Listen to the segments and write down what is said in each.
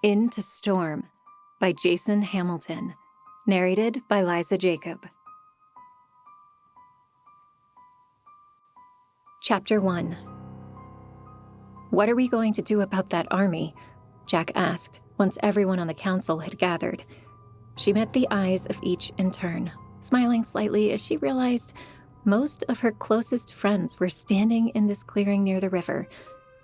In to Storm by Jason Hamilton, narrated by Liza Jacob. Chapter 1. "What are we going to do about that army?" Jack asked once everyone on the council had gathered. She met the eyes of each in turn, smiling slightly as she realized most of her closest friends were standing in this clearing near the river,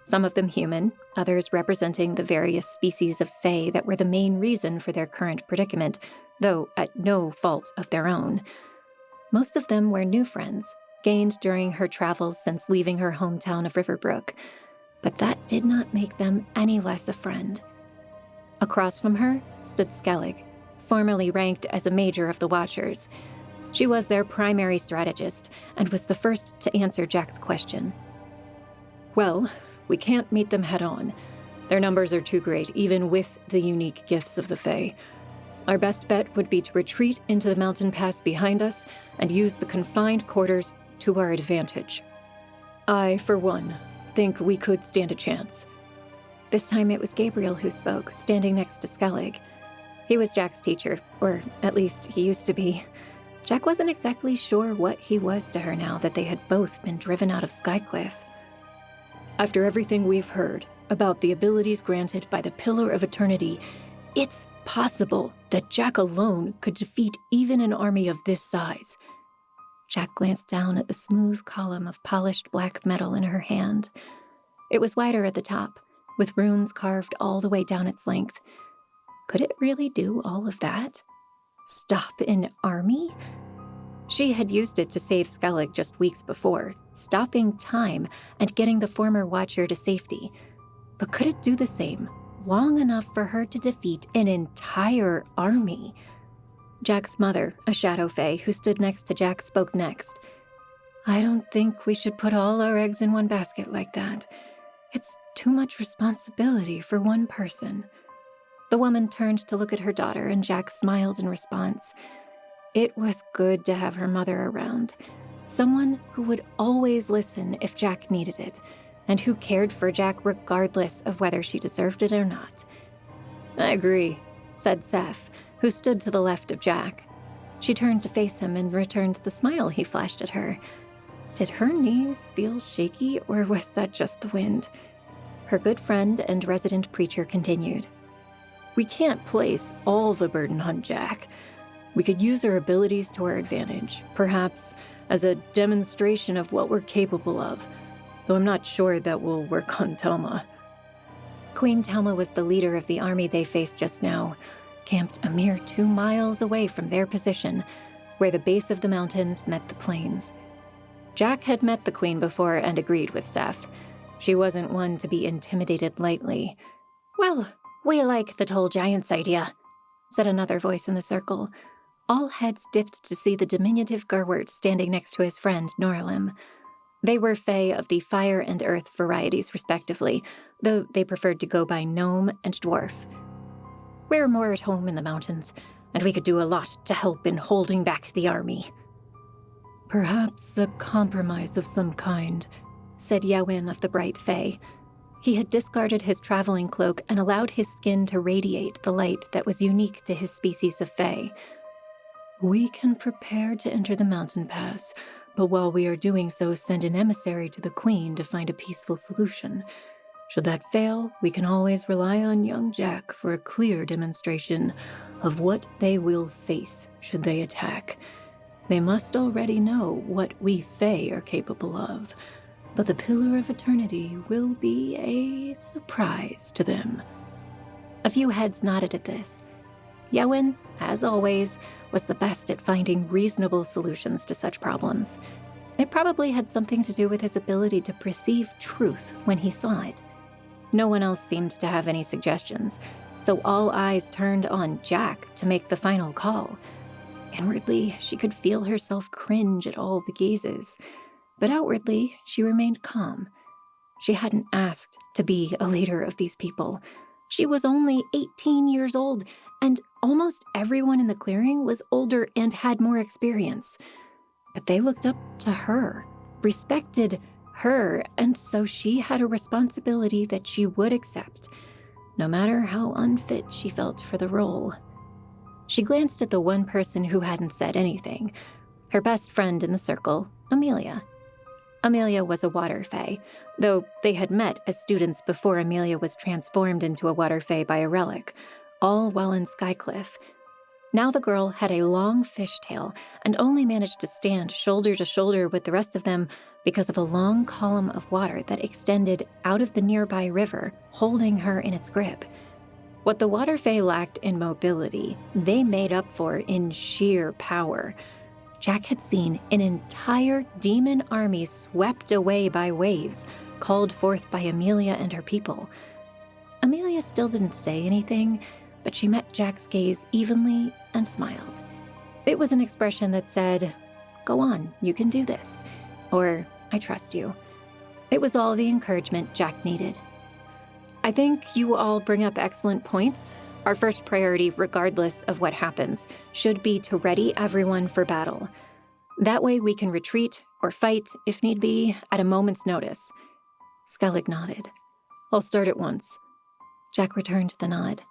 some of them human, others representing the various species of fae that were the main reason for their current predicament, though at no fault of their own. Most of them were new friends, gained during her travels since leaving her hometown of Riverbrook, but that did not make them any less a friend. Across from her stood Skellig, formerly ranked as a major of the Watchers. She was their primary strategist and was the first to answer Jack's question. "Well, we can't meet them head-on. Their numbers are too great, even with the unique gifts of the Fae. Our best bet would be to retreat into the mountain pass behind us and use the confined quarters to our advantage. I, for one, think we could stand a chance." This time it was Gabriel who spoke, standing next to Skellig. He was Jack's teacher, or at least he used to be. Jack wasn't exactly sure what he was to her now that they had both been driven out of Skycliff. "After everything we've heard about the abilities granted by the Pillar of Eternity, it's possible that Jack alone could defeat even an army of this size." Jack glanced down at the smooth column of polished black metal in her hand. It was wider at the top, with runes carved all the way down its length. Could it really do all of that? Stop an army? She had used it to save Skellig just weeks before, stopping time and getting the former Watcher to safety. But could it do the same, long enough for her to defeat an entire army? Jack's mother, a shadow fae who stood next to Jack, spoke next. "I don't think we should put all our eggs in one basket like that. It's too much responsibility for one person." The woman turned to look at her daughter, and Jack smiled in response. It was good to have her mother around, someone who would always listen if Jack needed it, and who cared for Jack regardless of whether she deserved it or not. "I agree," said Seth, who stood to the left of Jack. She turned to face him and returned the smile he flashed at her. Did her knees feel shaky, or was that just the wind? Her good friend and resident preacher continued. "We can't place all the burden on Jack. We could use her abilities to our advantage, perhaps as a demonstration of what we're capable of, though I'm not sure that will work on Telma." Queen Telma was the leader of the army they faced just now, camped a mere 2 miles away from their position, where the base of the mountains met the plains. Jack had met the queen before and agreed with Seth. She wasn't one to be intimidated lightly. "Well, we like the tall giant's idea," said another voice in the circle. All heads dipped to see the diminutive Gerwert standing next to his friend, Norlim. They were fae of the fire and earth varieties, respectively, though they preferred to go by gnome and dwarf. "We're more at home in the mountains, and we could do a lot to help in holding back the army." "Perhaps a compromise of some kind," said Yewin of the Bright Fae. He had discarded his traveling cloak and allowed his skin to radiate the light that was unique to his species of fae. "We can prepare to enter the mountain pass, but while we are doing so, send an emissary to the Queen to find a peaceful solution. Should that fail, we can always rely on young Jack for a clear demonstration of what they will face should they attack. They must already know what we fae are capable of, but the Pillar of Eternity will be a surprise to them." A few heads nodded at this. Yewin, as always, was the best at finding reasonable solutions to such problems. It probably had something to do with his ability to perceive truth when he saw it. No one else seemed to have any suggestions, so all eyes turned on Jack to make the final call. Inwardly, she could feel herself cringe at all the gazes, but outwardly, she remained calm. She hadn't asked to be a leader of these people. She was only 18 years old, and almost everyone in the clearing was older and had more experience. But they looked up to her, respected her, and so she had a responsibility that she would accept. no matter how unfit she felt for the role. She glanced at the one person who hadn't said anything, her best friend in the circle, Amelia. Amelia was a water fae, though they had met as students before Amelia was transformed into a water fae by a relic, all while in Skycliff. Now the girl had a long fishtail and only managed to stand shoulder to shoulder with the rest of them because of a long column of water that extended out of the nearby river, holding her in its grip. What the water fae lacked in mobility, they made up for in sheer power. Jack had seen an entire demon army swept away by waves, called forth by Amelia and her people. Amelia still didn't say anything, but she met Jack's gaze evenly and smiled. It was an expression that said, "Go on, you can do this," or "I trust you." It was all the encouragement Jack needed. "I think you all bring up excellent points. Our first priority, regardless of what happens, should be to ready everyone for battle. That way we can retreat or fight, if need be, at a moment's notice." Skellig nodded. "I'll start at once." Jack returned the nod.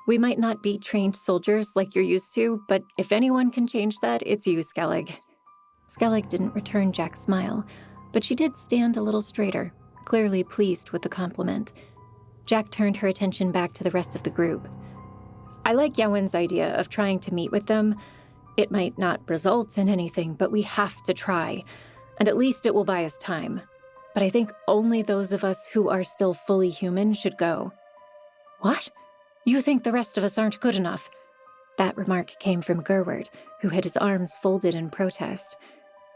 "We might not be trained soldiers like you're used to, but if anyone can change that, it's you, Skellig." Skellig didn't return Jack's smile, but she did stand a little straighter, clearly pleased with the compliment. Jack turned her attention back to the rest of the group. "I like Yowen's idea of trying to meet with them. It might not result in anything, but we have to try, and at least it will buy us time. But I think only those of us who are still fully human should go." "What? You think the rest of us aren't good enough?" That remark came from Gerward, who had his arms folded in protest.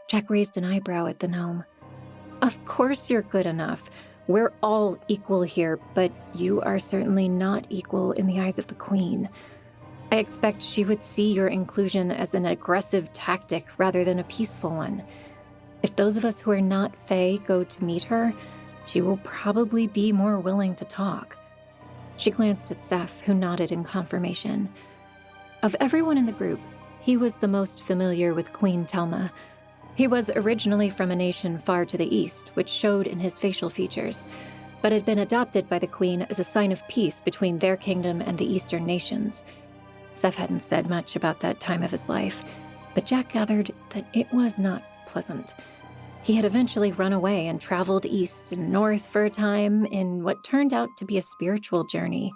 Jack raised an eyebrow at the gnome. "Of course you're good enough. We're all equal here, but you are certainly not equal in the eyes of the Queen. I expect she would see your inclusion as an aggressive tactic rather than a peaceful one. If those of us who are not Fae go to meet her, she will probably be more willing to talk." She glanced at Seth, who nodded in confirmation. Of everyone in the group, he was the most familiar with Queen Telma. He was originally from a nation far to the east, which showed in his facial features, but had been adopted by the Queen as a sign of peace between their kingdom and the eastern nations. Seth hadn't said much about that time of his life, but Jack gathered that it was not pleasant. He had eventually run away and traveled east and north for a time in what turned out to be a spiritual journey.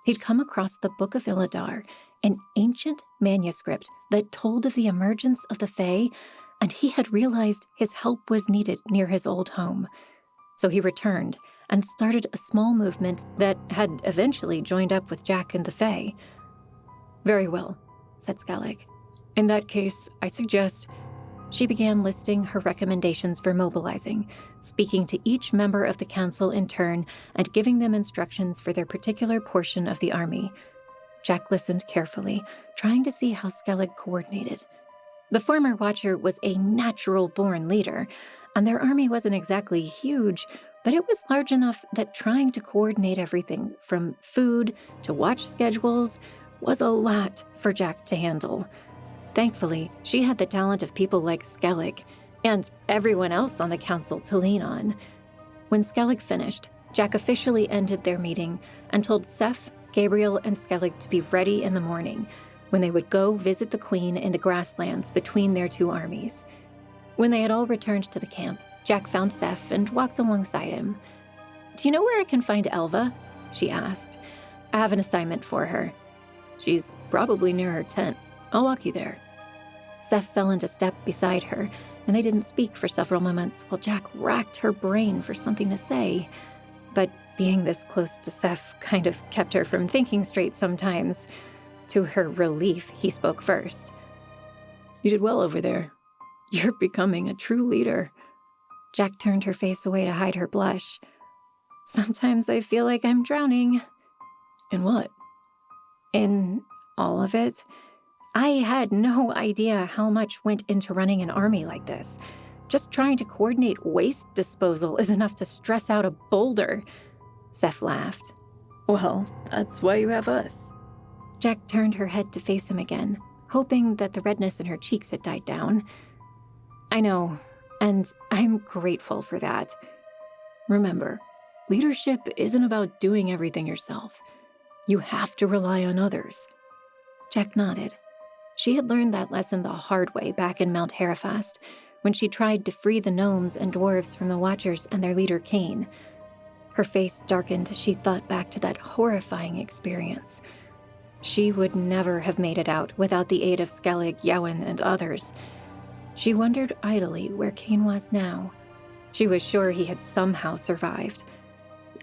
He'd come across the Book of Illadar, an ancient manuscript that told of the emergence of the Fae, and he had realized his help was needed near his old home. So he returned and started a small movement that had eventually joined up with Jack and the Fae. "Very well," said Skellig. "In that case, I suggest..." She began listing her recommendations for mobilizing, speaking to each member of the council in turn and giving them instructions for their particular portion of the army. Jack listened carefully, trying to see how Skellig coordinated. The former Watcher was a natural-born leader, and their army wasn't exactly huge, but it was large enough that trying to coordinate everything from food to watch schedules was a lot for Jack to handle. Thankfully, she had the talent of people like Skellig and everyone else on the council to lean on. When Skellig finished, Jack officially ended their meeting and told Seth, Gabriel, and Skellig to be ready in the morning, when they would go visit the Queen in the grasslands between their two armies. When they had all returned to the camp, Jack found Seth and walked alongside him. "Do you know where I can find Elva?" she asked. "I have an assignment for her." "She's probably near her tent. I'll walk you there." Seth fell into step beside her, and they didn't speak for several moments while Jack racked her brain for something to say. But being this close to Seth kind of kept her from thinking straight sometimes. To her relief, he spoke first. "You did well over there. You're becoming a true leader." Jack turned her face away to hide her blush. "Sometimes I feel like I'm drowning." "In what?" "In all of it. I had no idea how much went into running an army like this. Just trying to coordinate waste disposal is enough to stress out a boulder." Seth laughed. "Well, that's why you have us." Jack turned her head to face him again, hoping that the redness in her cheeks had died down. "I know, and I'm grateful for that. Remember, Leadership isn't about doing everything yourself. You have to rely on others. Jack nodded. She had learned that lesson the hard way back in Mount Herefast, when she tried to free the gnomes and dwarves from the Watchers and their leader Cain. Her face darkened as she thought back to that horrifying experience. She would never have made it out without the aid of Skellig, Yowen, and others. She wondered idly where Cain was now. She was sure he had somehow survived.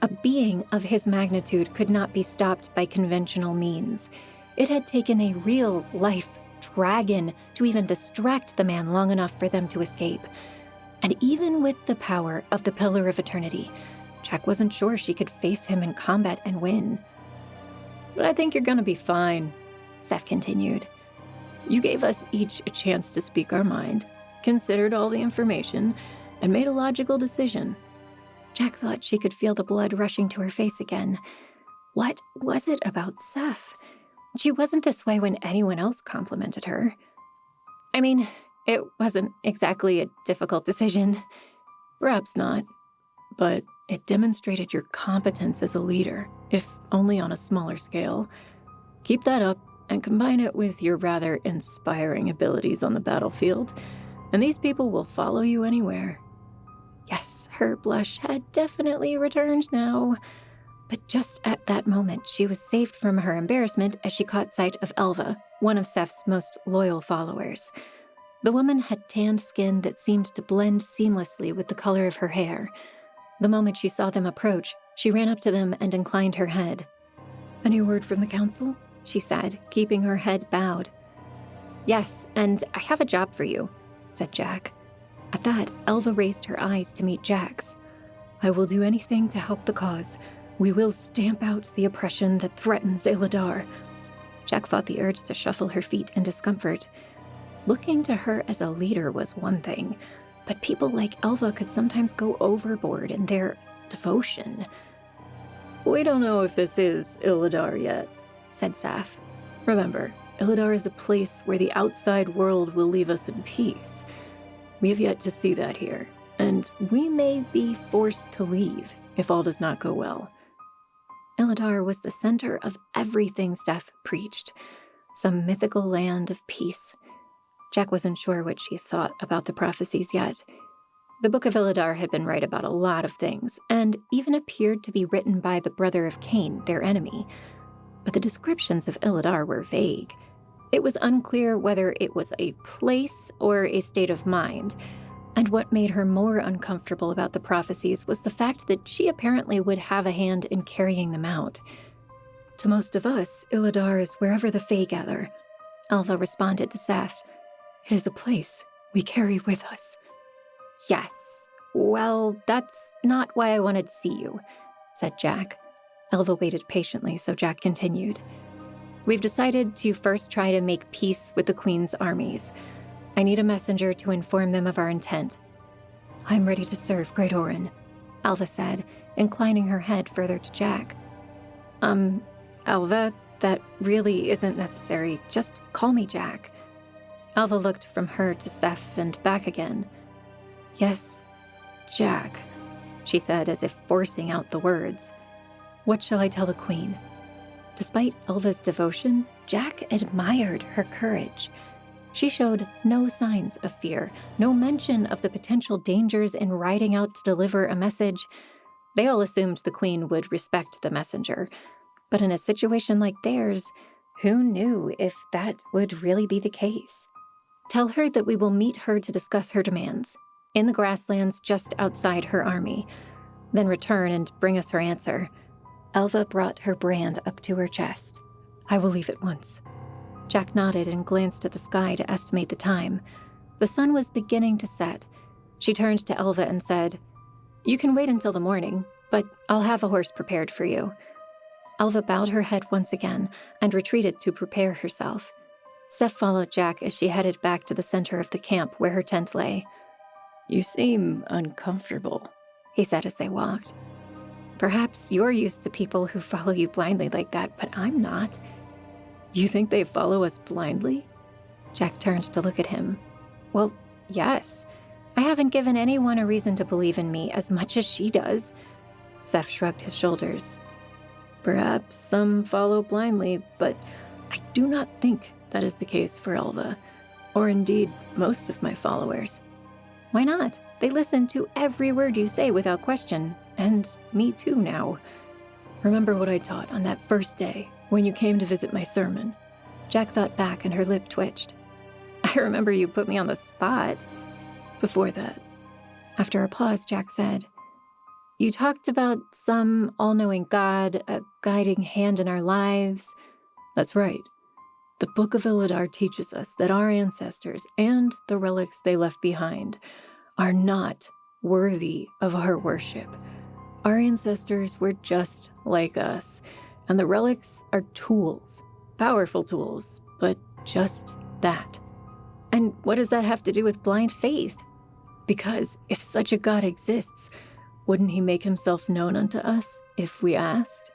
A being of his magnitude could not be stopped by conventional means. It had taken a real-life dragon to even distract the man long enough for them to escape. And even with the power of the Pillar of Eternity, Jack wasn't sure she could face him in combat and win. "But I think you're gonna be fine," Seth continued. "You gave us each a chance to speak our mind, considered all the information, and made a logical decision." Jack thought she could feel the blood rushing to her face again. What was it about Seth? She wasn't this way when anyone else complimented her. I mean, it wasn't exactly a difficult decision. Perhaps not, but it demonstrated your competence as a leader, if only on a smaller scale. Keep that up and combine it with your rather inspiring abilities on the battlefield, and these people will follow you anywhere. Yes, her blush had definitely returned now. But just at that moment, she was saved from her embarrassment as she caught sight of Elva, one of Seth's most loyal followers. The woman had tanned skin that seemed to blend seamlessly with the color of her hair. The moment she saw them approach, she ran up to them and inclined her head. "Any word from the council?" she said, keeping her head bowed. "Yes, and I have a job for you," said Jack. At that, Elva raised her eyes to meet Jack's. "I will do anything to help the cause. We will stamp out the oppression that threatens Illadar." Jack fought the urge to shuffle her feet in discomfort. Looking to her as a leader was one thing, but people like Elva could sometimes go overboard in their devotion. "We don't know if this is Illadar yet," said Saf. "Remember, Illadar is a place where the outside world will leave us in peace. We have yet to see that here, and we may be forced to leave if all does not go well." Illadar was the center of everything Seth preached, some mythical land of peace. Jack wasn't sure what she thought about the prophecies yet. The Book of Illadar had been right about a lot of things, and even appeared to be written by the brother of Cain, their enemy. But the descriptions of Illadar were vague. It was unclear whether it was a place or a state of mind, and what made her more uncomfortable about the prophecies was the fact that she apparently would have a hand in carrying them out. "To most of us, Illadar is wherever the Fae gather," Alva responded to Seth. "It is a place we carry with us." "Yes, well, that's not why I wanted to see you," said Jack. Elva waited patiently, so Jack continued. "We've decided to first try to make peace with the Queen's armies. I need a messenger to inform them of our intent." "I'm ready to serve, Great Orin," Alva said, inclining her head further to Jack. Alva, that really isn't necessary. Just call me Jack." Alva looked from her to Seth and back again. "Yes, Jack," she said, as if forcing out the words. "What shall I tell the Queen?" Despite Elva's devotion, Jack admired her courage. She showed no signs of fear, no mention of the potential dangers in riding out to deliver a message. They all assumed the Queen would respect the messenger. But in a situation like theirs, who knew if that would really be the case? "Tell her that we will meet her to discuss her demands, in the grasslands just outside her army. Then return and bring us her answer." Elva brought her brand up to her chest. "I will leave at once." Jack nodded and glanced at the sky to estimate the time. The sun was beginning to set. She turned to Elva and said, "You can wait until the morning, but I'll have a horse prepared for you." Elva bowed her head once again and retreated to prepare herself. Seth followed Jack as she headed back to the center of the camp where her tent lay. "You seem uncomfortable," he said as they walked. "Perhaps you're used to people who follow you blindly like that, but I'm not." "You think they follow us blindly?" Jack turned to look at him. "Well, yes. I haven't given anyone a reason to believe in me as much as she does." Seth shrugged his shoulders. Perhaps some follow blindly, but I do not think that is the case for Elva, or indeed most of my followers. Why not? They listen to every word you say without question, and me too now. Remember what I taught on that first day when you came to visit my sermon? Jack thought back and her lip twitched. I remember you put me on the spot. Before that, after a pause, Jack said, you talked about some all-knowing God, a guiding hand in our lives. That's right. The Book of Illidar teaches us that our ancestors and the relics they left behind are not worthy of our worship. Our ancestors were just like us, and the relics are tools, powerful tools, but just that. And what does that have to do with blind faith? Because if such a God exists, wouldn't he make himself known unto us if we asked?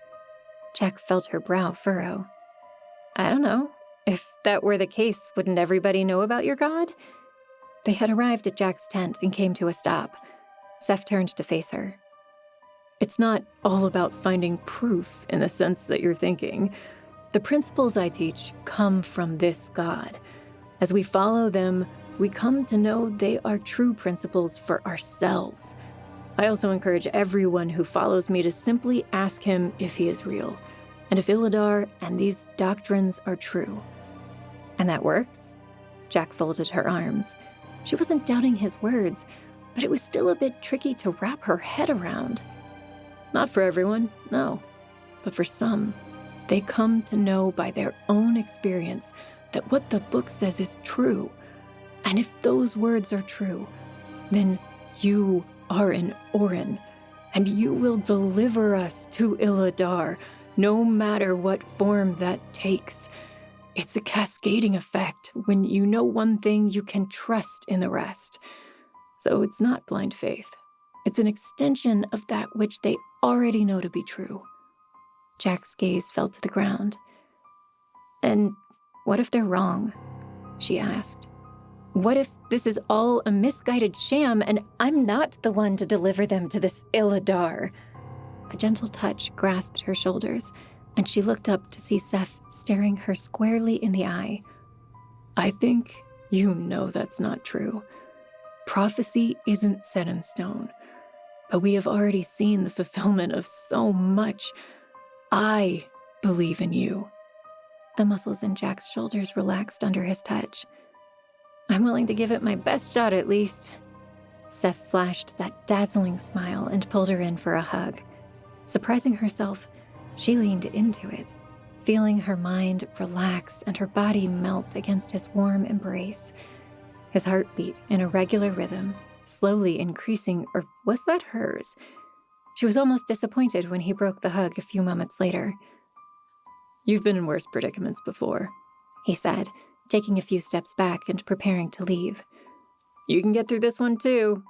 Jack felt her brow furrow. I don't know. If that were the case, wouldn't everybody know about your God? They had arrived at Jack's tent and came to a stop. Seth turned to face her. It's not all about finding proof in the sense that you're thinking. The principles I teach come from this God. As we follow them, we come to know they are true principles for ourselves. I also encourage everyone who follows me to simply ask him if he is real, and if Illidar and these doctrines are true. And that works? Jack folded her arms. She wasn't doubting his words, but it was still a bit tricky to wrap her head around. Not for everyone, no. But for some, they come to know by their own experience that what the book says is true. And if those words are true, then you are an Orin, and you will deliver us to Illidar, no matter what form that takes. It's a cascading effect. When you know one thing, you can trust in the rest. So it's not blind faith. It's an extension of that which they already know to be true. Jack's gaze fell to the ground. And what if they're wrong? She asked. What if this is all a misguided sham and I'm not the one to deliver them to this Illidar? A gentle touch grasped her shoulders, and she looked up to see Seth staring her squarely in the eye. I think you know that's not true. Prophecy isn't set in stone, but we have already seen the fulfillment of so much. I believe in you. The muscles in Jack's shoulders relaxed under his touch. I'm willing to give it my best shot at least. Seth flashed that dazzling smile and pulled her in for a hug. Surprising herself, she leaned into it, feeling her mind relax and her body melt against his warm embrace. His heart beat in a regular rhythm, slowly increasing, or was that hers? She was almost disappointed when he broke the hug a few moments later. You've been in worse predicaments before, he said, taking a few steps back and preparing to leave. You can get through this one too.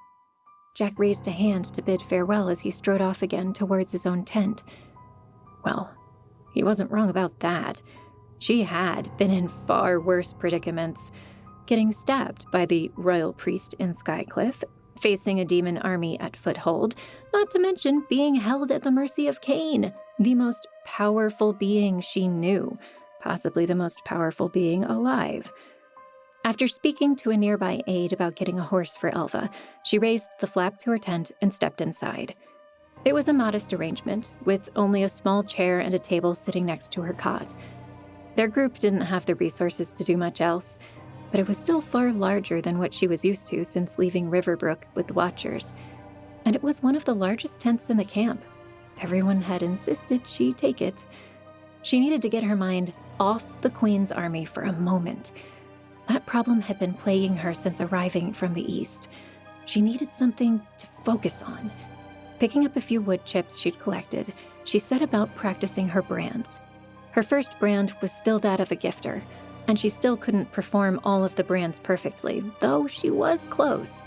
Jack raised a hand to bid farewell as he strode off again towards his own tent. Well, he wasn't wrong about that. She had been in far worse predicaments, getting stabbed by the royal priest in Skycliff, facing a demon army at Foothold, not to mention being held at the mercy of Cain, the most powerful being she knew, possibly the most powerful being alive. After speaking to a nearby aide about getting a horse for Elva, she raised the flap to her tent and stepped inside. It was a modest arrangement, with only a small chair and a table sitting next to her cot. Their group didn't have the resources to do much else, but it was still far larger than what she was used to since leaving Riverbrook with the Watchers. And it was one of the largest tents in the camp. Everyone had insisted she take it. She needed to get her mind off the Queen's army for a moment. That problem had been plaguing her since arriving from the east. She needed something to focus on. Picking up a few wood chips she'd collected, she set about practicing her brands. Her first brand was still that of a gifter, and she still couldn't perform all of the brands perfectly, though she was close.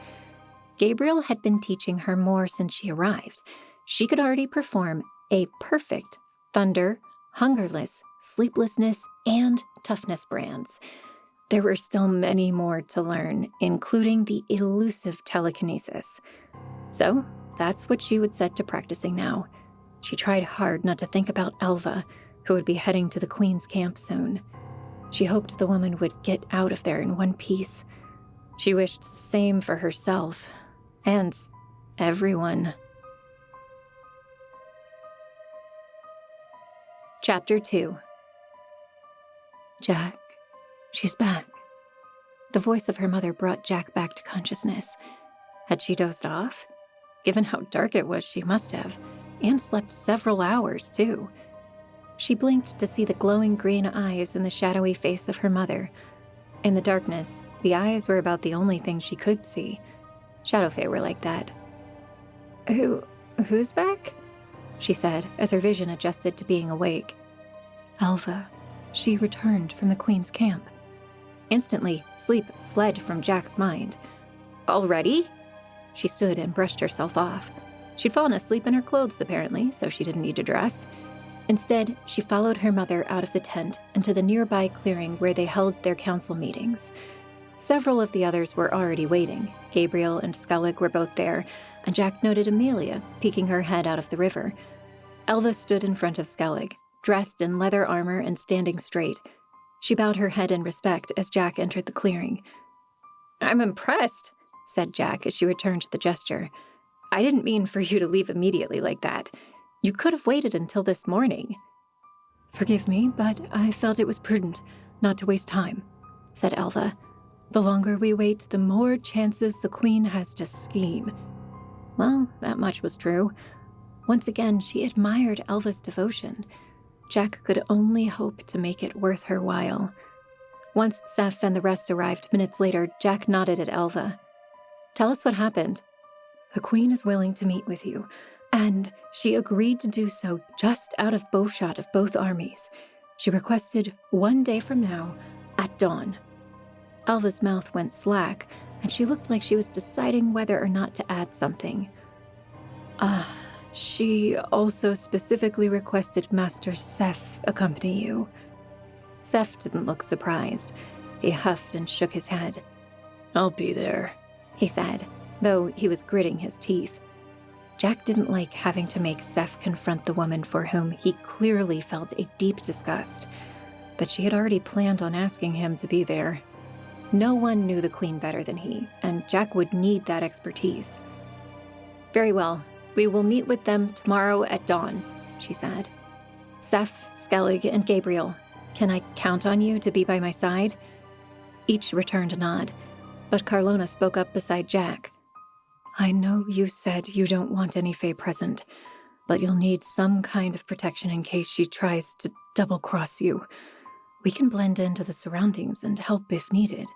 Gabriel had been teaching her more since she arrived. She could already perform a perfect thunder, hungerless, sleeplessness, and toughness brands. There were still many more to learn, including the elusive telekinesis. So that's what she would set to practicing now, She tried hard not to think about Elva, who would be heading to the Queen's camp soon. She hoped the woman would get out of there in one piece. She wished the same for herself and everyone. Chapter 2. Jack, she's back. The voice of her mother brought Jack back to consciousness. Had she dozed off? Given how dark it was, she must have, and slept several hours, too. She blinked to see the glowing green eyes in the shadowy face of her mother. In the darkness, the eyes were about the only thing she could see. Shadowfae were like that. Who's back? She said, as her vision adjusted to being awake. Elva. She returned from the Queen's camp. Instantly, sleep fled from Jack's mind. Already? She stood and brushed herself off. She'd fallen asleep in her clothes, apparently, so she didn't need to dress. Instead, she followed her mother out of the tent and to the nearby clearing where they held their council meetings. Several of the others were already waiting. Gabriel and Skellig were both there, and Jack noted Amelia peeking her head out of the river. Elva stood in front of Skellig, dressed in leather armor and standing straight. She bowed her head in respect as Jack entered the clearing. "I'm impressed," said Jack as she returned the gesture. "I didn't mean for you to leave immediately like that. You could have waited until this morning." "Forgive me, but I felt it was prudent not to waste time," said Elva. "The longer we wait, the more chances the Queen has to scheme." Well, that much was true. Once again, she admired Elva's devotion. Jack could only hope to make it worth her while. Once Seth and the rest arrived minutes later, Jack nodded at Elva. "Tell us what happened." "The Queen is willing to meet with you, and she agreed to do so just out of bowshot of both armies. She requested 1 day from now, at dawn." Elva's mouth went slack, and she looked like she was deciding whether or not to add something. She also specifically requested Master Seth accompany you." Seth didn't look surprised. He huffed and shook his head. "I'll be there," he said, though he was gritting his teeth. Jack didn't like having to make Seth confront the woman for whom he clearly felt a deep disgust, but she had already planned on asking him to be there. No one knew the Queen better than he, and Jack would need that expertise. "Very well. We will meet with them tomorrow at dawn," she said. "Seth, Skellig, and Gabriel, can I count on you to be by my side?" Each returned a nod, but Carlona spoke up beside Jack. "I know you said you don't want any Fae present, but you'll need some kind of protection in case she tries to double-cross you. We can blend into the surroundings and help if needed."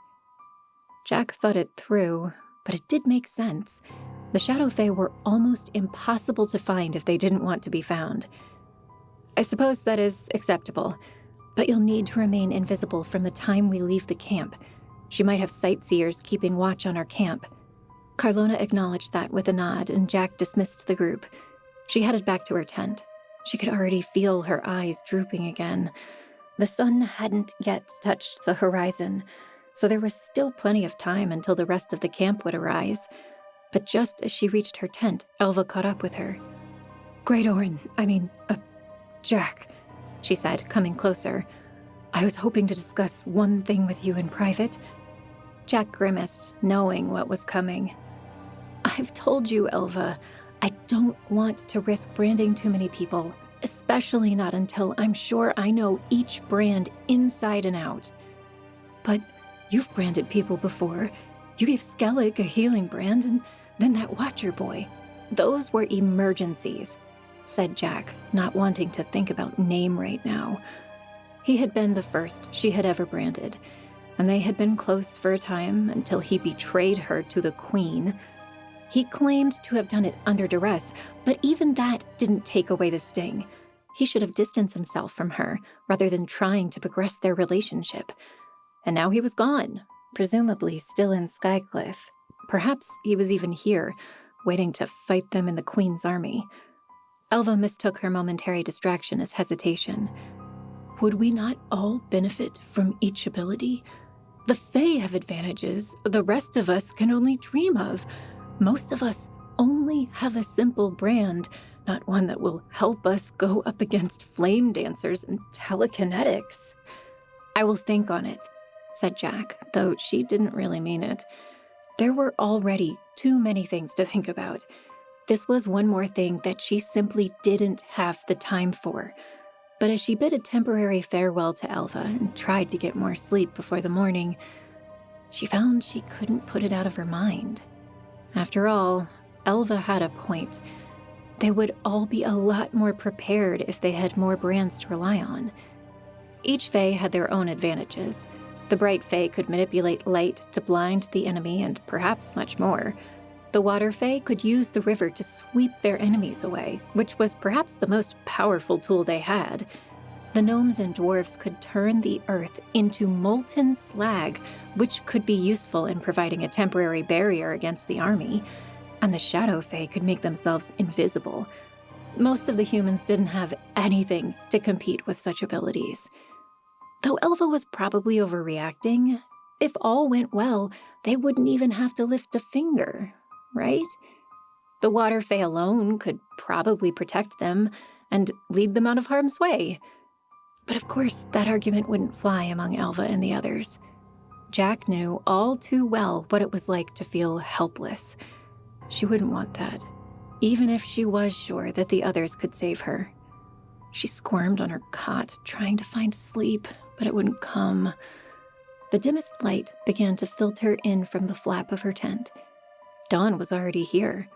Jack thought it through, but it did make sense. The Shadow Fae were almost impossible to find if they didn't want to be found. "I suppose that is acceptable, but you'll need to remain invisible from the time we leave the camp. She might have sightseers keeping watch on our camp." Carlona acknowledged that with a nod, and Jack dismissed the group. She headed back to her tent. She could already feel her eyes drooping again. The sun hadn't yet touched the horizon, so there was still plenty of time until the rest of the camp would arise. But just as she reached her tent, Elva caught up with her. Jack," she said, coming closer. "I was hoping to discuss one thing with you in private." Jack grimaced, knowing what was coming. "I've told you, Elva, I don't want to risk branding too many people, especially not until I'm sure I know each brand inside and out." "But you've branded people before. You gave Skellig a healing brand, and then that Watcher boy." "Those were emergencies," said Jack, not wanting to think about name right now. He had been the first she had ever branded, and they had been close for a time until he betrayed her to the Queen. He claimed to have done it under duress, but even that didn't take away the sting. He should have distanced himself from her rather than trying to progress their relationship. And now he was gone, presumably still in Skycliff. Perhaps he was even here, waiting to fight them in the Queen's army. Elva mistook her momentary distraction as hesitation. "Would we not all benefit from each ability? The Fae have advantages the rest of us can only dream of. Most of us only finally have a simple brand, not one that will help us go up against flame dancers and telekinetics. I will think on it, said Jack, though she didn't really mean it. There were already too many things to think about. This was one more thing that she simply didn't have the time for. But as she bid a temporary farewell to Elva and tried to get more sleep before the morning, she found she couldn't put it out of her mind. After all, Elva had a point. They would all be a lot more prepared if they had more brands to rely on. Each Fae had their own advantages. The Bright Fae could manipulate light to blind the enemy and perhaps much more. The Water Fae could use the river to sweep their enemies away, which was perhaps the most powerful tool they had. The gnomes and dwarves could turn the earth into molten slag, which could be useful in providing a temporary barrier against the army. And the Shadow Fae could make themselves invisible. Most of the humans didn't have anything to compete with such abilities. Though Elva was probably overreacting, if all went well, they wouldn't even have to lift a finger, right? The Water Fae alone could probably protect them and lead them out of harm's way. But of course, that argument wouldn't fly among Elva and the others. Jack knew all too well what it was like to feel helpless. She wouldn't want that, even if she was sure that the others could save her. She squirmed on her cot, trying to find sleep, but it wouldn't come. The dimmest light began to filter in from the flap of her tent. Dawn was already here.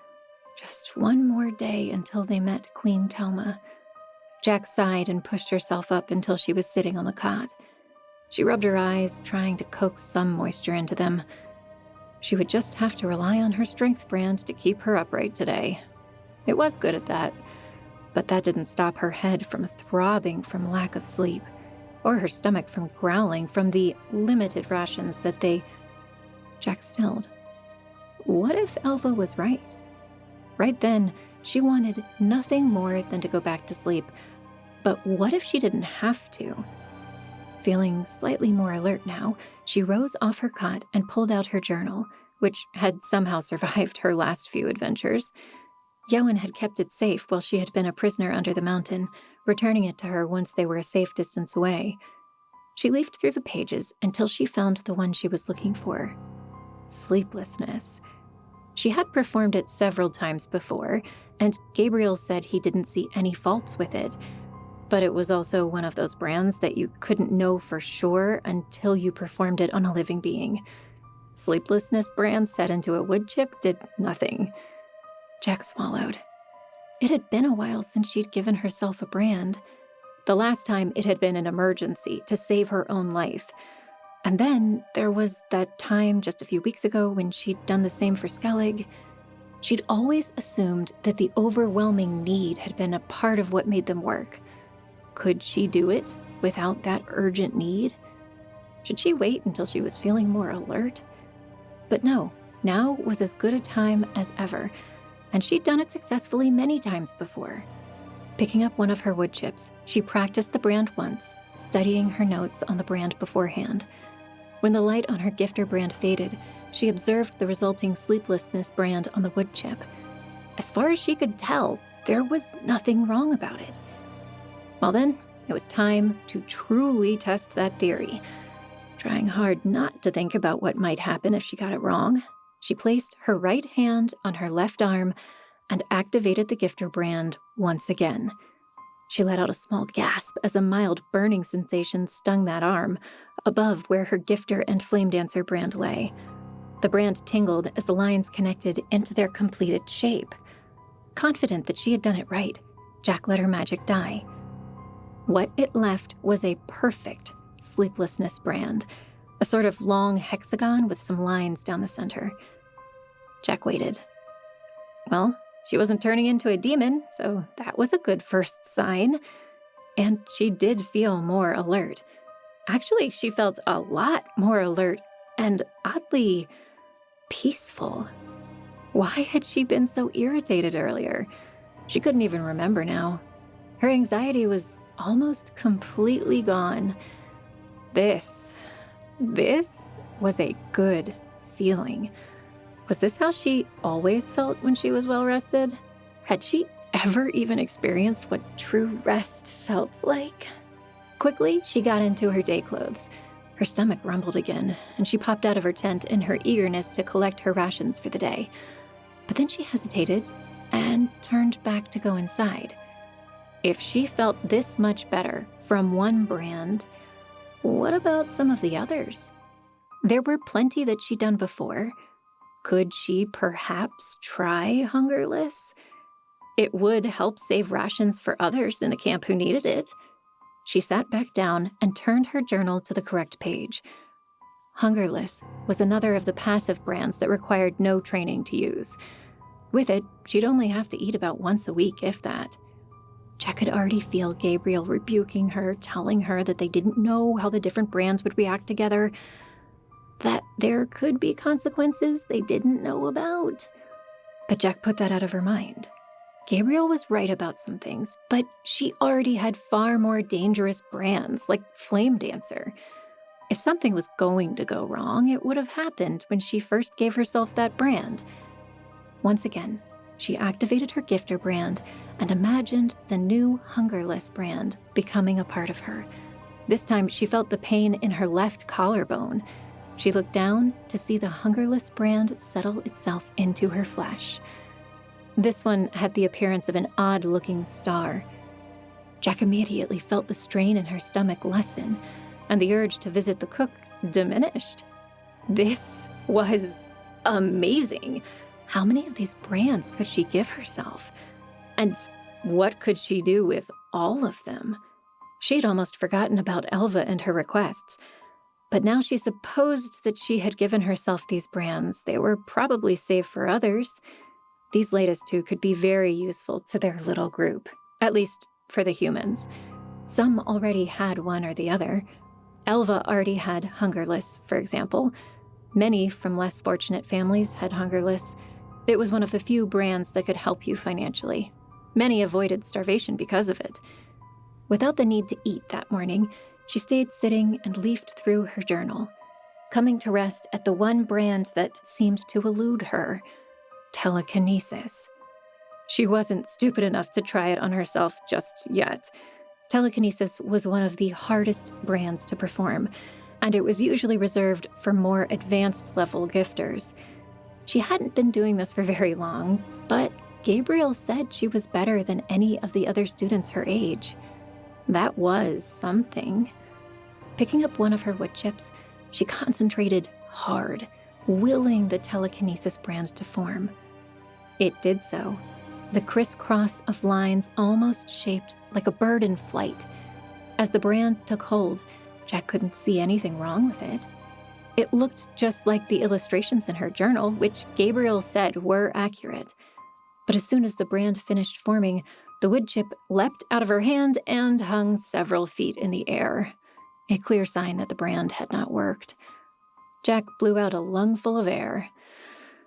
Just one more day until they met Queen Telma. Jack sighed and pushed herself up until she was sitting on the cot. She rubbed her eyes, trying to coax some moisture into them. She would just have to rely on her strength brand to keep her upright today. It was good at that, but that didn't stop her head from throbbing from lack of sleep, or her stomach from growling from the limited rations that Jack stilled. What if Elva was right? Right then, she wanted nothing more than to go back to sleep, but what if she didn't have to? Feeling slightly more alert now, she rose off her cot and pulled out her journal, which had somehow survived her last few adventures. Yowen had kept it safe while she had been a prisoner under the mountain, returning it to her once they were a safe distance away. She leafed through the pages until she found the one she was looking for. Sleeplessness. She had performed it several times before, and Gabriel said he didn't see any faults with it. But it was also one of those brands that you couldn't know for sure until you performed it on a living being. Sleeplessness brand set into a wood chip did nothing. Jack swallowed. It had been a while since she'd given herself a brand. The last time it had been an emergency to save her own life. And then there was that time just a few weeks ago when she'd done the same for Skellig. She'd always assumed that the overwhelming need had been a part of what made them work. Could she do it without that urgent need? Should she wait until she was feeling more alert? But no, now was as good a time as ever, and she'd done it successfully many times before. Picking up one of her wood chips, she practiced the brand once, studying her notes on the brand beforehand. When the light on her gifter brand faded, she observed the resulting sleeplessness brand on the wood chip. As far as she could tell, there was nothing wrong about it. Well then, it was time to truly test that theory. Trying hard not to think about what might happen if she got it wrong, she placed her right hand on her left arm and activated the gifter brand once again. She let out a small gasp as a mild burning sensation stung that arm, above where her gifter and flame dancer brand lay. The brand tingled as the lines connected into their completed shape. Confident that she had done it right, Jack let her magic die. What it left was a perfect sleeplessness brand, a sort of long hexagon with some lines down the center. Jack waited. Well, she wasn't turning into a demon, so that was a good first sign. And she did feel more alert. Actually, she felt a lot more alert and oddly peaceful. Why had she been so irritated earlier? She couldn't even remember now. Her anxiety was almost completely gone. This was a good feeling. Was this how she always felt when she was well-rested? Had she ever even experienced what true rest felt like? Quickly, she got into her day clothes. Her stomach rumbled again, and she popped out of her tent in her eagerness to collect her rations for the day. But then she hesitated and turned back to go inside. If she felt this much better from one brand, what about some of the others? There were plenty that she'd done before. Could she perhaps try Hungerless? It would help save rations for others in the camp who needed it. She sat back down and turned her journal to the correct page. Hungerless was another of the passive brands that required no training to use. With it, she'd only have to eat about once a week, if that. Jack could already feel Gabriel rebuking her, telling her that they didn't know how the different brands would react together, that there could be consequences they didn't know about. But Jack put that out of her mind. Gabriel was right about some things, but she already had far more dangerous brands, like Flame Dancer. If something was going to go wrong, it would have happened when she first gave herself that brand. Once again, she activated her gifter brand and imagined the new Hungerless brand becoming a part of her. This time, she felt the pain in her left collarbone. She looked down to see the Hungerless brand settle itself into her flesh. This one had the appearance of an odd-looking star. Jack immediately felt the strain in her stomach lessen, and the urge to visit the cook diminished. This was amazing. How many of these brands could she give herself? And what could she do with all of them? She'd almost forgotten about Elva and her requests. But now she supposed that she had given herself these brands. They were probably saved for others. These latest two could be very useful to their little group, at least for the humans. Some already had one or the other. Elva already had Hungerless, for example. Many from less fortunate families had Hungerless. It was one of the few brands that could help you financially. Many avoided starvation because of it. Without the need to eat that morning, she stayed sitting and leafed through her journal, coming to rest at the one brand that seemed to elude her: telekinesis. She wasn't stupid enough to try it on herself just yet. Telekinesis was one of the hardest brands to perform, and it was usually reserved for more advanced level gifters. She hadn't been doing this for very long, but Gabriel said she was better than any of the other students her age. That was something. Picking up one of her wood chips, she concentrated hard, willing the telekinesis brand to form. It did so. The crisscross of lines almost shaped like a bird in flight. As the brand took hold, Jack couldn't see anything wrong with it. It looked just like the illustrations in her journal, which Gabriel said were accurate. But as soon as the brand finished forming, the wood chip leapt out of her hand and hung several feet in the air, a clear sign that the brand had not worked. Jack blew out a lungful of air.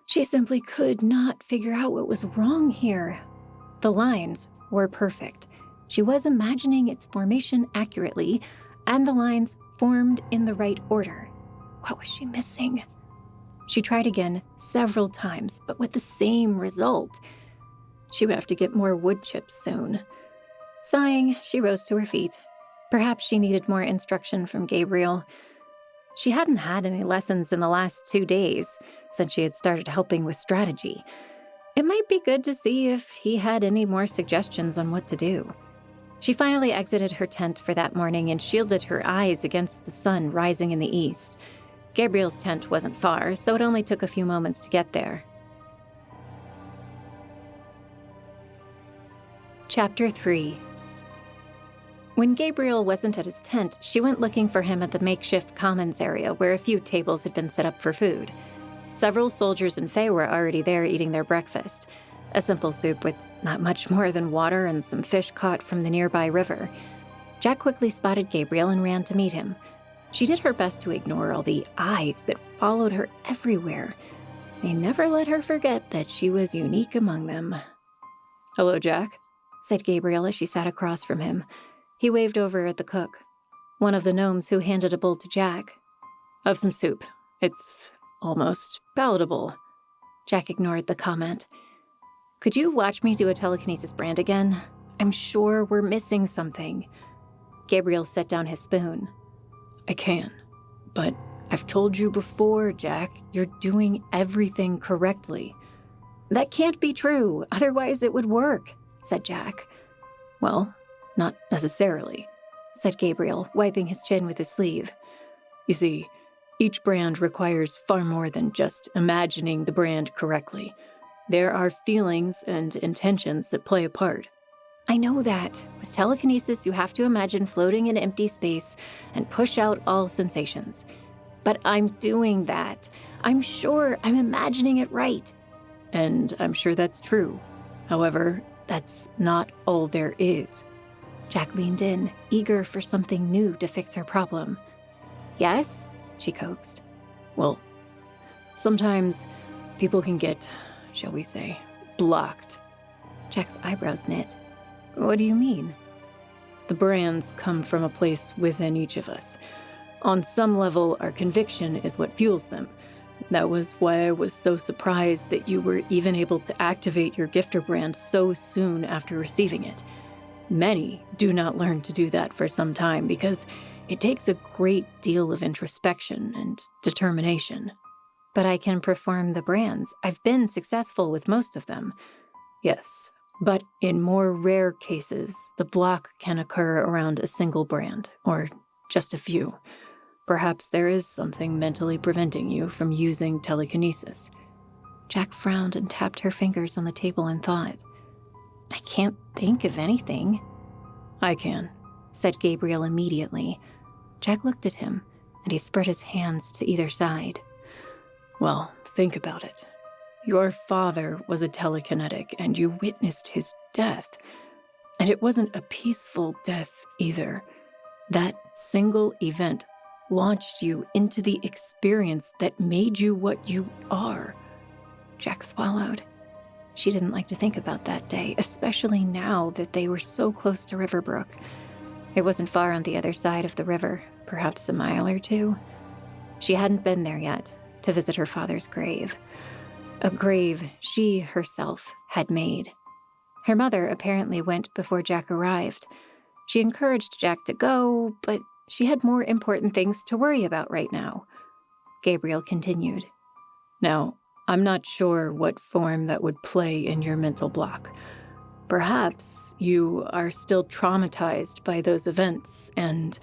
She simply could not figure out what was wrong here. The lines were perfect. She was imagining its formation accurately, and the lines formed in the right order. What was she missing? She tried again several times, but with the same result. She would have to get more wood chips soon. Sighing, she rose to her feet. Perhaps she needed more instruction from Gabriel. She hadn't had any lessons in the last 2 days since she had started helping with strategy. It might be good to see if he had any more suggestions on what to do. She finally exited her tent for that morning and shielded her eyes against the sun rising in the east. Gabriel's tent wasn't far, so it only took a few moments to get there. Chapter 3. When Gabriel wasn't at his tent, she went looking for him at the makeshift commons area where a few tables had been set up for food. Several soldiers and Fae were already there eating their breakfast, a simple soup with not much more than water and some fish caught from the nearby river. Jack quickly spotted Gabriel and ran to meet him. She did her best to ignore all the eyes that followed her everywhere. They never let her forget that she was unique among them. "Hello, Jack," said Gabriel as she sat across from him. He waved over at the cook, one of the gnomes who handed a bowl to Jack. "Have some soup. It's almost palatable." Jack ignored the comment. Could you watch me do a telekinesis brand again? I'm sure we're missing something. Gabriel set down his spoon. I can, but I've told you before, Jack, you're doing everything correctly. That can't be true, otherwise it would work, said Jack. Well, not necessarily, said Gabriel, wiping his chin with his sleeve. You see, each brand requires far more than just imagining the brand correctly. There are feelings and intentions that play a part. I know that. With telekinesis, you have to imagine floating in empty space and push out all sensations. But I'm doing that. I'm sure I'm imagining it right. And I'm sure that's true. However, that's not all there is. Jack leaned in, eager for something new to fix her problem. Yes? She coaxed. Well, sometimes people can get, shall we say, blocked. Jack's eyebrows knit. What do you mean? The brands come from a place within each of us. On some level, our conviction is what fuels them. That was why I was so surprised that you were even able to activate your gifter brand so soon after receiving it. Many do not learn to do that for some time because it takes a great deal of introspection and determination. But I can perform the brands. I've been successful with most of them. Yes, but in more rare cases, the block can occur around a single brand, or just a few. Perhaps there is something mentally preventing you from using telekinesis. Jack frowned and tapped her fingers on the table in thought. I can't think of anything. I can, said Gabriel immediately. Jack looked at him, and he spread his hands to either side. Well, think about it. Your father was a telekinetic, and you witnessed his death. And it wasn't a peaceful death either. That single event launched you into the experience that made you what you are. Jack swallowed. She didn't like to think about that day, especially now that they were so close to Riverbrook. It wasn't far on the other side of the river, perhaps a mile or two. She hadn't been there yet to visit her father's grave. A grave she herself had made. Her mother apparently went before Jack arrived. She encouraged Jack to go, but she had more important things to worry about right now. Gabriel continued. Now, I'm not sure what form that would play in your mental block. Perhaps you are still traumatized by those events, and...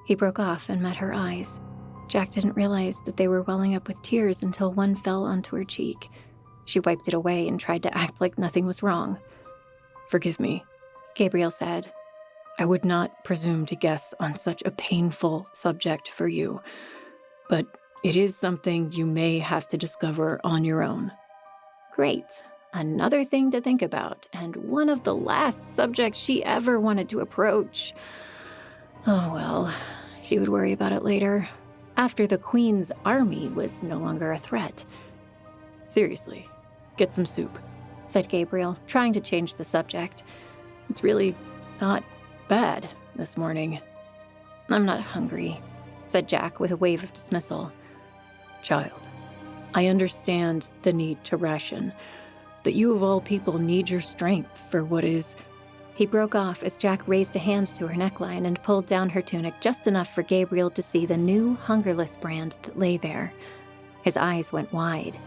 He broke off and met her eyes. Jack didn't realize that they were welling up with tears until one fell onto her cheek. She wiped it away and tried to act like nothing was wrong. Forgive me, Gabriel said. I would not presume to guess on such a painful subject for you, but it is something you may have to discover on your own. Great. Another thing to think about, and one of the last subjects she ever wanted to approach. Oh well, she would worry about it later, after the Queen's army was no longer a threat. Seriously, get some soup, said Gabriel, trying to change the subject. It's really not bad this morning. I'm not hungry, said Jack with a wave of dismissal. Child, I understand the need to ration, but you of all people need your strength for what is... He broke off as Jack raised a hand to her neckline and pulled down her tunic just enough for Gabriel to see the new Hungerless brand that lay there. His eyes went wide.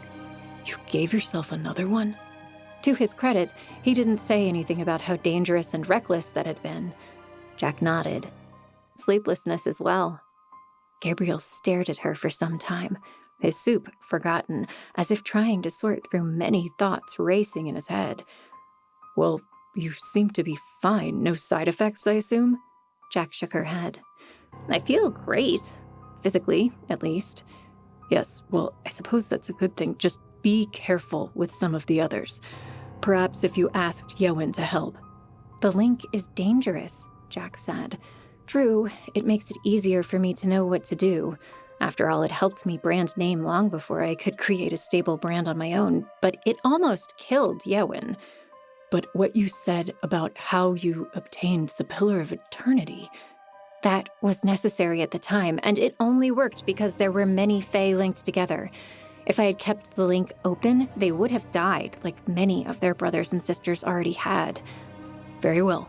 You gave yourself another one? To his credit, he didn't say anything about how dangerous and reckless that had been. Jack nodded. Sleeplessness as well. Gabriel stared at her for some time, his soup forgotten, as if trying to sort through many thoughts racing in his head. Well, you seem to be fine. No side effects, I assume? Jack shook her head. I feel great. Physically, at least. Yes, well, I suppose that's a good thing. Just be careful with some of the others. Perhaps if you asked Yowen to help. The link is dangerous, Jack said. True, it makes it easier for me to know what to do. After all, it helped me brand name long before I could create a stable brand on my own, but it almost killed Yowen. But what you said about how you obtained the Pillar of Eternity... That was necessary at the time, and it only worked because there were many Fae linked together. If I had kept the link open, they would have died, like many of their brothers and sisters already had. Very well,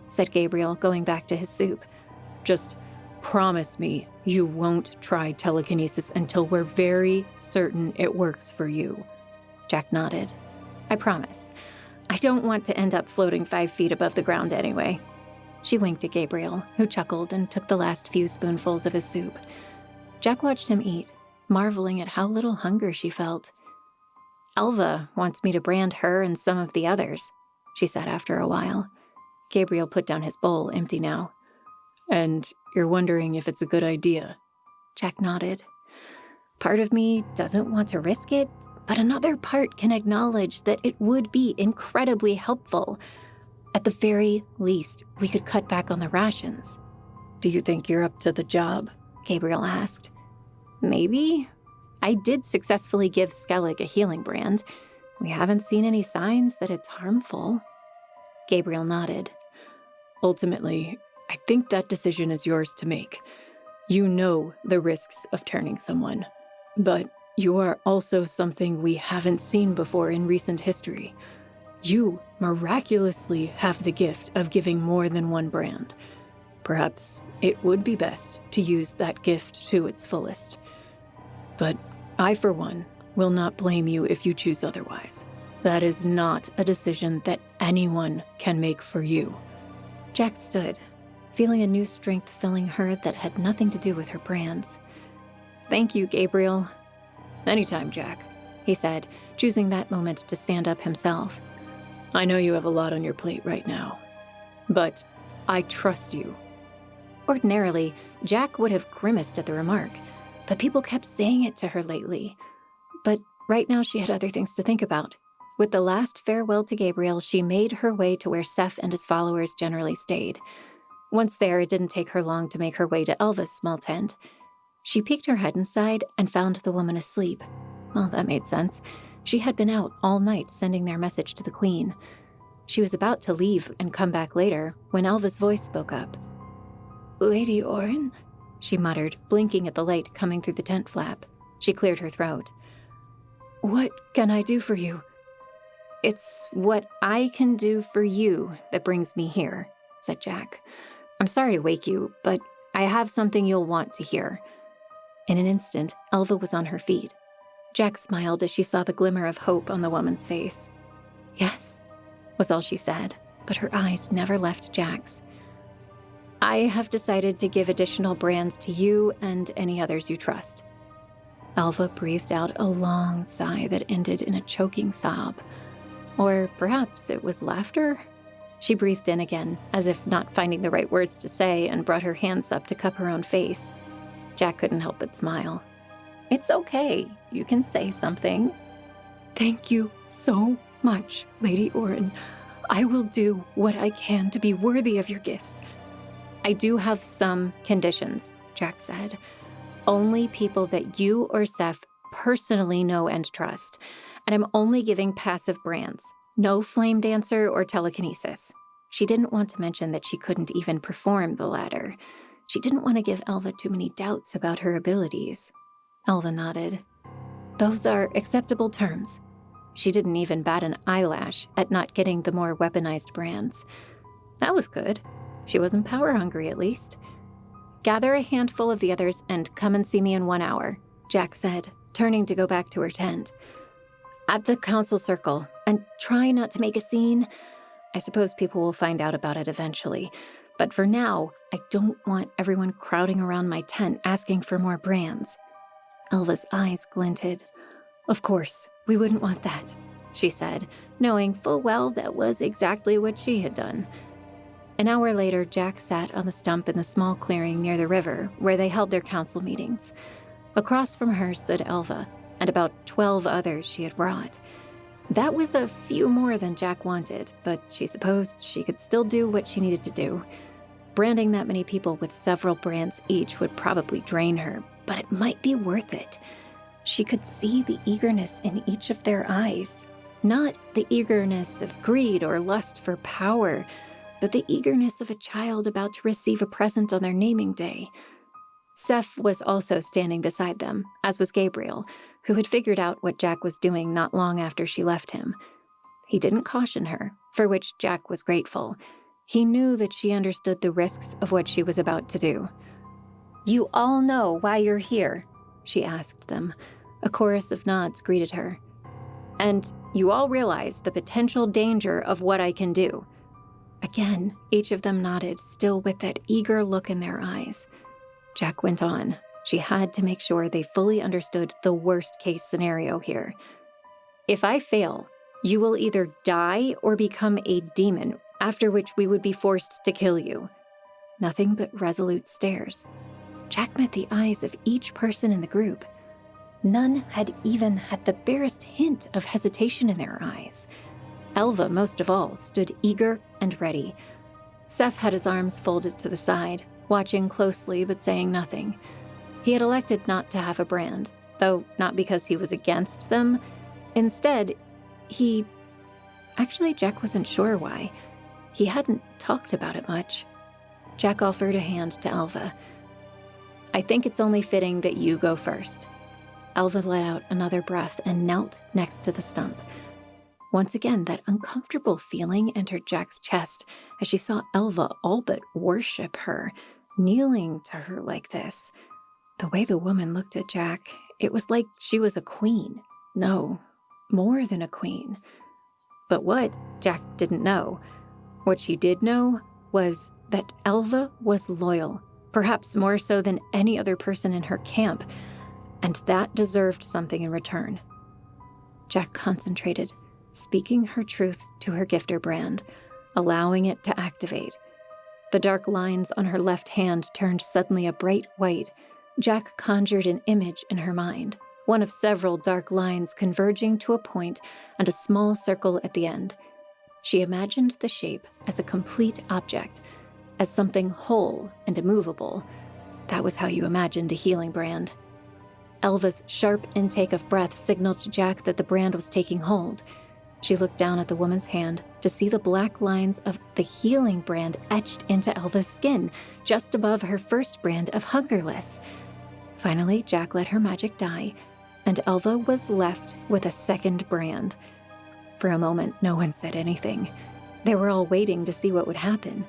said Gabriel, going back to his soup. Just promise me you won't try telekinesis until we're very certain it works for you. Jack nodded. I promise. I don't want to end up floating 5 feet above the ground anyway. She winked at Gabriel, who chuckled and took the last few spoonfuls of his soup. Jack watched him eat, marveling at how little hunger she felt. Elva wants me to brand her and some of the others, she said after a while. Gabriel put down his bowl, empty now. And you're wondering if it's a good idea? Jack nodded. Part of me doesn't want to risk it, but another part can acknowledge that it would be incredibly helpful. At the very least, we could cut back on the rations. Do you think you're up to the job? Gabriel asked. Maybe. I did successfully give Skellig a healing brand. We haven't seen any signs that it's harmful. Gabriel nodded. Ultimately, I think that decision is yours to make. You know the risks of turning someone, but you are also something we haven't seen before in recent history. You miraculously have the gift of giving more than one brand. Perhaps it would be best to use that gift to its fullest. But I, for one, will not blame you if you choose otherwise. That is not a decision that anyone can make for you. Jack stood, feeling a new strength filling her that had nothing to do with her brands. Thank you, Gabriel. Anytime, Jack, he said, choosing that moment to stand up himself. I know you have a lot on your plate right now, but I trust you. Ordinarily, Jack would have grimaced at the remark, but people kept saying it to her lately. But right now she had other things to think about. With the last farewell to Gabriel, she made her way to where Seth and his followers generally stayed. Once there, it didn't take her long to make her way to Elva's small tent. She peeked her head inside and found the woman asleep. Well, that made sense. She had been out all night sending their message to the Queen. She was about to leave and come back later when Elva's voice spoke up. Lady Orin, she muttered, blinking at the light coming through the tent flap. She cleared her throat. What can I do for you? It's what I can do for you that brings me here, said Jack. I'm sorry to wake you, but I have something you'll want to hear. In an instant, Elva was on her feet. Jack smiled as she saw the glimmer of hope on the woman's face. Yes, was all she said, but her eyes never left Jack's. I have decided to give additional brands to you and any others you trust. Elva breathed out a long sigh that ended in a choking sob. Or perhaps it was laughter? She breathed in again, as if not finding the right words to say, and brought her hands up to cup her own face. Jack couldn't help but smile. It's okay. You can say something. Thank you so much, Lady Orin. I will do what I can to be worthy of your gifts. I do have some conditions, Jack said. Only people that you or Seth personally know and trust. And I'm only giving passive brands. No flame dancer or telekinesis. She didn't want to mention that she couldn't even perform the latter. She didn't want to give Elva too many doubts about her abilities. Elva nodded. Those are acceptable terms. She didn't even bat an eyelash at not getting the more weaponized brands. That was good. She wasn't power hungry, at least. Gather a handful of the others and come and see me in 1 hour, Jack said, turning to go back to her tent. At the council circle, and try not to make a scene. I suppose people will find out about it eventually. But for now, I don't want everyone crowding around my tent asking for more brands. Elva's eyes glinted. Of course, we wouldn't want that, she said, knowing full well that was exactly what she had done. An hour later, Jack sat on the stump in the small clearing near the river where they held their council meetings. Across from her stood Elva, and about 12 others she had brought. That was a few more than Jack wanted, but she supposed she could still do what she needed to do. Branding that many people with several brands each would probably drain her, but it might be worth it. She could see the eagerness in each of their eyes. Not the eagerness of greed or lust for power, but the eagerness of a child about to receive a present on their naming day. Seth was also standing beside them, as was Gabriel, who had figured out what Jack was doing not long after she left him. He didn't caution her, for which Jack was grateful. He knew that she understood the risks of what she was about to do. "You all know why you're here?" she asked them. A chorus of nods greeted her. "And you all realize the potential danger of what I can do?" Again, each of them nodded, still with that eager look in their eyes. Jack went on. She had to make sure they fully understood the worst-case scenario here. "If I fail, you will either die or become a demon, after which we would be forced to kill you." Nothing but resolute stares. Jack met the eyes of each person in the group. None had even had the barest hint of hesitation in their eyes. Elva, most of all, stood eager and ready. Seth had his arms folded to the side, watching closely but saying nothing. He had elected not to have a brand, though not because he was against them. Instead, Actually, Jack wasn't sure why. He hadn't talked about it much. Jack offered a hand to Elva. "I think it's only fitting that you go first." Elva let out another breath and knelt next to the stump. Once again, that uncomfortable feeling entered Jack's chest as she saw Elva all but worship her, kneeling to her like this. The way the woman looked at Jack, it was like she was a queen. No, more than a queen. But what, Jack didn't know. What she did know was that Elva was loyal, perhaps more so than any other person in her camp, and that deserved something in return. Jack concentrated, speaking her truth to her gifter brand, allowing it to activate. The dark lines on her left hand turned suddenly a bright white. Jack conjured an image in her mind, one of several dark lines converging to a point and a small circle at the end. She imagined the shape as a complete object, as something whole and immovable. That was how you imagined a healing brand. Elva's sharp intake of breath signaled to Jack that the brand was taking hold. She looked down at the woman's hand to see the black lines of the healing brand etched into Elva's skin, just above her first brand of Hungerless. Finally, Jack let her magic die, and Elva was left with a second brand. For a moment, no one said anything. They were all waiting to see what would happen.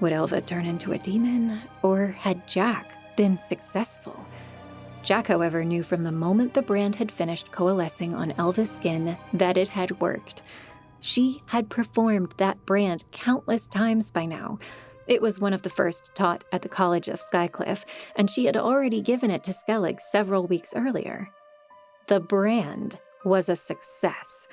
Would Elva turn into a demon, or had Jack been successful? Jack, however, knew from the moment the brand had finished coalescing on Elva's skin that it had worked. She had performed that brand countless times by now. It was one of the first taught at the College of Skycliff, and she had already given it to Skellig several weeks earlier. The brand was a success.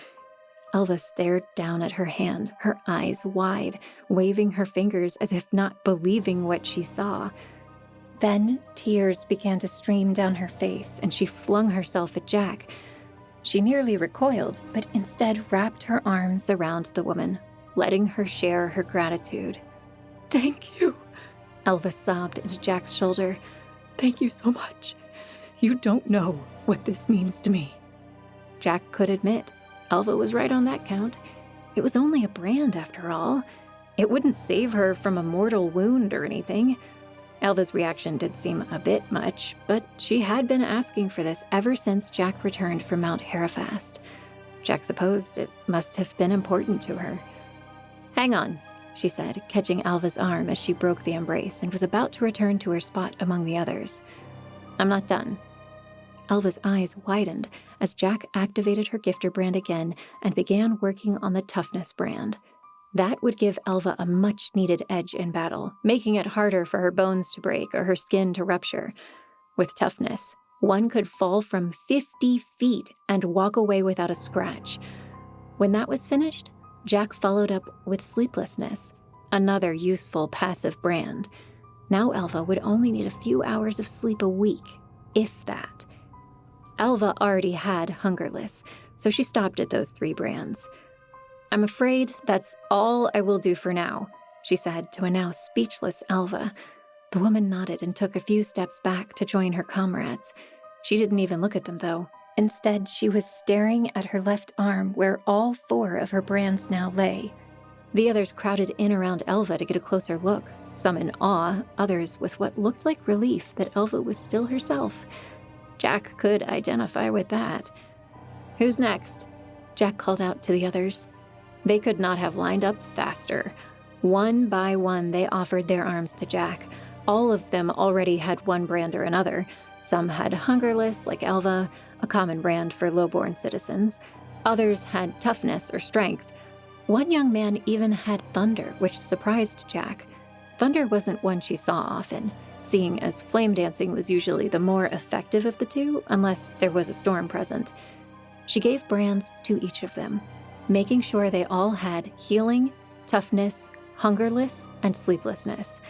Elva stared down at her hand, her eyes wide, waving her fingers as if not believing what she saw. Then tears began to stream down her face, and she flung herself at Jack. She nearly recoiled, but instead wrapped her arms around the woman, letting her share her gratitude. "Thank you," Elva sobbed into Jack's shoulder. "Thank you so much. You don't know what this means to me." Jack could admit, Elva was right on that count. It was only a brand, after all. It wouldn't save her from a mortal wound or anything. Elva's reaction did seem a bit much, but she had been asking for this ever since Jack returned from Mount Herefast. Jack supposed it must have been important to her. "Hang on," she said, catching Elva's arm as she broke the embrace and was about to return to her spot among the others. "I'm not done." Elva's eyes widened as Jack activated her gifter brand again and began working on the toughness brand. That would give Elva a much-needed edge in battle, making it harder for her bones to break or her skin to rupture. With toughness, one could fall from 50 feet and walk away without a scratch. When that was finished, Jack followed up with sleeplessness, another useful passive brand. Now Elva would only need a few hours of sleep a week, if that. Elva already had Hungerless, so she stopped at those 3 brands. "I'm afraid that's all I will do for now," she said to a now speechless Elva. The woman nodded and took a few steps back to join her comrades. She didn't even look at them, though. Instead, she was staring at her left arm where all 4 of her brands now lay. The others crowded in around Elva to get a closer look, some in awe, others with what looked like relief that Elva was still herself. Jack could identify with that. "Who's next?" Jack called out to the others. They could not have lined up faster. One by one, they offered their arms to Jack. All of them already had one brand or another. Some had Hungerless, like Elva, a common brand for lowborn citizens. Others had Toughness or Strength. One young man even had Thunder, which surprised Jack. Thunder wasn't one she saw often, seeing as flame dancing was usually the more effective of the two, unless there was a storm present. She gave brands to each of them, making sure they all had Healing, Toughness, Hungerless, and Sleeplessness.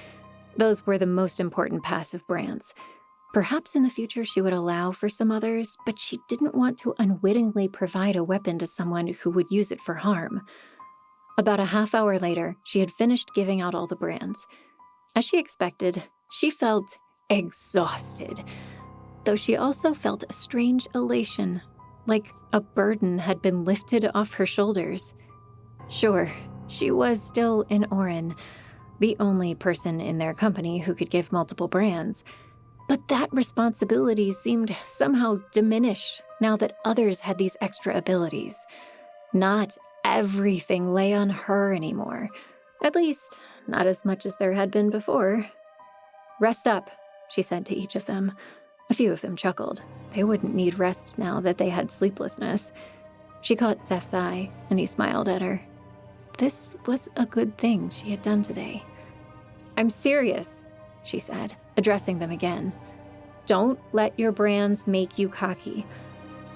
Those were the most important passive brands. Perhaps in the future she would allow for some others, but she didn't want to unwittingly provide a weapon to someone who would use it for harm. About a half hour later, she had finished giving out all the brands. As she expected, she felt exhausted, though she also felt a strange elation, like a burden had been lifted off her shoulders. Sure, she was still an Orin, the only person in their company who could give multiple brands, but that responsibility seemed somehow diminished now that others had these extra abilities. Not everything lay on her anymore, at least not as much as there had been before. "Rest up," she said to each of them. A few of them chuckled. They wouldn't need rest now that they had sleeplessness. She caught Zeph's eye, and he smiled at her. This was a good thing she had done today. "I'm serious," she said, addressing them again. "Don't let your brands make you cocky.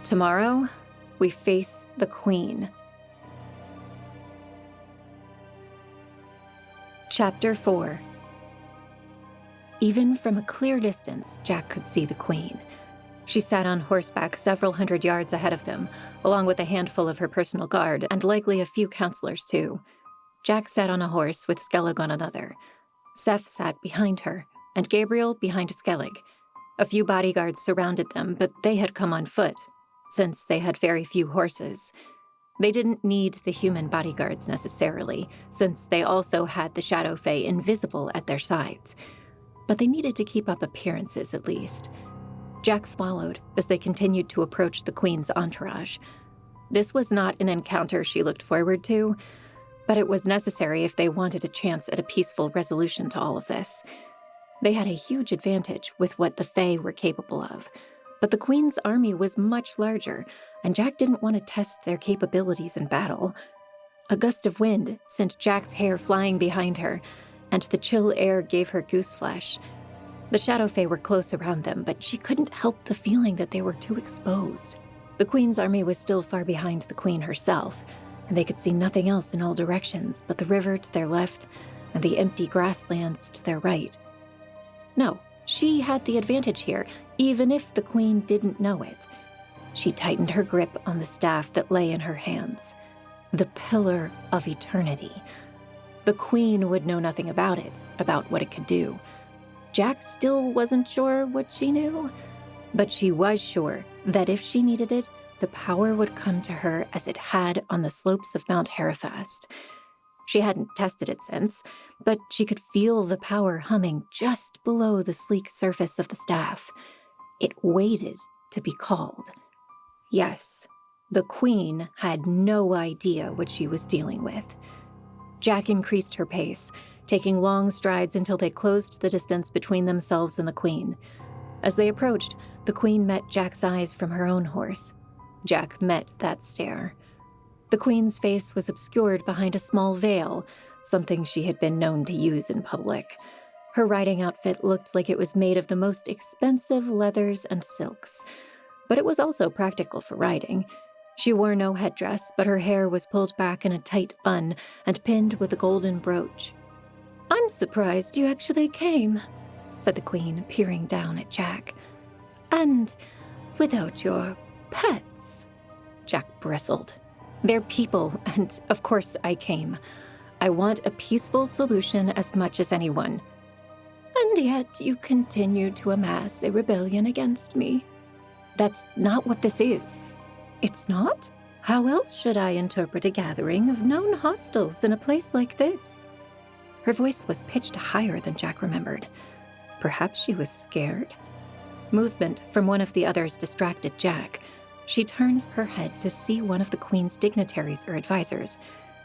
Tomorrow, we face the Queen." Chapter 4. Even from a clear distance, Jack could see the Queen. She sat on horseback several hundred yards ahead of them, along with a handful of her personal guard, and likely a few counselors too. Jack sat on a horse with Skellig on another. Zeph sat behind her, and Gabriel behind Skellig. A few bodyguards surrounded them, but they had come on foot, since they had very few horses. They didn't need the human bodyguards necessarily, since they also had the Shadow Fae invisible at their sides. But they needed to keep up appearances at least. Jack swallowed as they continued to approach the Queen's entourage. This was not an encounter she looked forward to, but it was necessary if they wanted a chance at a peaceful resolution to all of this. They had a huge advantage with what the Fae were capable of, but the Queen's army was much larger, and Jack didn't want to test their capabilities in battle. A gust of wind sent Jack's hair flying behind her, and the chill air gave her gooseflesh. The Shadow Fae were close around them, but she couldn't help the feeling that they were too exposed. The Queen's army was still far behind the Queen herself, and they could see nothing else in all directions but the river to their left and the empty grasslands to their right. No, she had the advantage here, even if the Queen didn't know it. She tightened her grip on the staff that lay in her hands. The Pillar of Eternity. The Queen would know nothing about it, about what it could do. Jack still wasn't sure what she knew, but she was sure that if she needed it, the power would come to her as it had on the slopes of Mount Herefast. She hadn't tested it since, but she could feel the power humming just below the sleek surface of the staff. It waited to be called. Yes, the Queen had no idea what she was dealing with. Jack increased her pace, taking long strides until they closed the distance between themselves and the Queen. As they approached, the Queen met Jack's eyes from her own horse. Jack met that stare. The Queen's face was obscured behind a small veil, something she had been known to use in public. Her riding outfit looked like it was made of the most expensive leathers and silks, but it was also practical for riding. She wore no headdress, but her hair was pulled back in a tight bun and pinned with a golden brooch. "I'm surprised you actually came," said the Queen, peering down at Jack. "And without your pets." Jack bristled. "They're people, and of course I came. I want a peaceful solution as much as anyone." "And yet you continue to amass a rebellion against me." "That's not what this is." "It's not? How else should I interpret a gathering of known hostiles in a place like this?" Her voice was pitched higher than Jack remembered. Perhaps she was scared? Movement from one of the others distracted Jack. She turned her head to see one of the Queen's dignitaries or advisors.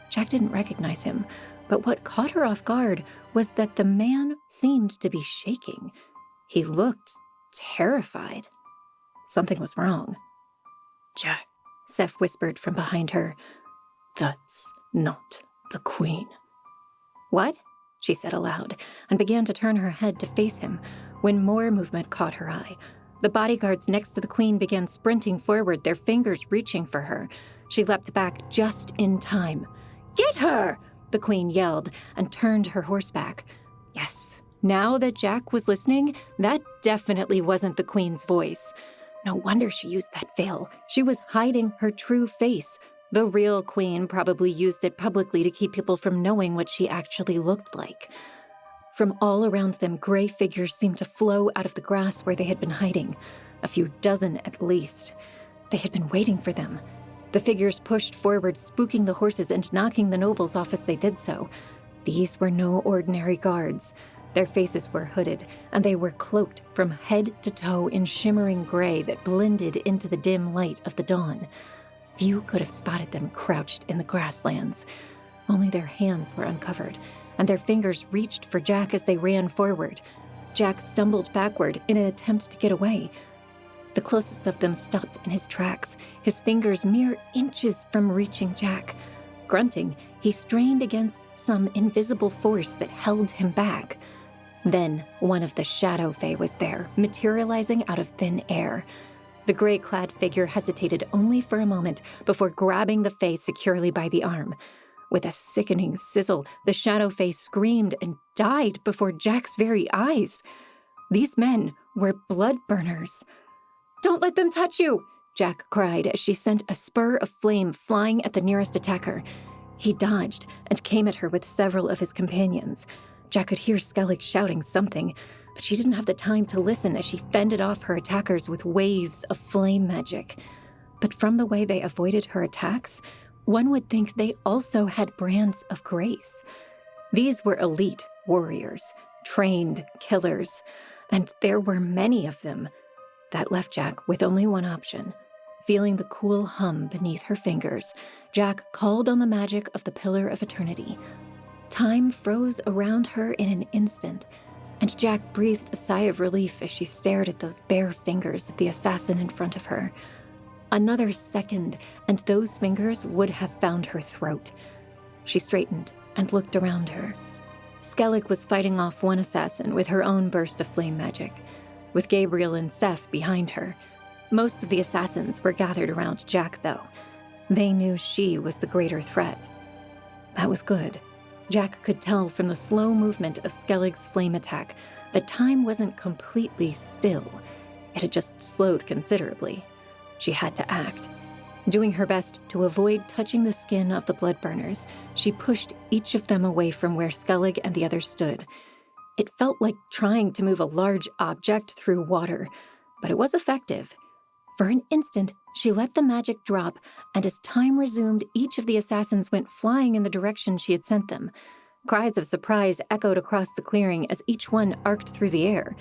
Jack didn't recognize him, but what caught her off guard was that the man seemed to be shaking. He looked terrified. Something was wrong. Jack, Seth whispered from behind her. that's not the Queen. What? She said aloud, and began to turn her head to face him, when more movement caught her eye. The bodyguards next to the Queen began sprinting forward, their fingers reaching for her. She leapt back just in time. "Get her!" the Queen yelled, and turned her horse back. Yes, now that Jack was listening, that definitely wasn't the Queen's voice. No wonder she used that veil. She was hiding her true face. The real Queen probably used it publicly to keep people from knowing what she actually looked like. From all around them, gray figures seemed to flow out of the grass where they had been hiding, a few dozen at least. They had been waiting for them. The figures pushed forward, spooking the horses and knocking the nobles off as they did so. These were no ordinary guards. Their faces were hooded, and they were cloaked from head to toe in shimmering gray that blended into the dim light of the dawn. Few could have spotted them crouched in the grasslands. Only their hands were uncovered, and their fingers reached for Jack as they ran forward. Jack stumbled backward in an attempt to get away. The closest of them stopped in his tracks, his fingers mere inches from reaching Jack. Grunting, he strained against some invisible force that held him back. Then one of the Shadow Fae was there, materializing out of thin air. The gray-clad figure hesitated only for a moment before grabbing the Fae securely by the arm. With a sickening sizzle, the Shadow Fae screamed and died before Jack's very eyes. These men were blood burners. "Don't let them touch you!" Jack cried as she sent a spur of flame flying at the nearest attacker. He dodged and came at her with several of his companions. Jack could hear Skellig shouting something, but she didn't have the time to listen as she fended off her attackers with waves of flame magic. But from the way they avoided her attacks, one would think they also had brands of grace. These were elite warriors, trained killers, and there were many of them. That left Jack with only one option. Feeling the cool hum beneath her fingers, Jack called on the magic of the Pillar of Eternity. Time froze around her in an instant, and Jack breathed a sigh of relief as she stared at those bare fingers of the assassin in front of her. Another second, and those fingers would have found her throat. She straightened and looked around her. Skellig was fighting off one assassin with her own burst of flame magic, with Gabriel and Seth behind her. Most of the assassins were gathered around Jack, though. They knew she was the greater threat. That was good. Jack could tell from the slow movement of Skellig's flame attack that time wasn't completely still. It had just slowed considerably. She had to act. Doing her best to avoid touching the skin of the bloodburners, she pushed each of them away from where Skellig and the others stood. It felt like trying to move a large object through water, but it was effective. For an instant, she let the magic drop, and as time resumed, each of the assassins went flying in the direction she had sent them. Cries of surprise echoed across the clearing as each one arced through the air.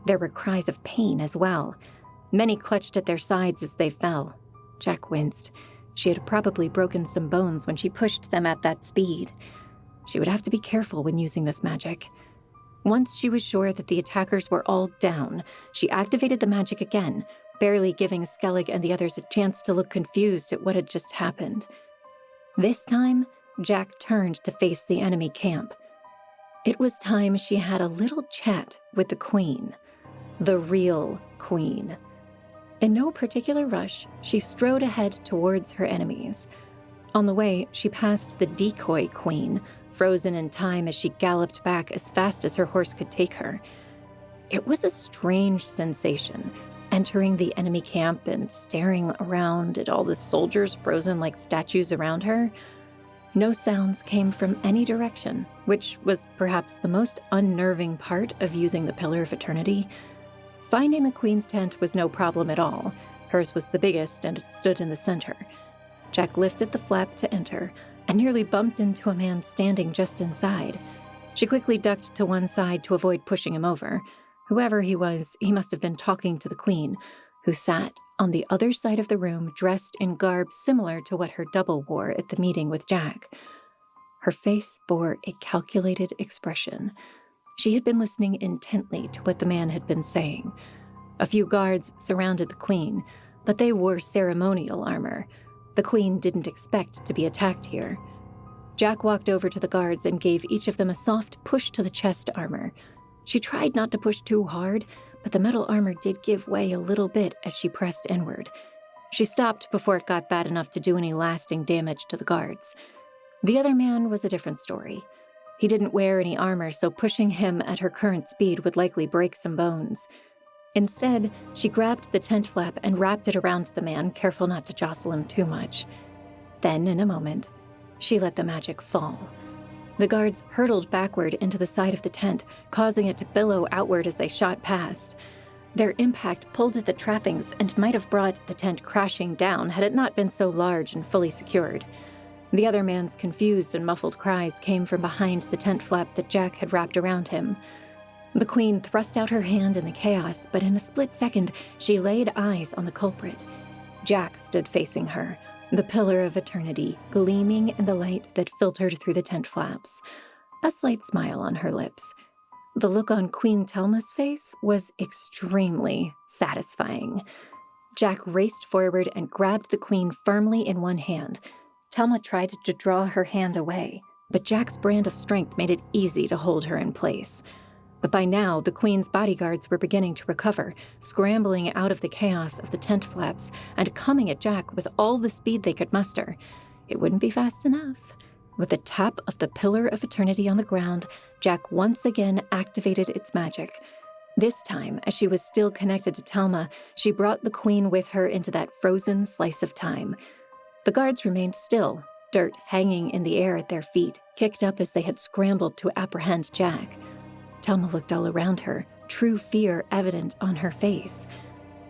There were cries of pain as well. Many clutched at their sides as they fell. Jack winced. She had probably broken some bones when she pushed them at that speed. She would have to be careful when using this magic. Once she was sure that the attackers were all down, she activated the magic again, barely giving Skellig and the others a chance to look confused at what had just happened. This time, Jack turned to face the enemy camp. It was time she had a little chat with the Queen. The real Queen. In no particular rush, she strode ahead towards her enemies. On the way, she passed the decoy Queen, frozen in time as she galloped back as fast as her horse could take her. It was a strange sensation, entering the enemy camp and staring around at all the soldiers frozen like statues around her. No sounds came from any direction, which was perhaps the most unnerving part of using the Pillar of Eternity. Finding the Queen's tent was no problem at all. Hers was the biggest, and it stood in the center. Jack lifted the flap to enter, and nearly bumped into a man standing just inside. She quickly ducked to one side to avoid pushing him over. Whoever he was, he must have been talking to the Queen, who sat on the other side of the room dressed in garb similar to what her double wore at the meeting with Jack. Her face bore a calculated expression. She had been listening intently to what the man had been saying. A few guards surrounded the Queen, but they wore ceremonial armor. The Queen didn't expect to be attacked here. Jack walked over to the guards and gave each of them a soft push to the chest armor. She tried not to push too hard, but the metal armor did give way a little bit as she pressed inward. She stopped before it got bad enough to do any lasting damage to the guards. The other man was a different story. He didn't wear any armor, so pushing him at her current speed would likely break some bones. Instead, she grabbed the tent flap and wrapped it around the man, careful not to jostle him too much. Then, in a moment, she let the magic fall. The guards hurtled backward into the side of the tent, causing it to billow outward as they shot past. Their impact pulled at the trappings and might have brought the tent crashing down had it not been so large and fully secured. The other man's confused and muffled cries came from behind the tent flap that Jack had wrapped around him. The Queen thrust out her hand in the chaos, but in a split second, she laid eyes on the culprit. Jack stood facing her, the pillar of eternity gleaming in the light that filtered through the tent flaps, a slight smile on her lips. The look on Queen Telma's face was extremely satisfying. Jack raced forward and grabbed the Queen firmly in one hand. Telma tried to draw her hand away, but Jack's brand of strength made it easy to hold her in place. But by now, the Queen's bodyguards were beginning to recover, scrambling out of the chaos of the tent flaps and coming at Jack with all the speed they could muster. It wouldn't be fast enough. With the tap of the Pillar of Eternity on the ground, Jack once again activated its magic. This time, as she was still connected to Telma, she brought the Queen with her into that frozen slice of time. The guards remained still, dirt hanging in the air at their feet, kicked up as they had scrambled to apprehend Jack. Telma looked all around her, true fear evident on her face.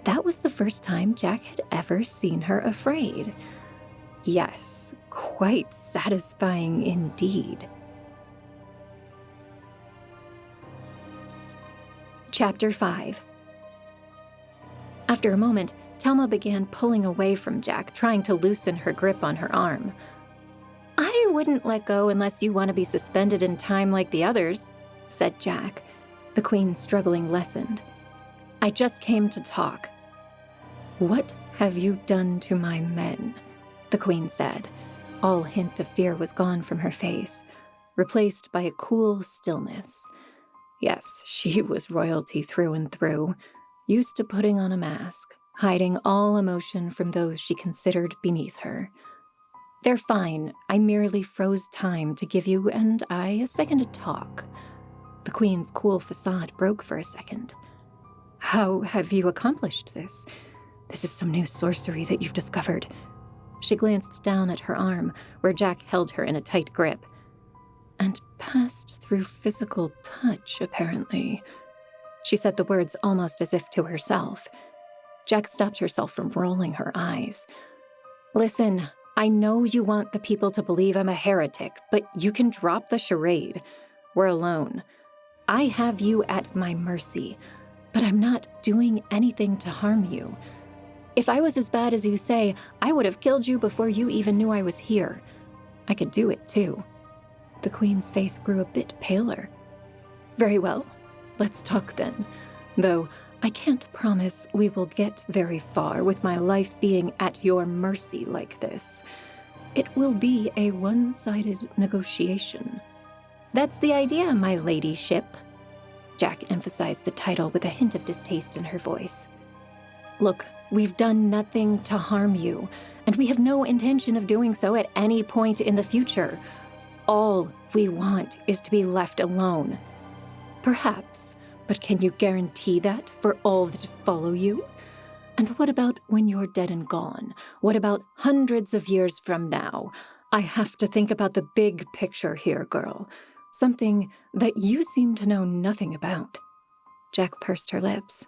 That was the first time Jack had ever seen her afraid. Yes, quite satisfying indeed. Chapter 5. After a moment, Telma began pulling away from Jack, trying to loosen her grip on her arm. "I wouldn't let go unless you want to be suspended in time like the others," said Jack. The Queen, struggling, lessened. "I just came to talk." "What have you done to my men?" the Queen said. All hint of fear was gone from her face, replaced by a cool stillness. Yes, she was royalty through and through, used to putting on a mask, hiding all emotion from those she considered beneath her. "They're fine. I merely froze time to give you and I a second to talk." The Queen's cool facade broke for a second. "How have you accomplished this? This is some new sorcery that you've discovered." She glanced down at her arm, where Jack held her in a tight grip. "And passed through physical touch, apparently." She said the words almost as if to herself. Jack stopped herself from rolling her eyes. "Listen, I know you want the people to believe I'm a heretic, but you can drop the charade. We're alone. I have you at my mercy, but I'm not doing anything to harm you. If I was as bad as you say, I would have killed you before you even knew I was here. I could do it, too." The Queen's face grew a bit paler. "Very well. Let's talk then. Though I can't promise we will get very far with my life being at your mercy like this. It will be a one-sided negotiation." "That's the idea, my ladyship." Jack emphasized the title with a hint of distaste in her voice. "Look, we've done nothing to harm you, and we have no intention of doing so at any point in the future. All we want is to be left alone." "Perhaps, but can you guarantee that for all that follow you? And what about when you're dead and gone? What about hundreds of years from now? I have to think about the big picture here, girl. Something that you seem to know nothing about." Jack pursed her lips.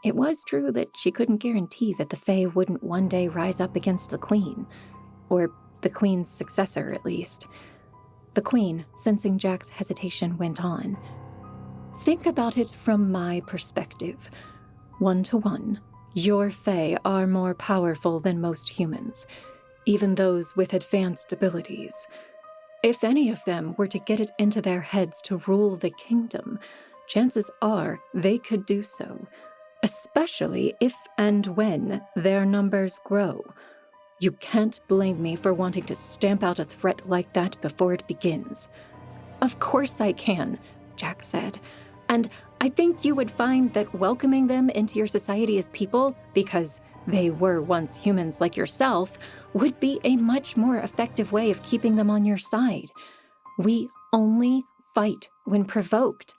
It was true that she couldn't guarantee that the Fae wouldn't one day rise up against the Queen, or the Queen's successor, at least. The Queen, sensing Jack's hesitation, went on. Think about it from my perspective. 1-to-1, your Fae are more powerful than most humans, even those with advanced abilities. If any of them were to get it into their heads to rule the kingdom, chances are they could do so, especially if and when their numbers grow. You can't blame me for wanting to stamp out a threat like that before it begins. Of course I can, Jack said. And I think you would find that welcoming them into your society as people, because they were once humans like yourself, would be a much more effective way of keeping them on your side. We only fight when provoked.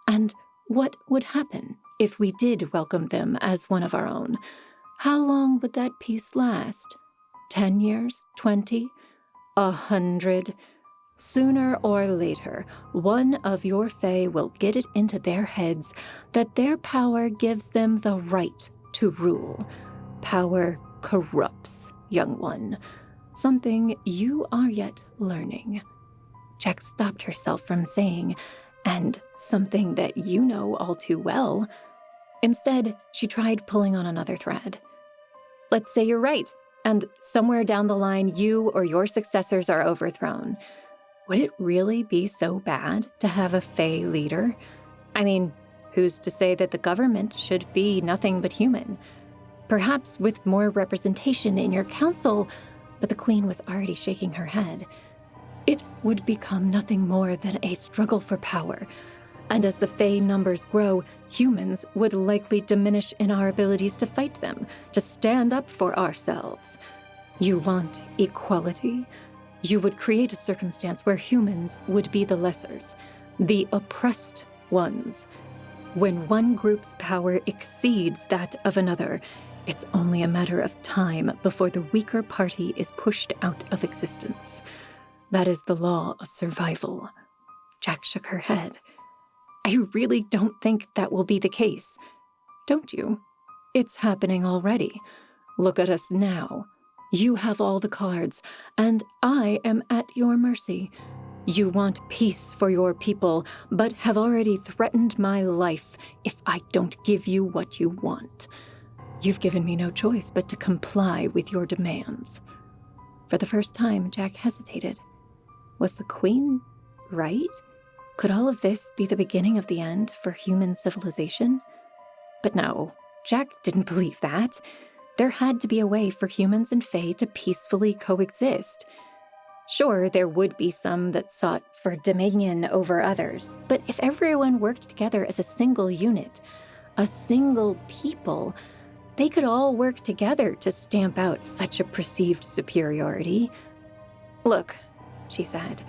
And what would happen if we did welcome them as one of our own? How long would that peace last? 10 years? 20? 100? Sooner or later, one of your Fae will get it into their heads that their power gives them the right to rule. Power corrupts, young one. Something you are yet learning. Jack stopped herself from saying, and something that you know all too well. Instead, she tried pulling on another thread. Let's say you're right, and somewhere down the line you or your successors are overthrown. Would it really be so bad to have a Fae leader? I mean, who's to say that the government should be nothing but human? Perhaps with more representation in your council, but the Queen was already shaking her head. It would become nothing more than a struggle for power, and as the Fae numbers grow, humans would likely diminish in our abilities to fight them, to stand up for ourselves. You want equality? You would create a circumstance where humans would be the lessers, the oppressed ones. When one group's power exceeds that of another, it's only a matter of time before the weaker party is pushed out of existence. That is the law of survival. Jack shook her head. I really don't think that will be the case. Don't you? It's happening already. Look at us now. You have all the cards, and I am at your mercy. You want peace for your people, but have already threatened my life if I don't give you what you want. You've given me no choice but to comply with your demands. For the first time, Jack hesitated. Was the Queen right? Could all of this be the beginning of the end for human civilization? But no, Jack didn't believe that. There had to be a way for humans and Fae to peacefully coexist. Sure, there would be some that sought for dominion over others, but if everyone worked together as a single unit, a single people, they could all work together to stamp out such a perceived superiority. Look, she said,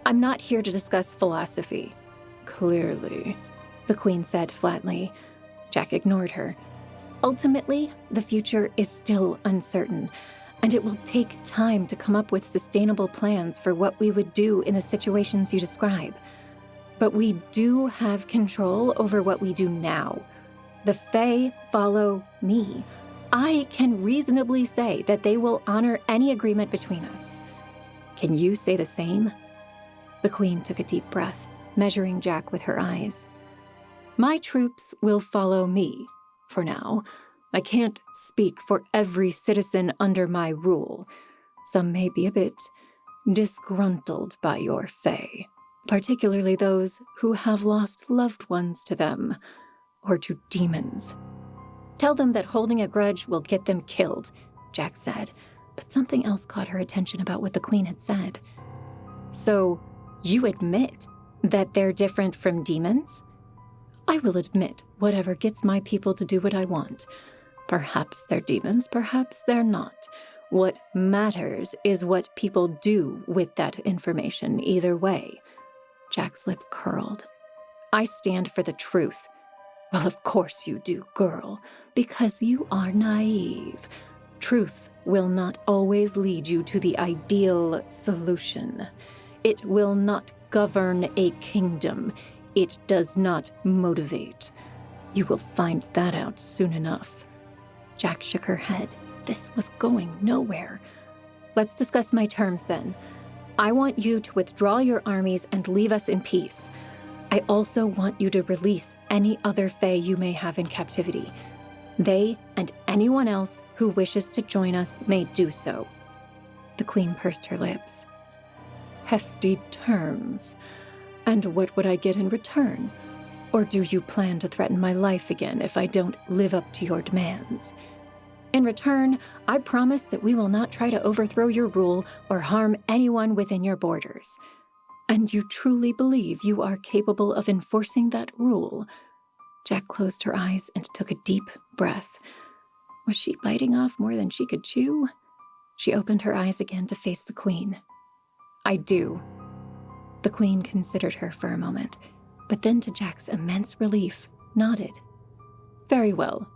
I'm not here to discuss philosophy. Clearly, the Queen said flatly. Jack ignored her. Ultimately, the future is still uncertain, and it will take time to come up with sustainable plans for what we would do in the situations you describe. But we do have control over what we do now. The Fae follow me. I can reasonably say that they will honor any agreement between us. Can you say the same? The Queen took a deep breath, measuring Jack with her eyes. My troops will follow me. For now, I can't speak for every citizen under my rule. Some may be a bit disgruntled by your Fae, particularly those who have lost loved ones to them, or to demons. Tell them that holding a grudge will get them killed, Jack said, but something else caught her attention about what the Queen had said. So, you admit that they're different from demons? I will admit whatever gets my people to do what I want. Perhaps they're demons, perhaps they're not. What matters is what people do with that information either way. Jack's lip curled. I stand for the truth. Well, of course you do, girl, because you are naive. Truth will not always lead you to the ideal solution. It will not govern a kingdom. It does not motivate. You will find that out soon enough. Jack shook her head. This was going nowhere. Let's discuss my terms then. I want you to withdraw your armies and leave us in peace. I also want you to release any other Fae you may have in captivity. They and anyone else who wishes to join us may do so." The Queen pursed her lips. "Hefty terms. And what would I get in return? Or do you plan to threaten my life again if I don't live up to your demands? In return, I promise that we will not try to overthrow your rule or harm anyone within your borders. And you truly believe you are capable of enforcing that rule?" Jack closed her eyes and took a deep breath. Was she biting off more than she could chew? She opened her eyes again to face the Queen. "I do." The Queen considered her for a moment, but then to Jack's immense relief, nodded. "Very well.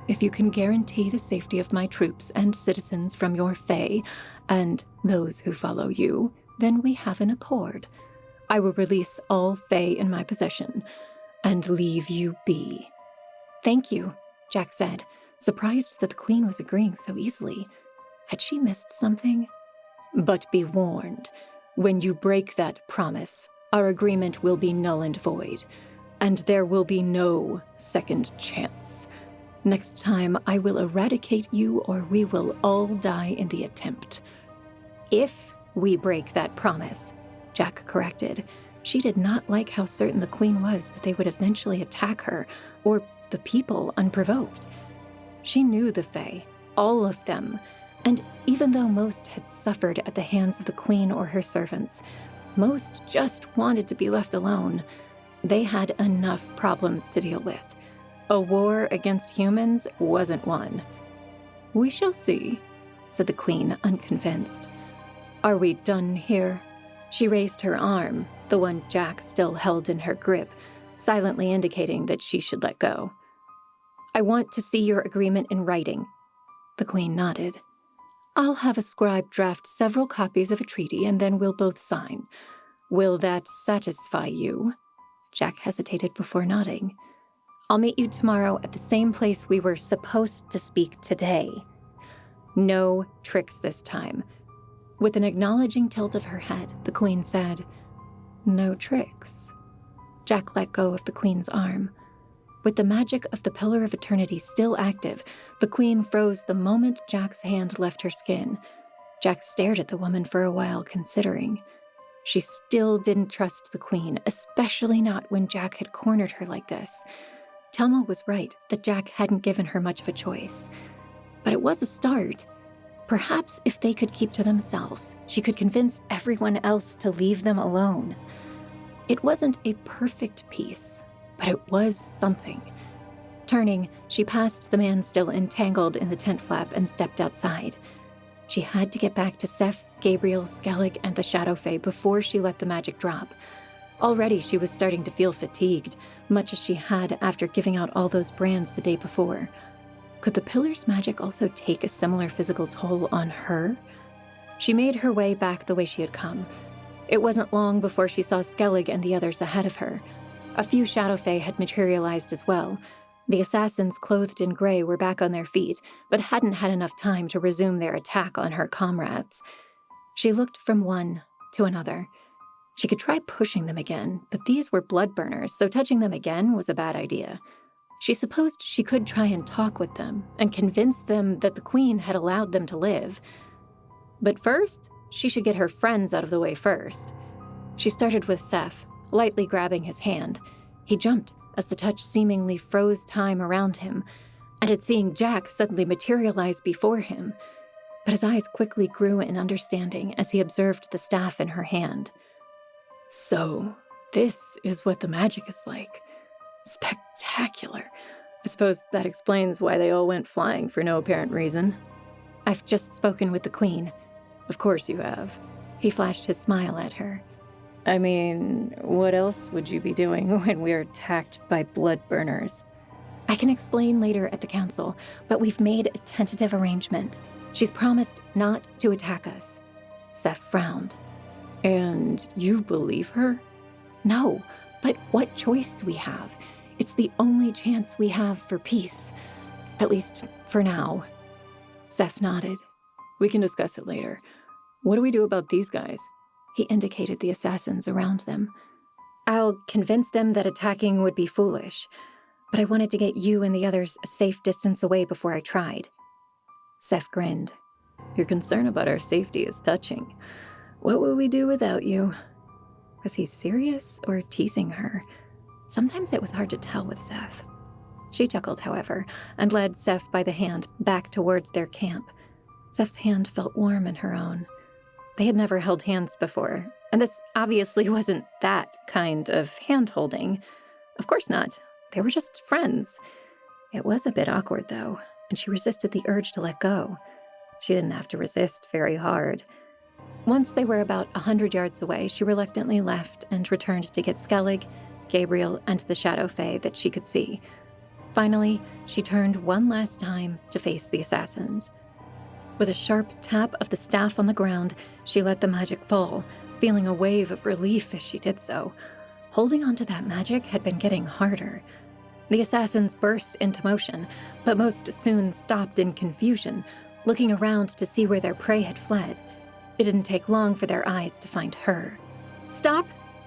If you can guarantee the safety of my troops and citizens from your Fae, and those who follow you, then we have an accord. I will release all Fae in my possession, and leave you be." "Thank you," Jack said, surprised that the Queen was agreeing so easily. Had she missed something? "But be warned, when you break that promise, our agreement will be null and void, and there will be no second chance. Next time, I will eradicate you, or we will all die in the attempt." "If we break that promise," Jack corrected. She did not like how certain the Queen was that they would eventually attack her, or the people, unprovoked. She knew the Fae, all of them, and even though most had suffered at the hands of the Queen or her servants, most just wanted to be left alone. They had enough problems to deal with. A war against humans wasn't one. "We shall see," said the Queen, unconvinced. "Are we done here?" She raised her arm, the one Jack still held in her grip, silently indicating that she should let go. "I want to see your agreement in writing." The Queen nodded. "I'll have a scribe draft several copies of a treaty, and then we'll both sign. Will that satisfy you?" Jack hesitated before nodding. "I'll meet you tomorrow at the same place we were supposed to speak today. No tricks this time." With an acknowledging tilt of her head, the Queen said, "No tricks." Jack let go of the Queen's arm. With the magic of the Pillar of Eternity still active, the Queen froze the moment Jack's hand left her skin. Jack stared at the woman for a while, considering. She still didn't trust the Queen, especially not when Jack had cornered her like this. Telma was right that Jack hadn't given her much of a choice. But it was a start. Perhaps if they could keep to themselves, she could convince everyone else to leave them alone. It wasn't a perfect peace, but it was something. Turning, she passed the man still entangled in the tent flap and stepped outside. She had to get back to Seth, Gabriel, Skellig, and the Shadow Fae before she let the magic drop. Already she was starting to feel fatigued, much as she had after giving out all those brands the day before. Could the pillar's magic also take a similar physical toll on her? She made her way back the way she had come. It wasn't long before she saw Skellig and the others ahead of her. A few Shadow Fae had materialized as well. The assassins clothed in gray were back on their feet, but hadn't had enough time to resume their attack on her comrades. She looked from one to another. She could try pushing them again, but these were blood burners, so touching them again was a bad idea. She supposed she could try and talk with them and convince them that the Queen had allowed them to live. But first, she should get her friends out of the way first. She started with Seth, lightly grabbing his hand. He jumped as the touch seemingly froze time around him, and at seeing Jack suddenly materialize before him. But his eyes quickly grew in understanding as he observed the staff in her hand. So, this is what the magic is like. Spectacular. I suppose that explains why they all went flying for no apparent reason. I've just spoken with the Queen. Of course you have. He flashed his smile at her. I mean, what else would you be doing when we're attacked by blood burners? I can explain later at the council, but we've made a tentative arrangement. She's promised not to attack us. Seth frowned. And you believe her? No, but what choice do we have? It's the only chance we have for peace. At least, for now. Seth nodded. We can discuss it later. What do we do about these guys? He indicated the assassins around them. I'll convince them that attacking would be foolish, but I wanted to get you and the others a safe distance away before I tried. Seth grinned. Your concern about our safety is touching. What would we do without you? Was he serious or teasing her? Sometimes it was hard to tell with Seth. She chuckled, however, and led Seth by the hand back towards their camp. Seth's hand felt warm in her own. They had never held hands before, and this obviously wasn't that kind of hand-holding. Of course not. They were just friends. It was a bit awkward, though, and she resisted the urge to let go. She didn't have to resist very hard. Once they were about 100 yards away, she reluctantly left and returned to get Skellig, Gabriel, and the Shadow Fae that she could see. Finally, she turned one last time to face the assassins. With a sharp tap of the staff on the ground, she let the magic fall, feeling a wave of relief as she did so. Holding onto that magic had been getting harder. The assassins burst into motion, but most soon stopped in confusion, looking around to see where their prey had fled. It didn't take long for their eyes to find her. "Stop!"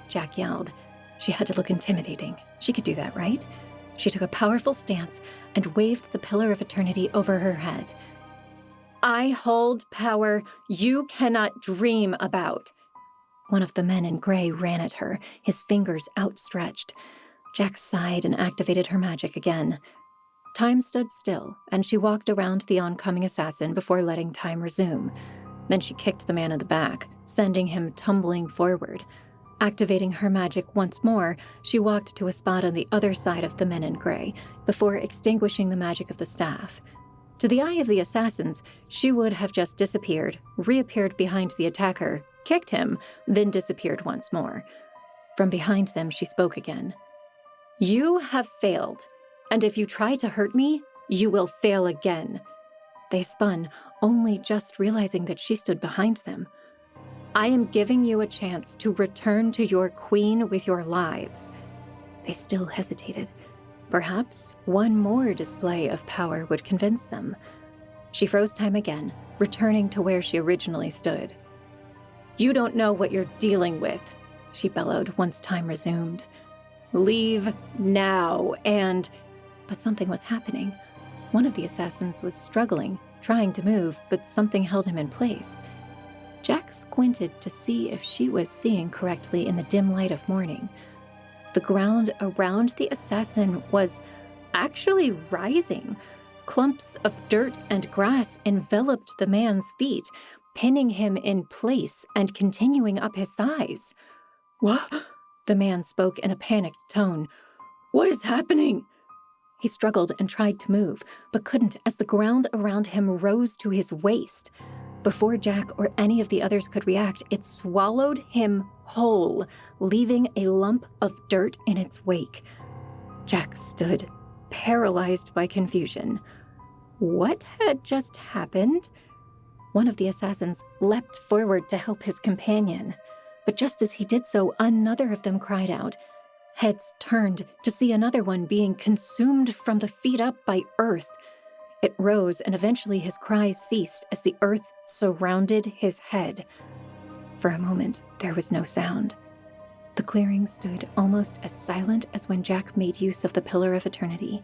Jack yelled. She had to look intimidating. She could do that, right? She took a powerful stance and waved the Pillar of Eternity over her head. "I hold power you cannot dream about." One of the men in gray ran at her, his fingers outstretched. Jack sighed and activated her magic again. Time stood still, and she walked around the oncoming assassin before letting time resume. Then she kicked the man in the back, sending him tumbling forward. Activating her magic once more, she walked to a spot on the other side of the men in gray, before extinguishing the magic of the staff. To the eye of the assassins, she would have just disappeared, reappeared behind the attacker, kicked him, then disappeared once more. From behind them, she spoke again. "You have failed, and if you try to hurt me, you will fail again." They spun, only just realizing that she stood behind them. "I am giving you a chance to return to your queen with your lives." They still hesitated. Perhaps one more display of power would convince them. She froze time again, returning to where she originally stood. "You don't know what you're dealing with," she bellowed once time resumed. "Leave now, and—" But something was happening. One of the assassins was struggling, trying to move, but something held him in place. Jack squinted to see if she was seeing correctly in the dim light of morning. The ground around the assassin was actually rising. Clumps of dirt and grass enveloped the man's feet, pinning him in place and continuing up his thighs. "What?" The man spoke in a panicked tone. "What is happening?" He struggled and tried to move, but couldn't as the ground around him rose to his waist. Before Jack or any of the others could react, it swallowed him whole, leaving a lump of dirt in its wake. Jack stood, paralyzed by confusion. What had just happened? One of the assassins leapt forward to help his companion, but just as he did so, another of them cried out. Heads turned to see another one being consumed from the feet up by earth. It rose, and eventually his cries ceased as the earth surrounded his head. For a moment, there was no sound. The clearing stood almost as silent as when Jack made use of the Pillar of Eternity.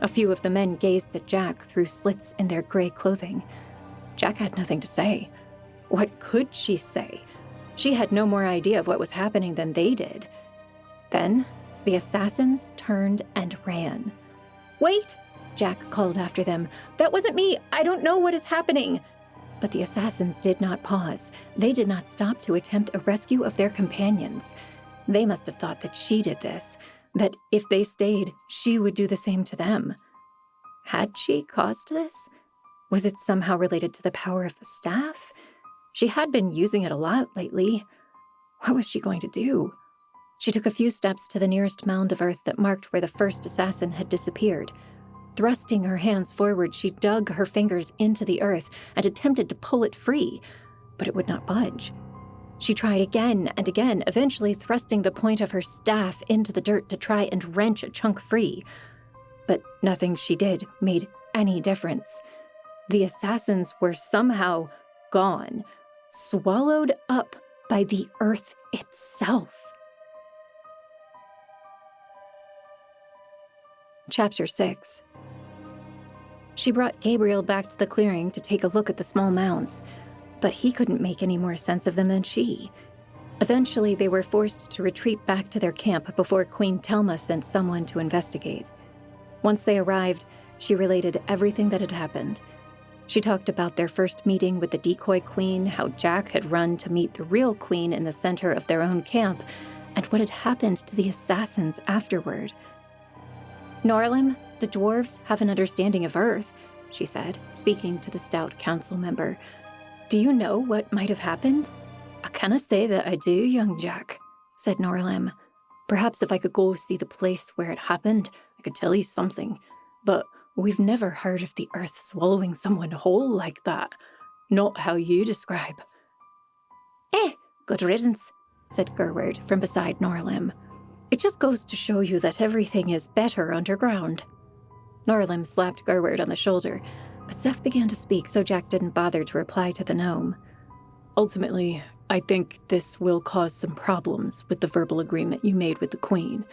A few of the men gazed at Jack through slits in their gray clothing. Jack had nothing to say. What could she say? She had no more idea of what was happening than they did. Then, the assassins turned and ran. "Wait!" Jack called after them. "That wasn't me! I don't know what is happening!" But the assassins did not pause. They did not stop to attempt a rescue of their companions. They must have thought that she did this, that if they stayed, she would do the same to them. Had she caused this? Was it somehow related to the power of the staff? She had been using it a lot lately. What was she going to do? She took a few steps to the nearest mound of earth that marked where the first assassin had disappeared. Thrusting her hands forward, she dug her fingers into the earth and attempted to pull it free, but it would not budge. She tried again and again, eventually thrusting the point of her staff into the dirt to try and wrench a chunk free. But nothing she did made any difference. The assassins were somehow gone, swallowed up by the earth itself. Chapter 6. She brought Gabriel back to the clearing to take a look at the small mounds, but he couldn't make any more sense of them than she. Eventually, they were forced to retreat back to their camp before Queen Telma sent someone to investigate. Once they arrived, she related everything that had happened. She talked about their first meeting with the decoy queen, how Jack had run to meet the real queen in the center of their own camp, and what had happened to the assassins afterward. "Norlim, the dwarves have an understanding of Earth," she said, speaking to the stout council member. "Do you know what might have happened?" "I canna say that I do, young Jack," said Norlim. "Perhaps if I could go see the place where it happened, I could tell you something. But we've never heard of the Earth swallowing someone whole like that. Not how you describe." Good riddance," said Gerward from beside Norlim. "It just goes to show you that everything is better underground." Norlim slapped Gerward on the shoulder, but Zeph began to speak, so Jack didn't bother to reply to the gnome. "Ultimately, I think this will cause some problems with the verbal agreement you made with the Queen.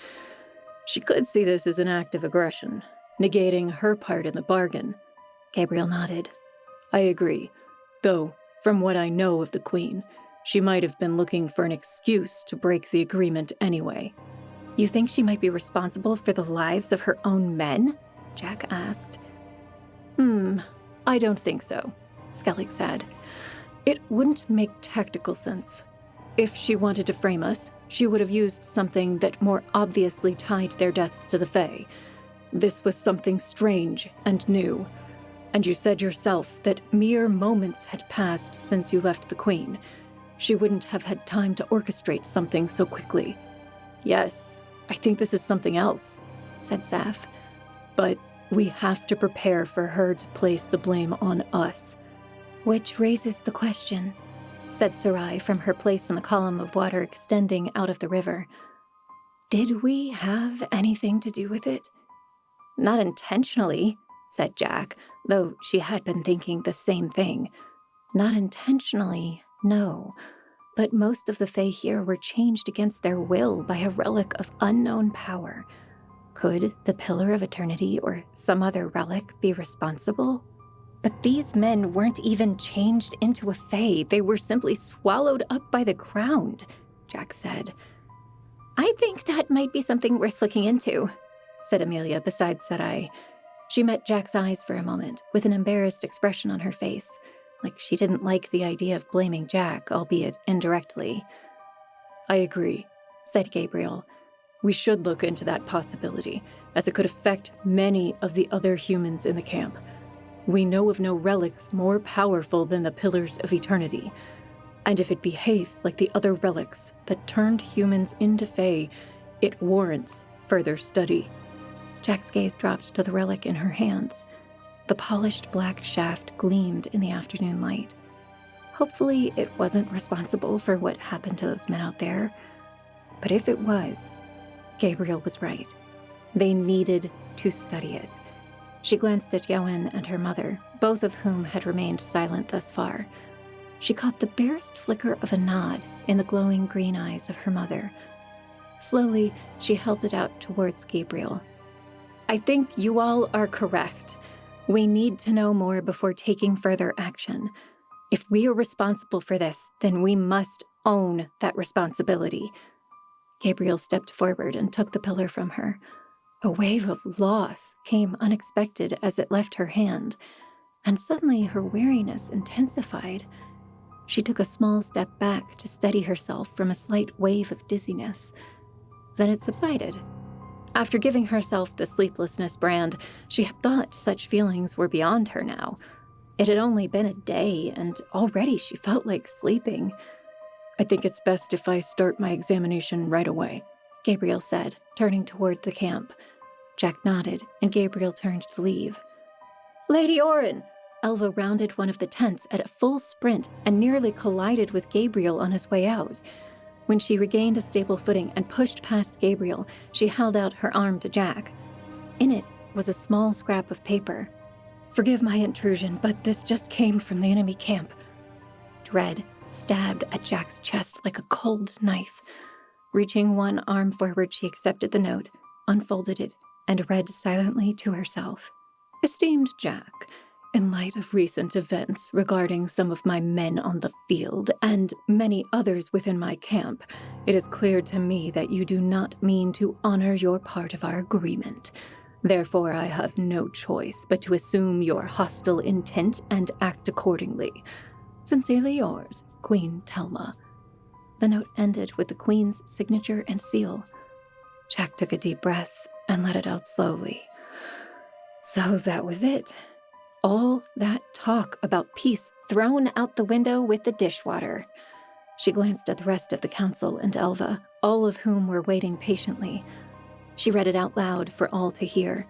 She could see this as an act of aggression, negating her part in the bargain." Gabriel nodded. "I agree. Though, from what I know of the Queen, she might have been looking for an excuse to break the agreement anyway." "You think she might be responsible for the lives of her own men?" Jack asked. I don't think so," Skellig said. "It wouldn't make tactical sense. If she wanted to frame us, she would have used something that more obviously tied their deaths to the Fae. This was something strange and new. And you said yourself that mere moments had passed since you left the Queen. She wouldn't have had time to orchestrate something so quickly. Yes, I think this is something else," said Zeph. "But we have to prepare for her to place the blame on us." "Which raises the question," said Sarai from her place in the column of water extending out of the river. "Did we have anything to do with it?" "Not intentionally," said Jack, though she had been thinking the same thing. "Not intentionally, no. But most of the Fae here were changed against their will by a relic of unknown power. Could the Pillar of Eternity or some other relic be responsible?" "But these men weren't even changed into a Fae. They were simply swallowed up by the ground," Jack said. "I think that might be something worth looking into," said Amelia beside Sarai. She met Jack's eyes for a moment, with an embarrassed expression on her face, like she didn't like the idea of blaming Jack, albeit indirectly. "I agree," said Gabriel. "We should look into that possibility, as it could affect many of the other humans in the camp. We know of no relics more powerful than the Pillars of Eternity, and if it behaves like the other relics that turned humans into Fae, it warrants further study." Jack's gaze dropped to the relic in her hands. The polished black shaft gleamed in the afternoon light. Hopefully it wasn't responsible for what happened to those men out there. But if it was, Gabriel was right. They needed to study it. She glanced at Yowen and her mother, both of whom had remained silent thus far. She caught the barest flicker of a nod in the glowing green eyes of her mother. Slowly, she held it out towards Gabriel. "I think you all are correct. We need to know more before taking further action. If we are responsible for this, then we must own that responsibility." Gabriel stepped forward and took the pillar from her. A wave of loss came unexpected as it left her hand, and suddenly her weariness intensified. She took a small step back to steady herself from a slight wave of dizziness. Then it subsided. After giving herself the sleeplessness brand, she had thought such feelings were beyond her now. It had only been a day, and already she felt like sleeping. "I think it's best if I start my examination right away," Gabriel said, turning toward the camp. Jack nodded, and Gabriel turned to leave. "Lady Orin!" Elva rounded one of the tents at a full sprint and nearly collided with Gabriel on his way out. When she regained a stable footing and pushed past Gabriel, she held out her arm to Jack. In it was a small scrap of paper. "Forgive my intrusion, but this just came from the enemy camp." Dread stabbed at Jack's chest like a cold knife. Reaching one arm forward, she accepted the note, unfolded it, and read silently to herself. Esteemed Jack, in light of recent events regarding some of my men on the field and many others within my camp, it is clear to me that you do not mean to honor your part of our agreement. Therefore, I have no choice but to assume your hostile intent and act accordingly. Sincerely yours, Queen Telma. The note ended with the Queen's signature and seal. Jack took a deep breath and let it out slowly. So that was it. All that talk about peace thrown out the window with the dishwater. She glanced at the rest of the council and Elva, all of whom were waiting patiently. She read it out loud for all to hear.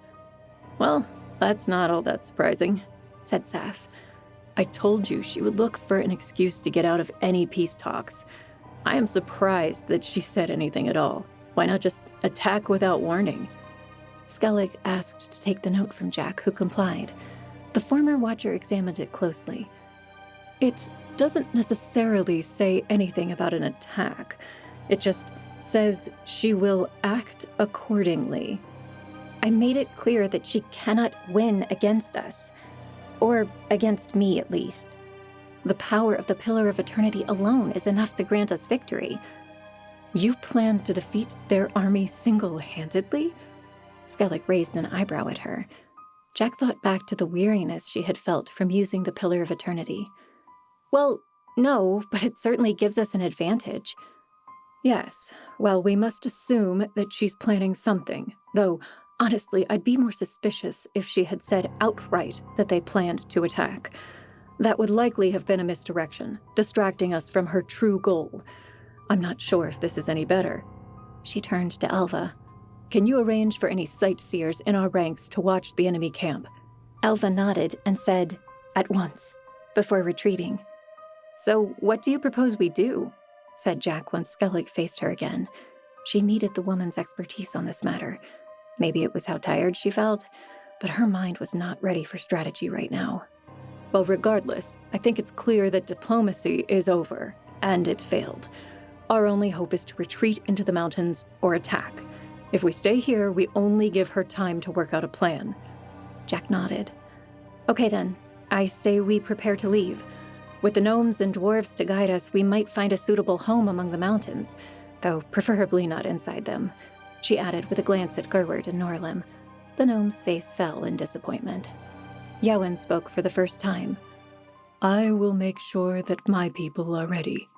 Well, that's not all that surprising, said Saf. I told you she would look for an excuse to get out of any peace talks. I am surprised that she said anything at all. Why not just attack without warning? Skellig asked to take the note from Jack, who complied. The former watcher examined it closely. It doesn't necessarily say anything about an attack. It just says she will act accordingly. I made it clear that she cannot win against us. Or against me, at least. The power of the Pillar of Eternity alone is enough to grant us victory. You plan to defeat their army single-handedly? Skellig raised an eyebrow at her. Jack thought back to the weariness she had felt from using the Pillar of Eternity. Well, no, but it certainly gives us an advantage. Yes, well, we must assume that she's planning something, though, honestly, I'd be more suspicious if she had said outright that they planned to attack. That would likely have been a misdirection, distracting us from her true goal. I'm not sure if this is any better. She turned to Elva. Can you arrange for any sightseers in our ranks to watch the enemy camp? Elva nodded and said, at once, before retreating. So what do you propose we do? Said Jack once Skellig faced her again. She needed the woman's expertise on this matter. Maybe it was how tired she felt, but her mind was not ready for strategy right now. Well, regardless, I think it's clear that diplomacy is over, and it failed. Our only hope is to retreat into the mountains or attack. If we stay here, we only give her time to work out a plan. Jack nodded. Okay then, I say we prepare to leave. With the gnomes and dwarves to guide us, we might find a suitable home among the mountains, though preferably not inside them, she added with a glance at Gerward and Norlim. The gnome's face fell in disappointment. Yowen spoke for the first time. I will make sure that my people are ready.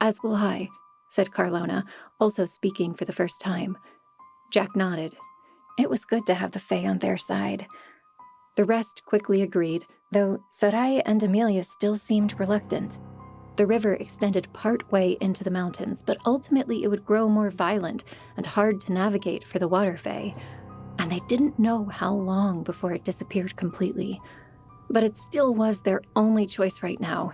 As will I, said Carlona, also speaking for the first time. Jack nodded. It was good to have the Fae on their side. The rest quickly agreed, though Sarai and Amelia still seemed reluctant. The river extended part way into the mountains, but ultimately it would grow more violent and hard to navigate for the water Fae, and they didn't know how long before it disappeared completely. But it still was their only choice right now,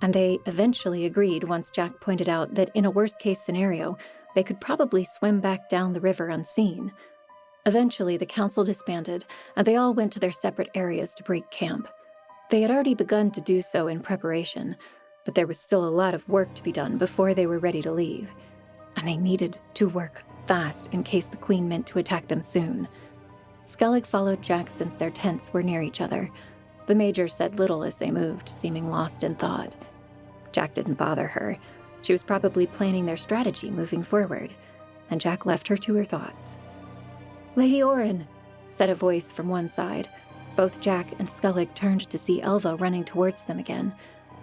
and they eventually agreed once Jack pointed out that in a worst-case scenario, they could probably swim back down the river unseen. Eventually, the council disbanded, and they all went to their separate areas to break camp. They had already begun to do so in preparation, but there was still a lot of work to be done before they were ready to leave, and they needed to work fast in case the Queen meant to attack them soon. Skellig followed Jack since their tents were near each other. The Major said little as they moved, seeming lost in thought. Jack didn't bother her. She was probably planning their strategy moving forward, and Jack left her to her thoughts. Lady Orin, said a voice from one side. Both Jack and Skellig turned to see Elva running towards them again,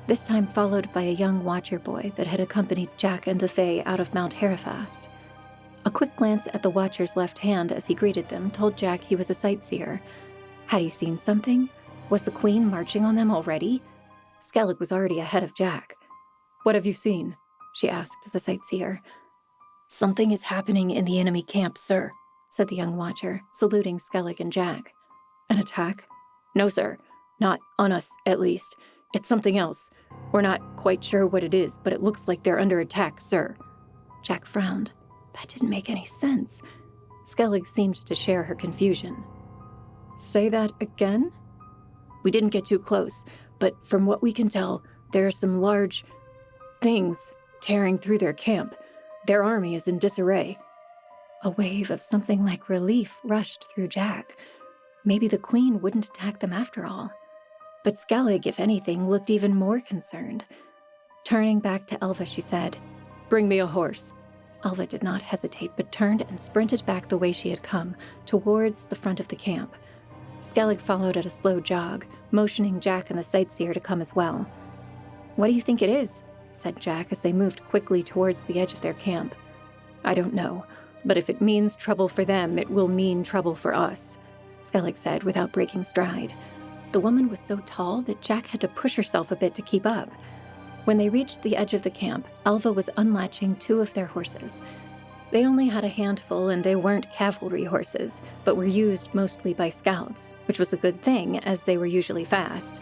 this time followed by a young watcher boy that had accompanied Jack and the Fae out of Mount Herefast. A quick glance at the watcher's left hand as he greeted them told Jack he was a sightseer. Had he seen something? Was the Queen marching on them already? Skellig was already ahead of Jack. What have you seen? She asked the sightseer. Something is happening in the enemy camp, sir, said the young watcher, saluting Skellig and Jack. An attack? No, sir. Not on us, at least. It's something else. We're not quite sure what it is, but it looks like they're under attack, sir. Jack frowned. That didn't make any sense. Skellig seemed to share her confusion. Say that again? We didn't get too close, but from what we can tell, there are some large things tearing through their camp. Their army is in disarray. A wave of something like relief rushed through Jack. Maybe the queen wouldn't attack them after all. But Skellig, if anything, looked even more concerned. Turning back to Elva, she said, "Bring me a horse." Elva did not hesitate, but turned and sprinted back the way she had come, towards the front of the camp. Skellig followed at a slow jog, motioning Jack and the sightseer to come as well. "What do you think it is?" said Jack as they moved quickly towards the edge of their camp. "I don't know, but if it means trouble for them, it will mean trouble for us," Skellig said without breaking stride. The woman was so tall that Jack had to push herself a bit to keep up. When they reached the edge of the camp, Elva was unlatching 2 of their horses. They only had a handful, and they weren't cavalry horses, but were used mostly by scouts, which was a good thing, as they were usually fast.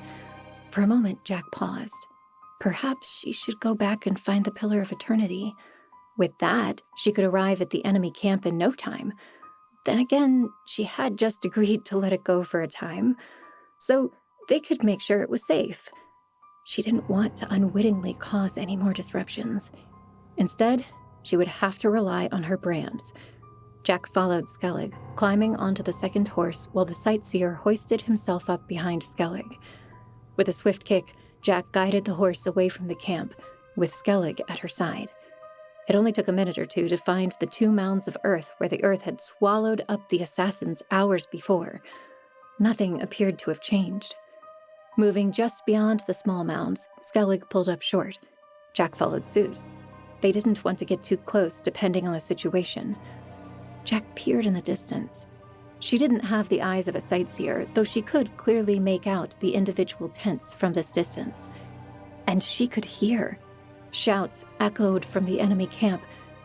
For a moment, Jack paused. Perhaps she should go back and find the Pillar of Eternity. With that, she could arrive at the enemy camp in no time. Then again, she had just agreed to let it go for a time, so they could make sure it was safe. She didn't want to unwittingly cause any more disruptions. Instead, she would have to rely on her brands. Jack followed Skellig, climbing onto the second horse while the sightseer hoisted himself up behind Skellig. With a swift kick, Jack guided the horse away from the camp, with Skellig at her side. It only took a minute or 2 to find the 2 mounds of earth where the earth had swallowed up the assassins hours before. Nothing appeared to have changed. Moving just beyond the small mounds, Skellig pulled up short. Jack followed suit. They didn't want to get too close, depending on the situation. Jack peered in the distance. She didn't have the eyes of a sightseer, though she could clearly make out the individual tents from this distance. And she could hear. Shouts echoed from the enemy camp.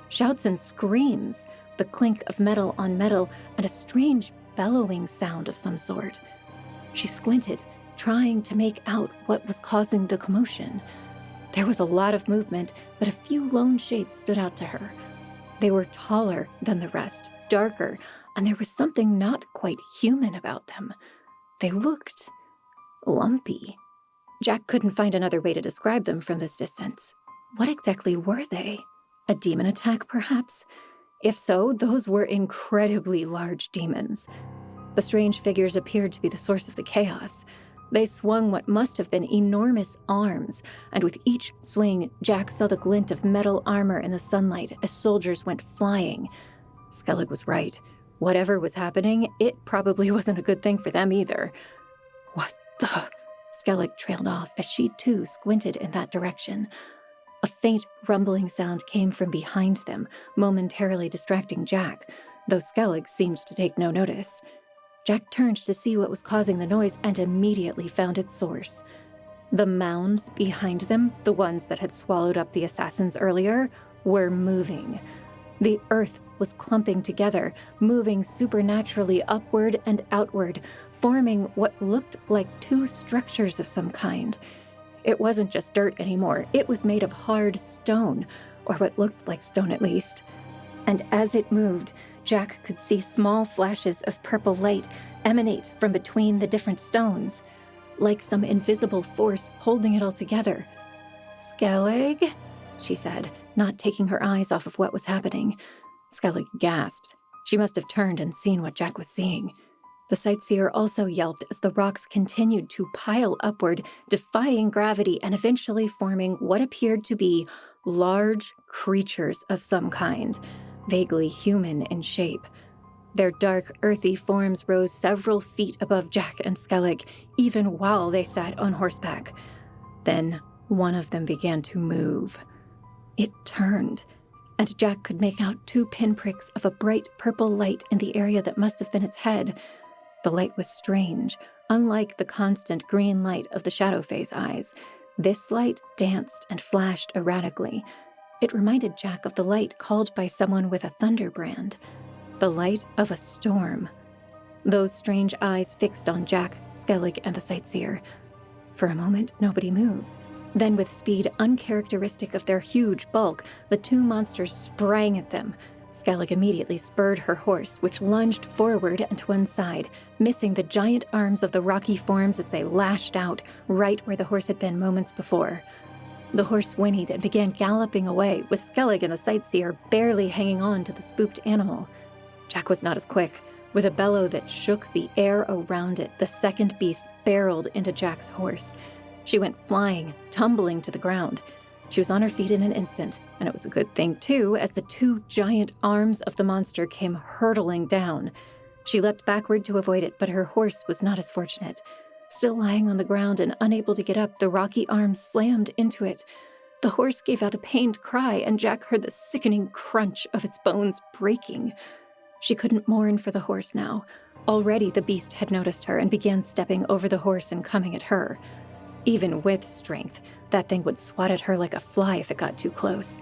Shouts and screams, the clink of metal on metal, and a strange bellowing sound of some sort. She squinted, trying to make out what was causing the commotion. There was a lot of movement, but a few lone shapes stood out to her. They were taller than the rest, darker, and there was something not quite human about them. They looked lumpy. Jack couldn't find another way to describe them from this distance. What exactly were they? A demon attack, perhaps? If so, those were incredibly large demons. The strange figures appeared to be the source of the chaos. They swung what must have been enormous arms, and with each swing, Jack saw the glint of metal armor in the sunlight as soldiers went flying. Skellig was right. Whatever was happening, it probably wasn't a good thing for them either. What the? Skellig trailed off as she too squinted in that direction. A faint rumbling sound came from behind them, momentarily distracting Jack, though Skellig seemed to take no notice. Jack turned to see what was causing the noise and immediately found its source. The mounds behind them, the ones that had swallowed up the assassins earlier, were moving. The earth was clumping together, moving supernaturally upward and outward, forming what looked like 2 structures of some kind. It wasn't just dirt anymore. It was made of hard stone, or what looked like stone at least. And as it moved, Jack could see small flashes of purple light emanate from between the different stones, like some invisible force holding it all together. "Skellig?" she said, not taking her eyes off of what was happening. Skellig gasped. She must have turned and seen what Jack was seeing. The sightseer also yelped as the rocks continued to pile upward, defying gravity and eventually forming what appeared to be large creatures of some kind, vaguely human in shape. Their dark, earthy forms rose several feet above Jack and Skellig, even while they sat on horseback. Then one of them began to move. It turned, and Jack could make out 2 pinpricks of a bright purple light in the area that must have been its head. The light was strange. Unlike the constant green light of the Shadowfae's eyes, this light danced and flashed erratically. It reminded Jack of the light called by someone with a thunderbrand, the light of a storm. Those strange eyes fixed on Jack, Skellig, and the sightseer. For a moment, nobody moved. Then, with speed uncharacteristic of their huge bulk, the 2 monsters sprang at them. Skellig immediately spurred her horse, which lunged forward and to one side, missing the giant arms of the rocky forms as they lashed out, right where the horse had been moments before. The horse whinnied and began galloping away, with Skellig and the sightseer barely hanging on to the spooked animal. Jack was not as quick. With a bellow that shook the air around it, the second beast barreled into Jack's horse. She went flying, tumbling to the ground. She was on her feet in an instant, and it was a good thing, too, as the two giant arms of the monster came hurtling down. She leapt backward to avoid it, but her horse was not as fortunate. Still lying on the ground and unable to get up, the rocky arms slammed into it. The horse gave out a pained cry, and Jack heard the sickening crunch of its bones breaking. She couldn't mourn for the horse now. Already the beast had noticed her and began stepping over the horse and coming at her. Even with strength, that thing would swat at her like a fly if it got too close.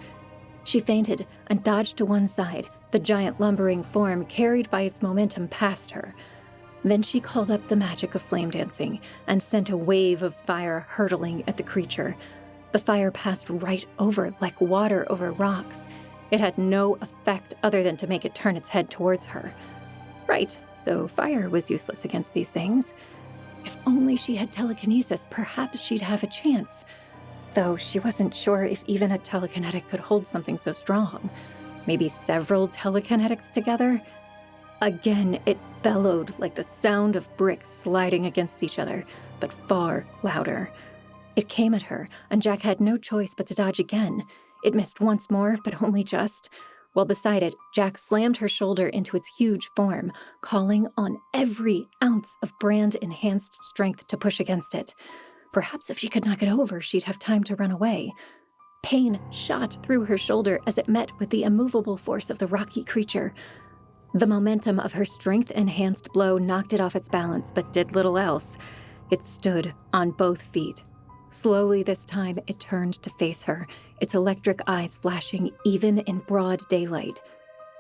She feinted and dodged to one side, the giant lumbering form carried by its momentum past her. Then she called up the magic of flame dancing and sent a wave of fire hurtling at the creature. The fire passed right over like water over rocks. It had no effect other than to make it turn its head towards her. Right, so fire was useless against these things. If only she had telekinesis, perhaps she'd have a chance. Though she wasn't sure if even a telekinetic could hold something so strong. Maybe several telekinetics together? Again, it bellowed like the sound of bricks sliding against each other, but far louder. It came at her, and Jack had no choice but to dodge again. It missed once more, but only just. While beside it, Jack slammed her shoulder into its huge form, calling on every ounce of brand-enhanced strength to push against it. Perhaps if she could knock it over, she'd have time to run away. Pain shot through her shoulder as it met with the immovable force of the rocky creature. The momentum of her strength-enhanced blow knocked it off its balance, but did little else. It stood on both feet. Slowly this time, it turned to face her, its electric eyes flashing even in broad daylight.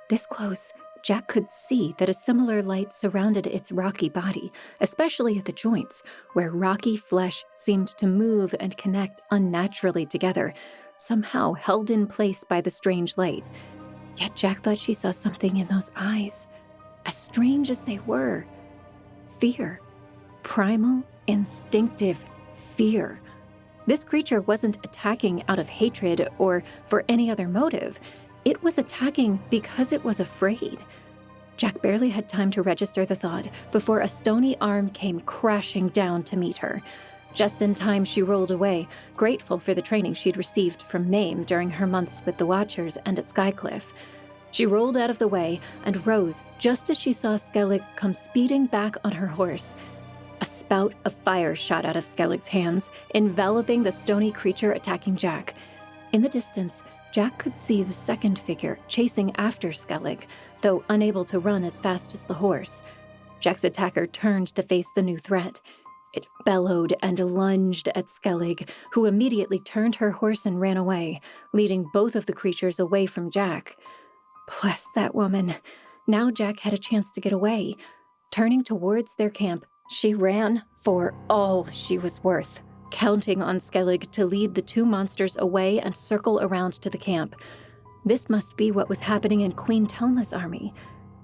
This close, Jack could see that a similar light surrounded its rocky body, especially at the joints, where rocky flesh seemed to move and connect unnaturally together, somehow held in place by the strange light. Yet Jack thought she saw something in those eyes, as strange as they were. Fear. Primal, instinctive fear. This creature wasn't attacking out of hatred or for any other motive. It was attacking because it was afraid. Jack barely had time to register the thought before a stony arm came crashing down to meet her. Just in time, she rolled away, grateful for the training she'd received from Name during her months with the Watchers and at Skycliff. She rolled out of the way and rose just as she saw Skellig come speeding back on her horse. A spout of fire shot out of Skellig's hands, enveloping the stony creature attacking Jack. In the distance, Jack could see the second figure chasing after Skellig, though unable to run as fast as the horse. Jack's attacker turned to face the new threat. It bellowed and lunged at Skellig, who immediately turned her horse and ran away, leading both of the creatures away from Jack. Bless that woman. Now Jack had a chance to get away. Turning towards their camp, she ran for all she was worth, counting on Skellig to lead the two monsters away and circle around to the camp. This must be what was happening in Queen Telma's army.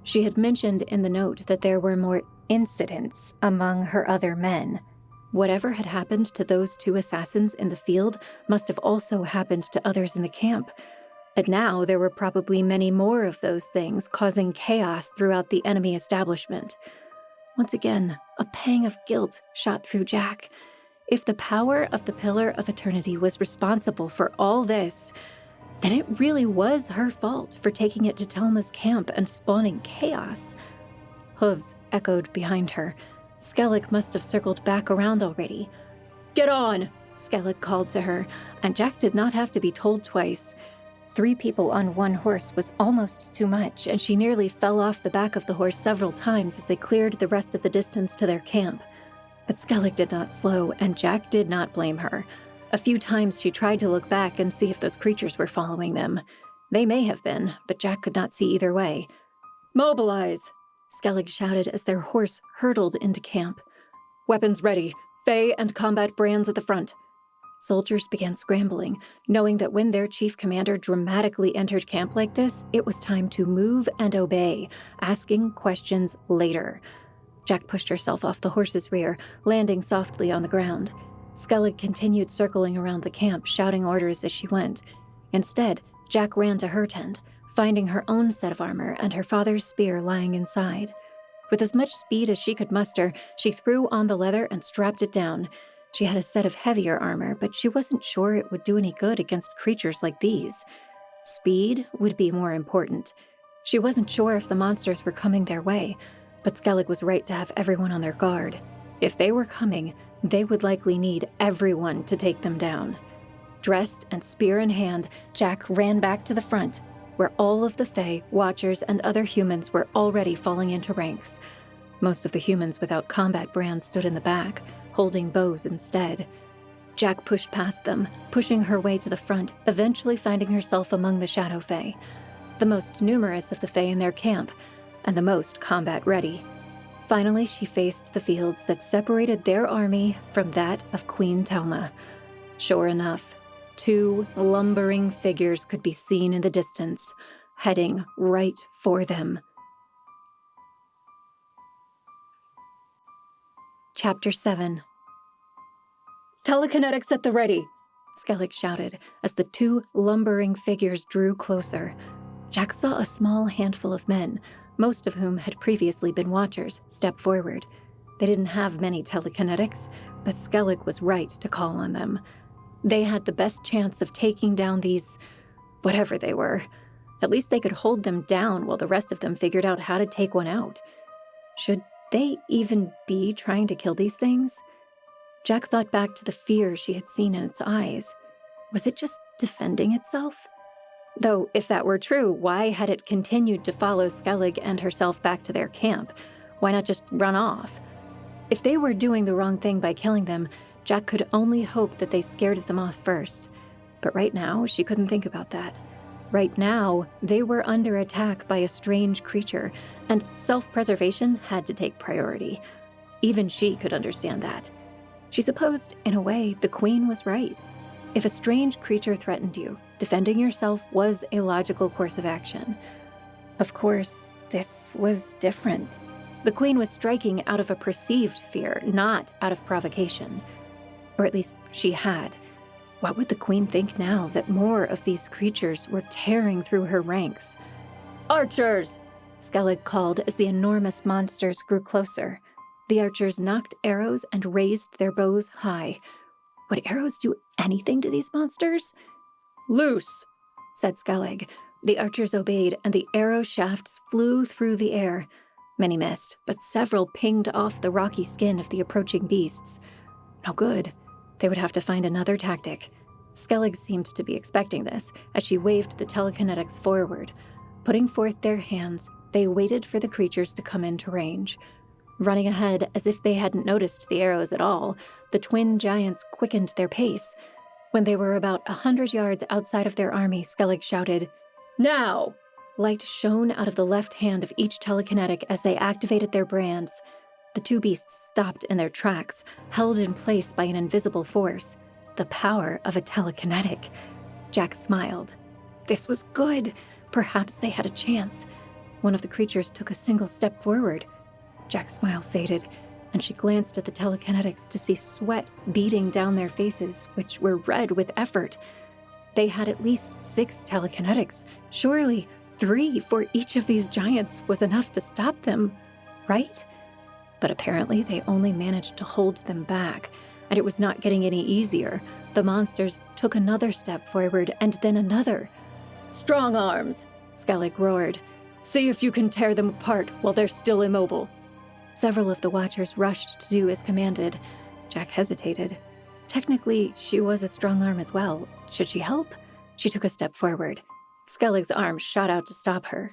She had mentioned in the note that there were more incidents among her other men. Whatever had happened to those two assassins in the field must have also happened to others in the camp. And now there were probably many more of those things causing chaos throughout the enemy establishment. Once again, a pang of guilt shot through Jack. If the power of the Pillar of Eternity was responsible for all this, then it really was her fault for taking it to Telma's camp and spawning chaos. Hooves echoed behind her. Skellig must have circled back around already. "Get on!" Skellig called to her, and Jack did not have to be told twice. 3 people on one horse was almost too much, and she nearly fell off the back of the horse several times as they cleared the rest of the distance to their camp. But Skellig did not slow, and Jack did not blame her. A few times she tried to look back and see if those creatures were following them. They may have been, but Jack could not see either way. "Mobilize!" Skellig shouted as their horse hurtled into camp. "Weapons ready. Fae and combat brands at the front." Soldiers began scrambling, knowing that when their chief commander dramatically entered camp like this, it was time to move and obey, asking questions later. Jack pushed herself off the horse's rear, landing softly on the ground. Skellig continued circling around the camp, shouting orders as she went. Instead, Jack ran to her tent, finding her own set of armor and her father's spear lying inside. With as much speed as she could muster, she threw on the leather and strapped it down. She had a set of heavier armor, but she wasn't sure it would do any good against creatures like these. Speed would be more important. She wasn't sure if the monsters were coming their way, but Skellig was right to have everyone on their guard. If they were coming, they would likely need everyone to take them down. Dressed and spear in hand, Jack ran back to the front, where all of the Fae, Watchers, and other humans were already falling into ranks. Most of the humans without combat brands stood in the back, holding bows instead. Jack pushed past them, pushing her way to the front, eventually finding herself among the Shadow Fae, the most numerous of the Fae in their camp, and the most combat-ready. Finally, she faced the fields that separated their army from that of Queen Telma. Sure enough, 2 lumbering figures could be seen in the distance, heading right for them. Chapter 7. "Telekinetics at the ready!" Skellig shouted as the 2 lumbering figures drew closer. Jack saw a small handful of men, most of whom had previously been Watchers, step forward. They didn't have many telekinetics, but Skellig was right to call on them. They had the best chance of taking down these, whatever they were. At least they could hold them down while the rest of them figured out how to take one out. Should they even be trying to kill these things? Jack thought back to the fear she had seen in its eyes. Was it just defending itself? Though, if that were true, why had it continued to follow Skellig and herself back to their camp? Why not just run off? If they were doing the wrong thing by killing them, Jack could only hope that they scared them off first. But right now, she couldn't think about that. Right now, they were under attack by a strange creature, and self-preservation had to take priority. Even she could understand that. She supposed, in a way, the Queen was right. If a strange creature threatened you, defending yourself was a logical course of action. Of course, this was different. The Queen was striking out of a perceived fear, not out of provocation. Or at least she had. What would the Queen think now that more of these creatures were tearing through her ranks? "Archers!" Skellig called as the enormous monsters grew closer. The archers knocked arrows and raised their bows high. Would arrows do anything to these monsters? "Loose!" said Skellig. The archers obeyed, and the arrow shafts flew through the air. Many missed, but several pinged off the rocky skin of the approaching beasts. No good. They would have to find another tactic. Skellig seemed to be expecting this, as she waved the telekinetics forward. Putting forth their hands, they waited for the creatures to come into range. Running ahead as if they hadn't noticed the arrows at all, the twin giants quickened their pace. When they were about 100 yards outside of their army, Skellig shouted, "Now!" Light shone out of the left hand of each telekinetic as they activated their brands. The 2 beasts stopped in their tracks, held in place by an invisible force. The power of a telekinetic. Jack smiled. This was good. Perhaps they had a chance. One of the creatures took a single step forward. Jack's smile faded, and she glanced at the telekinetics to see sweat beading down their faces, which were red with effort. They had at least 6 telekinetics. Surely 3 for each of these giants was enough to stop them, right? But apparently they only managed to hold them back, and it was not getting any easier. The monsters took another step forward, and then another. "Strong arms!" Skellig roared. "See if you can tear them apart while they're still immobile." Several of the Watchers rushed to do as commanded. Jack hesitated. Technically, she was a strong arm as well. Should she help? She took a step forward. Skellig's arm shot out to stop her.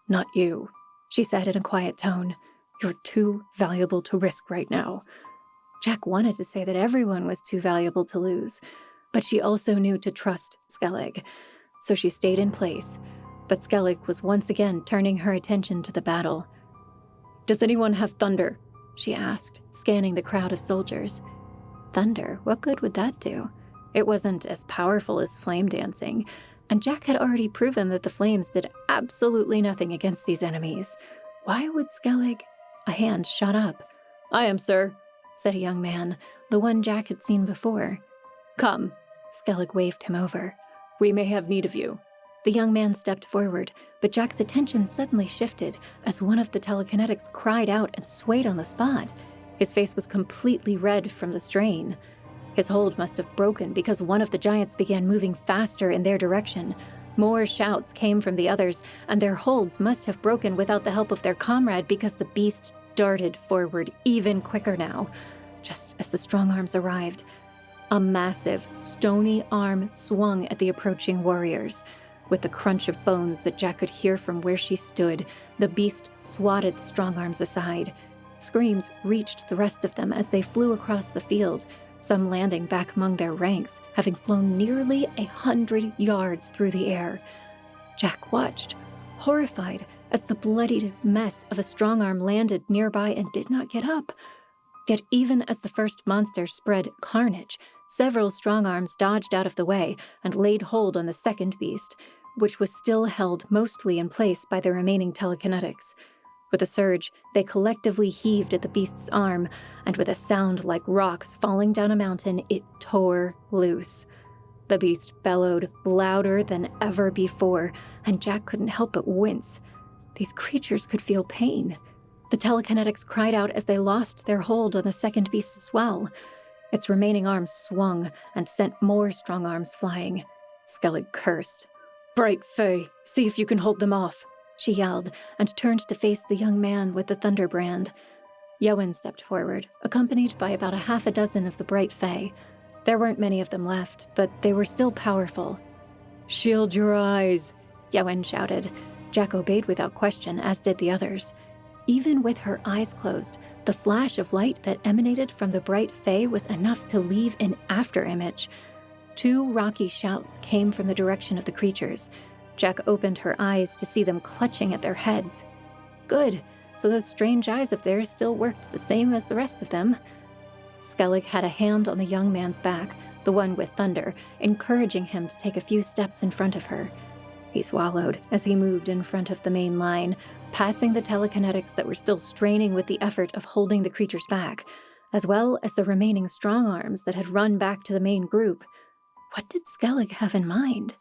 "Not you," she said in a quiet tone. "You're too valuable to risk right now." Jack wanted to say that everyone was too valuable to lose, but she also knew to trust Skellig, so she stayed in place. But Skellig was once again turning her attention to the battle. "Does anyone have thunder?" she asked, scanning the crowd of soldiers. Thunder? What good would that do? It wasn't as powerful as flame dancing, and Jack had already proven that the flames did absolutely nothing against these enemies. Why would Skellig... A hand shot up. "I am, sir," said a young man. the one Jack had seen before. "Come," Skellig waved him over. "We may have need of you." The young man stepped forward, but Jack's attention suddenly shifted as one of the telekinetics cried out and swayed on the spot. His face was completely red from the strain. His hold must have broken because one of the giants began moving faster in their direction. More shouts came from the others, and their holds must have broken without the help of their comrade because the beast darted forward even quicker now. Just as the strong arms arrived, a massive, stony arm swung at the approaching warriors. With the crunch of bones that Jack could hear from where she stood, the beast swatted the strong arms aside. Screams reached the rest of them as they flew across the field, some landing back among their ranks, having flown nearly 100 yards through the air. Jack watched, horrified, as the bloodied mess of a strong arm landed nearby and did not get up. Yet even as the first monster spread carnage, several strong arms dodged out of the way and laid hold on the second beast, which was still held mostly in place by the remaining telekinetics. With a surge, they collectively heaved at the beast's arm, and with a sound like rocks falling down a mountain, it tore loose. The beast bellowed louder than ever before, and Jack couldn't help but wince. These creatures could feel pain. The telekinetics cried out as they lost their hold on the second beast as well. Its remaining arms swung and sent more strong arms flying. Skellig cursed. "Bright Fae, see if you can hold them off," she yelled, and turned to face the young man with the thunder brand. Yowen stepped forward, accompanied by about a half a dozen of the Bright Fae. There weren't many of them left, but they were still powerful. "Shield your eyes," Yowen shouted. Jack obeyed without question, as did the others. Even with her eyes closed, the flash of light that emanated from the Bright Fae was enough to leave an afterimage. 2 rocky shouts came from the direction of the creatures. Jack opened her eyes to see them clutching at their heads. Good, so those strange eyes of theirs still worked the same as the rest of them. Skellig had a hand on the young man's back, the one with thunder, encouraging him to take a few steps in front of her. He swallowed as he moved in front of the main line, passing the telekinetics that were still straining with the effort of holding the creatures back, as well as the remaining strong arms that had run back to the main group. What did Skellig have in mind?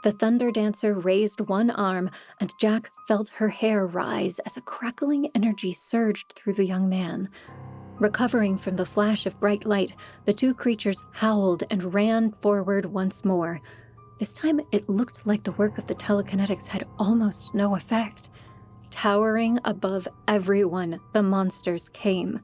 The Thunder Dancer raised one arm, and Jack felt her hair rise as a crackling energy surged through the young man. Recovering from the flash of bright light, the 2 creatures howled and ran forward once more. This time it looked like the work of the telekinetics had almost no effect. Towering above everyone, the monsters came.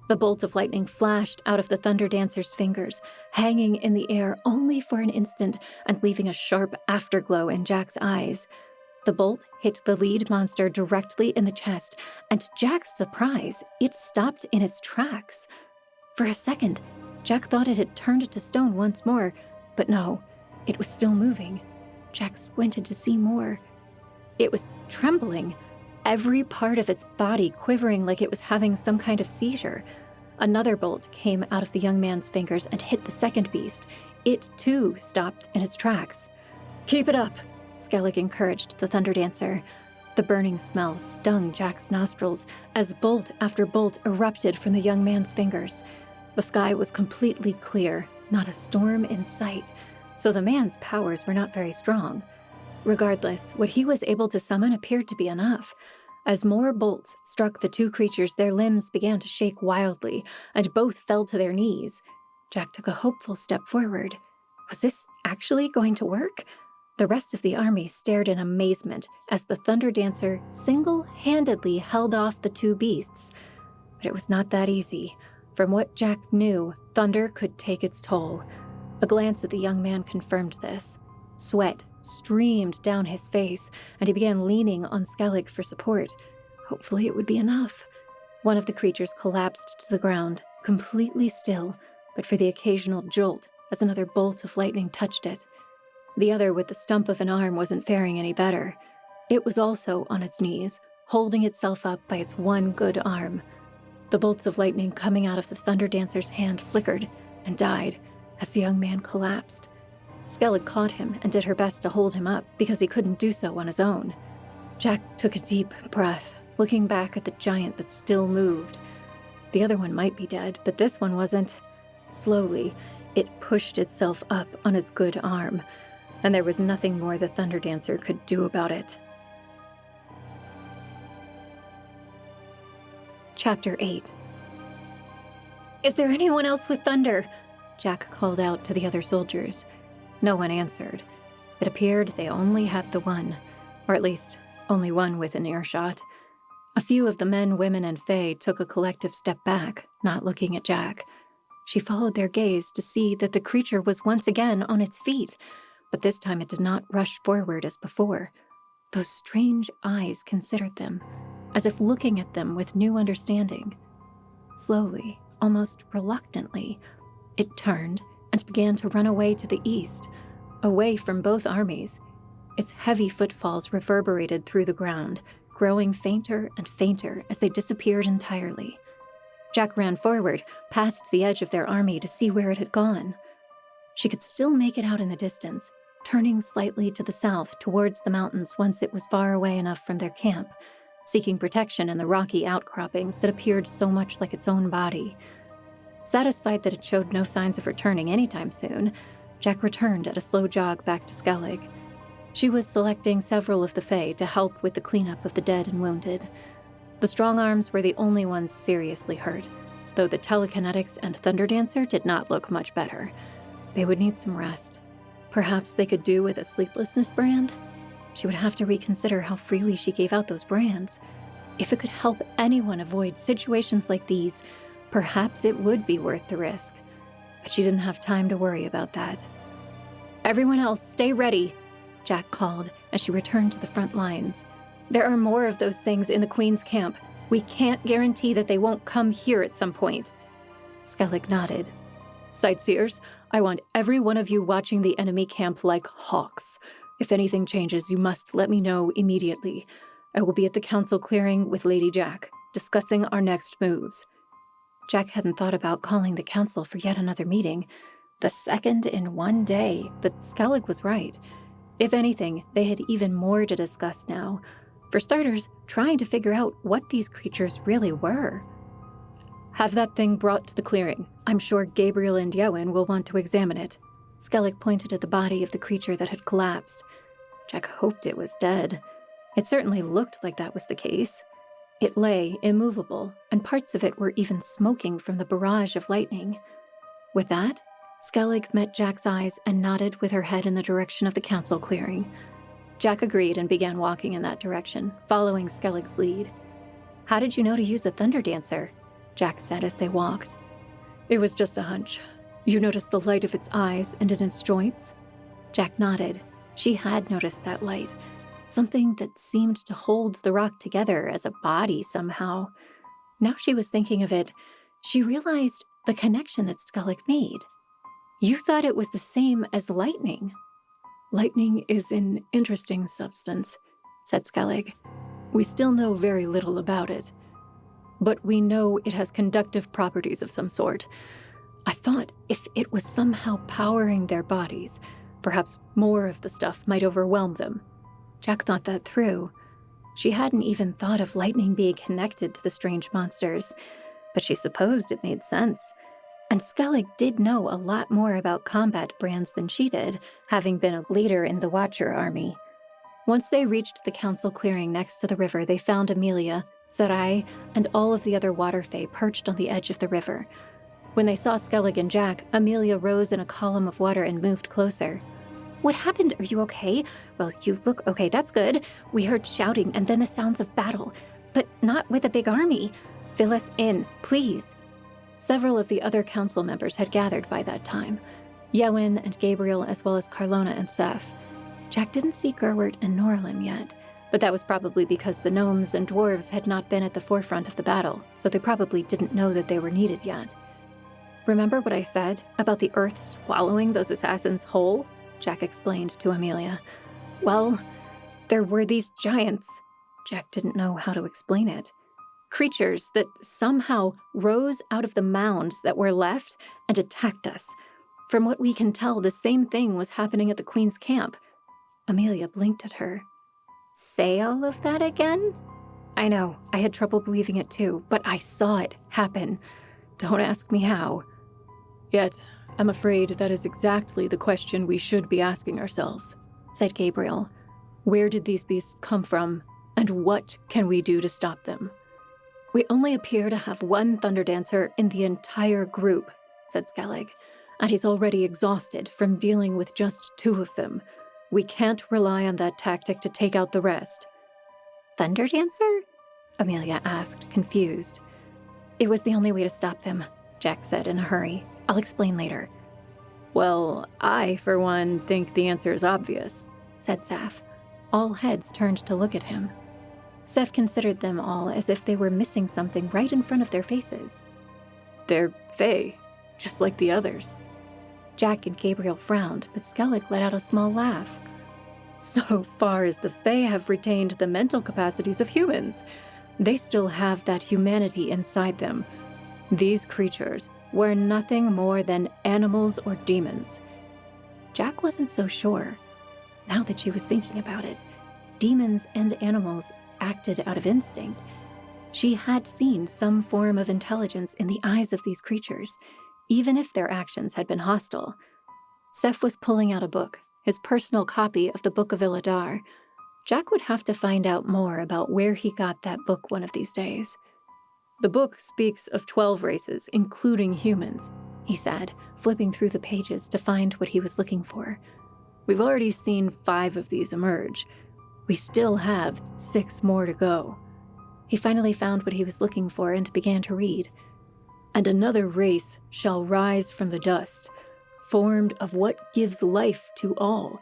The bolt of lightning flashed out of the Thunder Dancer's fingers, hanging in the air only for an instant and leaving a sharp afterglow in Jack's eyes. The bolt hit the lead monster directly in the chest, and to Jack's surprise, it stopped in its tracks. For a second, Jack thought it had turned to stone once more, but no, it was still moving. Jack squinted to see more. It was trembling, every part of its body quivering like it was having some kind of seizure. Another bolt came out of the young man's fingers and hit the second beast. It, too, stopped in its tracks. "Keep it up," Skellig encouraged the Thunder Dancer. The burning smell stung Jack's nostrils as bolt after bolt erupted from the young man's fingers. The sky was completely clear, not a storm in sight, so the man's powers were not very strong. Regardless, what he was able to summon appeared to be enough. As more bolts struck the 2 creatures, their limbs began to shake wildly, and both fell to their knees. Jack took a hopeful step forward. Was this actually going to work? The rest of the army stared in amazement as the Thunder Dancer single-handedly held off the 2 beasts. But it was not that easy. From what Jack knew, thunder could take its toll. A glance at the young man confirmed this. Sweat streamed down his face, and he began leaning on Skellig for support. Hopefully it would be enough. One of the creatures collapsed to the ground, completely still, but for the occasional jolt as another bolt of lightning touched it. The other with the stump of an arm wasn't faring any better. It was also on its knees, holding itself up by its one good arm. The bolts of lightning coming out of the Thunder Dancer's hand flickered and died as the young man collapsed. Skellig caught him and did her best to hold him up because he couldn't do so on his own. Jack took a deep breath, looking back at the giant that still moved. The other one might be dead, but this one wasn't. Slowly, it pushed itself up on its good arm, and there was nothing more the Thunder Dancer could do about it. Chapter 8. "Is there anyone else with thunder?" Jack called out to the other soldiers. No one answered. It appeared they only had the one, or at least only one within earshot. A few of the men, women, and Fae took a collective step back, not looking at Jack. She followed their gaze to see that the creature was once again on its feet, but this time it did not rush forward as before. Those strange eyes considered them, as if looking at them with new understanding. Slowly, almost reluctantly, it turned and began to run away to the east, away from both armies. Its heavy footfalls reverberated through the ground, growing fainter and fainter as they disappeared entirely. Jack ran forward, past the edge of their army to see where it had gone. She could still make it out in the distance, turning slightly to the south towards the mountains once it was far away enough from their camp, seeking protection in the rocky outcroppings that appeared so much like its own body. Satisfied that it showed no signs of returning anytime soon, Jack returned at a slow jog back to Skellig. She was selecting several of the Fae to help with the cleanup of the dead and wounded. The strong arms were the only ones seriously hurt, though the telekinetics and Thunder Dancer did not look much better. They would need some rest. Perhaps they could do with a sleeplessness brand? She would have to reconsider how freely she gave out those brands. If it could help anyone avoid situations like these, perhaps it would be worth the risk. But she didn't have time to worry about that. "Everyone else, stay ready," Jack called as she returned to the front lines. "There are more of those things in the Queen's camp. We can't guarantee that they won't come here at some point." Skellig nodded. "Sightseers, I want every one of you watching the enemy camp like hawks. If anything changes, you must let me know immediately. I will be at the council clearing with Lady Jack, discussing our next moves." Jack hadn't thought about calling the council for yet another meeting. The second in one day, but Skellig was right. If anything, they had even more to discuss now. For starters, trying to figure out what these creatures really were. "Have that thing brought to the clearing. I'm sure Gabriel and Yowen will want to examine it." Skellig pointed at the body of the creature that had collapsed. Jack hoped it was dead. It certainly looked like that was the case. It lay immovable, and parts of it were even smoking from the barrage of lightning. With that, Skellig met Jack's eyes and nodded with her head in the direction of the council clearing. Jack agreed and began walking in that direction, following Skellig's lead. "How did you know to use a Thunder Dancer?" Jack said as they walked. "It was just a hunch. You noticed the light of its eyes and in its joints?" Jack nodded. She had noticed that light, something that seemed to hold the rock together as a body somehow. Now she was thinking of it, she realized the connection that Skellig made. "You thought it was the same as lightning." "Lightning is an interesting substance," said Skellig. "We still know very little about it, but we know it has conductive properties of some sort. I thought if it was somehow powering their bodies, perhaps more of the stuff might overwhelm them." Jack thought that through. She hadn't even thought of lightning being connected to the strange monsters, but she supposed it made sense. And Skellig did know a lot more about combat brands than she did, having been a leader in the Watcher army. Once they reached the council clearing next to the river, they found Amelia, Sarai, and all of the other water fae perched on the edge of the river. When they saw Skellig and Jack, Amelia rose in a column of water and moved closer. "What happened? Are you okay?" "Well, you look okay, that's good. We heard shouting and then the sounds of battle, but not with a big army. Fill us in, please." Several of the other council members had gathered by that time. Yowen and Gabriel, as well as Carlona and Seth. Jack didn't see Gerwert and Norlim yet, but that was probably because the gnomes and dwarves had not been at the forefront of the battle, so they probably didn't know that they were needed yet. "Remember what I said about the earth swallowing those assassins whole?" Jack explained to Amelia. "Well, there were these giants." Jack didn't know how to explain it. "Creatures that somehow rose out of the mounds that were left and attacked us. From what we can tell, the same thing was happening at the Queen's camp." Amelia blinked at her. "Say all of that again?" "I know, I had trouble believing it too, but I saw it happen. Don't ask me how." Yet, I'm afraid that is exactly the question we should be asking ourselves, said Gabriel. Where did these beasts come from, and what can we do to stop them? We only appear to have one Thunderdancer in the entire group, said Skellig, and he's already exhausted from dealing with just 2 of them. We can't rely on that tactic to take out the rest. Thunderdancer? Amelia asked, confused. It was the only way to stop them, Jack said in a hurry. I'll explain later. Well, I, for one, think the answer is obvious, said Saf. All heads turned to look at him. Seth considered them all as if they were missing something right in front of their faces. They're Fae, just like the others. Jack and Gabriel frowned, but Skellig let out a small laugh. So far as the Fae have retained the mental capacities of humans, they still have that humanity inside them. These creatures were nothing more than animals or demons. Jack wasn't so sure. Now that she was thinking about it, demons and animals acted out of instinct. She had seen some form of intelligence in the eyes of these creatures, even if their actions had been hostile. Seth was pulling out a book, his personal copy of the Book of Illadar. Jack would have to find out more about where he got that book one of these days. The book speaks of 12 races, including humans, he said, flipping through the pages to find what he was looking for. We've already seen 5 of these emerge. We still have 6 more to go. He finally found what he was looking for and began to read. And another race shall rise from the dust, formed of what gives life to all.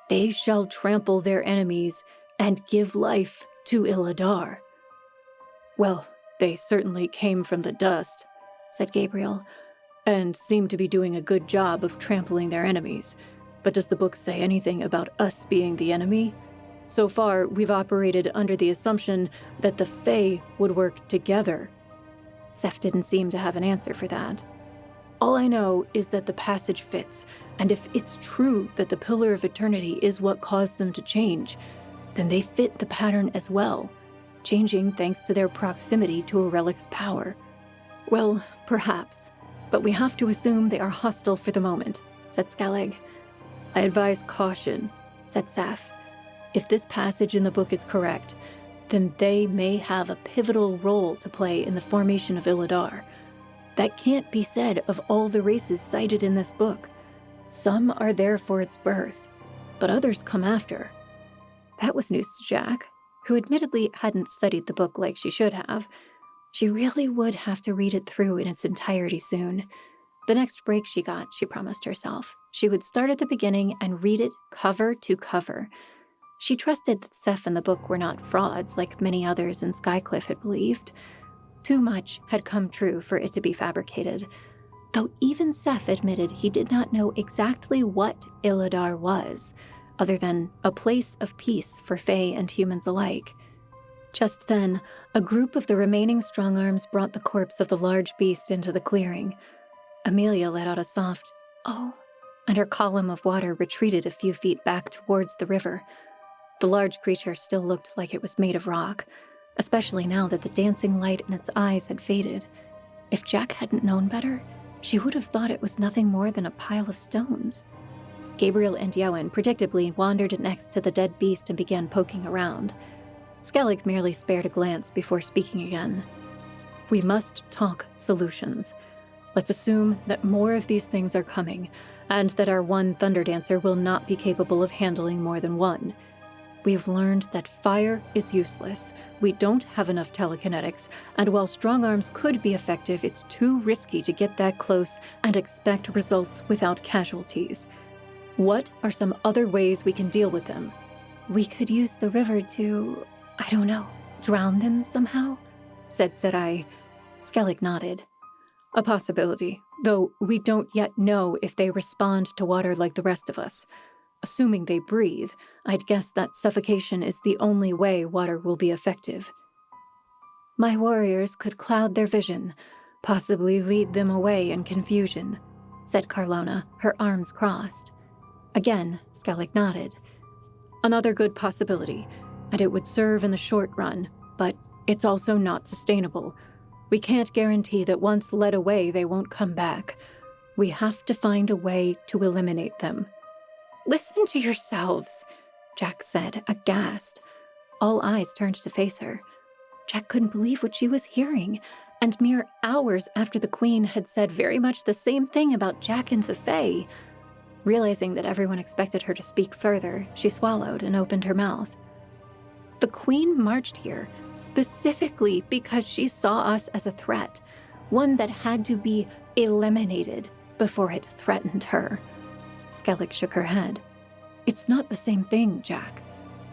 They shall trample their enemies and give life to Illadar. Well, they certainly came from the dust, said Gabriel, and seem to be doing a good job of trampling their enemies. But does the book say anything about us being the enemy? So far, we've operated under the assumption that the Fae would work together. Seth didn't seem to have an answer for that. All I know is that the passage fits, and if it's true that the Pillar of Eternity is what caused them to change, then they fit the pattern as well, changing thanks to their proximity to a relic's power. Well, perhaps, but we have to assume they are hostile for the moment, said Skellig. I advise caution, said Saf. If this passage in the book is correct, then they may have a pivotal role to play in the formation of Illadar. That can't be said of all the races cited in this book. Some are there for its birth, but others come after. That was news to Jack, who admittedly hadn't studied the book like she should have. She really would have to read it through in its entirety soon. The next break she got, she promised herself, she would start at the beginning and read it cover to cover. She trusted that Seth and the book were not frauds like many others in Skycliff had believed. Too much had come true for it to be fabricated, though even Seth admitted he did not know exactly what Illadar was, other than a place of peace for Fae and humans alike. Just then, a group of the remaining Strongarms brought the corpse of the large beast into the clearing. Amelia let out a soft, "Oh," and her column of water retreated a few feet back towards the river. The large creature still looked like it was made of rock, especially now that the dancing light in its eyes had faded. If Jack hadn't known better, she would have thought it was nothing more than a pile of stones. Gabriel and Yowen predictably wandered next to the dead beast and began poking around. Skellig merely spared a glance before speaking again. We must talk solutions. Let's assume that more of these things are coming, and that our one Thunderdancer will not be capable of handling more than one. We've learned that fire is useless. We don't have enough telekinetics, and while strong arms could be effective, it's too risky to get that close and expect results without casualties. What are some other ways we can deal with them? We could use the river to, I don't know, drown them somehow, said Sarai. Skellig nodded. A possibility, though we don't yet know if they respond to water like the rest of us. Assuming they breathe, I'd guess that suffocation is the only way water will be effective. My warriors could cloud their vision, possibly lead them away in confusion, said Carlona, her arms crossed. Again, Skellig nodded. Another good possibility, and it would serve in the short run, but it's also not sustainable. We can't guarantee that once led away they won't come back. We have to find a way to eliminate them." "Listen to yourselves," Jack said, aghast. All eyes turned to face her. Jack couldn't believe what she was hearing, and mere hours after the Queen had said very much the same thing about Jack and the Fae. Realizing that everyone expected her to speak further, she swallowed and opened her mouth. "The Queen marched here specifically because she saw us as a threat, one that had to be eliminated before it threatened her." Skellig shook her head. "It's not the same thing, Jack."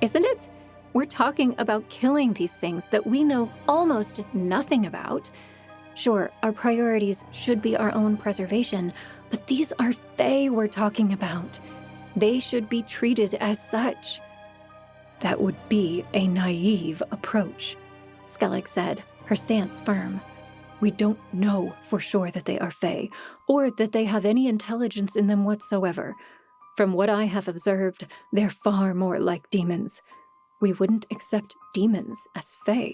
"Isn't it? We're talking about killing these things that we know almost nothing about. Sure, our priorities should be our own preservation, but these are Fae we're talking about. They should be treated as such." "That would be a naive approach," Skellig said, her stance firm. "We don't know for sure that they are Fae, or that they have any intelligence in them whatsoever. From what I have observed, they're far more like demons. We wouldn't accept demons as Fae,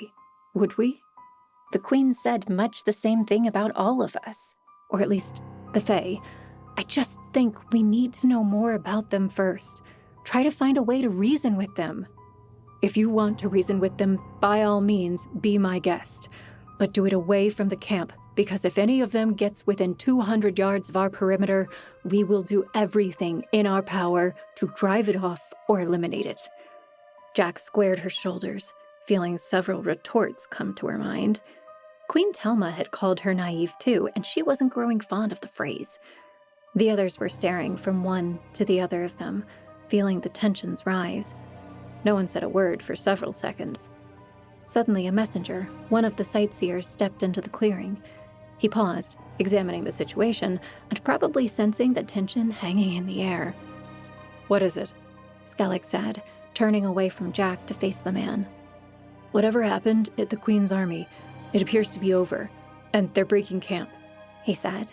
would we?" "The Queen said much the same thing about all of us, or at least the Fae. I just think we need to know more about them first. Try to find a way to reason with them." "If you want to reason with them, by all means, be my guest. But do it away from the camp, because if any of them gets within 200 yards of our perimeter, we will do everything in our power to drive it off or eliminate it." Jack squared her shoulders, feeling several retorts come to her mind. Queen Telma had called her naive too, and she wasn't growing fond of the phrase. The others were staring from one to the other of them, feeling the tensions rise. No one said a word for several seconds. Suddenly, a messenger, one of the sightseers, stepped into the clearing. He paused, examining the situation, and probably sensing the tension hanging in the air. "What is it?" Skellig said, turning away from Jack to face the man. "Whatever happened at the Queen's army, it appears to be over, and they're breaking camp," he said.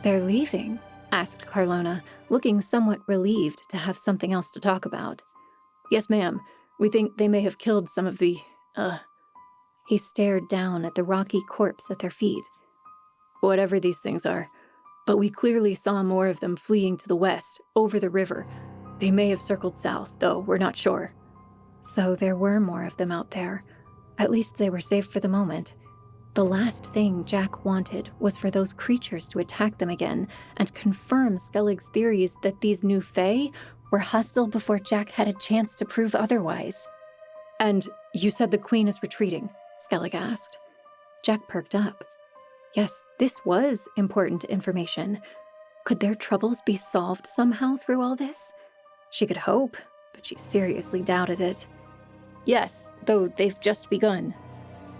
"They're leaving?" asked Carlona, looking somewhat relieved to have something else to talk about. "Yes, ma'am. We think they may have killed some of the, He stared down at the rocky corpse at their feet. "Whatever these things are. But we clearly saw more of them fleeing to the west, over the river. They may have circled south, though we're not sure." So there were more of them out there. At least they were safe for the moment. The last thing Jack wanted was for those creatures to attack them again and confirm Skellig's theories that these new Fae were hostile before Jack had a chance to prove otherwise. "And you said the Queen is retreating?" Skellig asked. Jack perked up. Yes, this was important information. Could their troubles be solved somehow through all this? She could hope, but she seriously doubted it. "Yes, though they've just begun."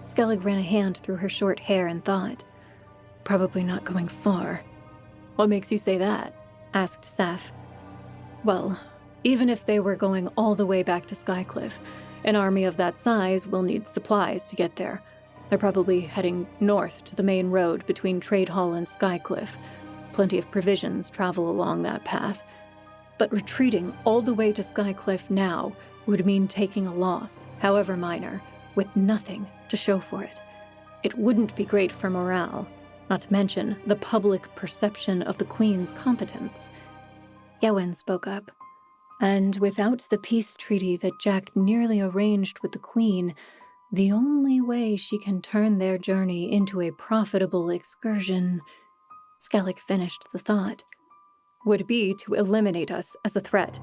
Skellig ran a hand through her short hair and thought. "Probably not going far." "What makes you say that?" asked Seth. "Well, even if they were going all the way back to Skycliff, an army of that size will need supplies to get there. They're probably heading north to the main road between Trade Hall and Skycliff. Plenty of provisions travel along that path. But retreating all the way to Skycliff now would mean taking a loss, however minor, with nothing to show for it. It wouldn't be great for morale, not to mention the public perception of the Queen's competence." Yewen spoke up. "And without the peace treaty that Jack nearly arranged with the Queen, the only way she can turn their journey into a profitable excursion," Skellig finished the thought, "would be to eliminate us as a threat,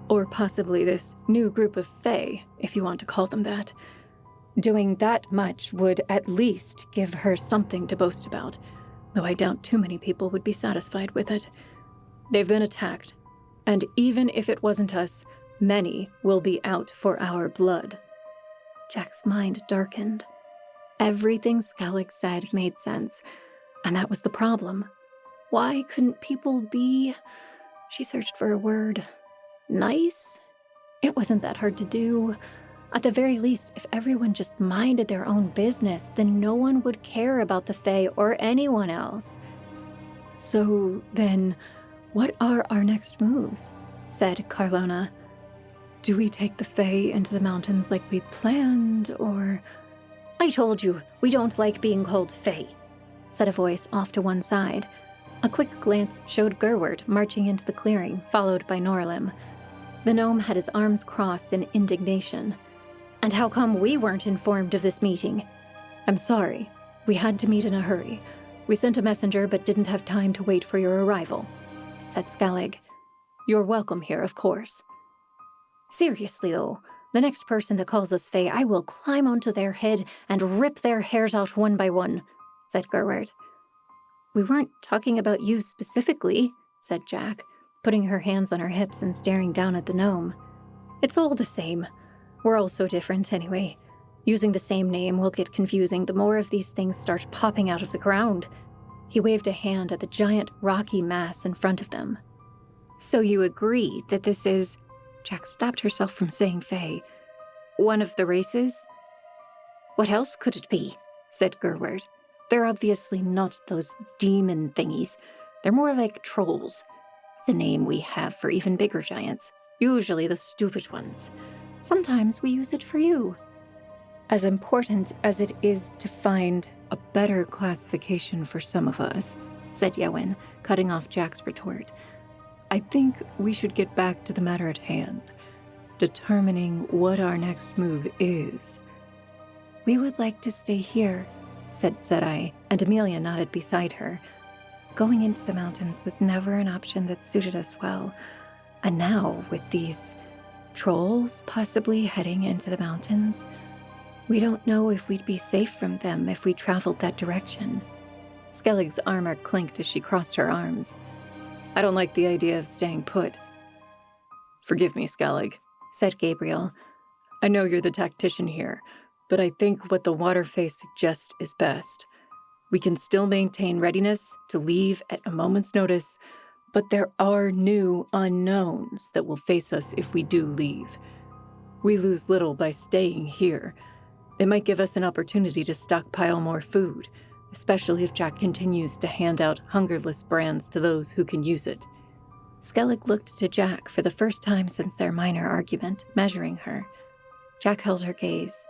or possibly this new group of Fae, if you want to call them that. Doing that much would at least give her something to boast about, though I doubt too many people would be satisfied with it. They've been attacked, and even if it wasn't us, many will be out for our blood." Jack's mind darkened. Everything Skellig said made sense, and that was the problem. Why couldn't people be... She searched for a word. Nice? It wasn't that hard to do. At the very least, if everyone just minded their own business, then no one would care about the Fae or anyone else. "So then, what are our next moves?" said Carlona. "Do we take the Fae into the mountains like we planned, or—" "I told you, we don't like being called Fae," said a voice off to one side. A quick glance showed Gerward marching into the clearing, followed by Norlim. The gnome had his arms crossed in indignation. "And how come we weren't informed of this meeting?" "I'm sorry. We had to meet in a hurry. We sent a messenger but didn't have time to wait for your arrival," said Skellig. "You're welcome here, of course." "Seriously, though, the next person that calls us Fae, I will climb onto their head and rip their hairs out one by one," said Gerward. "We weren't talking about you specifically," said Jack, putting her hands on her hips and staring down at the gnome. "It's all the same. We're all so different anyway. Using the same name will get confusing the more of these things start popping out of the ground." He waved a hand at the giant rocky mass in front of them. "So you agree that this is—" Jack stopped herself from saying Fae. "One of the races?" "What else could it be?" said Gerward. "They're obviously not those demon thingies. They're more like trolls. It's a name we have for even bigger giants, usually the stupid ones. Sometimes we use it for you." "As important as it is to find a better classification for some of us," said Yewin, cutting off Jack's retort, "I think we should get back to the matter at hand, determining what our next move is." "We would like to stay here," said Zedai, and Amelia nodded beside her. Going into the mountains was never an option that suited us well, and now, with these trolls possibly heading into the mountains, we don't know if we'd be safe from them if we traveled that direction. Skellig's armor clinked as she crossed her arms. "I don't like the idea of staying put." "Forgive me, Skellig," said Gabriel. "I know you're the tactician here, but I think what the Waterfae suggests is best. We can still maintain readiness to leave at a moment's notice, but there are new unknowns that will face us if we do leave. We lose little by staying here. It might give us an opportunity to stockpile more food, especially if Jack continues to hand out hungerless brands to those who can use it." Skellig looked to Jack for the first time since their minor argument, measuring her. Jack held her gaze.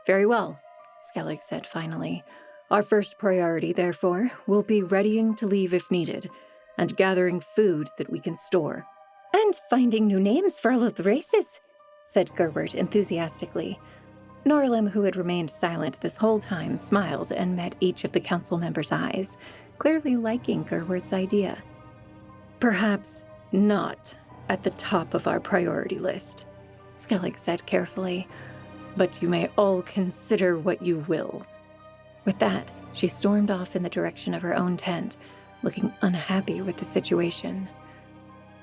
"Very well," Skellig said finally. "Our first priority, therefore, will be readying to leave if needed, and gathering food that we can store." "And finding new names for all of the races," said Gerward enthusiastically. Norlim, who had remained silent this whole time, smiled and met each of the council members' eyes, clearly liking Gerward's idea. "Perhaps not at the top of our priority list," Skellig said carefully, "but you may all consider what you will." With that, she stormed off in the direction of her own tent, looking unhappy with the situation.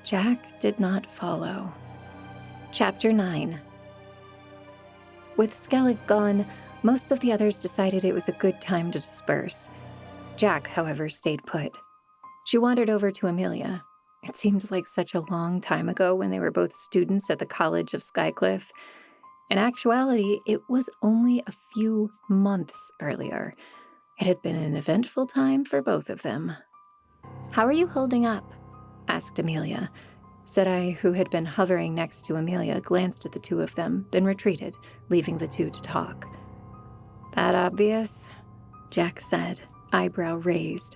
Jack did not follow. Chapter 9. With Skellig gone, most of the others decided it was a good time to disperse. Jack, however, stayed put. She wandered over to Amelia. It seemed like such a long time ago when they were both students at the College of Skycliff. In actuality, it was only a few months earlier. It had been an eventful time for both of them. "How are you holding up?" asked Amelia. Sedai, who had been hovering next to Amelia, glanced at the two of them, then retreated, leaving the two to talk. "That obvious?" Jack said, eyebrow raised.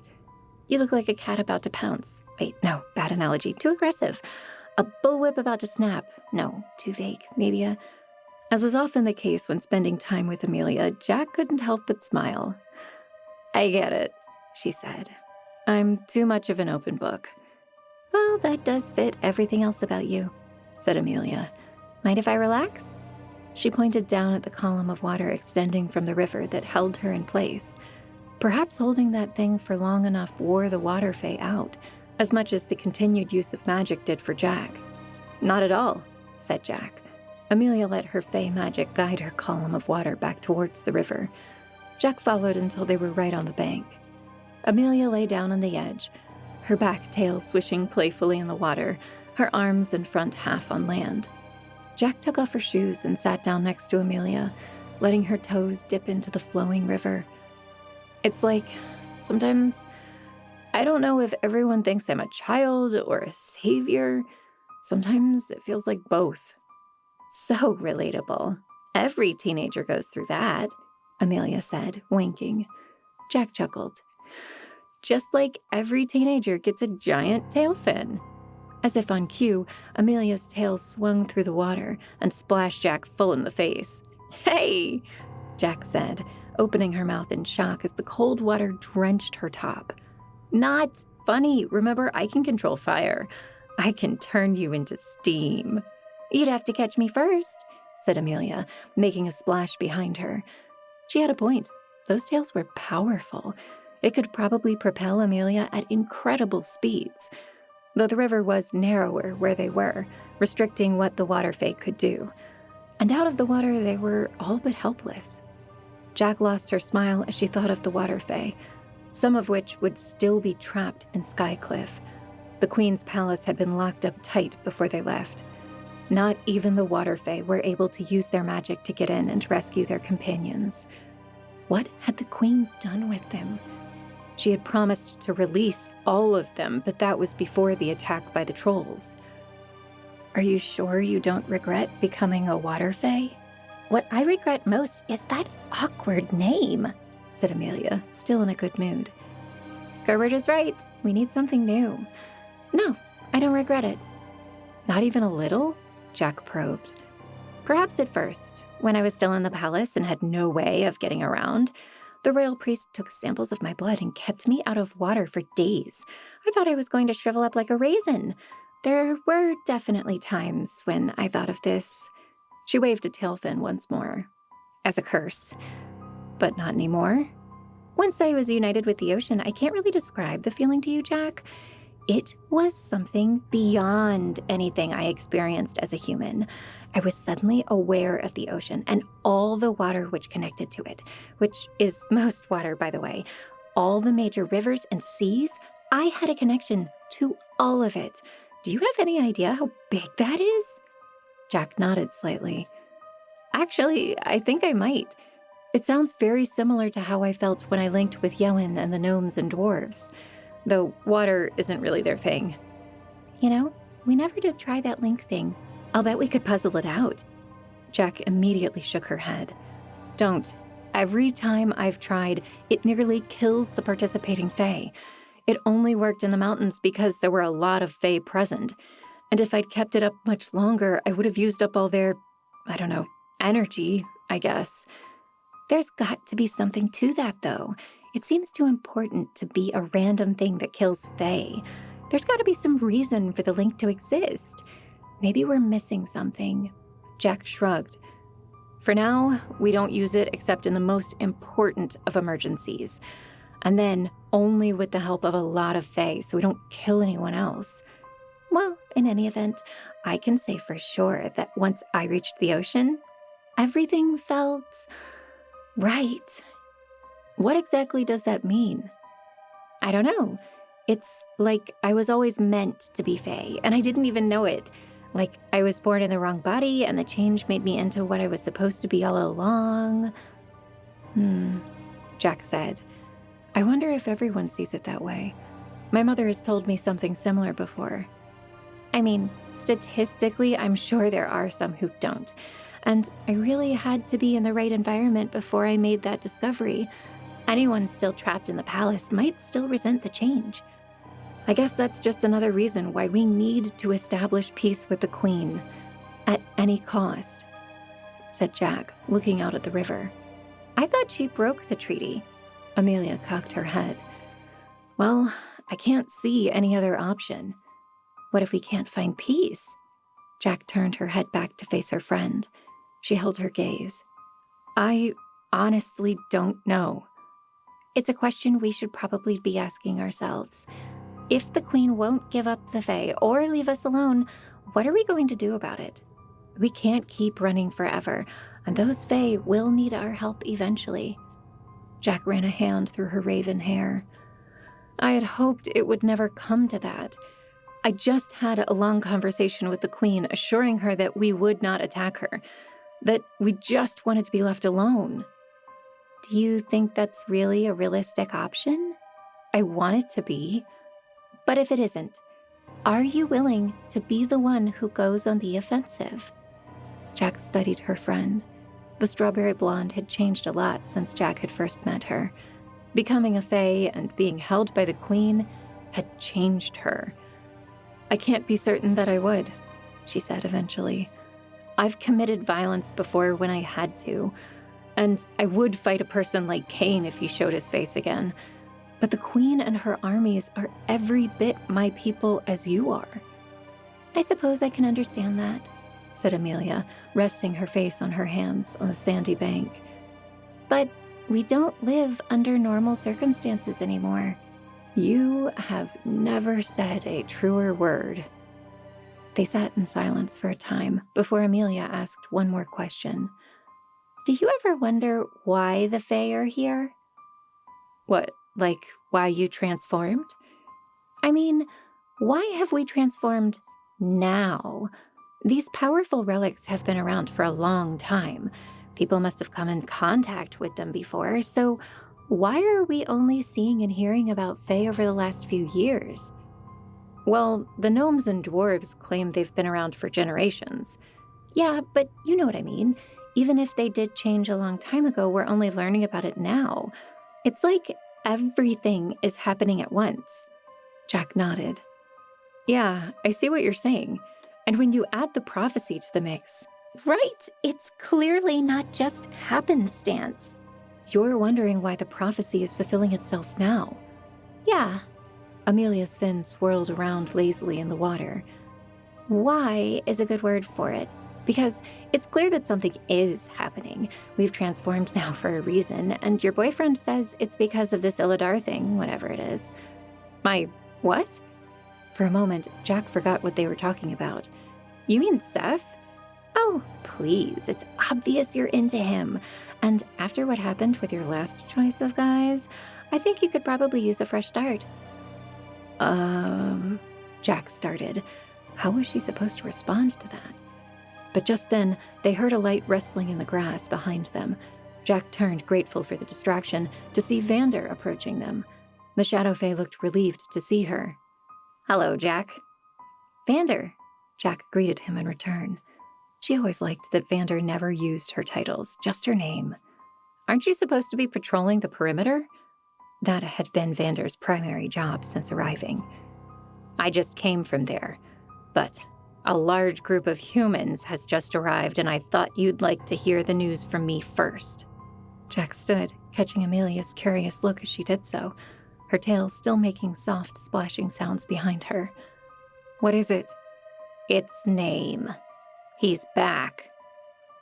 "You look like a cat about to pounce. Wait, no, bad analogy, too aggressive. A bullwhip about to snap. No, too vague. Maybe a..." As was often the case when spending time with Amelia, Jack couldn't help but smile. "I get it," she said. "I'm too much of an open book." "Well, that does fit everything else about you," said Amelia. "Mind if I relax?" She pointed down at the column of water extending from the river that held her in place. Perhaps holding that thing for long enough wore the Waterfae out, as much as the continued use of magic did for Jack. "Not at all," said Jack. Amelia let her Fae magic guide her column of water back towards the river. Jack followed until they were right on the bank. Amelia lay down on the edge, her back tail swishing playfully in the water, her arms and front half on land. Jack took off her shoes and sat down next to Amelia, letting her toes dip into the flowing river. "It's like, sometimes, I don't know if everyone thinks I'm a child or a savior. Sometimes it feels like both." "So relatable. Every teenager goes through that," Amelia said, winking. Jack chuckled. just like every teenager gets a giant tail fin. As if on cue, Amelia's tail swung through the water and splashed Jack full in the face. "Hey!" Jack said, opening her mouth in shock as the cold water drenched her top. "Not funny. Remember, I can control fire. I can turn you into steam." "You'd have to catch me first," said Amelia, making a splash behind her. She had a point. Those tails were powerful. It could probably propel Amelia at incredible speeds, though the river was narrower where they were, restricting what the water fae could do. And out of the water, they were all but helpless. Jack lost her smile as she thought of the water fae, some of which would still be trapped in Skycliff. The Queen's palace had been locked up tight before they left. Not even the water fae were able to use their magic to get in and rescue their companions. What had the Queen done with them? She had promised to release all of them, but that was before the attack by the trolls. "Are you sure you don't regret becoming a water fae?" "What I regret most is that awkward name," said Amelia, still in a good mood. "Gerward is right. We need something new." "No, I don't regret it." "Not even a little?" Jack probed. "Perhaps at first, when I was still in the palace and had no way of getting around. The royal priest took samples of my blood and kept me out of water for days. I thought I was going to shrivel up like a raisin. There were definitely times when I thought of this." She waved a tail fin once more. "As a curse. But not anymore." "Once I was united with the ocean, I can't really describe the feeling to you, Jack. It was something beyond anything I experienced as a human. I was suddenly aware of the ocean and all the water which connected to it, which is most water, by the way. All the major rivers and seas, I had a connection to all of it. Do you have any idea how big that is?" Jack nodded slightly. "Actually, I think I might. It sounds very similar to how I felt when I linked with Yowen and the gnomes and dwarves, though water isn't really their thing." "You know, we never did try that link thing. I'll bet we could puzzle it out." Jack immediately shook her head. "Don't. Every time I've tried, it nearly kills the participating fae. It only worked in the mountains because there were a lot of fae present. And if I'd kept it up much longer, I would have used up all their, energy, I guess." "There's got to be something to that, though. It seems too important to be a random thing that kills fae. There's got to be some reason for the link to exist. Maybe we're missing something." Jack shrugged. "For now, we don't use it except in the most important of emergencies. And then only with the help of a lot of fae, so we don't kill anyone else." "Well, in any event, I can say for sure that once I reached the ocean, everything felt right." "What exactly does that mean?" "I don't know. It's like I was always meant to be fae, and I didn't even know it. Like I was born in the wrong body, and the change made me into what I was supposed to be all along." Jack said. "I wonder if everyone sees it that way. My mother has told me something similar before. I mean, statistically, I'm sure there are some who don't. And I really had to be in the right environment before I made that discovery. Anyone still trapped in the palace might still resent the change. I guess that's just another reason why we need to establish peace with the Queen. At any cost," said Jack, looking out at the river. "I thought she broke the treaty." Amelia cocked her head. "Well, I can't see any other option." "What if we can't find peace?" Jack turned her head back to face her friend. She held her gaze. "I honestly don't know." "It's a question we should probably be asking ourselves. If the Queen won't give up the fae or leave us alone, what are we going to do about it? We can't keep running forever, and those fae will need our help eventually." Jack ran a hand through her raven hair. "I had hoped it would never come to that. I just had a long conversation with the Queen, assuring her that we would not attack her, that we just wanted to be left alone." "Do you think that's really a realistic option?" "I want it to be. But if it isn't, are you willing to be the one who goes on the offensive?" Jack studied her friend. The strawberry blonde had changed a lot since Jack had first met her. Becoming a fae and being held by the queen had changed her. "I can't be certain that I would," she said eventually. "I've committed violence before when I had to, and I would fight a person like Cain if he showed his face again. But the queen and her armies are every bit my people as you are." "I suppose I can understand that," said Amelia, resting her face on her hands on the sandy bank. "But we don't live under normal circumstances anymore." "You have never said a truer word." They sat in silence for a time before Amelia asked one more question. "Do you ever wonder why the Fae are here?" "What, like why you transformed?" "I mean, why have we transformed now? These powerful relics have been around for a long time. People must have come in contact with them before, so why are we only seeing and hearing about Fae over the last few years?" "Well, the gnomes and dwarves claim they've been around for generations." "Yeah, but you know what I mean. Even if they did change a long time ago, we're only learning about it now. It's like everything is happening at once." Jack nodded. "Yeah, I see what you're saying. And when you add the prophecy to the mix..." "Right, it's clearly not just happenstance." "You're wondering why the prophecy is fulfilling itself now." "Yeah." Amelia's fin swirled around lazily in the water. "Why is a good word for it. Because it's clear that something is happening. We've transformed now for a reason, and your boyfriend says it's because of this Illidar thing, whatever it is." "My what?" For a moment, Jack forgot what they were talking about. "You mean Seth?" "Oh, please, it's obvious you're into him. And after what happened with your last choice of guys, I think you could probably use a fresh start." Jack started. How was she supposed to respond to that? But just then, they heard a light rustling in the grass behind them. Jack turned, grateful for the distraction, to see Vander approaching them. The Shadow Fae looked relieved to see her. "Hello, Jack." "Vander," Jack greeted him in return. She always liked that Vander never used her titles, just her name. "Aren't you supposed to be patrolling the perimeter?" That had been Vander's primary job since arriving. "I just came from there, but a large group of humans has just arrived, and I thought you'd like to hear the news from me first." Jack stood, catching Amelia's curious look as she did so, her tail still making soft, splashing sounds behind her. "What is it?" "Its name. He's back."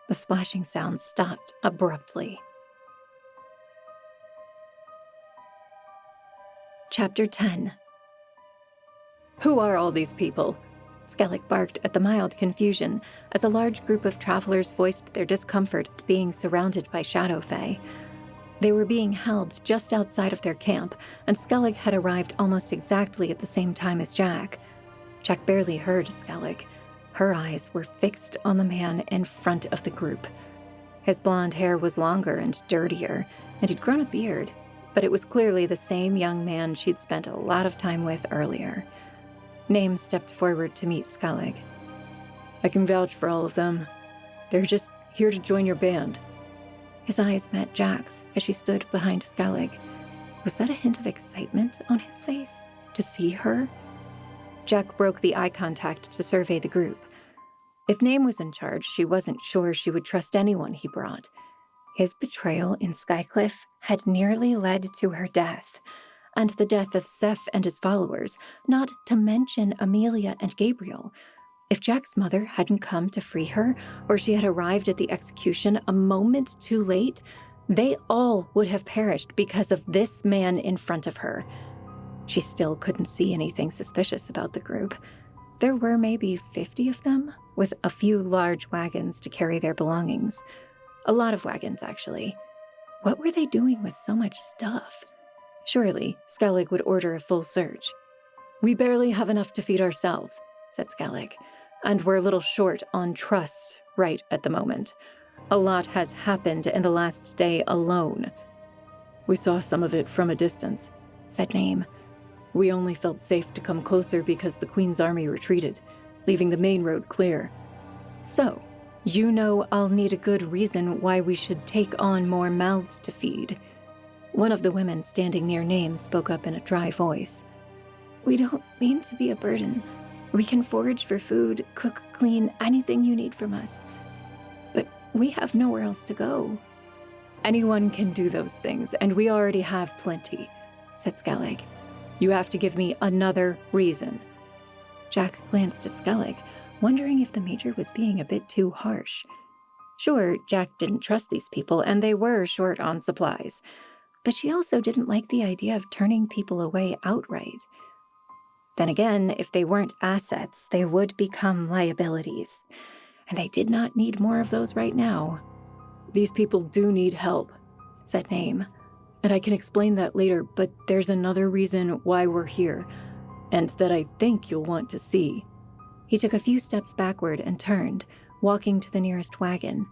The splashing sounds stopped abruptly. Chapter 10. "Who are all these people?" Skellig barked at the mild confusion as a large group of travelers voiced their discomfort at being surrounded by Shadow Fae. They were being held just outside of their camp, and Skellig had arrived almost exactly at the same time as Jack. Jack barely heard Skellig. Her eyes were fixed on the man in front of the group. His blonde hair was longer and dirtier, and he'd grown a beard, but it was clearly the same young man she'd spent a lot of time with earlier. Name stepped forward to meet Skellig. "I can vouch for all of them. They're just here to join your band." His eyes met Jack's as she stood behind Skellig. Was that a hint of excitement on his face? To see her? Jack broke the eye contact to survey the group. If Name was in charge, she wasn't sure she would trust anyone he brought. His betrayal in Skycliff had nearly led to her death, and the death of Seth and his followers, not to mention Amelia and Gabriel. If Jack's mother hadn't come to free her, or she had arrived at the execution a moment too late, they all would have perished because of this man in front of her. She still couldn't see anything suspicious about the group. There were maybe 50 of them, with a few large wagons to carry their belongings. A lot of wagons, actually. What were they doing with so much stuff? Surely, Skellig would order a full search. "We barely have enough to feed ourselves," said Skellig, "and we're a little short on trust right at the moment. A lot has happened in the last day alone." "We saw some of it from a distance," said Name. "We only felt safe to come closer because the Queen's army retreated, leaving the main road clear. So, you know I'll need a good reason why we should take on more mouths to feed." One of the women standing near Name spoke up in a dry voice. "We don't mean to be a burden. We can forage for food, cook, clean, anything you need from us. But we have nowhere else to go." "Anyone can do those things, and we already have plenty," said Skellig. "You have to give me another reason." Jack glanced at Skellig, wondering if the Major was being a bit too harsh. Sure, Jack didn't trust these people, and they were short on supplies. But she also didn't like the idea of turning people away outright. Then again, if they weren't assets, they would become liabilities. And they did not need more of those right now. "These people do need help," said Name. "and I can explain that later, but there's another reason why we're here, and that I think you'll want to see." He took a few steps backward and turned, walking to the nearest wagon.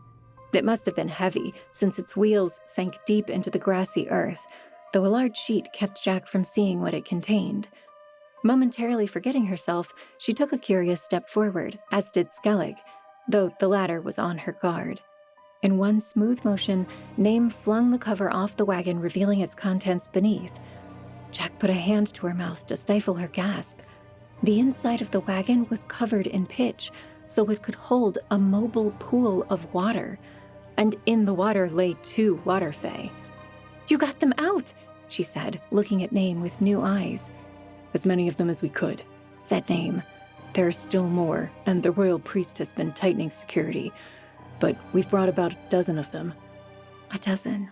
It must have been heavy, since its wheels sank deep into the grassy earth, though a large sheet kept Jack from seeing what it contained. Momentarily forgetting herself, she took a curious step forward, as did Skellig, though the latter was on her guard. In one smooth motion, Name flung the cover off the wagon, revealing its contents beneath. Jack put a hand to her mouth to stifle her gasp. The inside of the wagon was covered in pitch, so it could hold a mobile pool of water. And in the water lay 2 water fae. "You got them out," she said, looking at Name with new eyes. "As many of them as we could," said Name. "There are still more, and the royal priest has been tightening security. But we've brought about 12 of them." A dozen.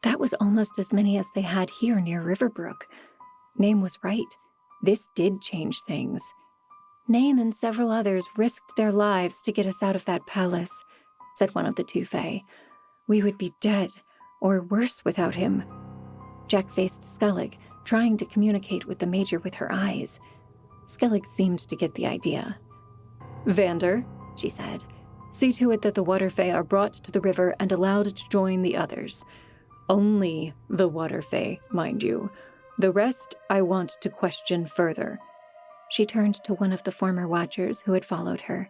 That was almost as many as they had here near Riverbrook. Name was right. This did change things. Name and several others risked their lives to get us out of that palace, said one of the 2 fae. "We would be dead, or worse without him." Jack faced Skellig, trying to communicate with the Major with her eyes. Skellig seemed to get the idea. "Vander," she said, "see to it that the water fae are brought to the river and allowed to join the others. Only the water fae, mind you. The rest I want to question further." She turned to one of the former watchers who had followed her.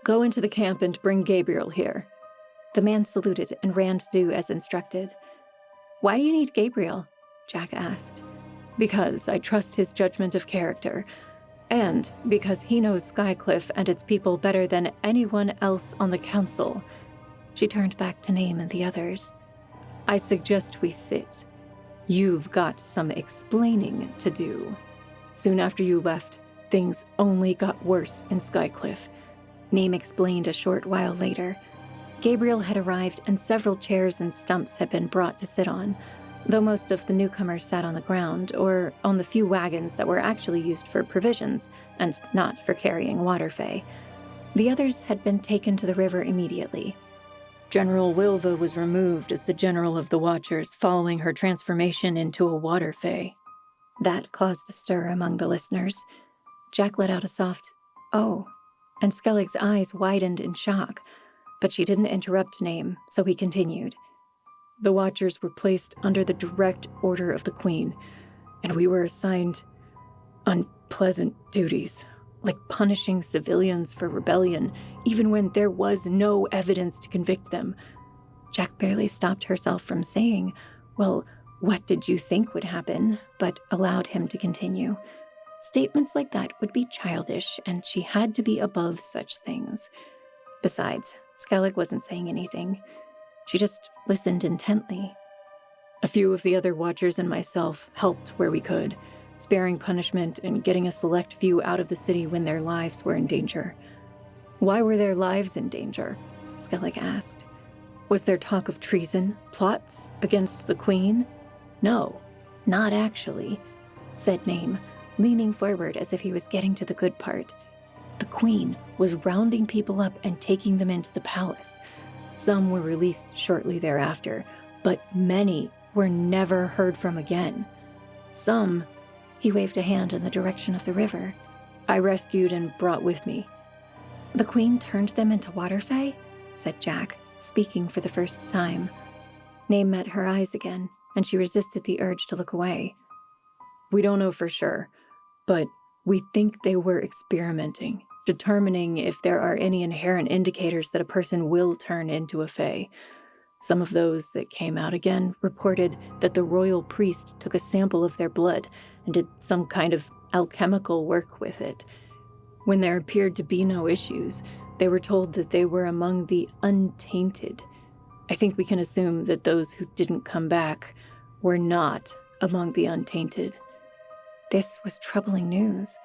"Go into the camp and bring Gabriel here." The man saluted and ran to do as instructed. "Why do you need Gabriel?" Jack asked. "Because I trust his judgment of character, and because he knows Skycliff and its people better than anyone else on the council." She turned back to Name and the others. "I suggest we sit. You've got some explaining to do. Soon after you left, things only got worse in Skycliff." Name explained a short while later. Gabriel had arrived and several chairs and stumps had been brought to sit on, though most of the newcomers sat on the ground or on the few wagons that were actually used for provisions and not for carrying water fae. The others had been taken to the river immediately. "General Wilva was removed as the general of the Watchers following her transformation into a water fae." That caused a stir among the listeners. Jack let out a soft, "Oh," and Skellig's eyes widened in shock, but she didn't interrupt Name, so he continued. "The Watchers were placed under the direct order of the Queen, and we were assigned unpleasant duties, like punishing civilians for rebellion, even when there was no evidence to convict them." Jack barely stopped herself from saying, "Well, what did you think would happen?" but allowed him to continue. Statements like that would be childish, and she had to be above such things. Besides, Skellig wasn't saying anything. She just listened intently. "A few of the other Watchers and myself helped where we could, sparing punishment and getting a select few out of the city when their lives were in danger." "Why were their lives in danger?" Skellig asked. "Was there talk of treason, plots against the Queen?" "No, not actually," said Name, leaning forward as if he was getting to the good part. "The Queen was rounding people up and taking them into the palace. Some were released shortly thereafter, but many were never heard from again. Some," he waved a hand in the direction of the river, "I rescued and brought with me." "The Queen turned them into water fae?" said Jack, speaking for the first time. Name met her eyes again, and she resisted the urge to look away. "We don't know for sure, but we think they were experimenting, determining if there are any inherent indicators that a person will turn into a fae. Some of those that came out again reported that the royal priest took a sample of their blood and did some kind of alchemical work with it. When there appeared to be no issues, they were told that they were among the untainted. I think we can assume that those who didn't come back were not among the untainted. This was troubling news.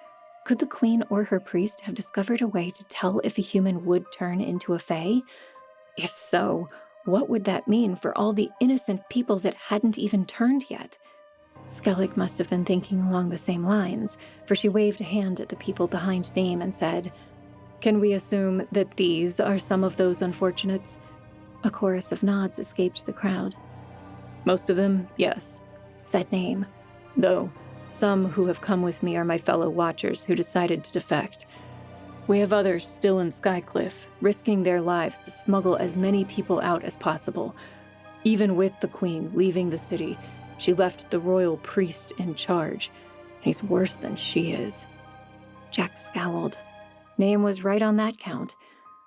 Could the queen or her priest have discovered a way to tell if a human would turn into a fae? If so, what would that mean for all the innocent people that hadn't even turned yet? Skellig must have been thinking along the same lines, for she waved a hand at the people behind Name and said, "Can we assume that these are some of those unfortunates?" A chorus of nods escaped the crowd. "Most of them, yes," said Name. "Though some who have come with me are my fellow watchers who decided to defect. We have others still in Skycliff, risking their lives to smuggle as many people out as possible. Even with the queen leaving the city, she left the royal priest in charge, and he's worse than she is." Jack scowled. Name was right on that count.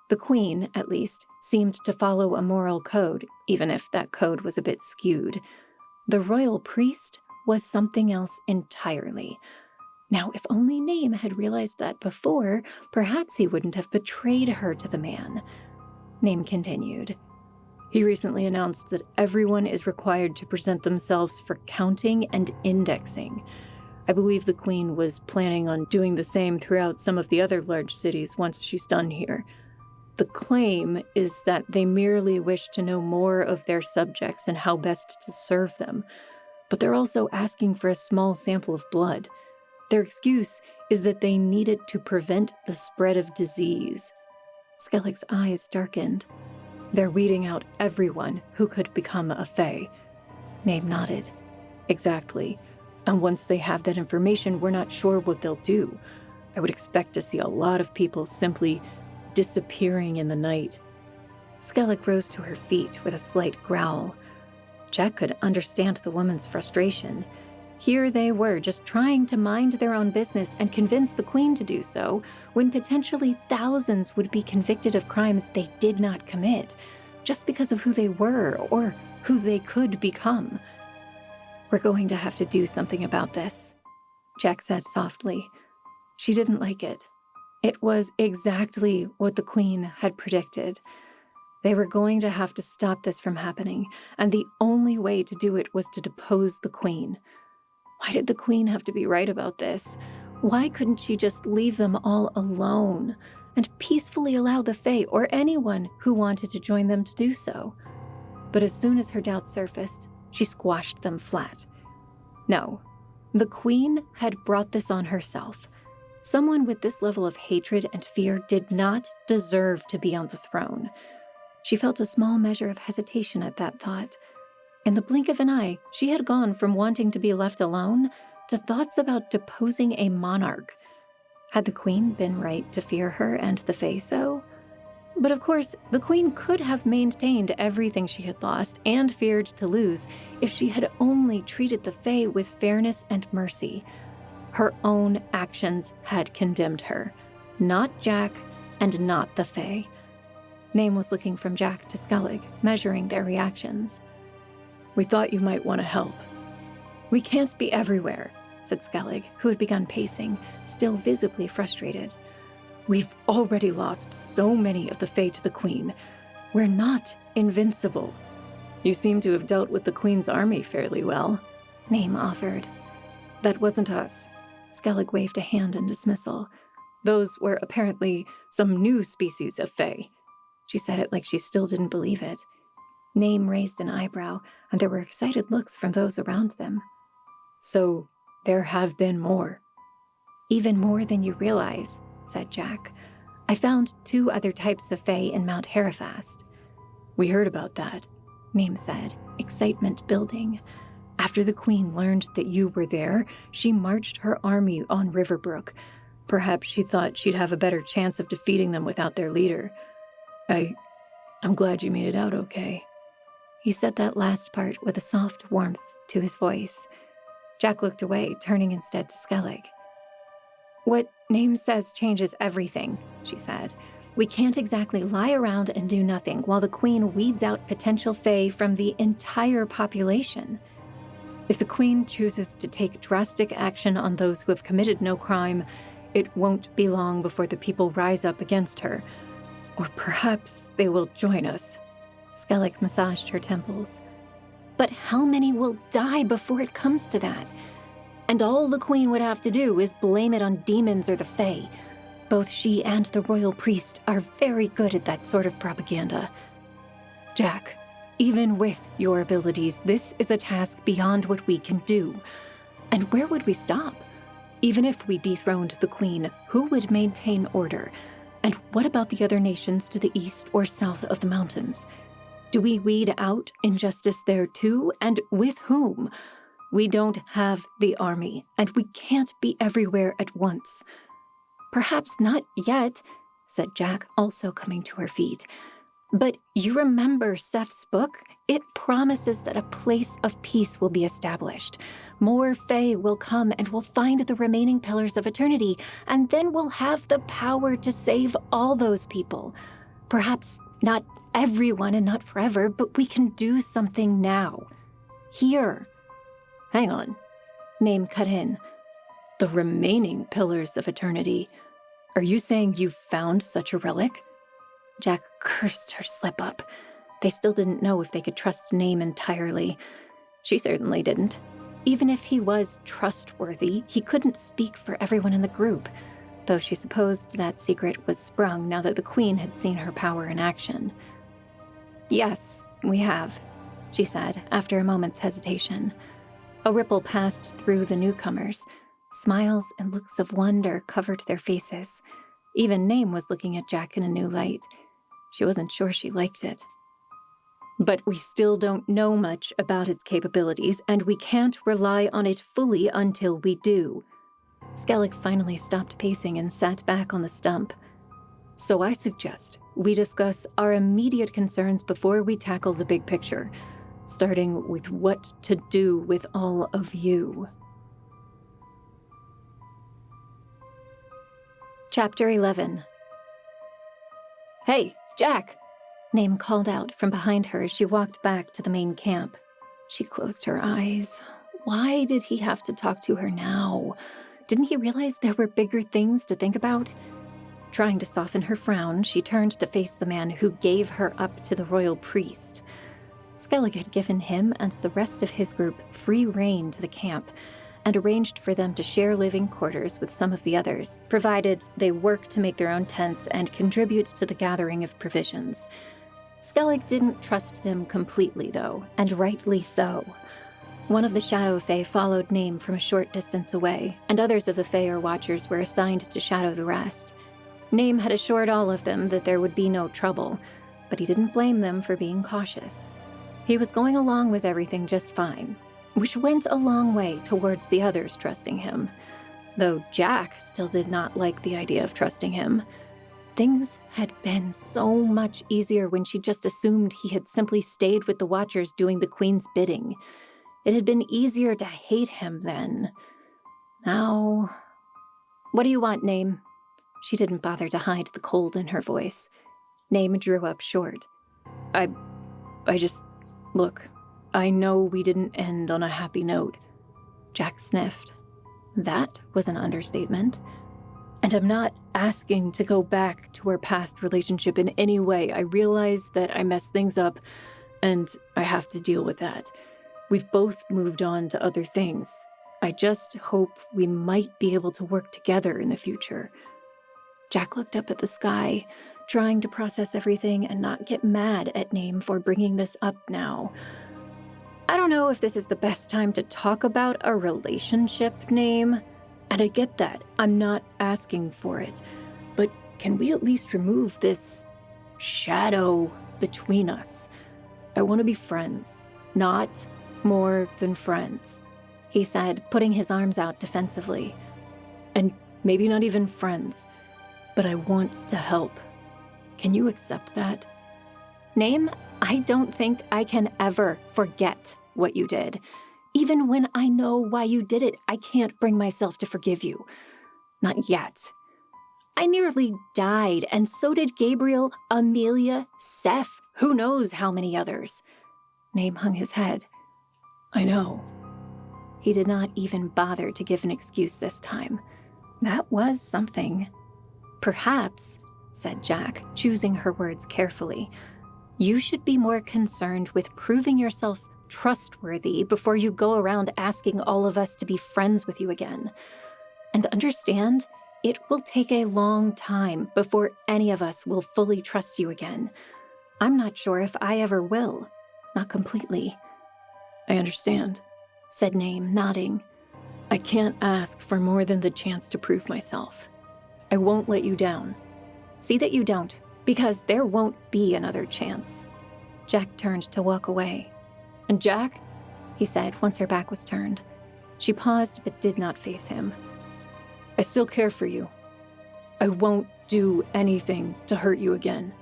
The queen, at least, seemed to follow a moral code, even if that code was a bit skewed. The royal priest was something else entirely. Now, if only Name had realized that before, perhaps he wouldn't have betrayed her to the man. Name continued. "He recently announced that everyone is required to present themselves for counting and indexing. I believe the queen was planning on doing the same throughout some of the other large cities once she's done here. The claim is that they merely wish to know more of their subjects and how best to serve them, but they're also asking for a small sample of blood. Their excuse is that they need it to prevent the spread of disease." Skellig's eyes darkened. "They're weeding out everyone who could become a fae." Name nodded. "Exactly. And once they have that information, we're not sure what they'll do. I would expect to see a lot of people simply disappearing in the night." Skellig rose to her feet with a slight growl. Jack could understand the woman's frustration. Here they were, just trying to mind their own business and convince the queen to do so, when potentially thousands would be convicted of crimes they did not commit, just because of who they were or who they could become. "We're going to have to do something about this," Jack said softly. She didn't like it. It was exactly what the queen had predicted. They were going to have to stop this from happening, and the only way to do it was to depose the queen. Why did the queen have to be right about this? Why couldn't she just leave them all alone and peacefully allow the Fae or anyone who wanted to join them to do so? But as soon as her doubts surfaced, she squashed them flat. No, the queen had brought this on herself. Someone with this level of hatred and fear did not deserve to be on the throne. She felt a small measure of hesitation at that thought. In the blink of an eye, she had gone from wanting to be left alone to thoughts about deposing a monarch. Had the queen been right to fear her and the Fae so? But of course, the queen could have maintained everything she had lost and feared to lose if she had only treated the Fae with fairness and mercy. Her own actions had condemned her, not Jack and not the Fae. Name was looking from Jack to Skellig, measuring their reactions. "We thought you might want to help." "We can't be everywhere," said Skellig, who had begun pacing, still visibly frustrated. "We've already lost so many of the Fae to the Queen. We're not invincible." "You seem to have dealt with the Queen's army fairly well," Name offered. "That wasn't us." Skellig waved a hand in dismissal. "Those were apparently some new species of Fae." She said it like she still didn't believe it. Name raised an eyebrow, and there were excited looks from those around them. "So there have been more." "Even more than you realize," said Jack. "I found 2 other types of Fae in Mount Herefast." "We heard about that," Name said, excitement building. "After the Queen learned that you were there, she marched her army on Riverbrook. Perhaps she thought she'd have a better chance of defeating them without their leader. I'm glad you made it out okay." He said that last part with a soft warmth to his voice. Jack looked away, turning instead to Skellig. "What Name says changes everything," she said. We can't exactly lie around and do nothing while the Queen weeds out potential Fae from the entire population. If the Queen chooses to take drastic action on those who have committed no crime, it won't be long before the people rise up against her. Or perhaps they will join us. Skellig massaged her temples. But how many will die before it comes to that? And all the Queen would have to do is blame it on demons or the Fae. Both she and the royal priest are very good at that sort of propaganda. Jack, even with your abilities, this is a task beyond what we can do. And where would we stop? Even if we dethroned the Queen, who would maintain order? And what about the other nations to the east or south of the mountains? Do we weed out injustice there too? And with whom? We don't have the army, and we can't be everywhere at once. Perhaps not yet, said Jack, also coming to her feet. But you remember Seth's book? It promises that a place of peace will be established. More Fae will come and will find the remaining pillars of eternity, and then we'll have the power to save all those people. Perhaps not everyone and not forever, but we can do something now. Here. Hang on. Name cut in. The remaining pillars of eternity. Are you saying you've found such a relic? Jack cursed her slip-up. They still didn't know if they could trust Name entirely. She certainly didn't. Even if he was trustworthy, he couldn't speak for everyone in the group, though she supposed that secret was sprung now that the Queen had seen her power in action. Yes, we have, she said after a moment's hesitation. A ripple passed through the newcomers. Smiles and looks of wonder covered their faces. Even Name was looking at Jack in a new light. She wasn't sure she liked it. But we still don't know much about its capabilities, and we can't rely on it fully until we do. Skellig finally stopped pacing and sat back on the stump. So I suggest we discuss our immediate concerns before we tackle the big picture, starting with what to do with all of you. Chapter 11. Hey, Jack! Name called out from behind her as she walked back to the main camp. She closed her eyes. Why did he have to talk to her now? Didn't he realize there were bigger things to think about? Trying to soften her frown, she turned to face the man who gave her up to the royal priest. Skellig had given him and the rest of his group free rein to the camp, and arranged for them to share living quarters with some of the others, provided they work to make their own tents and contribute to the gathering of provisions. Skellig didn't trust them completely, though, and rightly so. One of the Shadow Fae followed Name from a short distance away, and others of the Fae Watchers were assigned to shadow the rest. Name had assured all of them that there would be no trouble, but he didn't blame them for being cautious. He was going along with everything just fine, which went a long way towards the others trusting him, though Jack still did not like the idea of trusting him. Things had been so much easier when she just assumed he had simply stayed with the Watchers doing the Queen's bidding. It had been easier to hate him then. Now... What do you want, Name? She didn't bother to hide the cold in her voice. Name drew up short. I just... Look, I know we didn't end on a happy note. Jack sniffed. That was an understatement. And I'm not asking to go back to our past relationship in any way. I realize that I messed things up, and I have to deal with that. We've both moved on to other things. I just hope we might be able to work together in the future. Jack looked up at the sky, trying to process everything and not get mad at Name for bringing this up now. I don't know if this is the best time to talk about a relationship, Name. And I get that. I'm not asking for it. But can we at least remove this shadow between us? I want to be friends, not more than friends, he said, putting his arms out defensively. And maybe not even friends, but I want to help. Can you accept that? Name, I don't think I can ever forget what you did. Even when I know why you did it, I can't bring myself to forgive you. Not yet. I nearly died, and so did Gabriel, Amelia, Seth, who knows how many others. Name hung his head. I know. He did not even bother to give an excuse this time. That was something. Perhaps, said Jack, choosing her words carefully, you should be more concerned with proving yourself trustworthy before you go around asking all of us to be friends with you again. And understand, it will take a long time before any of us will fully trust you again. I'm not sure if I ever will. Not completely. I understand, said Name, nodding. I can't ask for more than the chance to prove myself. I won't let you down. See that you don't, because there won't be another chance. Jack turned to walk away. And Jack? He said once her back was turned. She paused but did not face him. I still care for you. I won't do anything to hurt you again.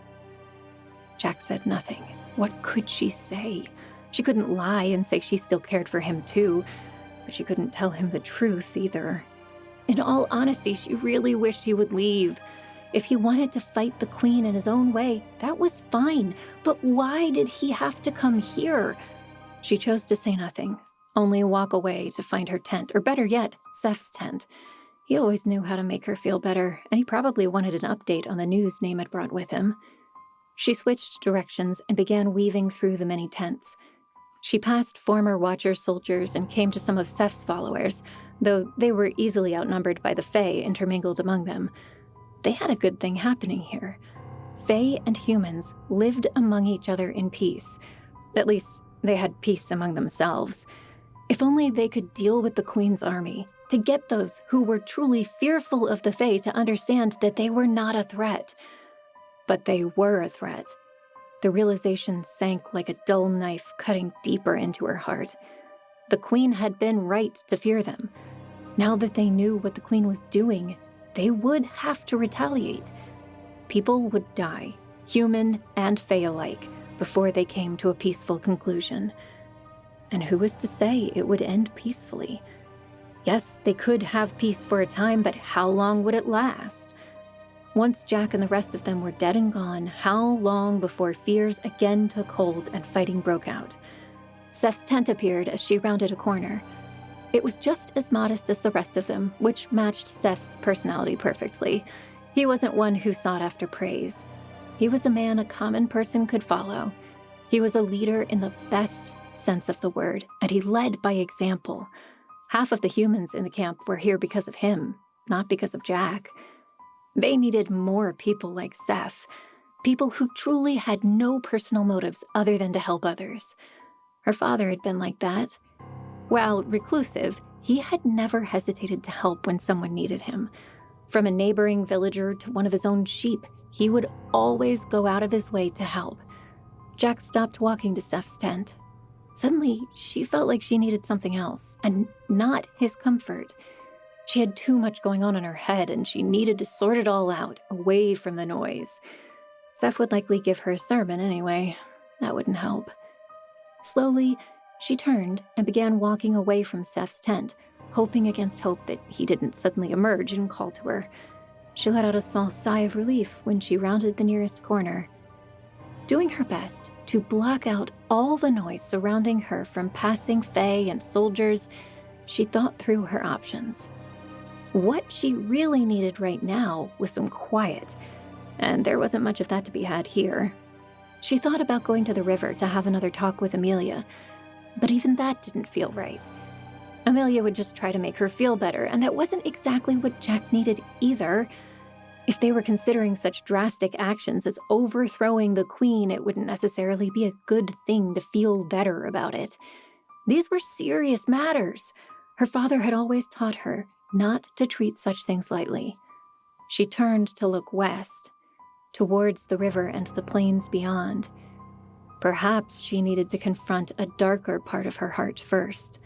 Jack said nothing. What could she say? She couldn't lie and say she still cared for him too, but she couldn't tell him the truth either. In all honesty, she really wished he would leave. If he wanted to fight the Queen in his own way, that was fine, but why did he have to come here? She chose to say nothing, only walk away to find her tent, or better yet, Seth's tent. He always knew how to make her feel better, and he probably wanted an update on the news Name had brought with him. She switched directions and began weaving through the many tents. She passed former Watcher soldiers and came to some of Seth's followers, though they were easily outnumbered by the Fae intermingled among them. They had a good thing happening here. Fae and humans lived among each other in peace. At least, they had peace among themselves. If only they could deal with the Queen's army, to get those who were truly fearful of the Fae to understand that they were not a threat. But they were a threat. The realization sank like a dull knife cutting deeper into her heart. The Queen had been right to fear them. Now that they knew what the Queen was doing, they would have to retaliate. People would die, human and Fae alike, before they came to a peaceful conclusion. And who was to say it would end peacefully? Yes, they could have peace for a time, but how long would it last? Once Jack and the rest of them were dead and gone, how long before fears again took hold and fighting broke out? Seth's tent appeared as she rounded a corner. It was just as modest as the rest of them, which matched Seth's personality perfectly. He wasn't one who sought after praise. He was a man a common person could follow. He was a leader in the best sense of the word, and he led by example. Half of the humans in the camp were here because of him, not because of Jack. They needed more people like Seth, people who truly had no personal motives other than to help others. Her father had been like that. While reclusive, he had never hesitated to help when someone needed him. From a neighboring villager to one of his own sheep, he would always go out of his way to help. Jack stopped walking to Seth's tent. Suddenly, she felt like she needed something else, and not his comfort. She had too much going on in her head, and she needed to sort it all out, away from the noise. Seth would likely give her a sermon anyway. That wouldn't help. Slowly, she turned and began walking away from Seth's tent, hoping against hope that he didn't suddenly emerge and call to her. She let out a small sigh of relief when she rounded the nearest corner. Doing her best to block out all the noise surrounding her from passing Fae and soldiers, she thought through her options. What she really needed right now was some quiet, and there wasn't much of that to be had here. She thought about going to the river to have another talk with Amelia, but even that didn't feel right. Amelia would just try to make her feel better, and that wasn't exactly what Jack needed either. If they were considering such drastic actions as overthrowing the Queen, it wouldn't necessarily be a good thing to feel better about it. These were serious matters. Her father had always taught her not to treat such things lightly. She turned to look west, towards the river and the plains beyond. Perhaps she needed to confront a darker part of her heart first.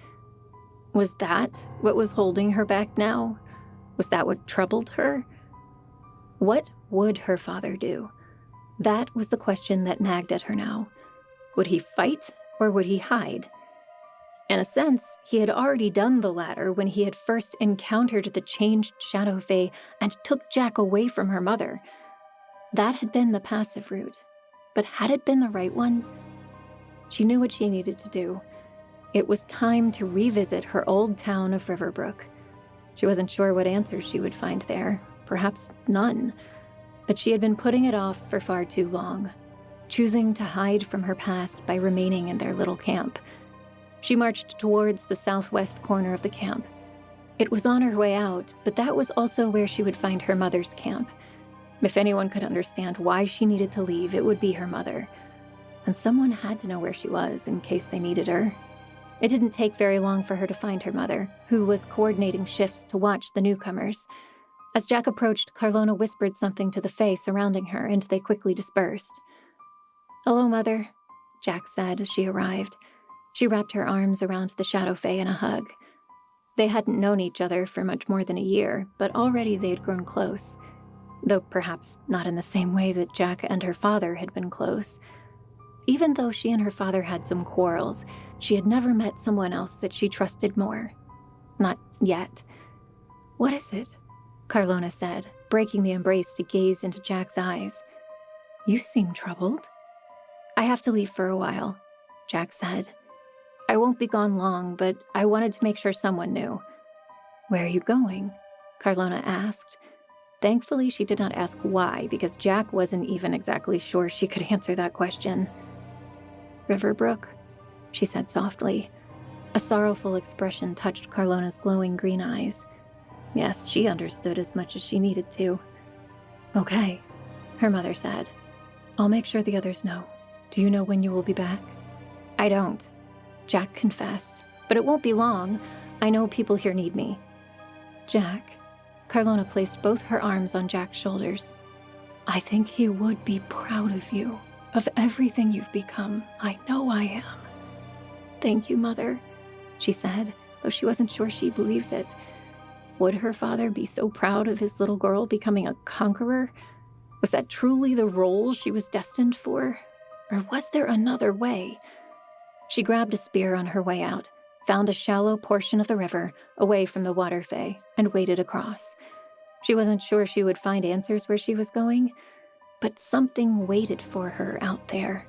Was that what was holding her back now? Was that what troubled her? What would her father do? That was the question that nagged at her now. Would he fight or would he hide? In a sense, he had already done the latter when he had first encountered the changed Shadow Fae and took Jack away from her mother. That had been the passive route. But had it been the right one? She knew what she needed to do. It was time to revisit her old town of Riverbrook. She wasn't sure what answers she would find there. Perhaps none. But she had been putting it off for far too long, choosing to hide from her past by remaining in their little camp. She marched towards the southwest corner of the camp. It was on her way out, but that was also where she would find her mother's camp. If anyone could understand why she needed to leave, it would be her mother. And someone had to know where she was in case they needed her. It didn't take very long for her to find her mother, who was coordinating shifts to watch the newcomers. As Jack approached, Carlona whispered something to the Fae surrounding her, and they quickly dispersed. "Hello, Mother," Jack said as she arrived. She wrapped her arms around the Shadow Fae in a hug. They hadn't known each other for much more than a year, but already they had grown close. Though perhaps not in the same way that Jack and her father had been close. Even though she and her father had some quarrels, she had never met someone else that she trusted more. Not yet. "What is it?" Carlona said, breaking the embrace to gaze into Jack's eyes. "You seem troubled." "I have to leave for a while," Jack said. "I won't be gone long, but I wanted to make sure someone knew." "Where are you going?" Carlona asked. Thankfully, she did not ask why, because Jack wasn't even exactly sure she could answer that question. "Riverbrook," she said softly. A sorrowful expression touched Carlona's glowing green eyes. Yes, she understood as much as she needed to. "Okay," her mother said. "I'll make sure the others know. Do you know when you will be back?" "I don't," Jack confessed. "But it won't be long. I know people here need me." "Jack," Carlona placed both her arms on Jack's shoulders. "I think he would be proud of you, of everything you've become. I know I am." "Thank you, Mother," she said, though she wasn't sure she believed it. Would her father be so proud of his little girl becoming a conqueror? Was that truly the role she was destined for? Or was there another way? She grabbed a spear on her way out, found a shallow portion of the river, away from the water fae, and waded across. She wasn't sure she would find answers where she was going, but something waited for her out there.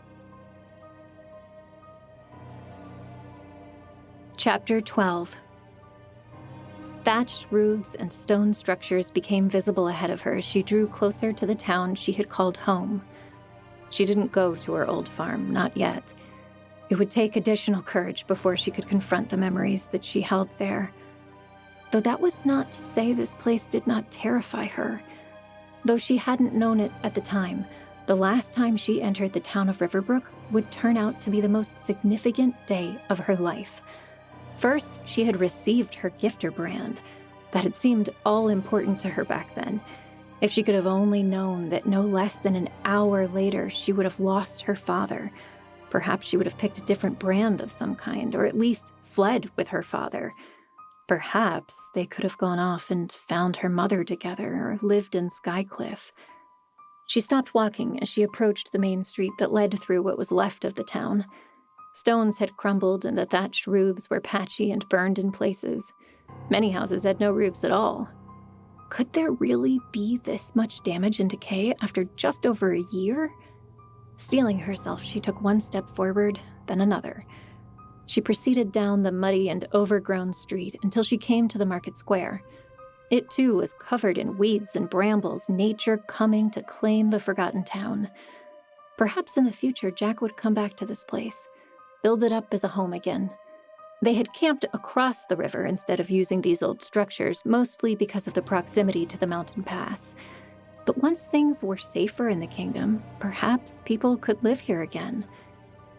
Chapter 12. Thatched roofs and stone structures became visible ahead of her as she drew closer to the town she had called home. She didn't go to her old farm, not yet. It would take additional courage before she could confront the memories that she held there. Though that was not to say this place did not terrify her. Though she hadn't known it at the time, the last time she entered the town of Riverbrook would turn out to be the most significant day of her life. First, she had received her gifter brand. That had seemed all important to her back then. If she could have only known that no less than an hour later she would have lost her father. Perhaps she would have picked a different brand of some kind, or at least fled with her father. Perhaps they could have gone off and found her mother together, or lived in Skycliff. She stopped walking as she approached the main street that led through what was left of the town. Stones had crumbled and the thatched roofs were patchy and burned in places. Many houses had no roofs at all. Could there really be this much damage and decay after just over a year? Steeling herself, she took one step forward, then another. She proceeded down the muddy and overgrown street until she came to the market square. It too was covered in weeds and brambles, nature coming to claim the forgotten town. Perhaps in the future Jack would come back to this place, build it up as a home again. They had camped across the river instead of using these old structures, mostly because of the proximity to the mountain pass. But once things were safer in the kingdom, perhaps people could live here again.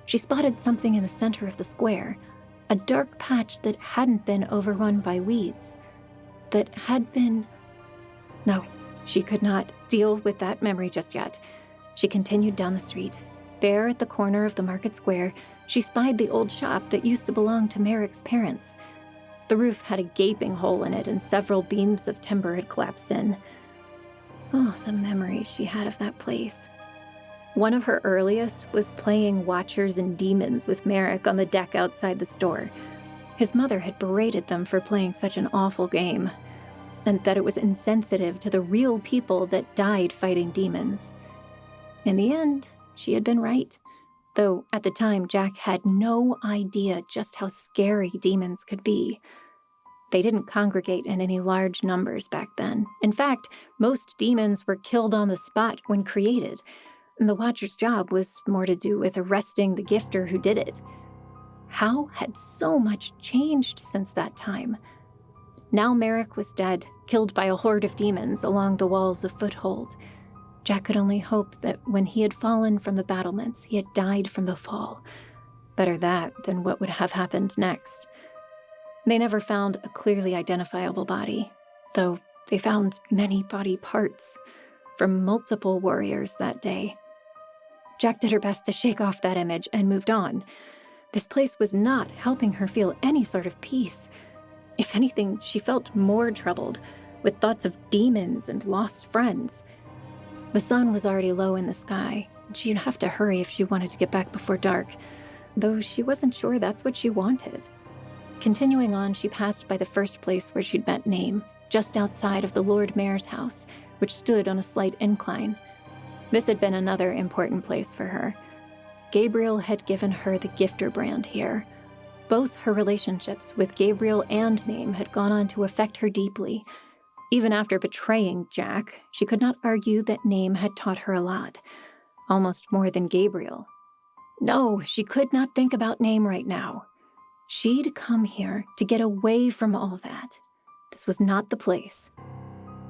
She spotted something in the center of the square, a dark patch that hadn't been overrun by weeds. That had been... No, she could not deal with that memory just yet. She continued down the street. There, at the corner of the market square, she spied the old shop that used to belong to Merrick's parents. The roof had a gaping hole in it, and several beams of timber had collapsed in. Oh, the memories she had of that place. One of her earliest was playing Watchers and Demons with Merrick on the deck outside the store. His mother had berated them for playing such an awful game, and that it was insensitive to the real people that died fighting demons. In the end, she had been right, though at the time Jack had no idea just how scary demons could be. They didn't congregate in any large numbers back then. In fact, most demons were killed on the spot when created, and the Watcher's job was more to do with arresting the gifter who did it. How had so much changed since that time? Now Merrick was dead, killed by a horde of demons along the walls of Foothold. Jack could only hope that when he had fallen from the battlements, he had died from the fall. Better that than what would have happened next. They never found a clearly identifiable body, though they found many body parts from multiple warriors that day. Jack did her best to shake off that image and moved on. This place was not helping her feel any sort of peace. If anything, she felt more troubled, with thoughts of demons and lost friends. The sun was already low in the sky, and she'd have to hurry if she wanted to get back before dark, though she wasn't sure that's what she wanted. Continuing on, she passed by the first place where she'd met Name, just outside of the Lord Mayor's house, which stood on a slight incline. This had been another important place for her. Gabriel had given her the gifter brand here. Both her relationships with Gabriel and Name had gone on to affect her deeply. Even after betraying Jack, she could not argue that Name had taught her a lot, almost more than Gabriel. No, she could not think about Name right now. She'd come here to get away from all that. This was not the place.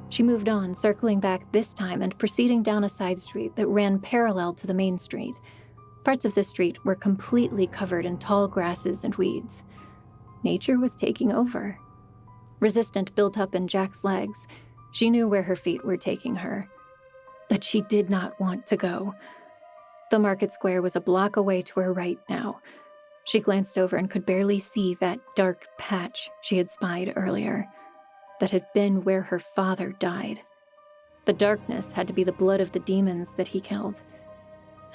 She moved on, circling back this time and proceeding down a side street that ran parallel to the main street. Parts of the street were completely covered in tall grasses and weeds. Nature was taking over. Resistance built up in Jack's legs. She knew where her feet were taking her. But she did not want to go. The market square was a block away to her right now. She glanced over and could barely see that dark patch she had spied earlier. That had been where her father died. The darkness had to be the blood of the demons that he killed.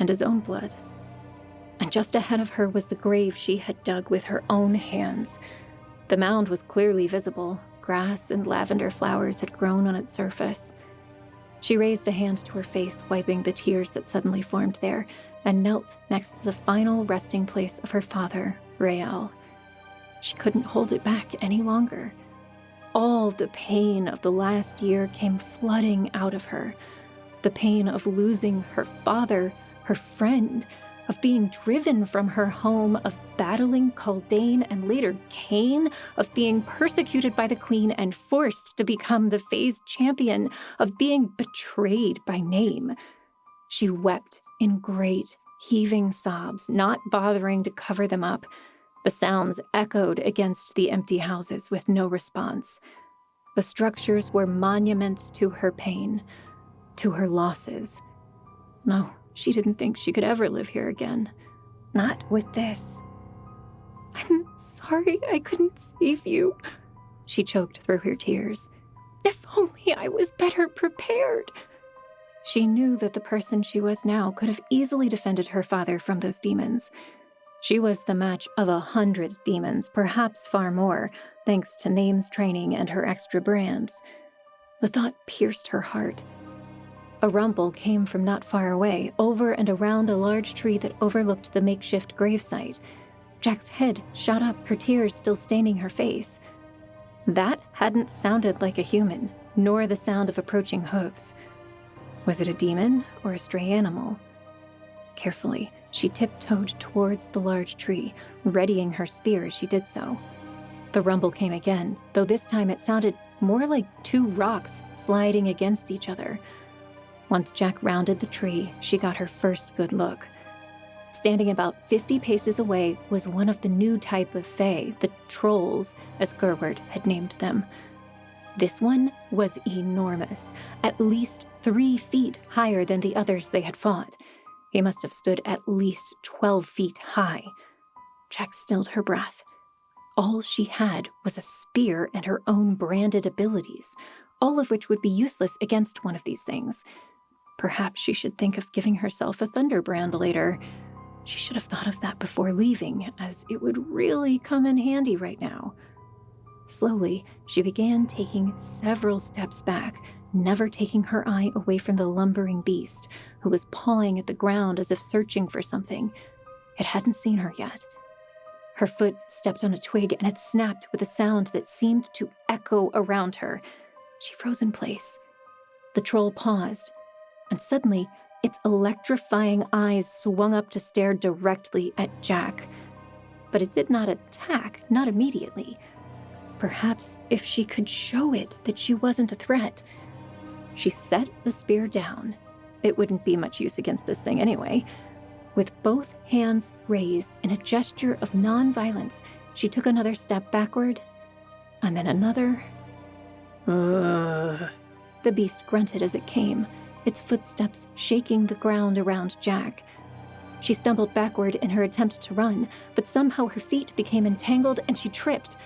And his own blood. And just ahead of her was the grave she had dug with her own hands. The mound was clearly visible. Grass and lavender flowers had grown on its surface. She raised a hand to her face, wiping the tears that suddenly formed there, and knelt next to the final resting place of her father, Rael. She couldn't hold it back any longer. All the pain of the last year came flooding out of her. The pain of losing her father, her friend, of being driven from her home, of battling Kaldane and later Cain, of being persecuted by the Queen and forced to become the Fae's champion, of being betrayed by Name. She wept in great, heaving sobs, not bothering to cover them up. The sounds echoed against the empty houses with no response. The structures were monuments to her pain, to her losses. No, she didn't think she could ever live here again. Not with this. "I'm sorry I couldn't save you," she choked through her tears. "If only I was better prepared." She knew that the person she was now could have easily defended her father from those demons. She was the match of 100 demons, perhaps far more, thanks to Name's training and her extra brands. The thought pierced her heart. A rumble came from not far away, over and around a large tree that overlooked the makeshift gravesite. Jack's head shot up, her tears still staining her face. That hadn't sounded like a human, nor the sound of approaching hooves. Was it a demon or a stray animal? Carefully, she tiptoed towards the large tree, readying her spear as she did so. The rumble came again, though this time it sounded more like two rocks sliding against each other. Once Jack rounded the tree, she got her first good look. Standing about 50 paces away was one of the new type of Fae, the Trolls, as Gerward had named them. This one was enormous, at least 3 feet higher than the others they had fought. He must have stood at least 12 feet high. Jack stilled her breath. All she had was a spear and her own branded abilities, all of which would be useless against one of these things. Perhaps she should think of giving herself a Thunderbrand later. She should have thought of that before leaving, as it would really come in handy right now. Slowly, she began taking several steps back, never taking her eye away from the lumbering beast, who was pawing at the ground as if searching for something. It hadn't seen her yet. Her foot stepped on a twig, and it snapped with a sound that seemed to echo around her. She froze in place. The troll paused, and suddenly, its electrifying eyes swung up to stare directly at Jack. But it did not attack, not immediately. Perhaps if she could show it that she wasn't a threat. She set the spear down. It wouldn't be much use against this thing anyway. With both hands raised in a gesture of non-violence, she took another step backward, and then another. The beast grunted as it came, its footsteps shaking the ground around Jack. She stumbled backward in her attempt to run, but somehow her feet became entangled and she tripped.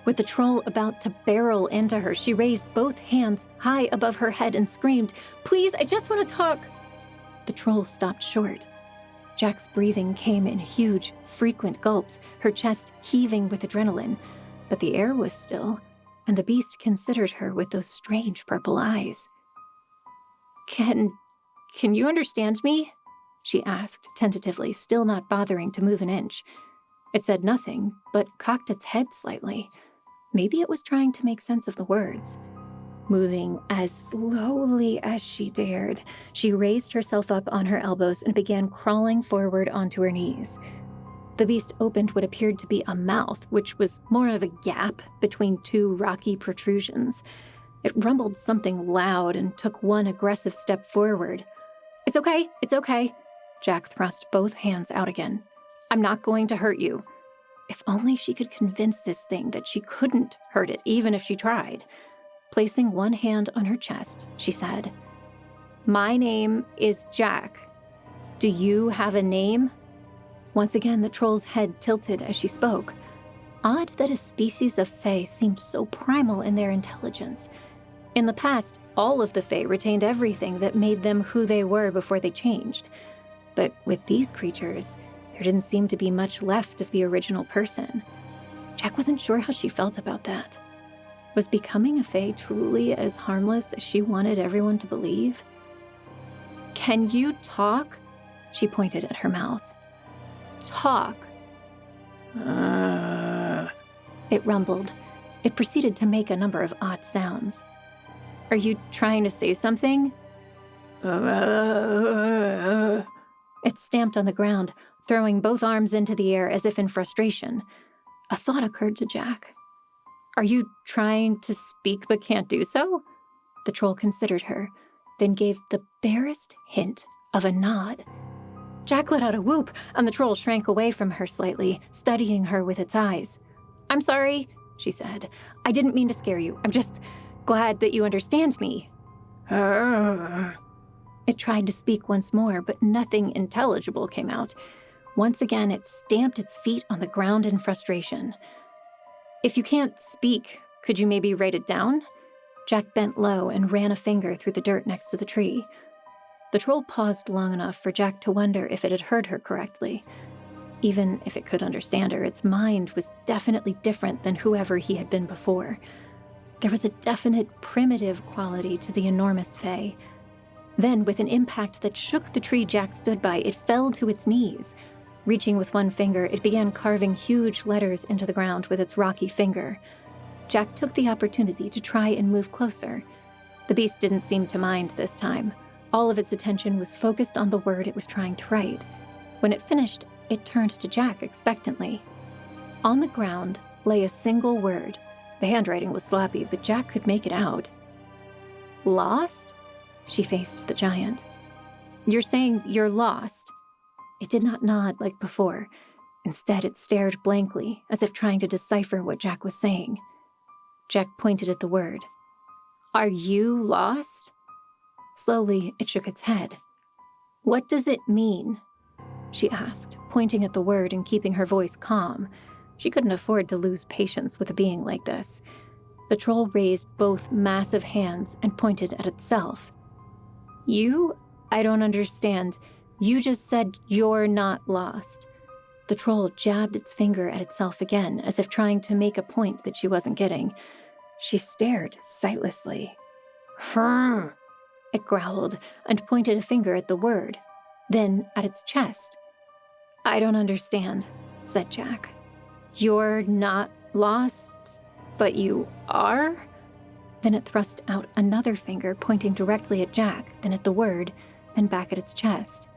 With the troll about to barrel into her, she raised both hands high above her head and screamed, "Please, I just want to talk!" The troll stopped short. Jack's breathing came in huge, frequent gulps, her chest heaving with adrenaline. But the air was still, and the beast considered her with those strange purple eyes. Can you understand me?" she asked tentatively, still not bothering to move an inch. It said nothing, but cocked its head slightly. Maybe it was trying to make sense of the words. Moving as slowly as she dared, she raised herself up on her elbows and began crawling forward onto her knees. The beast opened what appeared to be a mouth, which was more of a gap between two rocky protrusions. It rumbled something loud and took one aggressive step forward. It's okay. Jack thrust both hands out again. "I'm not going to hurt you." If only she could convince this thing that she couldn't hurt it, even if she tried. Placing one hand on her chest, she said, "My name is Jack. Do you have a name?" Once again, the troll's head tilted as she spoke. Odd that a species of fae seemed so primal in their intelligence. In the past, all of the fae retained everything that made them who they were before they changed. But with these creatures, there didn't seem to be much left of the original person. Jack wasn't sure how she felt about that. Was becoming a fae truly as harmless as she wanted everyone to believe? "Can you talk?" She pointed at her mouth. "Talk." It rumbled. It proceeded to make a number of odd sounds. "Are you trying to say something?" It stamped on the ground, throwing both arms into the air as if in frustration. A thought occurred to Jack. "Are you trying to speak but can't do so?" The troll considered her, then gave the barest hint of a nod. Jack let out a whoop, and the troll shrank away from her slightly, studying her with its eyes. "I'm sorry," she said. "I didn't mean to scare you. I'm just glad that you understand me." It tried to speak once more, but nothing intelligible came out. Once again, it stamped its feet on the ground in frustration. "If you can't speak, could you maybe write it down?" Jack bent low and ran a finger through the dirt next to the tree. The troll paused long enough for Jack to wonder if it had heard her correctly. Even if it could understand her, its mind was definitely different than whoever he had been before. There was a definite primitive quality to the enormous fae. Then, with an impact that shook the tree Jack stood by, it fell to its knees. Reaching with one finger, it began carving huge letters into the ground with its rocky finger. Jack took the opportunity to try and move closer. The beast didn't seem to mind this time. All of its attention was focused on the word it was trying to write. When it finished, it turned to Jack expectantly. On the ground lay a single word. The handwriting was sloppy, but Jack could make it out. "Lost?" She faced the giant. "You're saying you're lost?" It did not nod like before. Instead, it stared blankly, as if trying to decipher what Jack was saying. Jack pointed at the word. "Are you lost?" Slowly, it shook its head. "What does it mean?" she asked, pointing at the word and keeping her voice calm. She couldn't afford to lose patience with a being like this. The troll raised both massive hands and pointed at itself. "You? I don't understand. You just said you're not lost." The troll jabbed its finger at itself again, as if trying to make a point that she wasn't getting. She stared sightlessly. "Hrrr," it growled and pointed a finger at the word, then at its chest. "I don't understand," said Jack. "You're not lost, but you are?" Then it thrust out another finger, pointing directly at Jack, then at the word, then back at its chest.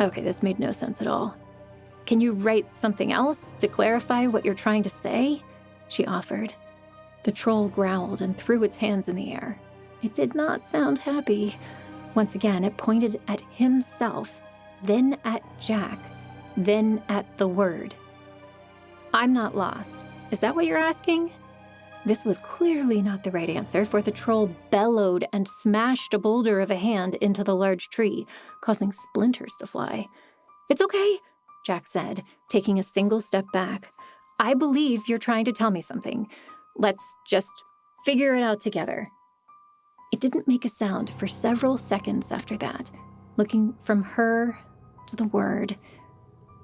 Okay, this made no sense at all. "Can you write something else to clarify what you're trying to say?" she offered. The troll growled and threw its hands in the air. It did not sound happy. Once again, it pointed at himself, then at Jack, then at the word. "I'm not lost. Is that what you're asking?" This was clearly not the right answer, for the troll bellowed and smashed a boulder of a hand into the large tree, causing splinters to fly. "It's okay," Jack said, taking a single step back. "I believe you're trying to tell me something. Let's just figure it out together." It didn't make a sound for several seconds after that, looking from her to the word.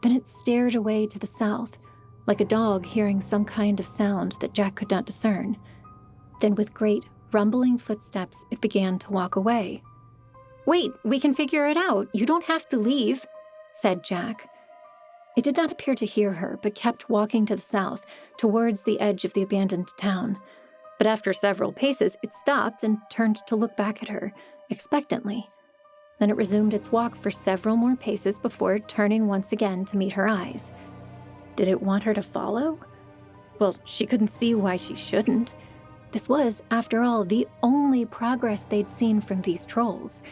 Then it stared away to the south, like a dog hearing some kind of sound that Jack could not discern. Then with great, rumbling footsteps, it began to walk away. "Wait, we can figure it out. You don't have to leave," said Jack. It did not appear to hear her, but kept walking to the south, towards the edge of the abandoned town. But after several paces, it stopped and turned to look back at her, expectantly. Then it resumed its walk for several more paces before turning once again to meet her eyes. Did it want her to follow? Well, she couldn't see why she shouldn't. This was, after all, the only progress they'd seen from these trolls.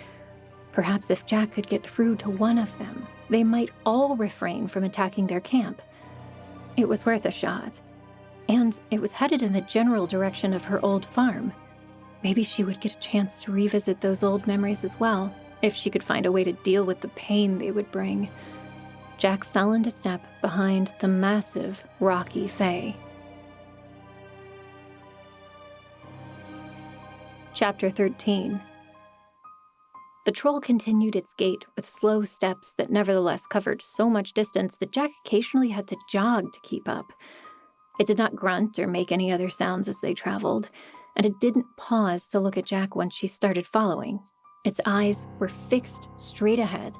Perhaps if Jack could get through to one of them, they might all refrain from attacking their camp. It was worth a shot. And it was headed in the general direction of her old farm. Maybe she would get a chance to revisit those old memories as well, if she could find a way to deal with the pain they would bring. Jack fell into step behind the massive, rocky Fae. Chapter 13. The troll continued its gait with slow steps that nevertheless covered so much distance that Jack occasionally had to jog to keep up. It did not grunt or make any other sounds as they traveled, and it didn't pause to look at Jack once she started following. Its eyes were fixed straight ahead.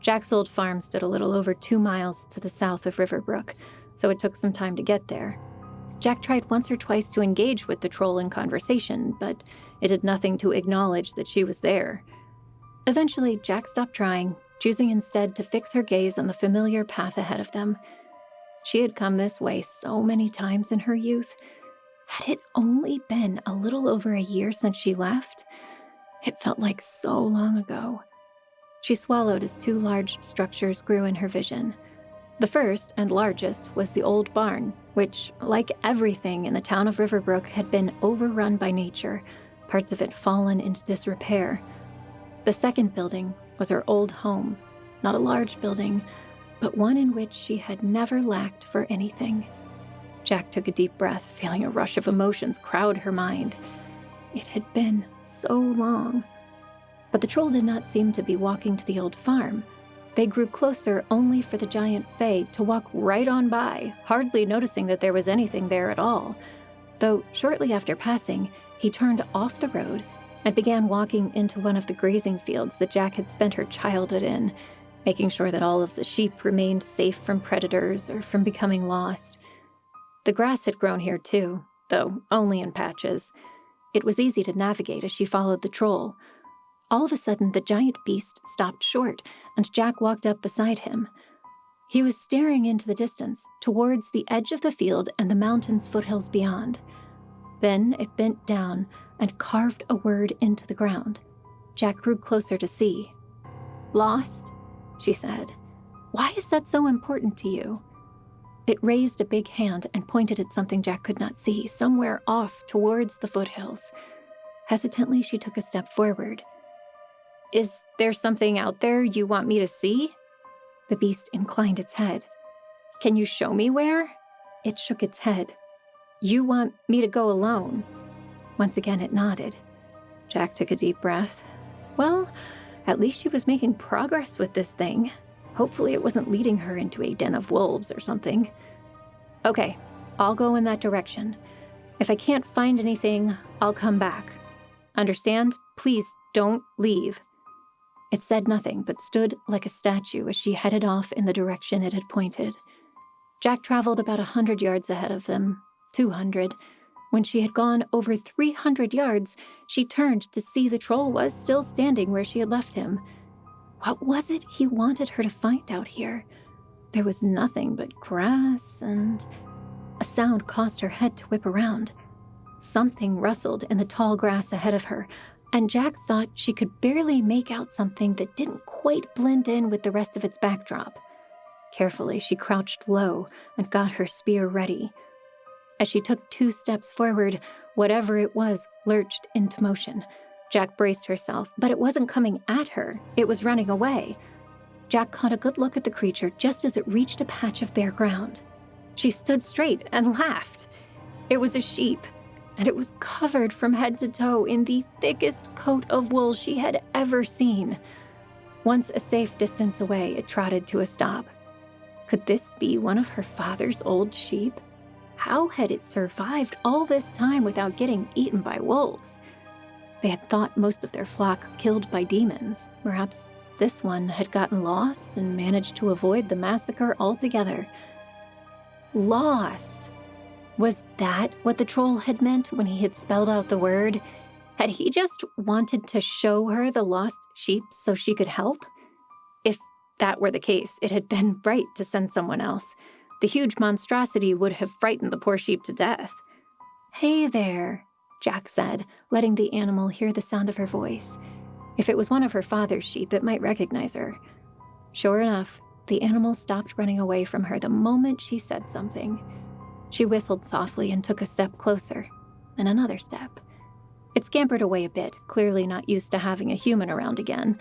Jack's old farm stood a little over 2 miles to the south of Riverbrook, so it took some time to get there. Jack tried once or twice to engage with the troll in conversation, but it did nothing to acknowledge that she was there. Eventually, Jack stopped trying, choosing instead to fix her gaze on the familiar path ahead of them. She had come this way so many times in her youth. Had it only been a little over a year since she left? It felt like so long ago. She swallowed as 2 large structures grew in her vision. The first and largest was the old barn, which, like everything in the town of Riverbrook, had been overrun by nature, parts of it fallen into disrepair. The second building was her old home, not a large building, but one in which she had never lacked for anything. Jack took a deep breath, feeling a rush of emotions crowd her mind. It had been so long. But the troll did not seem to be walking to the old farm. They grew closer only for the giant Fae to walk right on by, hardly noticing that there was anything there at all. Though shortly after passing, he turned off the road and began walking into one of the grazing fields that Jack had spent her childhood in, making sure that all of the sheep remained safe from predators or from becoming lost. The grass had grown here too, though only in patches. It was easy to navigate as she followed the troll. All of a sudden, the giant beast stopped short, and Jack walked up beside him. He was staring into the distance, towards the edge of the field and the mountain's foothills beyond. Then it bent down and carved a word into the ground. Jack grew closer to see. "Lost?" she said. "Why is that so important to you?" It raised a big hand and pointed at something Jack could not see, somewhere off towards the foothills. Hesitantly, she took a step forward. "Is there something out there you want me to see?" The beast inclined its head. "Can you show me where?" It shook its head. "You want me to go alone?" Once again it nodded. Jack took a deep breath. Well, At least she was making progress with this thing. Hopefully it wasn't leading her into a den of wolves or something. Okay, I'll go in that direction. If I can't find anything, I'll come back. Understand? Please don't leave. It said nothing, but stood like a statue as she headed off in the direction it had pointed. Jack traveled about 100 yards ahead of them, 200. When she had gone over 300 yards, she turned to see the troll was still standing where she had left him. What was it he wanted her to find out here? There was nothing but grass and... A sound caused her head to whip around. Something rustled in the tall grass ahead of her, and Jack thought she could barely make out something that didn't quite blend in with the rest of its backdrop. Carefully, she crouched low and got her spear ready. As she took 2 steps forward, whatever it was lurched into motion. Jack braced herself, but it wasn't coming at her. It was running away. Jack caught a good look at the creature just as it reached a patch of bare ground. She stood straight and laughed. It was a sheep, and it was covered from head to toe in the thickest coat of wool she had ever seen. Once a safe distance away, it trotted to a stop. Could this be one of her father's old sheep? How had it survived all this time without getting eaten by wolves? They had thought most of their flock killed by demons. Perhaps this one had gotten lost and managed to avoid the massacre altogether. Lost. Was that what the troll had meant when he had spelled out the word? Had he just wanted to show her the lost sheep so she could help? If that were the case, it had been right to send someone else. The huge monstrosity would have frightened the poor sheep to death. "Hey there," Jack said, letting the animal hear the sound of her voice. If it was one of her father's sheep, it might recognize her. Sure enough, the animal stopped running away from her the moment she said something. She whistled softly and took a step closer, then another step. It scampered away a bit, clearly not used to having a human around again.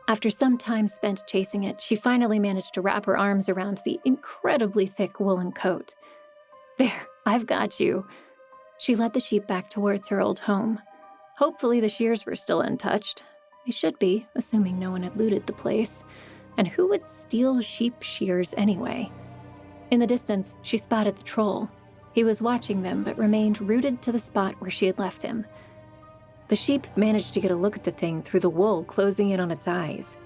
After some time spent chasing it, she finally managed to wrap her arms around the incredibly thick woolen coat. "There, I've got you." She led the sheep back towards her old home. Hopefully the shears were still untouched. They should be, assuming no one had looted the place. And who would steal sheep shears anyway? In the distance, she spotted the troll. He was watching them, but remained rooted to the spot where she had left him. The sheep managed to get a look at the thing through the wool closing in on its eyes.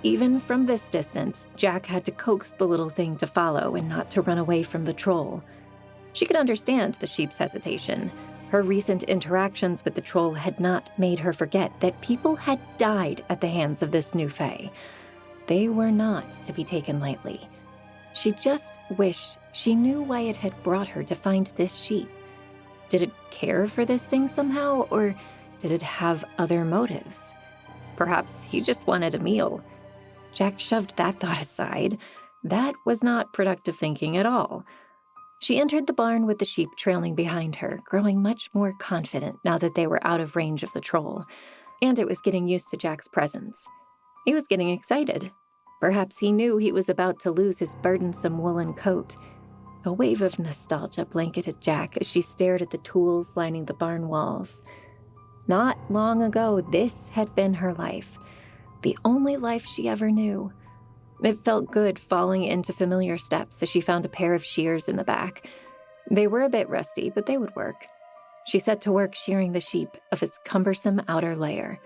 Even from this distance, Jack had to coax the little thing to follow and not to run away from the troll. She could understand the sheep's hesitation. Her recent interactions with the troll had not made her forget that people had died at the hands of this new fae. They were not to be taken lightly. She just wished she knew why it had brought her to find this sheep. Did it care for this thing somehow, or did it have other motives? Perhaps he just wanted a meal. Jack shoved that thought aside. That was not productive thinking at all. She entered the barn with the sheep trailing behind her, growing much more confident now that they were out of range of the troll. And it was getting used to Jack's presence. He was getting excited. Perhaps he knew he was about to lose his burdensome woolen coat. A wave of nostalgia blanketed Jack as she stared at the tools lining the barn walls. Not long ago, this had been her life. The only life she ever knew. It felt good falling into familiar steps as she found a pair of shears in the back. They were a bit rusty, but they would work. She set to work shearing the sheep of its cumbersome outer layer.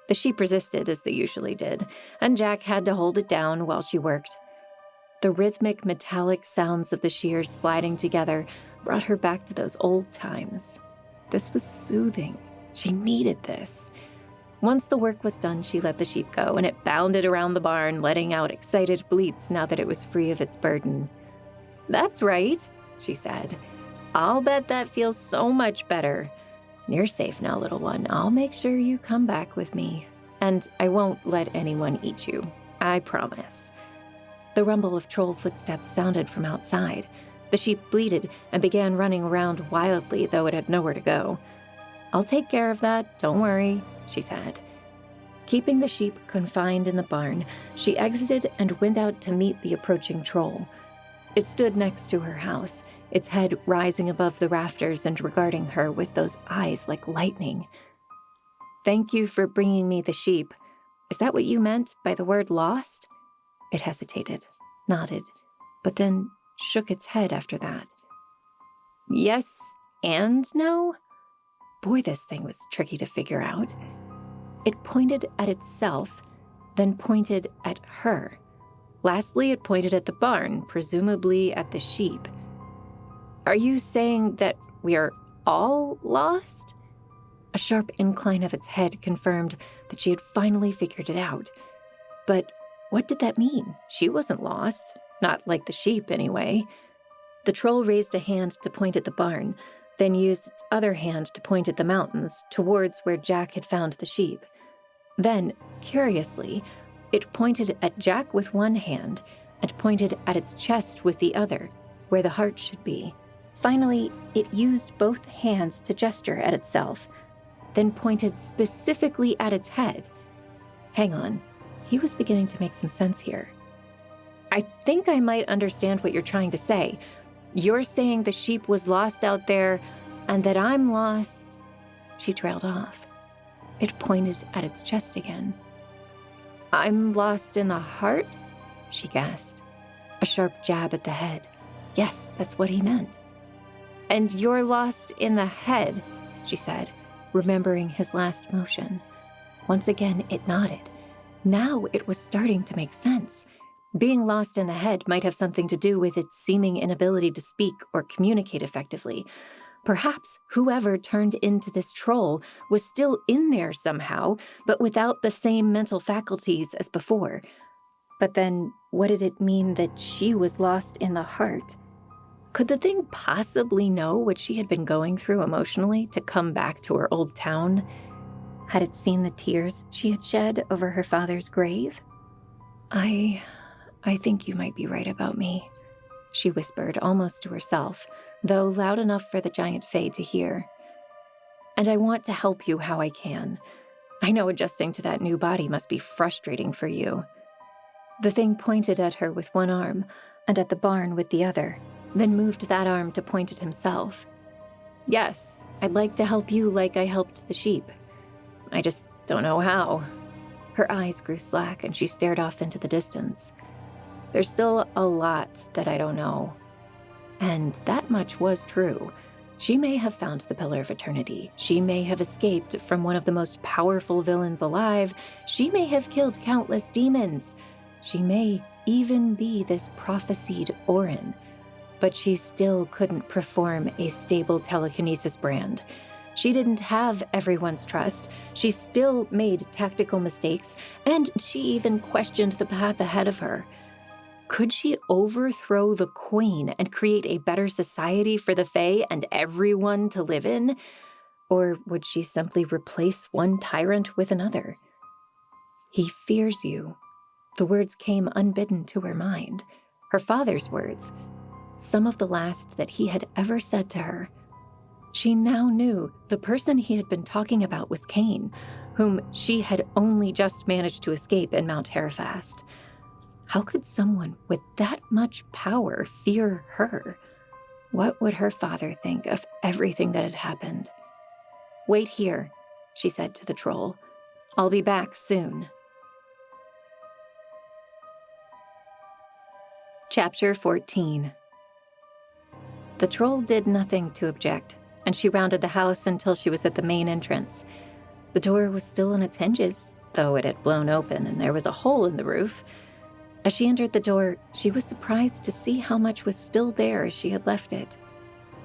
The sheep resisted, as they usually did, and Jack had to hold it down while she worked. The rhythmic, metallic sounds of the shears sliding together brought her back to those old times. This was soothing. She needed this. Once the work was done, she let the sheep go, and it bounded around the barn, letting out excited bleats now that it was free of its burden. "That's right," she said. "I'll bet that feels so much better. You're safe now, little one. I'll make sure you come back with me. And I won't let anyone eat you. I promise." The rumble of troll footsteps sounded from outside. The sheep bleated and began running around wildly, though it had nowhere to go. "I'll take care of that, don't worry," she said. Keeping the sheep confined in the barn, she exited and went out to meet the approaching troll. It stood next to her house, its head rising above the rafters and regarding her with those eyes like lightning. "Thank you for bringing me the sheep. Is that what you meant by the word lost? It hesitated, nodded, but then shook its head after that. Yes and no? Boy, this thing was tricky to figure out. It pointed at itself, then pointed at her. Lastly, it pointed at the barn, presumably at the sheep. Are you saying that we are all lost? A sharp incline of its head confirmed that she had finally figured it out. But what did that mean? She wasn't lost. Not like the sheep, anyway. The troll raised a hand to point at the barn, then used its other hand to point at the mountains, towards where Jack had found the sheep. Then, curiously, it pointed at Jack with one hand and pointed at its chest with the other, where the heart should be. Finally, it used both hands to gesture at itself, then pointed specifically at its head. Hang on, he was beginning to make some sense here. I think I might understand what you're trying to say. You're saying the sheep was lost out there and that I'm lost. She trailed off. It pointed at its chest again. I'm lost in the heart? She gasped. A sharp jab at the head. Yes, that's what he meant. And you're lost in the head, she said, remembering his last motion. Once again, it nodded. Now it was starting to make sense. Being lost in the head might have something to do with its seeming inability to speak or communicate effectively. Perhaps whoever turned into this troll was still in there somehow, but without the same mental faculties as before. But then, what did it mean that she was lost in the heart? Could the thing possibly know what she had been going through emotionally to come back to her old town? Had it seen the tears she had shed over her father's grave? I think you might be right about me, she whispered almost to herself, though loud enough for the giant fae to hear. And I want to help you how I can. I know adjusting to that new body must be frustrating for you. The thing pointed at her with one arm and at the barn with the other, then moved that arm to point at himself. Yes, I'd like to help you like I helped the sheep. I just don't know how. Her eyes grew slack and she stared off into the distance. There's still a lot that I don't know. And that much was true. She may have found the Pillar of Eternity. She may have escaped from one of the most powerful villains alive. She may have killed countless demons. She may even be this prophesied Orin. But she still couldn't perform a stable telekinesis brand. She didn't have everyone's trust. She still made tactical mistakes, and she even questioned the path ahead of her. Could she overthrow the Queen and create a better society for the Fae and everyone to live in? Or would she simply replace one tyrant with another? He fears you. The words came unbidden to her mind. Her father's words. Some of the last that he had ever said to her. She now knew the person he had been talking about was Cain, whom she had only just managed to escape in Mount Herefast. How could someone with that much power fear her? What would her father think of everything that had happened? Wait here, she said to the troll. I'll be back soon. Chapter 14. The troll did nothing to object, and she rounded the house until she was at the main entrance. The door was still on its hinges, though it had blown open and there was a hole in the roof. As she entered the door, she was surprised to see how much was still there as she had left it.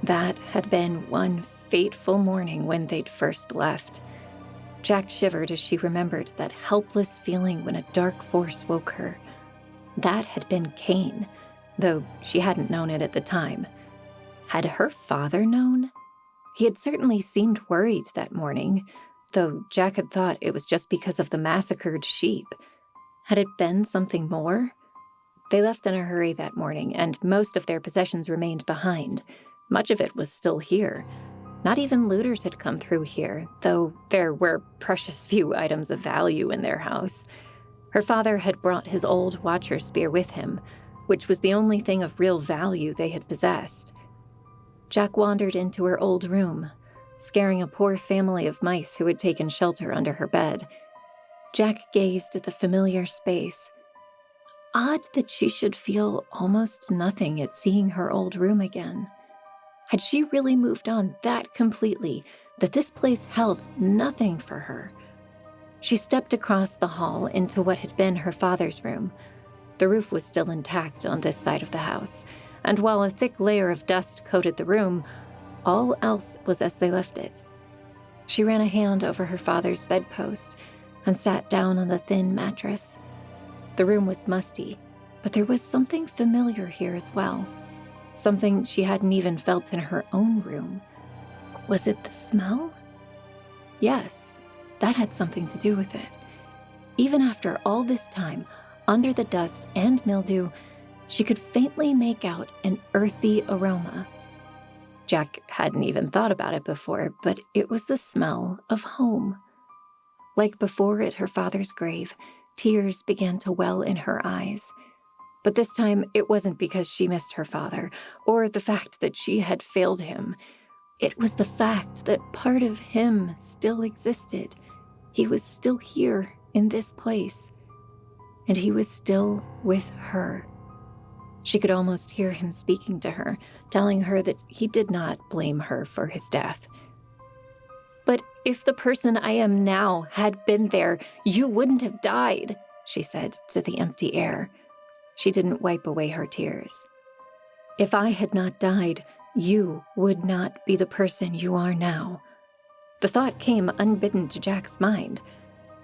That had been one fateful morning when they'd first left. Jack shivered as she remembered that helpless feeling when a dark force woke her. That had been Cain, though she hadn't known it at the time. Had her father known? He had certainly seemed worried that morning, though Jack had thought it was just because of the massacred sheep. Had it been something more? They left in a hurry that morning, and most of their possessions remained behind. Much of it was still here. Not even looters had come through here, though there were precious few items of value in their house. Her father had brought his old Watcher spear with him, which was the only thing of real value they had possessed. Jack wandered into her old room, scaring a poor family of mice who had taken shelter under her bed. Jack gazed at the familiar space. Odd that she should feel almost nothing at seeing her old room again. Had she really moved on that completely that this place held nothing for her? She stepped across the hall into what had been her father's room. The roof was still intact on this side of the house, and while a thick layer of dust coated the room, all else was as they left it. She ran a hand over her father's bedpost and sat down on the thin mattress. The room was musty, but there was something familiar here as well. Something she hadn't even felt in her own room. Was it the smell? Yes, that had something to do with it. Even after all this time, under the dust and mildew, she could faintly make out an earthy aroma. Jack hadn't even thought about it before, but it was the smell of home. Like before at her father's grave, tears began to well in her eyes. But this time, it wasn't because she missed her father, or the fact that she had failed him. It was the fact that part of him still existed. He was still here in this place, and he was still with her. She could almost hear him speaking to her, telling her that he did not blame her for his death. "But if the person I am now had been there, you wouldn't have died," she said to the empty air. She didn't wipe away her tears. "If I had not died, you would not be the person you are now." The thought came unbidden to Jack's mind.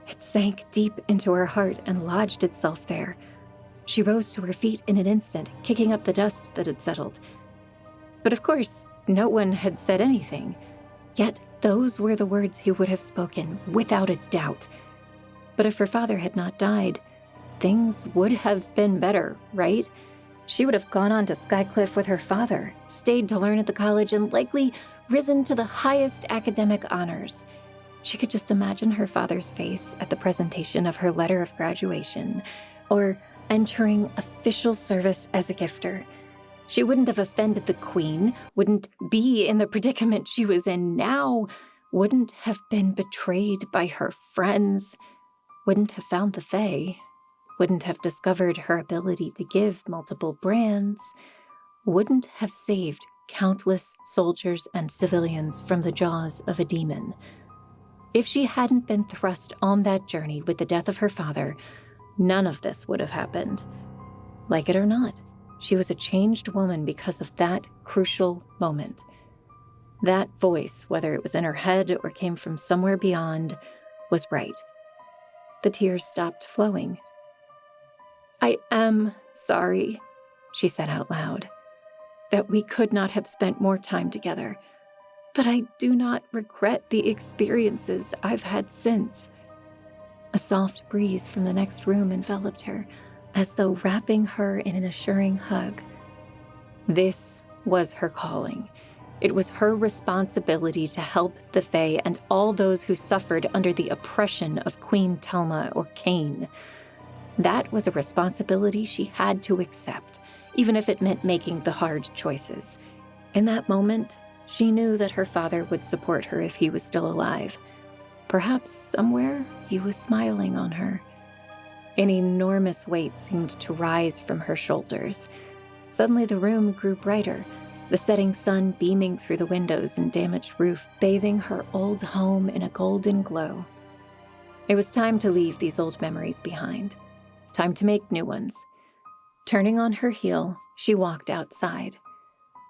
It sank deep into her heart and lodged itself there. She rose to her feet in an instant, kicking up the dust that had settled. But of course, no one had said anything. Yet those were the words he would have spoken, without a doubt. But if her father had not died, things would have been better, right? She would have gone on to Skycliff with her father, stayed to learn at the college, and likely risen to the highest academic honors. She could just imagine her father's face at the presentation of her letter of graduation, or entering official service as a gifter. She wouldn't have offended the queen, wouldn't be in the predicament she was in now, wouldn't have been betrayed by her friends, wouldn't have found the Fae, wouldn't have discovered her ability to give multiple brands, wouldn't have saved countless soldiers and civilians from the jaws of a demon. If she hadn't been thrust on that journey with the death of her father, none of this would have happened. Like it or not, she was a changed woman because of that crucial moment. That voice, whether it was in her head or came from somewhere beyond, was right. The tears stopped flowing. "I am sorry," she said out loud, "that we could not have spent more time together. But I do not regret the experiences I've had since." A soft breeze from the next room enveloped her, as though wrapping her in an assuring hug. This was her calling. It was her responsibility to help the Fae and all those who suffered under the oppression of Queen Telma or Cain. That was a responsibility she had to accept, even if it meant making the hard choices. In that moment, she knew that her father would support her if he was still alive. Perhaps somewhere he was smiling on her. An enormous weight seemed to rise from her shoulders. Suddenly the room grew brighter, the setting sun beaming through the windows and damaged roof, bathing her old home in a golden glow. It was time to leave these old memories behind. Time to make new ones. Turning on her heel, she walked outside.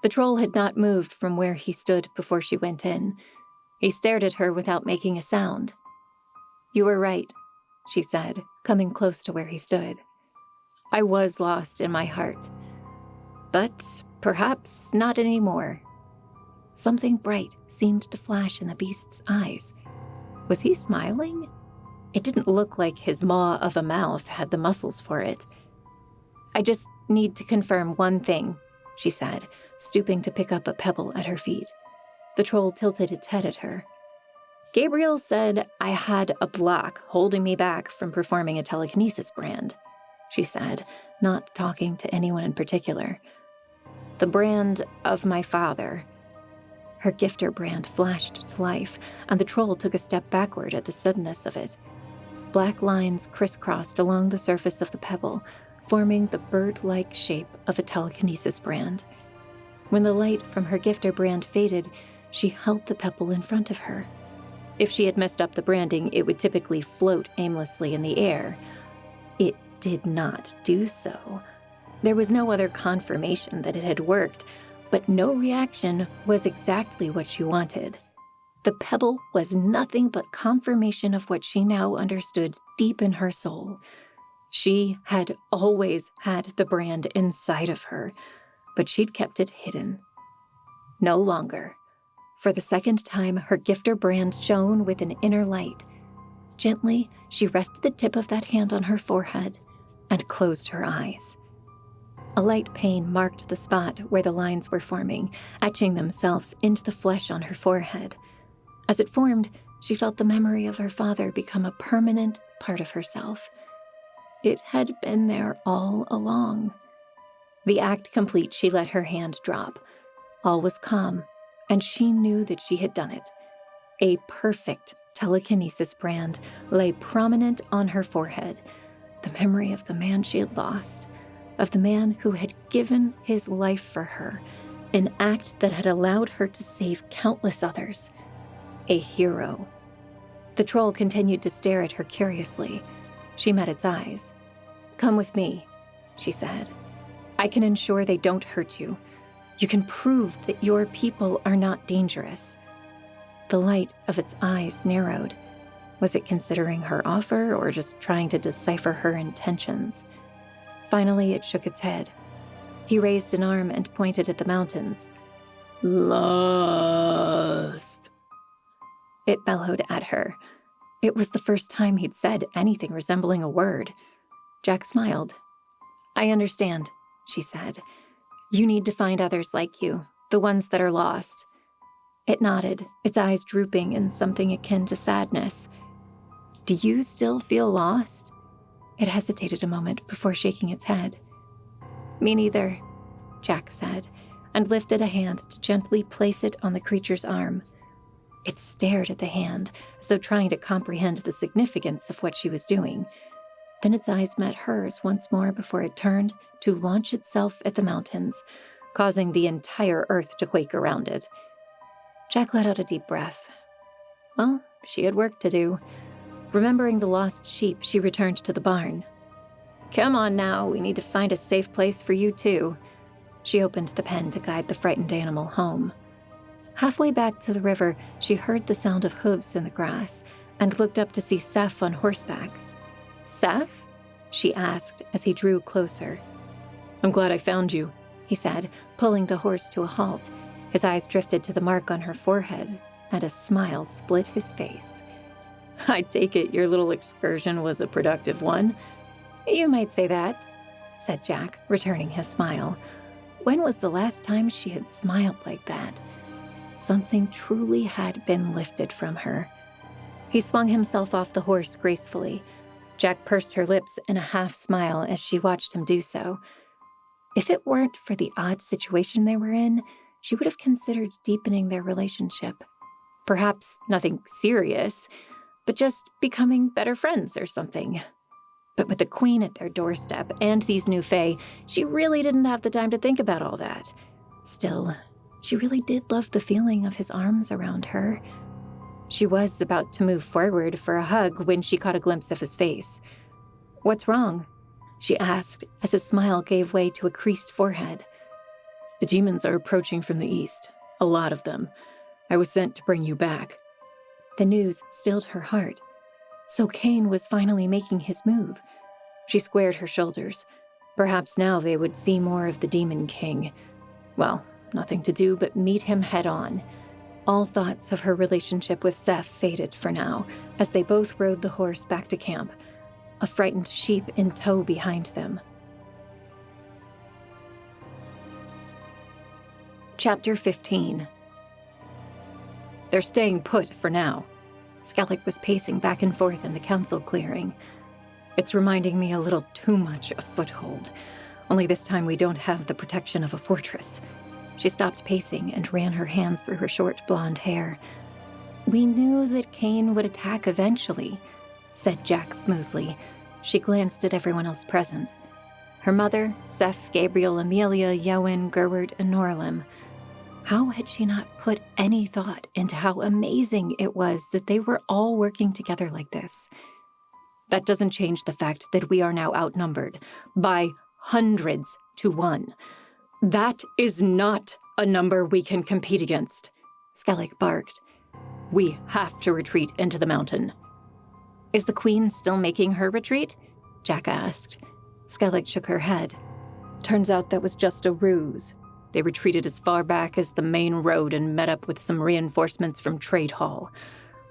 The troll had not moved from where he stood before she went in. He stared at her without making a sound. "You were right," she said, coming close to where he stood. "I was lost in my heart. But perhaps not anymore." Something bright seemed to flash in the beast's eyes. Was he smiling? It didn't look like his maw of a mouth had the muscles for it. "I just need to confirm one thing," she said, stooping to pick up a pebble at her feet. The troll tilted its head at her. "Gabriel said I had a block holding me back from performing a telekinesis brand," she said, not talking to anyone in particular. "The brand of my father." Her gifter brand flashed to life, and the troll took a step backward at the suddenness of it. Black lines crisscrossed along the surface of the pebble, forming the bird-like shape of a telekinesis brand. When the light from her gifter brand faded, she held the pebble in front of her. If she had messed up the branding, it would typically float aimlessly in the air. It did not do so. There was no other confirmation that it had worked, but no reaction was exactly what she wanted. The pebble was nothing but confirmation of what she now understood deep in her soul. She had always had the brand inside of her, but she'd kept it hidden. No longer. For the second time, her gifter brand shone with an inner light. Gently, she rested the tip of that hand on her forehead and closed her eyes. A light pain marked the spot where the lines were forming, etching themselves into the flesh on her forehead. As it formed, she felt the memory of her father become a permanent part of herself. It had been there all along. The act complete, she let her hand drop. All was calm, and she knew that she had done it. A perfect telekinesis brand lay prominent on her forehead, the memory of the man she had lost, of the man who had given his life for her, an act that had allowed her to save countless others. A hero. The troll continued to stare at her curiously. She met its eyes. "Come with me," she said. "I can ensure they don't hurt you. You can prove that your people are not dangerous." The light of its eyes narrowed. Was it considering her offer or just trying to decipher her intentions? Finally, it shook its head. He raised an arm and pointed at the mountains. "Lost," it bellowed at her. It was the first time he'd said anything resembling a word. Jack smiled. "I understand," she said. "You need to find others like you, the ones that are lost." It nodded, its eyes drooping in something akin to sadness. "Do you still feel lost?" It hesitated a moment before shaking its head. "Me neither," Jack said, and lifted a hand to gently place it on the creature's arm. It stared at the hand, as though trying to comprehend the significance of what she was doing. Then its eyes met hers once more before it turned to launch itself at the mountains, causing the entire earth to quake around it. Jack let out a deep breath. Well, she had work to do. Remembering the lost sheep, she returned to the barn. "Come on now, we need to find a safe place for you too." She opened the pen to guide the frightened animal home. Halfway back to the river, she heard the sound of hooves in the grass and looked up to see Seth on horseback. "Seth?" she asked as he drew closer. "I'm glad I found you," he said, pulling the horse to a halt. His eyes drifted to the mark on her forehead, and a smile split his face. "I take it your little excursion was a productive one." "You might say that," said Jack, returning his smile. When was the last time she had smiled like that? Something truly had been lifted from her. He swung himself off the horse gracefully. Jack pursed her lips in a half-smile as she watched him do so. If it weren't for the odd situation they were in, she would have considered deepening their relationship. Perhaps nothing serious, but just becoming better friends or something. But with the Queen at their doorstep and these new Fae, she really didn't have the time to think about all that. Still, she really did love the feeling of his arms around her. She was about to move forward for a hug when she caught a glimpse of his face. "What's wrong?" she asked as his smile gave way to a creased forehead. "The demons are approaching from the east. A lot of them. I was sent to bring you back." The news stilled her heart. So Cain was finally making his move. She squared her shoulders. Perhaps now they would see more of the Demon King. Well, nothing to do but meet him head on. All thoughts of her relationship with Seth faded for now, as they both rode the horse back to camp, a frightened sheep in tow behind them. Chapter 15. They're staying put for now. Skellig was pacing back and forth in the council clearing. It's reminding me a little too much of Foothold, only this time we don't have the protection of a fortress. She stopped pacing and ran her hands through her short blonde hair. We knew that Cain would attack eventually. said Jack smoothly. She glanced at everyone else present. Her mother, Seth, Gabriel, Amelia, Yowen, Gerwert, and Norlim. How had she not put any thought into how amazing it was that they were all working together like this? That doesn't change the fact that we are now outnumbered by hundreds to 1. That is not a number we can compete against, Skellig barked. We have to retreat into the mountain. Is the Queen still making her retreat? Jack asked. Skellig shook her head. Turns out that was just a ruse. They retreated as far back as the main road and met up with some reinforcements from Trade Hall.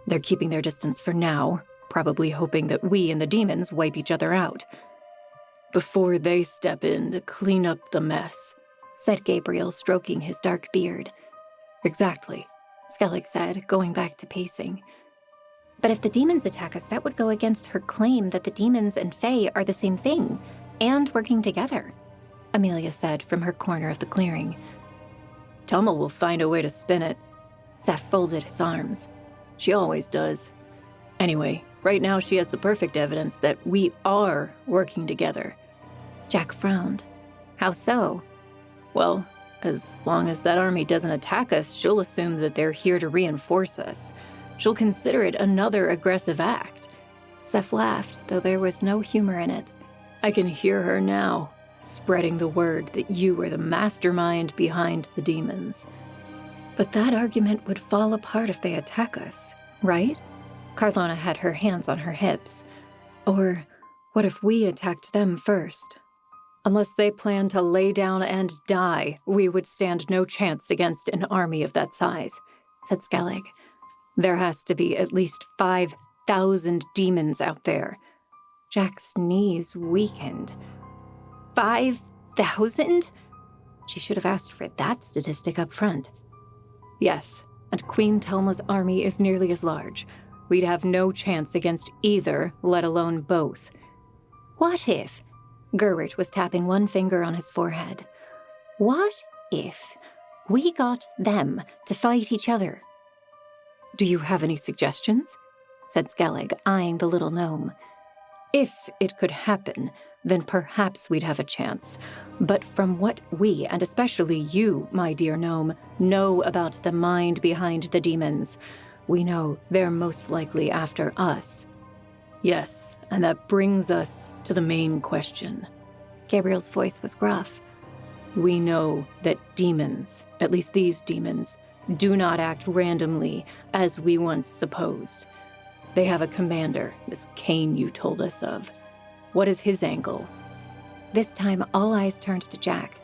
They're keeping their distance for now, probably hoping that we and the demons wipe each other out. Before they step in to clean up the mess, said Gabriel, stroking his dark beard. Exactly, Skellig said, going back to pacing. But if the demons attack us, that would go against her claim that the demons and Fae are the same thing, and working together, Amelia said from her corner of the clearing. Tummel will find a way to spin it. Seth folded his arms. She always does. Anyway, right now she has the perfect evidence that we are working together. Jack frowned. How so? Well, as long as that army doesn't attack us, she'll assume that they're here to reinforce us. She'll consider it another aggressive act. Seth laughed, though there was no humor in it. I can hear her now, spreading the word that you were the mastermind behind the demons. But that argument would fall apart if they attack us, right? Carlona had her hands on her hips. Or what if we attacked them first? Unless they plan to lay down and die, we would stand no chance against an army of that size, said Skellig. There has to be at least 5,000 demons out there. Jack's knees weakened. 5,000? She should have asked for that statistic up front. Yes, and Queen Telma's army is nearly as large. We'd have no chance against either, let alone both. What if? Gerwert was tapping one finger on his forehead. What if we got them to fight each other? Do you have any suggestions? Said Skellig, eyeing the little gnome. If it could happen, then perhaps we'd have a chance. But from what we, and especially you, my dear gnome, know about the mind behind the demons, we know they're most likely after us. Yes, and that brings us to the main question. Gabriel's voice was gruff. We know that demons, at least these demons, do not act randomly as we once supposed. They have a commander, this Cain you told us of. What is his angle? This time, all eyes turned to Jack,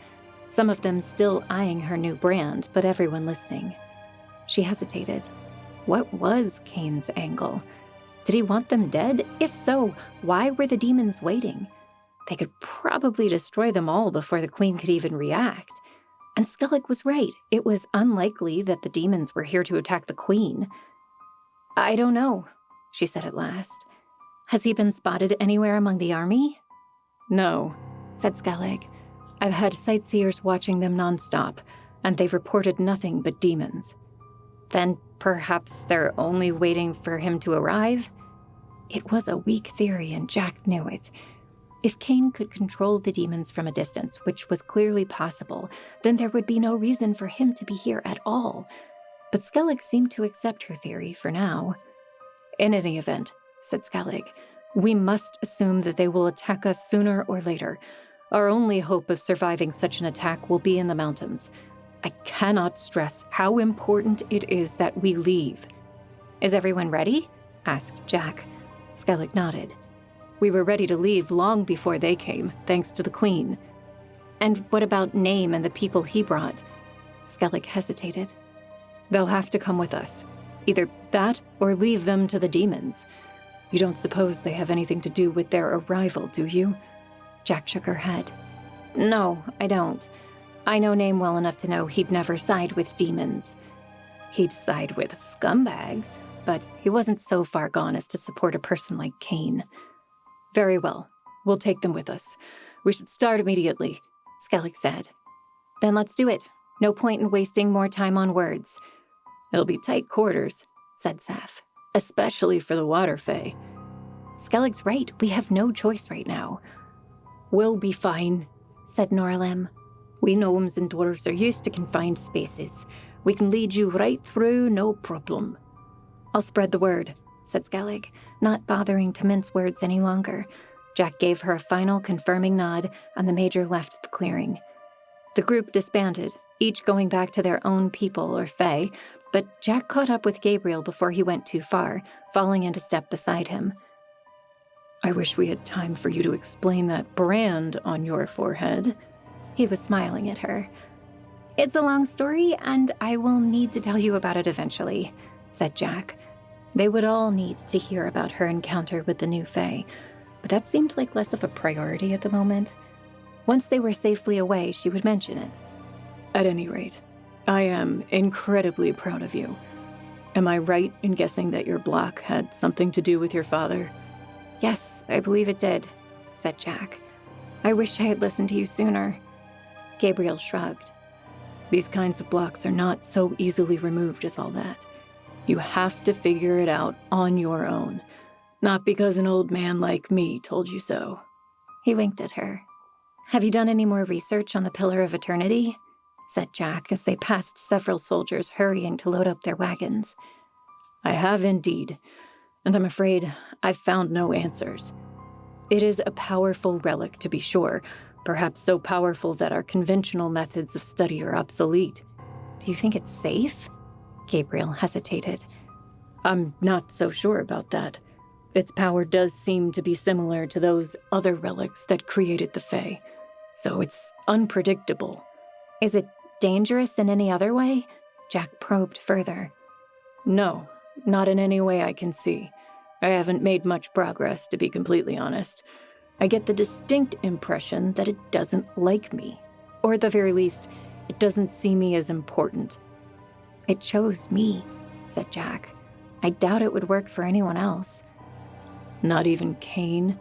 some of them still eyeing her new brand, but everyone listening. She hesitated. What was Cain's angle? Did he want them dead? If so, why were the demons waiting? They could probably destroy them all before the Queen could even react. And Skellig was right. It was unlikely that the demons were here to attack the Queen. I don't know, she said at last. Has he been spotted anywhere among the army? No, said Skellig. I've had sightseers watching them nonstop, and they've reported nothing but demons. Then perhaps they're only waiting for him to arrive? It was a weak theory, and Jack knew it. If Cain could control the demons from a distance, which was clearly possible, then there would be no reason for him to be here at all. But Skellig seemed to accept her theory for now. In any event, said Skellig, we must assume that they will attack us sooner or later. Our only hope of surviving such an attack will be in the mountains. I cannot stress how important it is that we leave. Is everyone ready? Asked Jack. Skellig nodded. We were ready to leave long before they came, thanks to the Queen. And what about Name and the people he brought? Skellig hesitated. They'll have to come with us. Either that or leave them to the demons. You don't suppose they have anything to do with their arrival, do you? Jack shook her head. No, I don't. I know Name well enough to know he'd never side with demons. He'd side with scumbags, but he wasn't so far gone as to support a person like Cain. Very well. We'll take them with us. We should start immediately, Skellig said. Then let's do it. No point in wasting more time on words. It'll be tight quarters, said Seth, especially for the water fae. Skellig's right. We have no choice right now. We'll be fine, said Noralim. We gnomes and dwarves are used to confined spaces. We can lead you right through, no problem. I'll spread the word, said Skellig, not bothering to mince words any longer. Jack gave her a final confirming nod, and the major left the clearing. The group disbanded, each going back to their own people or fae, but Jack caught up with Gabriel before he went too far, falling into step beside him. I wish we had time for you to explain that brand on your forehead. He was smiling at her. It's a long story, and I will need to tell you about it eventually, said Jack. They would all need to hear about her encounter with the new fae, but that seemed like less of a priority at the moment. Once they were safely away, she would mention it. At any rate, I am incredibly proud of you. Am I right in guessing that your block had something to do with your father? Yes, I believe it did, said Jack. I wish I had listened to you sooner. Gabriel shrugged. These kinds of blocks are not so easily removed as all that. You have to figure it out on your own, not because an old man like me told you so. He winked at her. Have you done any more research on the Pillar of Eternity? Said Jack as they passed several soldiers hurrying to load up their wagons. I have indeed, and I'm afraid I've found no answers. It is a powerful relic, to be sure, perhaps so powerful that our conventional methods of study are obsolete. Do you think it's safe? Gabriel hesitated. I'm not so sure about that. Its power does seem to be similar to those other relics that created the Fae, so it's unpredictable. Is it dangerous in any other way? Jack probed further. No, not in any way I can see. I haven't made much progress, to be completely honest. I get the distinct impression that it doesn't like me. Or at the very least, it doesn't see me as important. It chose me, said Jack. I doubt it would work for anyone else. Not even Cain?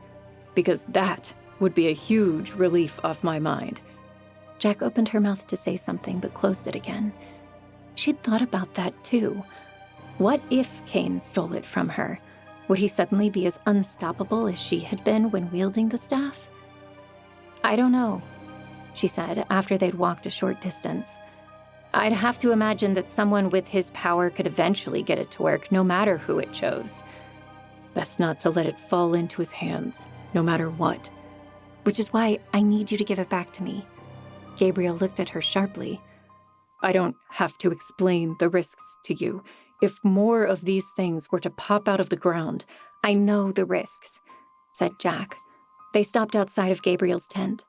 Because that would be a huge relief off my mind. Jack opened her mouth to say something, but closed it again. She'd thought about that, too. What if Cain stole it from her? Would he suddenly be as unstoppable as she had been when wielding the staff? I don't know, she said after they'd walked a short distance. I'd have to imagine that someone with his power could eventually get it to work, no matter who it chose. Best not to let it fall into his hands, no matter what. Which is why I need you to give it back to me. Gabriel looked at her sharply. I don't have to explain the risks to you. If more of these things were to pop out of the ground, I know the risks, said Jack. They stopped outside of Gabriel's tent.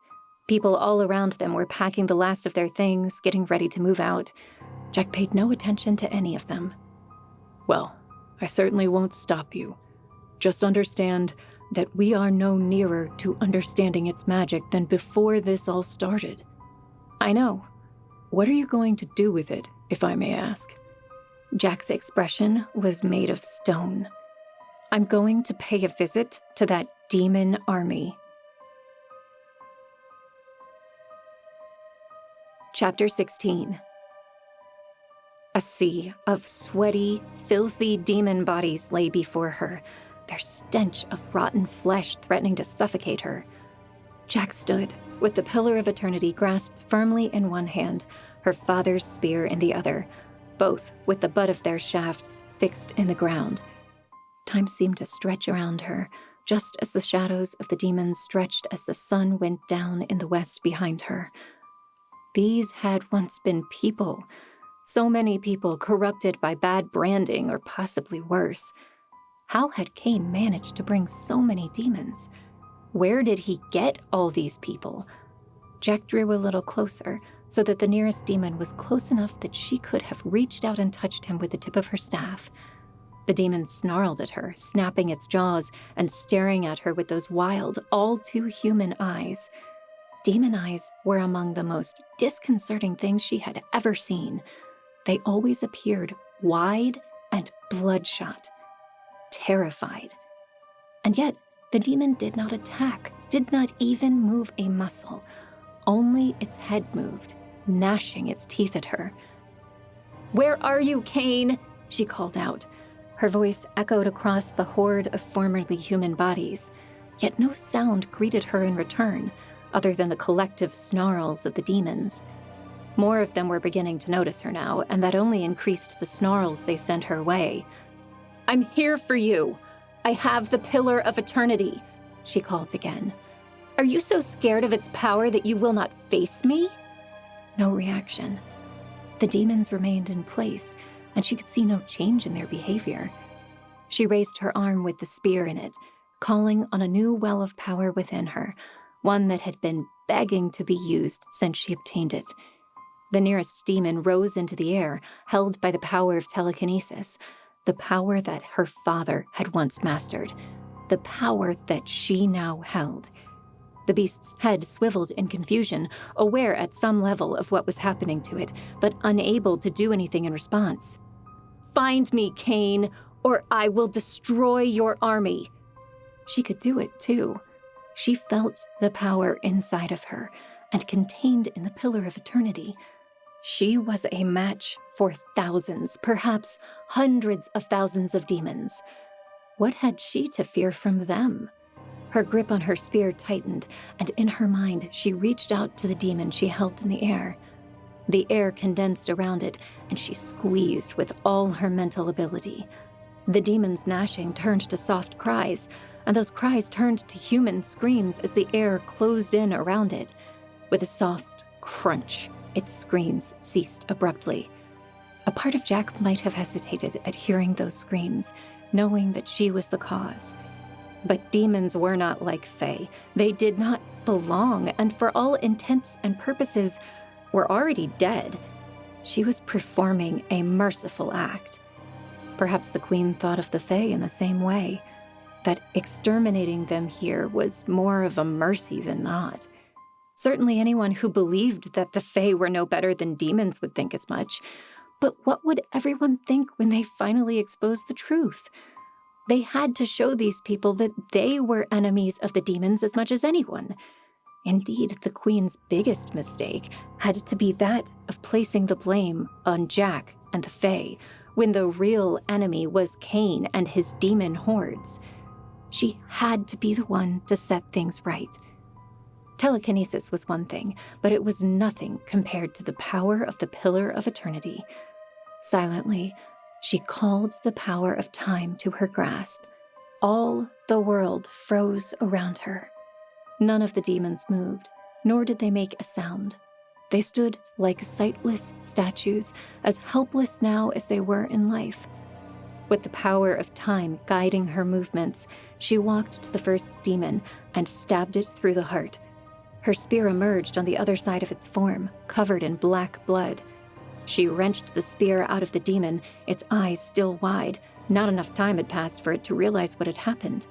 People all around them were packing the last of their things, getting ready to move out. Jack paid no attention to any of them. Well, I certainly won't stop you. Just understand that we are no nearer to understanding its magic than before this all started. I know. What are you going to do with it, if I may ask? Jack's expression was made of stone. I'm going to pay a visit to that demon army. Chapter 16. A sea of sweaty, filthy demon bodies lay before her, their stench of rotten flesh threatening to suffocate her. Jack stood, with the Pillar of Eternity grasped firmly in one hand, her father's spear in the other, both with the butt of their shafts fixed in the ground. Time seemed to stretch around her, just as the shadows of the demons stretched as the sun went down in the west behind her. These had once been people. So many people corrupted by bad branding or possibly worse. How had Cain managed to bring so many demons? Where did he get all these people? Jack drew a little closer, so that the nearest demon was close enough that she could have reached out and touched him with the tip of her staff. The demon snarled at her, snapping its jaws and staring at her with those wild, all-too-human eyes. Demon eyes were among the most disconcerting things she had ever seen. They always appeared wide and bloodshot, terrified. And yet, the demon did not attack, did not even move a muscle. Only its head moved, gnashing its teeth at her. "Where are you, Cain?" she called out. Her voice echoed across the horde of formerly human bodies, yet no sound greeted her in return, other than the collective snarls of the demons. More of them were beginning to notice her now, and that only increased the snarls they sent her way. "I'm here for you. I have the Pillar of Eternity," she called again. "Are you so scared of its power that you will not face me?" No reaction. The demons remained in place, and she could see no change in their behavior. She raised her arm with the spear in it, calling on a new well of power within her, one that had been begging to be used since she obtained it. The nearest demon rose into the air, held by the power of telekinesis, the power that her father had once mastered, the power that she now held. The beast's head swiveled in confusion, aware at some level of what was happening to it, but unable to do anything in response. "Find me, Cain, or I will destroy your army." She could do it, too. She felt the power inside of her and contained in the Pillar of Eternity. She was a match for thousands, perhaps hundreds of thousands of demons. What had she to fear from them? Her grip on her spear tightened, and in her mind, she reached out to the demon she held in the air. The air condensed around it, and she squeezed with all her mental ability. The demon's gnashing turned to soft cries, and those cries turned to human screams as the air closed in around it. With a soft crunch, its screams ceased abruptly. A part of Jack might have hesitated at hearing those screams, knowing that she was the cause. But demons were not like Fae. They did not belong, and for all intents and purposes, were already dead. She was performing a merciful act. Perhaps the Queen thought of the Fae in the same way, that exterminating them here was more of a mercy than not. Certainly anyone who believed that the Fae were no better than demons would think as much. But what would everyone think when they finally exposed the truth? They had to show these people that they were enemies of the demons as much as anyone. Indeed, the Queen's biggest mistake had to be that of placing the blame on Jack and the Fae, when the real enemy was Cain and his demon hordes. She had to be the one to set things right. Telekinesis was one thing, but it was nothing compared to the power of the Pillar of Eternity. Silently, she called the power of time to her grasp. All the world froze around her. None of the demons moved, nor did they make a sound. They stood like sightless statues, as helpless now as they were in life. With the power of time guiding her movements, she walked to the first demon and stabbed it through the heart. Her spear emerged on the other side of its form, covered in black blood. She wrenched the spear out of the demon, its eyes still wide. Not enough time had passed for it to realize what had happened.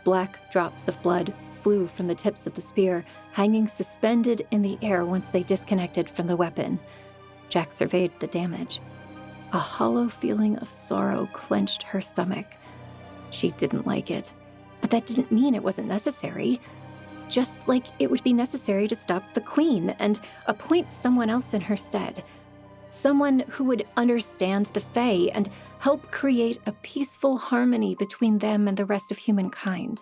Black drops of blood flew from the tips of the spear, hanging suspended in the air once they disconnected from the weapon. Jack surveyed the damage. A hollow feeling of sorrow clenched her stomach. She didn't like it, but that didn't mean it wasn't necessary. Just like it would be necessary to stop the Queen and appoint someone else in her stead. Someone who would understand the Fae and help create a peaceful harmony between them and the rest of humankind.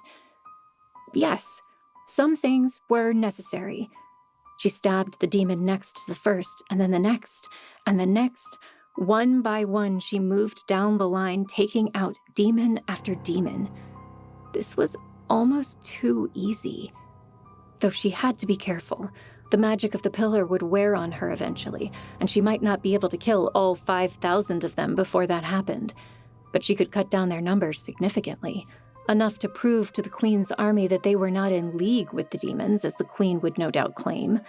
Yes, some things were necessary. She stabbed the demon next to the first, and then the next, and the next. One by one, she moved down the line, taking out demon after demon. This was almost too easy. Though she had to be careful. The magic of the pillar would wear on her eventually, and she might not be able to kill all 5,000 of them before that happened. But she could cut down their numbers significantly, enough to prove to the Queen's army that they were not in league with the demons, as the Queen would no doubt claim.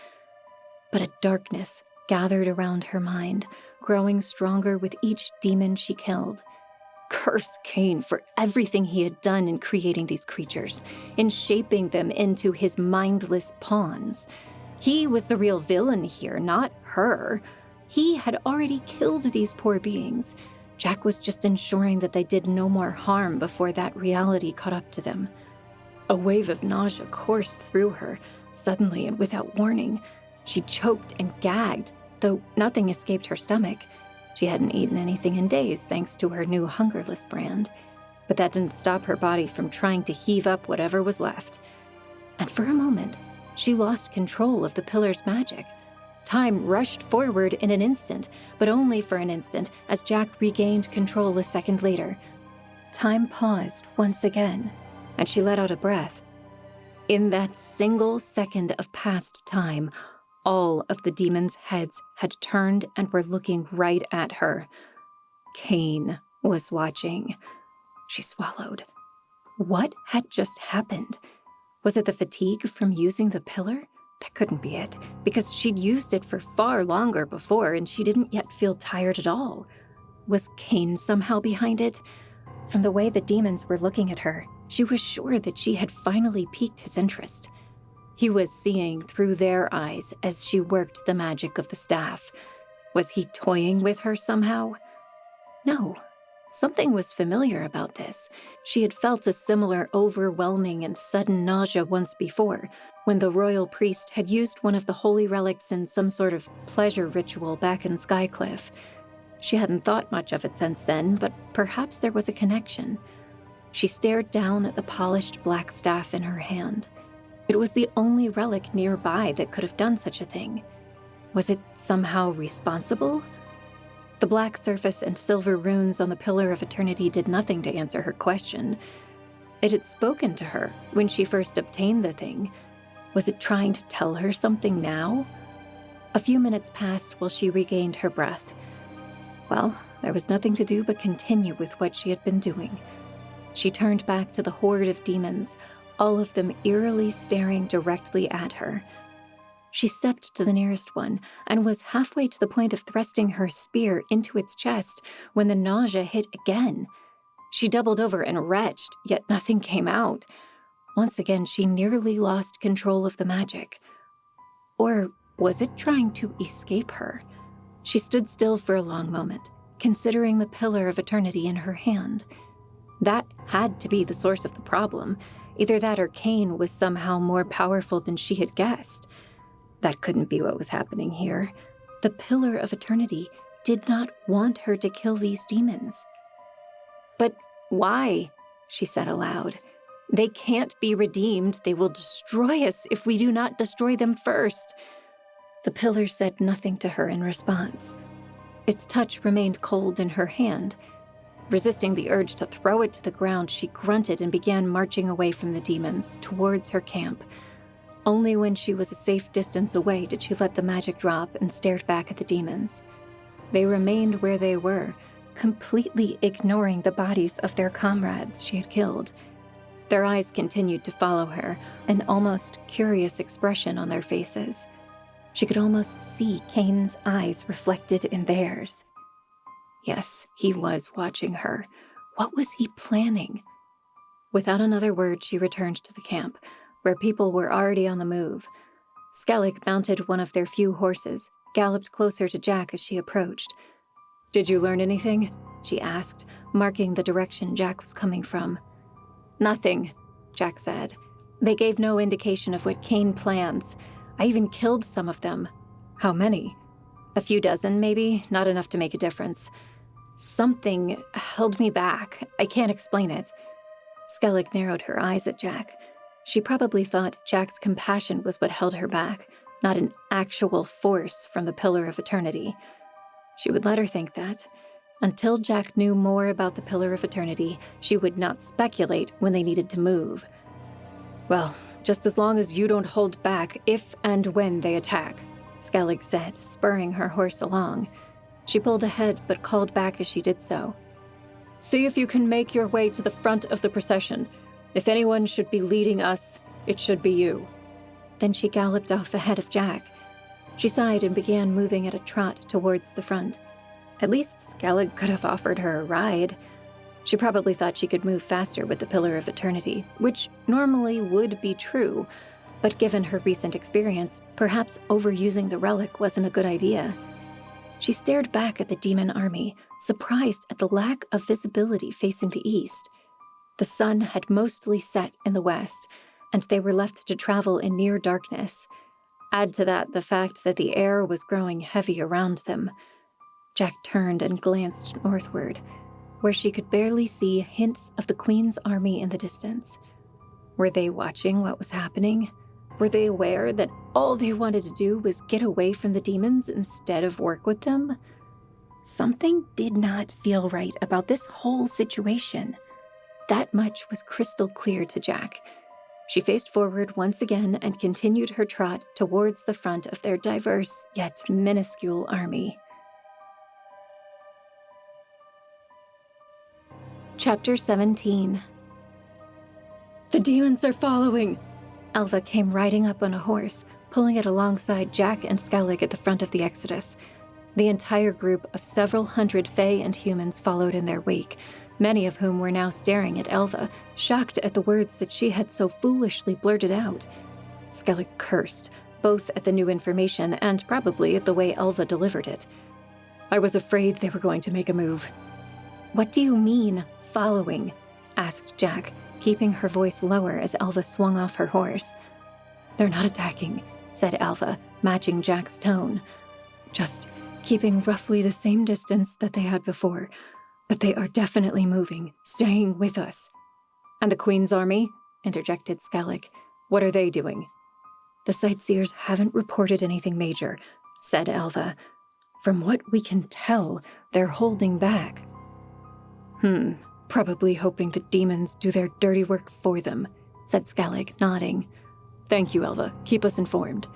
But a darkness gathered around her mind, growing stronger with each demon she killed. Curse Cain for everything he had done in creating these creatures, in shaping them into his mindless pawns. He was the real villain here, not her. He had already killed these poor beings. Jack was just ensuring that they did no more harm before that reality caught up to them. A wave of nausea coursed through her, suddenly and without warning. She choked and gagged, though nothing escaped her stomach. She hadn't eaten anything in days thanks to her new Hungerless brand, but that didn't stop her body from trying to heave up whatever was left. And for a moment, she lost control of the pillar's magic. Time rushed forward in an instant, but only for an instant, as Jack regained control a second later. Time paused once again, and she let out a breath. In that single second of past time, all of the demons' heads had turned and were looking right at her. Kane was watching. She swallowed. What had just happened? Was it the fatigue from using the pillar? That couldn't be it, because she'd used it for far longer before and she didn't yet feel tired at all. Was Kane somehow behind it? From the way the demons were looking at her, she was sure that she had finally piqued his interest. He was seeing through their eyes as she worked the magic of the staff. Was he toying with her somehow? No. Something was familiar about this. She had felt a similar overwhelming and sudden nausea once before, when the royal priest had used one of the holy relics in some sort of pleasure ritual back in Skycliff. She hadn't thought much of it since then, but perhaps there was a connection. She stared down at the polished black staff in her hand. It was the only relic nearby that could have done such a thing. Was it somehow responsible? The black surface and silver runes on the Pillar of Eternity did nothing to answer her question. It had spoken to her when she first obtained the thing. Was it trying to tell her something now? A few minutes passed while she regained her breath. Well, there was nothing to do but continue with what she had been doing. She turned back to the horde of demons, all of them eerily staring directly at her. She stepped to the nearest one and was halfway to the point of thrusting her spear into its chest when the nausea hit again. She doubled over and retched, yet nothing came out. Once again, she nearly lost control of the magic. Or was it trying to escape her? She stood still for a long moment, considering the Pillar of Eternity in her hand. That had to be the source of the problem. Either that or Kane was somehow more powerful than she had guessed. That couldn't be what was happening here. The Pillar of Eternity did not want her to kill these demons. But why? She said aloud. They can't be redeemed. They will destroy us if we do not destroy them first. The pillar said nothing to her in response. Its touch remained cold in her hand. Resisting the urge to throw it to the ground, she grunted and began marching away from the demons, towards her camp. Only when she was a safe distance away did she let the magic drop and stared back at the demons. They remained where they were, completely ignoring the bodies of their comrades she had killed. Their eyes continued to follow her, an almost curious expression on their faces. She could almost see Kane's eyes reflected in theirs. Yes, he was watching her. What was he planning? Without another word, she returned to the camp, where people were already on the move. Skellig mounted one of their few horses, galloped closer to Jack as she approached. "Did you learn anything?" she asked, marking the direction Jack was coming from. "Nothing," Jack said. "They gave no indication of what Kane plans. I even killed some of them." "How many?" "A few dozen, maybe. Not enough to make a difference. Something held me back. I can't explain it." Skellig narrowed her eyes at Jack. She probably thought Jack's compassion was what held her back, not an actual force from the Pillar of Eternity. She would let her think that. Until Jack knew more about the Pillar of Eternity, she would not speculate when they needed to move. "Well, just as long as you don't hold back if and when they attack," Skellig said, spurring her horse along. She pulled ahead but called back as she did so. "See if you can make your way to the front of the procession. If anyone should be leading us, it should be you." Then she galloped off ahead of Jack. She sighed and began moving at a trot towards the front. At least Skellig could have offered her a ride. She probably thought she could move faster with the Pillar of Eternity, which normally would be true, but given her recent experience, perhaps overusing the relic wasn't a good idea. She stared back at the demon army, surprised at the lack of visibility facing the east. The sun had mostly set in the west, and they were left to travel in near darkness. Add to that the fact that the air was growing heavy around them. Jack turned and glanced northward, where she could barely see hints of the Queen's army in the distance. Were they watching what was happening? Were they aware that all they wanted to do was get away from the demons instead of work with them? Something did not feel right about this whole situation. That much was crystal clear to Jack. She faced forward once again and continued her trot towards the front of their diverse yet minuscule army. Chapter 17. The demons are following! Elva came riding up on a horse, pulling it alongside Jack and Skellig at the front of the exodus. The entire group of several hundred Fae and humans followed in their wake, many of whom were now staring at Elva, shocked at the words that she had so foolishly blurted out. Skellig cursed, both at the new information and probably at the way Elva delivered it. I was afraid they were going to make a move. "What do you mean, following?" asked Jack, keeping her voice lower as Elva swung off her horse. "They're not attacking," said Elva, matching Jack's tone. "Just keeping roughly the same distance that they had before. But they are definitely moving, staying with us." "And the Queen's army?" interjected Skellig. "What are they doing?" "The sightseers haven't reported anything major," said Elva. "From what we can tell, they're holding back." Probably hoping the demons do their dirty work for them," said Skellig, nodding. "Thank you, Elva. Keep us informed."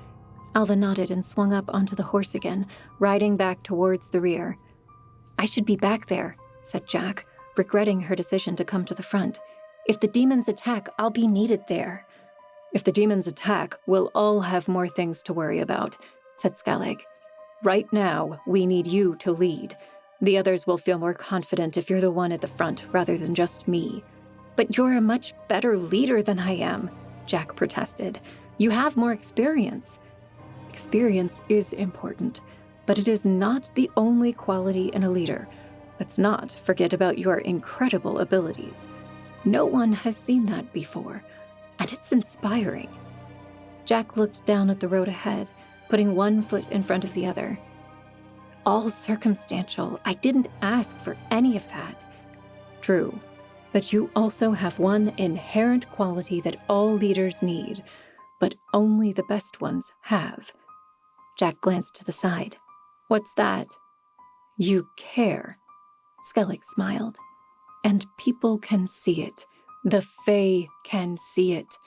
Elva nodded and swung up onto the horse again, riding back towards the rear. "I should be back there," said Jack, regretting her decision to come to the front. "If the demons attack, I'll be needed there." "If the demons attack, we'll all have more things to worry about," said Skellig. "Right now, we need you to lead. The others will feel more confident if you're the one at the front rather than just me." "But you're a much better leader than I am," Jack protested. "You have more experience." "Experience is important, but it is not the only quality in a leader. Let's not forget about your incredible abilities. No one has seen that before, and it's inspiring." Jack looked down at the road ahead, putting one foot in front of the other. "All circumstantial. I didn't ask for any of that." "True, but you also have one inherent quality that all leaders need, but only the best ones have." Jack glanced to the side. "What's that?" "You care." Skellig smiled. "And people can see it. The Fae can see it.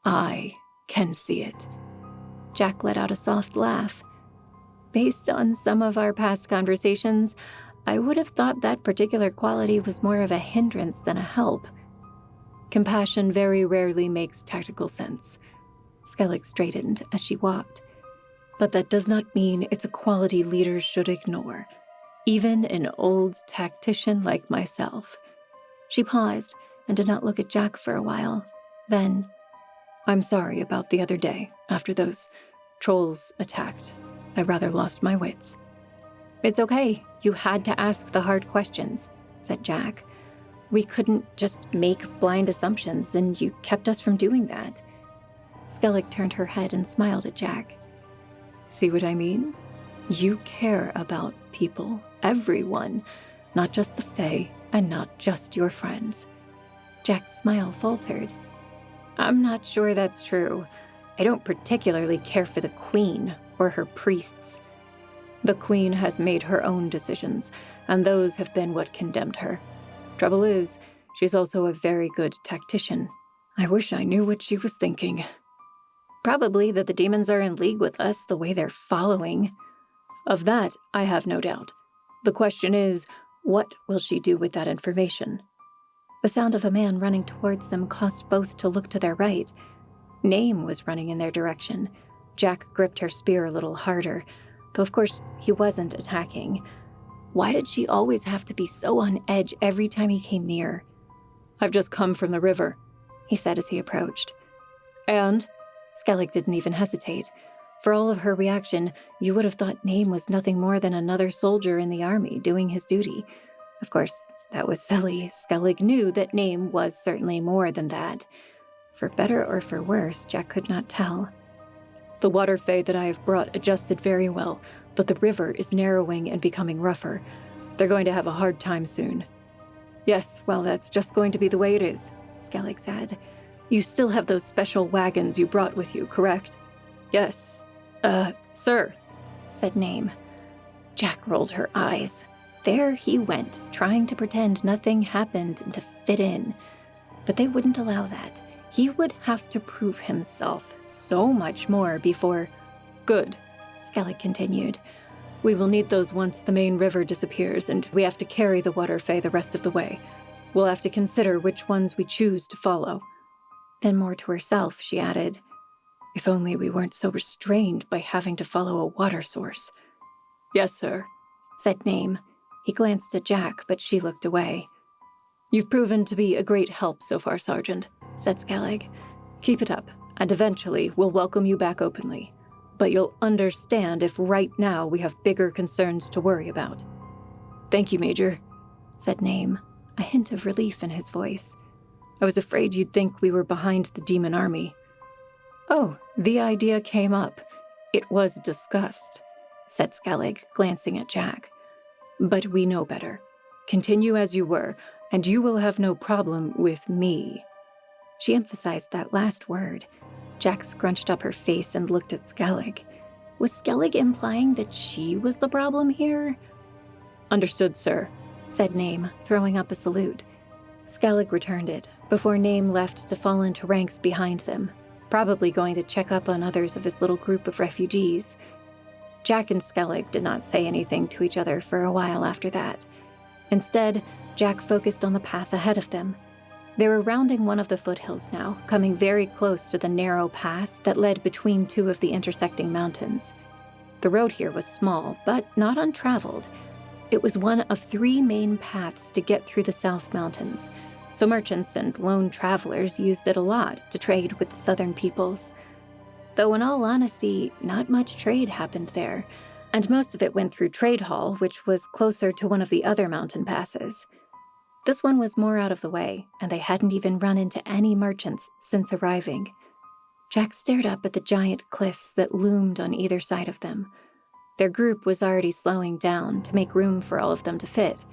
I can see it." Jack let out a soft laugh. "Based on some of our past conversations, I would have thought that particular quality was more of a hindrance than a help." "Compassion very rarely makes tactical sense." Skellig straightened as she walked. "But that does not mean it's a quality leaders should ignore, even an old tactician like myself." She paused and did not look at Jack for a while. Then, "I'm sorry about the other day, after those trolls attacked. I rather lost my wits." "It's okay. You had to ask the hard questions," said Jack. "We couldn't just make blind assumptions, and you kept us from doing that." Skellig turned her head and smiled at Jack. "See what I mean? You care about people, everyone, not just the Fae and not just your friends." Jack's smile faltered. "I'm not sure that's true. I don't particularly care for the Queen or her priests." "The Queen has made her own decisions, and those have been what condemned her. Trouble is, she's also a very good tactician. I wish I knew what she was thinking." "Probably that the demons are in league with us the way they're following." "Of that, I have no doubt. The question is, what will she do with that information?" The sound of a man running towards them caused both to look to their right. Name was running in their direction. Jack gripped her spear a little harder, though of course he wasn't attacking. Why did she always have to be so on edge every time he came near? "I've just come from the river," he said as he approached. "And?" Skellig didn't even hesitate. For all of her reaction, you would have thought Name was nothing more than another soldier in the army doing his duty. Of course, that was silly. Skellig knew that Name was certainly more than that. For better or for worse, Jack could not tell. "The water fae that I have brought adjusted very well. but the river is narrowing and becoming rougher. They're going to have a hard time soon. Yes, well, that's just going to be the way it is, Skellig said. You still have those special wagons you brought with you, correct? Yes. Sir, said Name. Jack rolled her eyes. There he went, trying to pretend nothing happened and to fit in. But they wouldn't allow that. He would have to prove himself so much more before... Good, Skellig continued. We will need those once the main river disappears, and we have to carry the water fae the rest of the way. We'll have to consider which ones we choose to follow. Then more to herself, she added, if only we weren't so restrained by having to follow a water source. Yes, sir, said Name. He glanced at Jack, but she looked away. You've proven to be a great help so far, Sergeant, said Skellig. Keep it up, and eventually we'll welcome you back openly. But you'll understand if right now we have bigger concerns to worry about. Thank you, Major, said Name, a hint of relief in his voice. I was afraid you'd think we were behind the demon army. Oh, the idea came up. It was discussed, said Skellig, glancing at Jack. But we know better. Continue as you were, and you will have no problem with me. She emphasized that last word. Jack scrunched up her face and looked at Skellig. Was Skellig implying that she was the problem here? Understood, sir, said Name, throwing up a salute. Skellig returned it, before Name left to fall into ranks behind them, probably going to check up on others of his little group of refugees. Jack and Skellig did not say anything to each other for a while after that. Instead, Jack focused on the path ahead of them. They were rounding one of the foothills now, coming very close to the narrow pass that led between two of the intersecting mountains. The road here was small, but not untraveled. It was one of 3 main paths to get through the South Mountains, so merchants and lone travelers used it a lot to trade with the southern peoples. Though in all honesty, not much trade happened there, and most of it went through Trade Hall, which was closer to one of the other mountain passes. This one was more out of the way, and they hadn't even run into any merchants since arriving. Jack stared up at the giant cliffs that loomed on either side of them. Their group was already slowing down to make room for all of them to fit.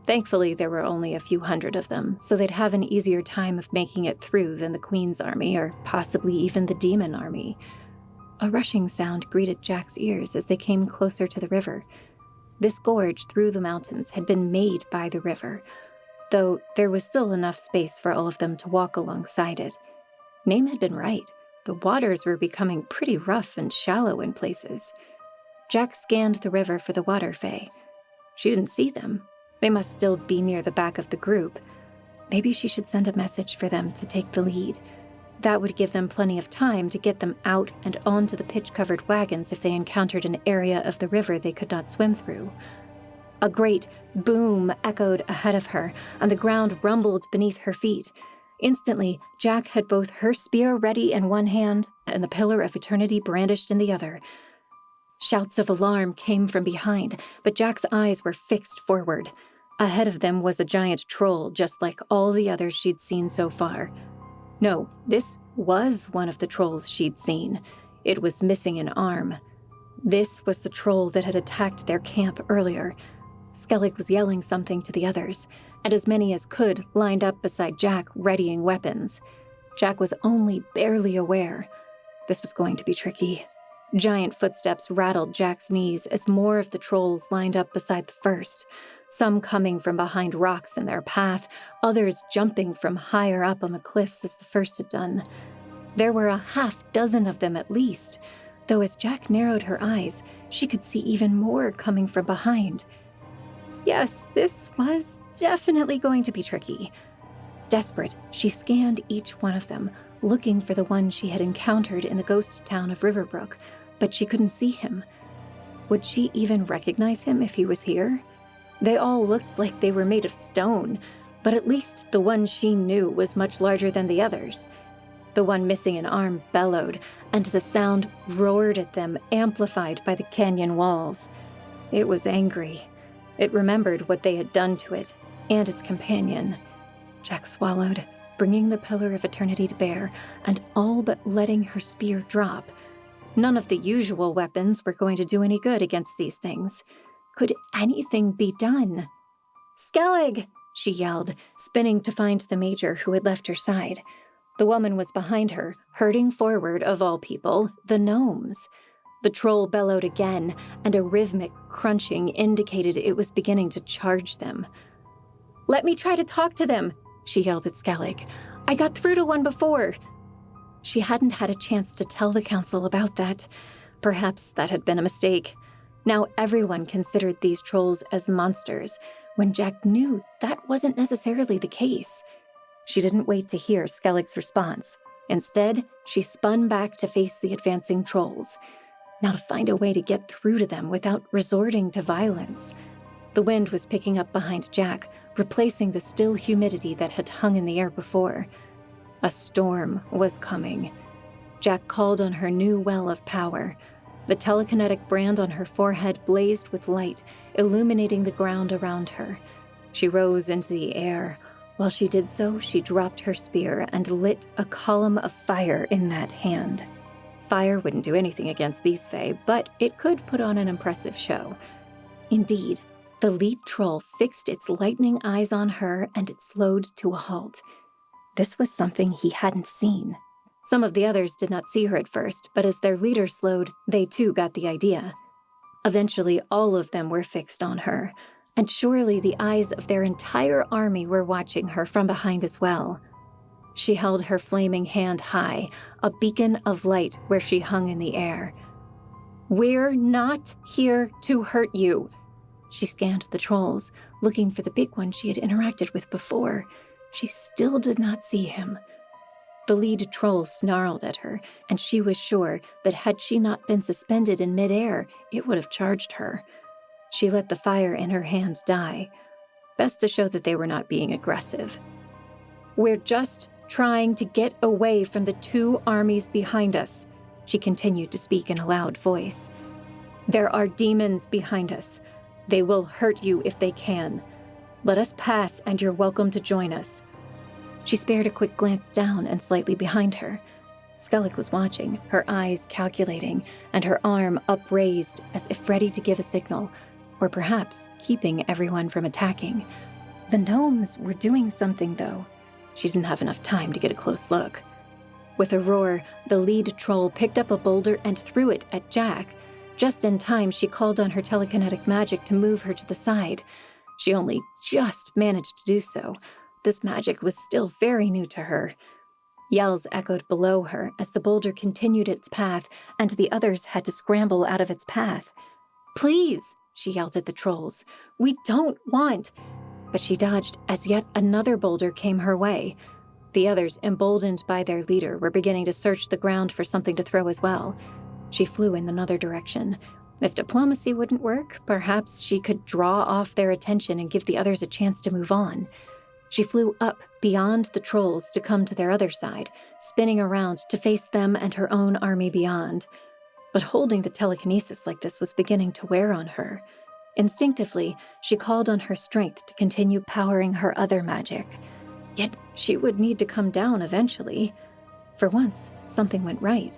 Thankfully, there were only a few hundred of them, so they'd have an easier time of making it through than the Queen's army, or possibly even the demon army. A rushing sound greeted Jack's ears as they came closer to the river. This gorge through the mountains had been made by the river, though there was still enough space for all of them to walk alongside it. Name had been right. The waters were becoming pretty rough and shallow in places. Jack scanned the river for the water fae. She didn't see them. They must still be near the back of the group. Maybe she should send a message for them to take the lead. That would give them plenty of time to get them out and onto the pitch-covered wagons if they encountered an area of the river they could not swim through. A great boom echoed ahead of her, and the ground rumbled beneath her feet. Instantly, Jack had both her spear ready in one hand and the Pillar of Eternity brandished in the other. Shouts of alarm came from behind, but Jack's eyes were fixed forward. Ahead of them was a giant troll, just like all the others she'd seen so far. No, this was one of the trolls she'd seen. It was missing an arm. This was the troll that had attacked their camp earlier. Skellig was yelling something to the others, and as many as could lined up beside Jack, readying weapons. Jack was only barely aware. This was going to be tricky. Giant footsteps rattled Jack's knees as more of the trolls lined up beside the first, some coming from behind rocks in their path, others jumping from higher up on the cliffs as the first had done. There were a half-dozen of them at least, though as Jack narrowed her eyes, she could see even more coming from behind. Yes, this was definitely going to be tricky. Desperate, she scanned each one of them, looking for the one she had encountered in the ghost town of Riverbrook, but she couldn't see him. Would she even recognize him if he was here? They all looked like they were made of stone, but at least the one she knew was much larger than the others. The one missing an arm bellowed, and the sound roared at them, amplified by the canyon walls. It was angry. It remembered what they had done to it, and its companion. Jack swallowed, bringing the Pillar of Eternity to bear, and all but letting her spear drop. None of the usual weapons were going to do any good against these things. Could anything be done? "Skellig!" she yelled, spinning to find the major who had left her side. The woman was behind her, herding forward, of all people, the gnomes. The troll bellowed again, and a rhythmic crunching indicated it was beginning to charge them. "Let me try to talk to them," she yelled at Skellig. "I got through to one before." She hadn't had a chance to tell the council about that. Perhaps that had been a mistake. Now everyone considered these trolls as monsters, when Jack knew that wasn't necessarily the case. She didn't wait to hear Skellig's response. Instead, she spun back to face the advancing trolls. Now to find a way to get through to them without resorting to violence. The wind was picking up behind Jack, replacing the still humidity that had hung in the air before. A storm was coming. Jack called on her new well of power. The telekinetic brand on her forehead blazed with light, illuminating the ground around her. She rose into the air. While she did so, she dropped her spear and lit a column of fire in that hand. Fire wouldn't do anything against these fae, but it could put on an impressive show. Indeed, the lead troll fixed its lightning eyes on her, and it slowed to a halt. This was something he hadn't seen. Some of the others did not see her at first, but as their leader slowed, they too got the idea. Eventually, all of them were fixed on her, and surely the eyes of their entire army were watching her from behind as well. She held her flaming hand high, a beacon of light where she hung in the air. "We're not here to hurt you." She scanned the trolls, looking for the big one she had interacted with before. She still did not see him. The lead troll snarled at her, and she was sure that had she not been suspended in midair, it would have charged her. She let the fire in her hand die. Best to show that they were not being aggressive. "We're just trying to get away from the two armies behind us," she continued to speak in a loud voice. "There are demons behind us. They will hurt you if they can. Let us pass, and you're welcome to join us." She spared a quick glance down and slightly behind her. Skellig was watching, her eyes calculating, and her arm upraised as if ready to give a signal, or perhaps keeping everyone from attacking. The gnomes were doing something, though. She didn't have enough time to get a close look. With a roar, the lead troll picked up a boulder and threw it at Jack. Just in time, she called on her telekinetic magic to move her to the side. She only just managed to do so. This magic was still very new to her. Yells echoed below her as the boulder continued its path, and the others had to scramble out of its path. "Please," she yelled at the trolls. "We don't want—" But she dodged as yet another boulder came her way. The others, emboldened by their leader, were beginning to search the ground for something to throw as well. She flew in another direction. If diplomacy wouldn't work, perhaps she could draw off their attention and give the others a chance to move on. She flew up beyond the trolls to come to their other side, spinning around to face them and her own army beyond. But holding the telekinesis like this was beginning to wear on her. Instinctively, she called on her strength to continue powering her other magic. Yet she would need to come down eventually. For once, something went right.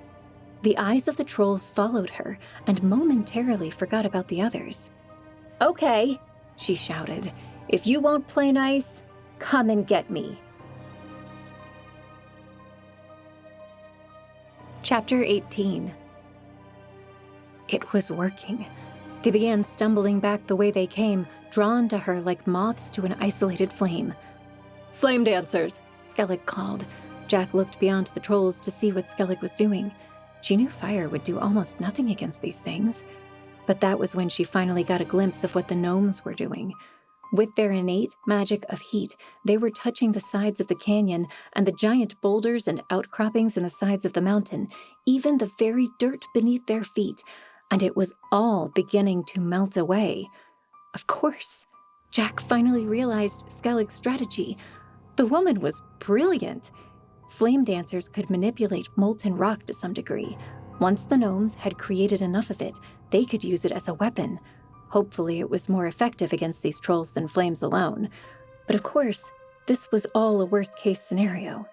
The eyes of the trolls followed her and momentarily forgot about the others. "Okay," she shouted. "If you won't play nice, come and get me." Chapter 18. It was working. They began stumbling back the way they came, drawn to her like moths to an isolated flame. "Flame dancers," Skellig called. Jack looked beyond the trolls to see what Skellig was doing. She knew fire would do almost nothing against these things. But that was when she finally got a glimpse of what the gnomes were doing. With their innate magic of heat, they were touching the sides of the canyon and the giant boulders and outcroppings in the sides of the mountain, even the very dirt beneath their feet, and it was all beginning to melt away. Of course, Jack finally realized Skellig's strategy. The woman was brilliant. Flame dancers could manipulate molten rock to some degree. Once the gnomes had created enough of it, they could use it as a weapon. Hopefully it was more effective against these trolls than flames alone. But of course, this was all a worst-case scenario.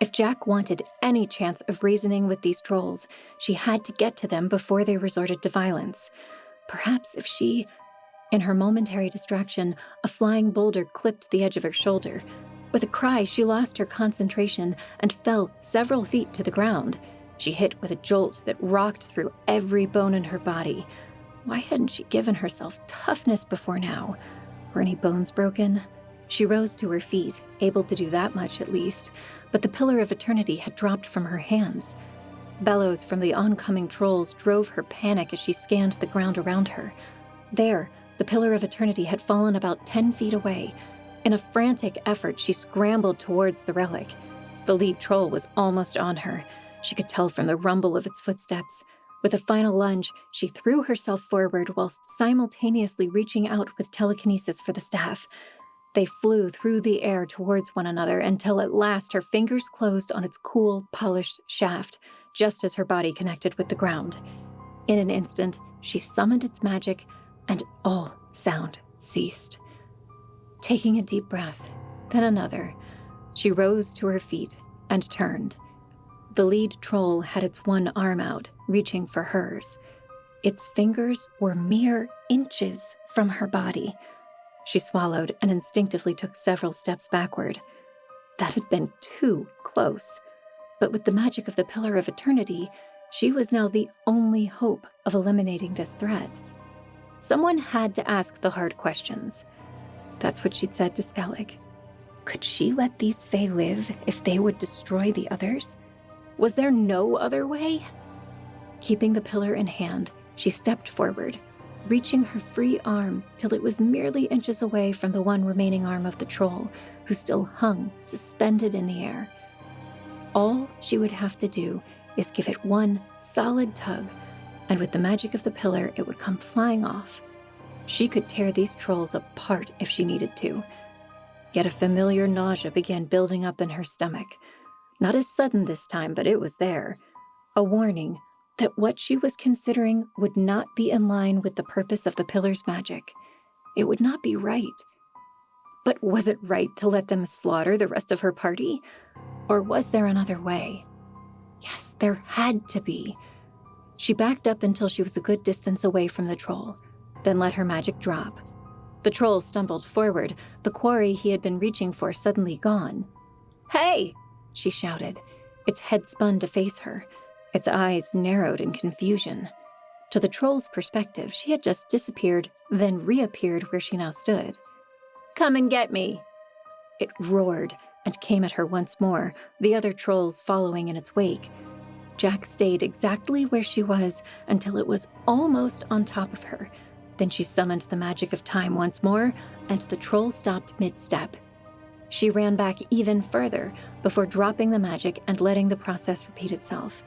If Jack wanted any chance of reasoning with these trolls, she had to get to them before they resorted to violence. Perhaps if she... In her momentary distraction, a flying boulder clipped the edge of her shoulder. With a cry, she lost her concentration and fell several feet to the ground. She hit with a jolt that rocked through every bone in her body. Why hadn't she given herself toughness before now? Were any bones broken? She rose to her feet, able to do that much at least, but the Pillar of Eternity had dropped from her hands. Bellows from the oncoming trolls drove her panic as she scanned the ground around her. There, the Pillar of Eternity had fallen about 10 feet away. In a frantic effort, she scrambled towards the relic. The lead troll was almost on her. She could tell from the rumble of its footsteps. With a final lunge, she threw herself forward whilst simultaneously reaching out with telekinesis for the staff. They flew through the air towards one another until at last her fingers closed on its cool, polished shaft, just as her body connected with the ground. In an instant, she summoned its magic, and all sound ceased. Taking a deep breath, then another, she rose to her feet and turned. The lead troll had its one arm out, reaching for hers. Its fingers were mere inches from her body. She swallowed and instinctively took several steps backward. That had been too close. But with the magic of the Pillar of Eternity, she was now the only hope of eliminating this threat. Someone had to ask the hard questions. That's what she'd said to Skellig. Could she let these Fae live if they would destroy the others? Was there no other way? Keeping the pillar in hand, she stepped forward, reaching her free arm till it was merely inches away from the one remaining arm of the troll, who still hung suspended in the air. All she would have to do is give it one solid tug, and with the magic of the pillar, it would come flying off. She could tear these trolls apart if she needed to. Yet a familiar nausea began building up in her stomach. Not as sudden this time, but it was there. A warning that what she was considering would not be in line with the purpose of the pillar's magic. It would not be right. But was it right to let them slaughter the rest of her party? Or was there another way? Yes, there had to be. She backed up until she was a good distance away from the troll, then let her magic drop. The troll stumbled forward, the quarry he had been reaching for suddenly gone. "Hey!" she shouted. Its head spun to face her. Its eyes narrowed in confusion. To the troll's perspective, she had just disappeared, then reappeared where she now stood. "Come and get me!" It roared and came at her once more, the other trolls following in its wake. Jack stayed exactly where she was until it was almost on top of her. Then she summoned the magic of time once more, and the troll stopped mid-step. She ran back even further before dropping the magic and letting the process repeat itself.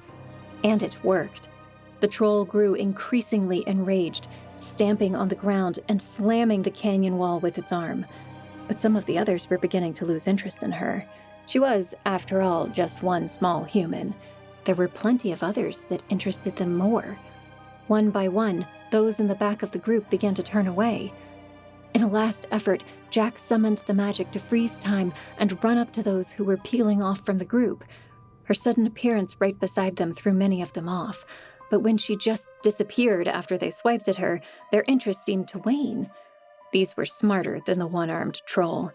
And it worked. The troll grew increasingly enraged, stamping on the ground and slamming the canyon wall with its arm. But some of the others were beginning to lose interest in her. She was, after all, just one small human. There were plenty of others that interested them more. One by one, those in the back of the group began to turn away. In a last effort, Jack summoned the magic to freeze time and run up to those who were peeling off from the group. Her sudden appearance right beside them threw many of them off, but when she just disappeared after they swiped at her, their interest seemed to wane. These were smarter than the one-armed troll.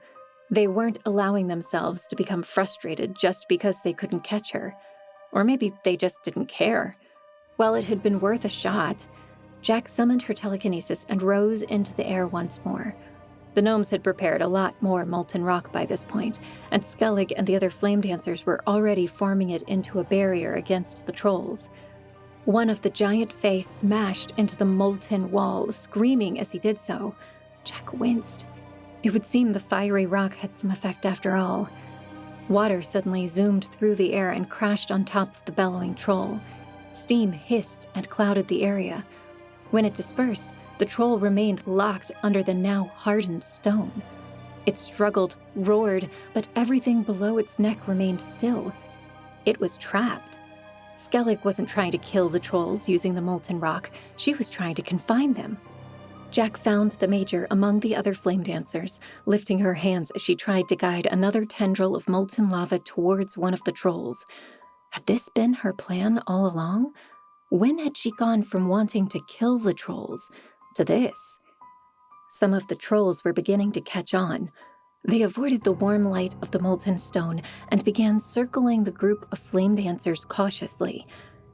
They weren't allowing themselves to become frustrated just because they couldn't catch her. Or maybe they just didn't care. Well, it had been worth a shot. Jack summoned her telekinesis and rose into the air once more. The gnomes had prepared a lot more molten rock by this point, and Skellig and the other flame dancers were already forming it into a barrier against the trolls. One of the giant Fae smashed into the molten wall, screaming as he did so. Jack winced. It would seem the fiery rock had some effect after all. Water suddenly zoomed through the air and crashed on top of the bellowing troll. Steam hissed and clouded the area. When it dispersed, the troll remained locked under the now hardened stone. It struggled, roared, but everything below its neck remained still. It was trapped. Skellig wasn't trying to kill the trolls using the molten rock. She was trying to confine them. Jack found the Major among the other flame dancers, lifting her hands as she tried to guide another tendril of molten lava towards one of the trolls. Had this been her plan all along? When had she gone from wanting to kill the trolls to this? Some of the trolls were beginning to catch on. They avoided the warm light of the molten stone and began circling the group of flame dancers cautiously.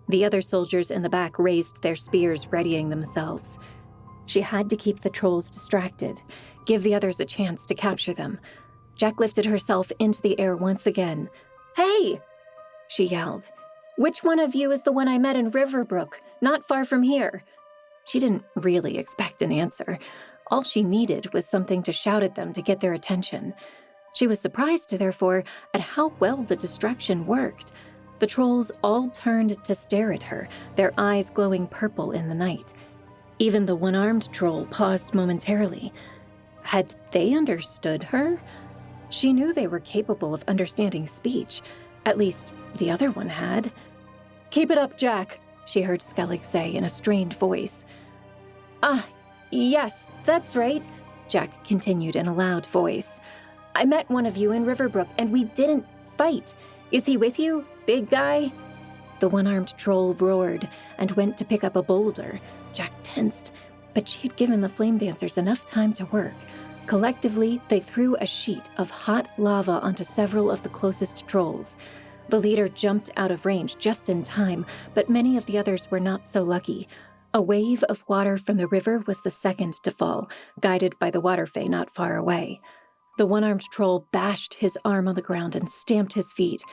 The other soldiers in the back raised their spears, readying themselves. She had to keep the trolls distracted, give the others a chance to capture them. Jack lifted herself into the air once again. "Hey!" she yelled. "Which one of you is the one I met in Riverbrook, not far from here?" She didn't really expect an answer. All she needed was something to shout at them to get their attention. She was surprised, therefore, at how well the distraction worked. The trolls all turned to stare at her, their eyes glowing purple in the night. Even the one-armed troll paused momentarily. Had they understood her? She knew they were capable of understanding speech. At least, the other one had. "Keep it up, Jack," she heard Skellig say in a strained voice. Yes, that's right," Jack continued in a loud voice. "I met one of you in Riverbrook, and we didn't fight. Is he with you, big guy?" The one-armed troll roared and went to pick up a boulder. Jack tensed, but she had given the flame dancers enough time to work. Collectively, they threw a sheet of hot lava onto several of the closest trolls. The leader jumped out of range just in time, but many of the others were not so lucky. A wave of water from the river was the second to fall, guided by the water fae not far away. The one-armed troll bashed his arm on the ground and stamped his feet.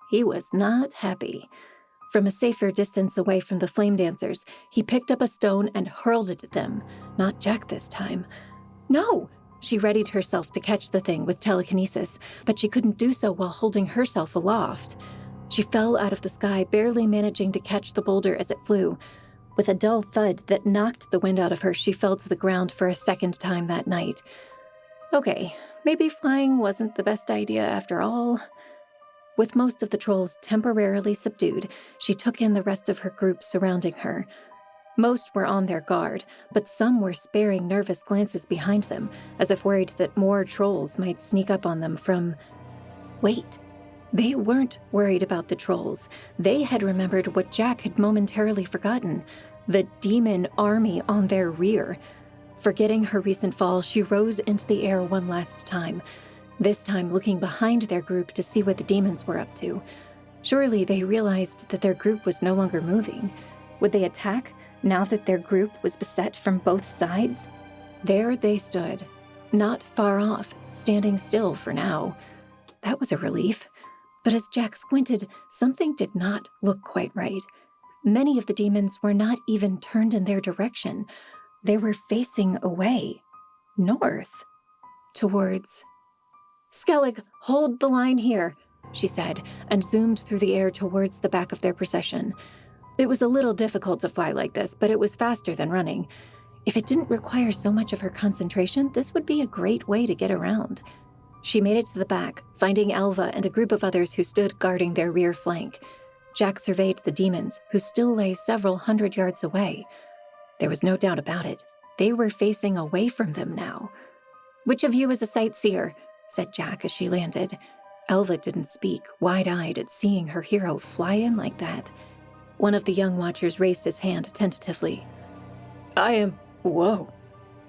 He was not happy. From a safer distance away from the flame dancers, he picked up a stone and hurled it at them. Not Jack this time. "No!" She readied herself to catch the thing with telekinesis, but she couldn't do so while holding herself aloft. She fell out of the sky, barely managing to catch the boulder as it flew. With a dull thud that knocked the wind out of her, she fell to the ground for a second time that night. Okay, maybe flying wasn't the best idea after all. With most of the trolls temporarily subdued, she took in the rest of her group surrounding her. Most were on their guard, but some were sparing nervous glances behind them, as if worried that more trolls might sneak up on them from... Wait. They weren't worried about the trolls. They had remembered what Jack had momentarily forgotten, the demon army on their rear. Forgetting her recent fall, she rose into the air one last time, this time looking behind their group to see what the demons were up to. Surely they realized that their group was no longer moving. Would they attack, now that their group was beset from both sides? There they stood, not far off, standing still for now. That was a relief. But as Jack squinted, something did not look quite right. Many of the demons were not even turned in their direction. They were facing away, north, towards... "Skellig, hold the line here," she said, and zoomed through the air towards the back of their procession. It was a little difficult to fly like this, but it was faster than running. If it didn't require so much of her concentration, this would be a great way to get around. She made it to the back, finding Alva and a group of others who stood guarding their rear flank. Jack surveyed the demons, who still lay several hundred yards away. There was no doubt about it. They were facing away from them now. "Which of you is a sightseer?" said Jack as she landed. Alva didn't speak, wide-eyed at seeing her hero fly in like that. One of the young watchers raised his hand tentatively. "I am..." "Whoa."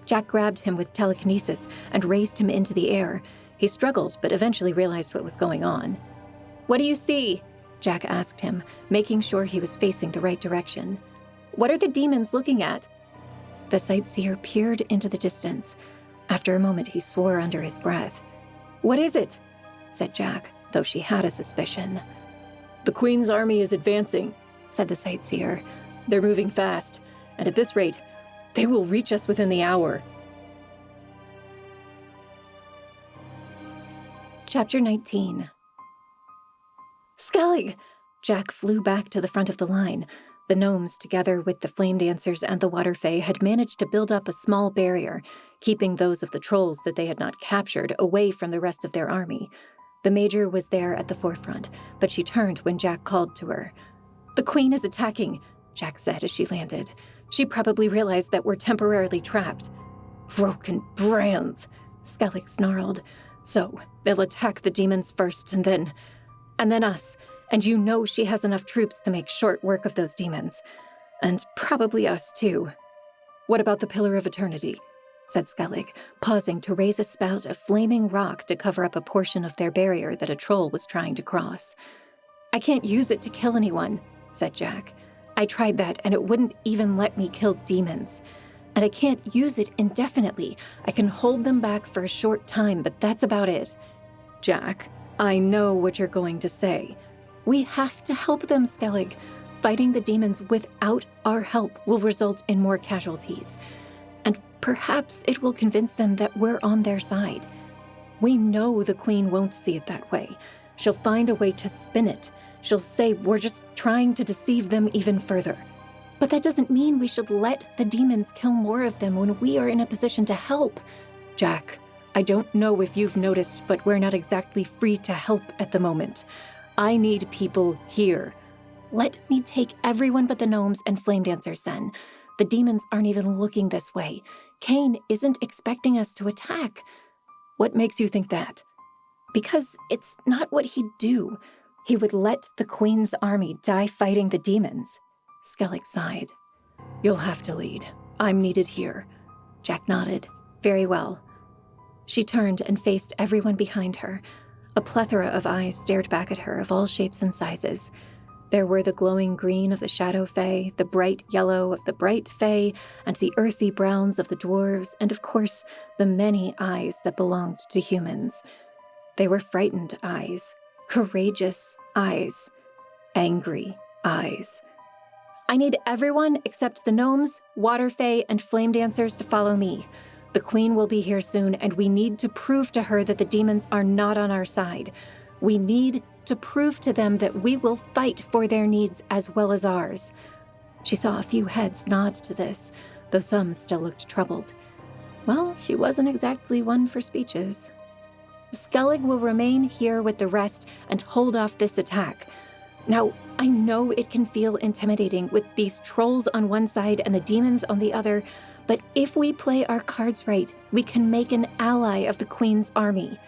Jack grabbed him with telekinesis and raised him into the air. He struggled, but eventually realized what was going on. "What do you see?" Jack asked him, making sure he was facing the right direction. "What are the demons looking at?" The sightseer peered into the distance. After a moment, he swore under his breath. "What is it?" said Jack, though she had a suspicion. "The Queen's army is advancing," said the sightseer. "They're moving fast, and at this rate, they will reach us within the hour." Chapter 19. "Skellig!" Jack flew back to the front of the line. The gnomes, together with the flame dancers and the water fae, had managed to build up a small barrier, keeping those of the trolls that they had not captured away from the rest of their army. The Major was there at the forefront, but she turned when Jack called to her. "The Queen is attacking," Jack said as she landed. "She probably realized that we're temporarily trapped." Broken brands, Skellig snarled. So, they'll attack the demons first and then us. And you know she has enough troops to make short work of those demons. And probably us, too. What about the Pillar of Eternity? Said Skellig, pausing to raise a spout of flaming rock to cover up a portion of their barrier that a troll was trying to cross. I can't use it to kill anyone, said Jack. I tried that, and it wouldn't even let me kill demons. And I can't use it indefinitely. I can hold them back for a short time, but that's about it. Jack, I know what you're going to say. We have to help them, Skellig. Fighting the demons without our help will result in more casualties. And perhaps it will convince them that we're on their side. We know the Queen won't see it that way. She'll find a way to spin it. She'll say we're just trying to deceive them even further. But that doesn't mean we should let the demons kill more of them when we are in a position to help. Jack, I don't know if you've noticed, but we're not exactly free to help at the moment. I need people here. Let me take everyone but the gnomes and flame dancers then. The demons aren't even looking this way. Cain isn't expecting us to attack. What makes you think that? Because it's not what he'd do. He would let the Queen's army die fighting the demons. Skellig sighed. You'll have to lead. I'm needed here. Jack nodded. Very well. She turned and faced everyone behind her. A plethora of eyes stared back at her of all shapes and sizes. There were the glowing green of the Shadow Fae, the bright yellow of the Bright Fae, and the earthy browns of the dwarves, and of course, the many eyes that belonged to humans. They were frightened eyes, courageous eyes, angry eyes. I need everyone except the gnomes, water fae, and flame dancers to follow me. The Queen will be here soon, and we need to prove to her that the demons are not on our side. We need to prove to them that we will fight for their needs as well as ours. She saw a few heads nod to this, though some still looked troubled. Well, she wasn't exactly one for speeches. Skellig will remain here with the rest and hold off this attack. Now, I know it can feel intimidating with these trolls on one side and the demons on the other, but if we play our cards right, we can make an ally of the Queen's army.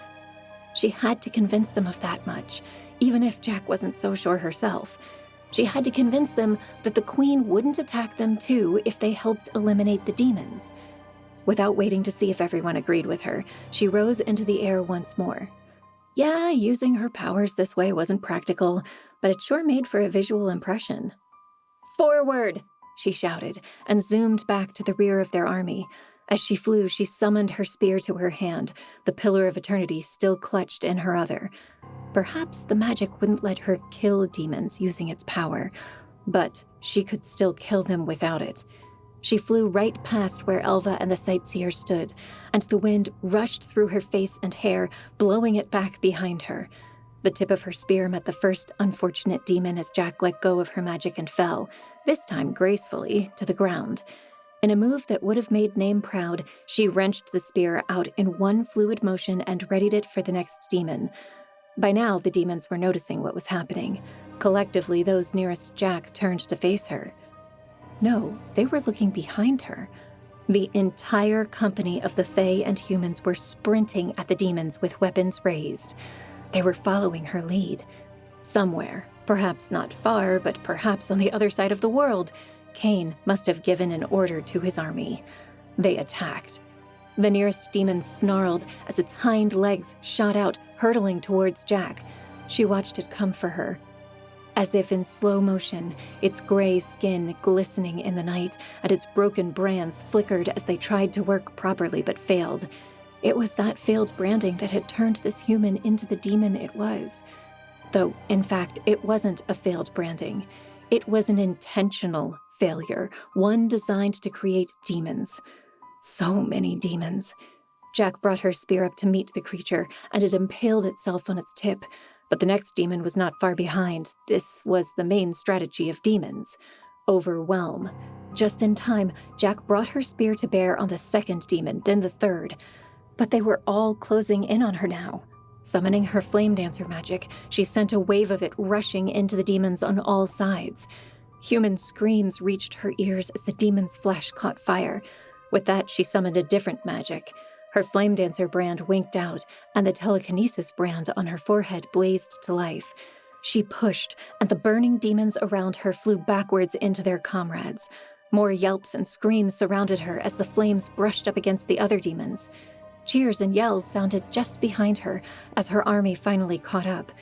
She had to convince them of that much, even if Jack wasn't so sure herself. She had to convince them that the Queen wouldn't attack them too if they helped eliminate the demons. Without waiting to see if everyone agreed with her, she rose into the air once more. Yeah, using her powers this way wasn't practical, but it sure made for a visual impression. Forward! She shouted, and zoomed back to the rear of their army. As she flew, she summoned her spear to her hand, the Pillar of Eternity still clutched in her other. Perhaps the magic wouldn't let her kill demons using its power, but she could still kill them without it. She flew right past where Elva and the sightseer stood, and the wind rushed through her face and hair, blowing it back behind her. The tip of her spear met the first unfortunate demon as Jack let go of her magic and fell, this time gracefully, to the ground. In a move that would have made Name proud, she wrenched the spear out in one fluid motion and readied it for the next demon. By now, the demons were noticing what was happening. Collectively, those nearest Jack turned to face her. No, they were looking behind her. The entire company of the Fae and humans were sprinting at the demons with weapons raised. They were following her lead. Somewhere, perhaps not far, but perhaps on the other side of the world, Cain must have given an order to his army. They attacked. The nearest demon snarled as its hind legs shot out, hurtling towards Jack. She watched it come for her. As if in slow motion, its gray skin glistening in the night, and its broken brands flickered as they tried to work properly but failed. It was that failed branding that had turned this human into the demon it was. Though, in fact, it wasn't a failed branding. It was an intentional failure, one designed to create demons. So many demons. Jack brought her spear up to meet the creature, and it impaled itself on its tip. But the next demon was not far behind. This was the main strategy of demons. Overwhelm. Just in time, Jack brought her spear to bear on the second demon, then the third. But they were all closing in on her now. Summoning her flame dancer magic, she sent a wave of it rushing into the demons on all sides. Human screams reached her ears as the demon's flesh caught fire. With that, she summoned a different magic. Her Flame Dancer brand winked out, and the Telekinesis brand on her forehead blazed to life. She pushed, and the burning demons around her flew backwards into their comrades. More yelps and screams surrounded her as the flames brushed up against the other demons. Cheers and yells sounded just behind her as her army finally caught up.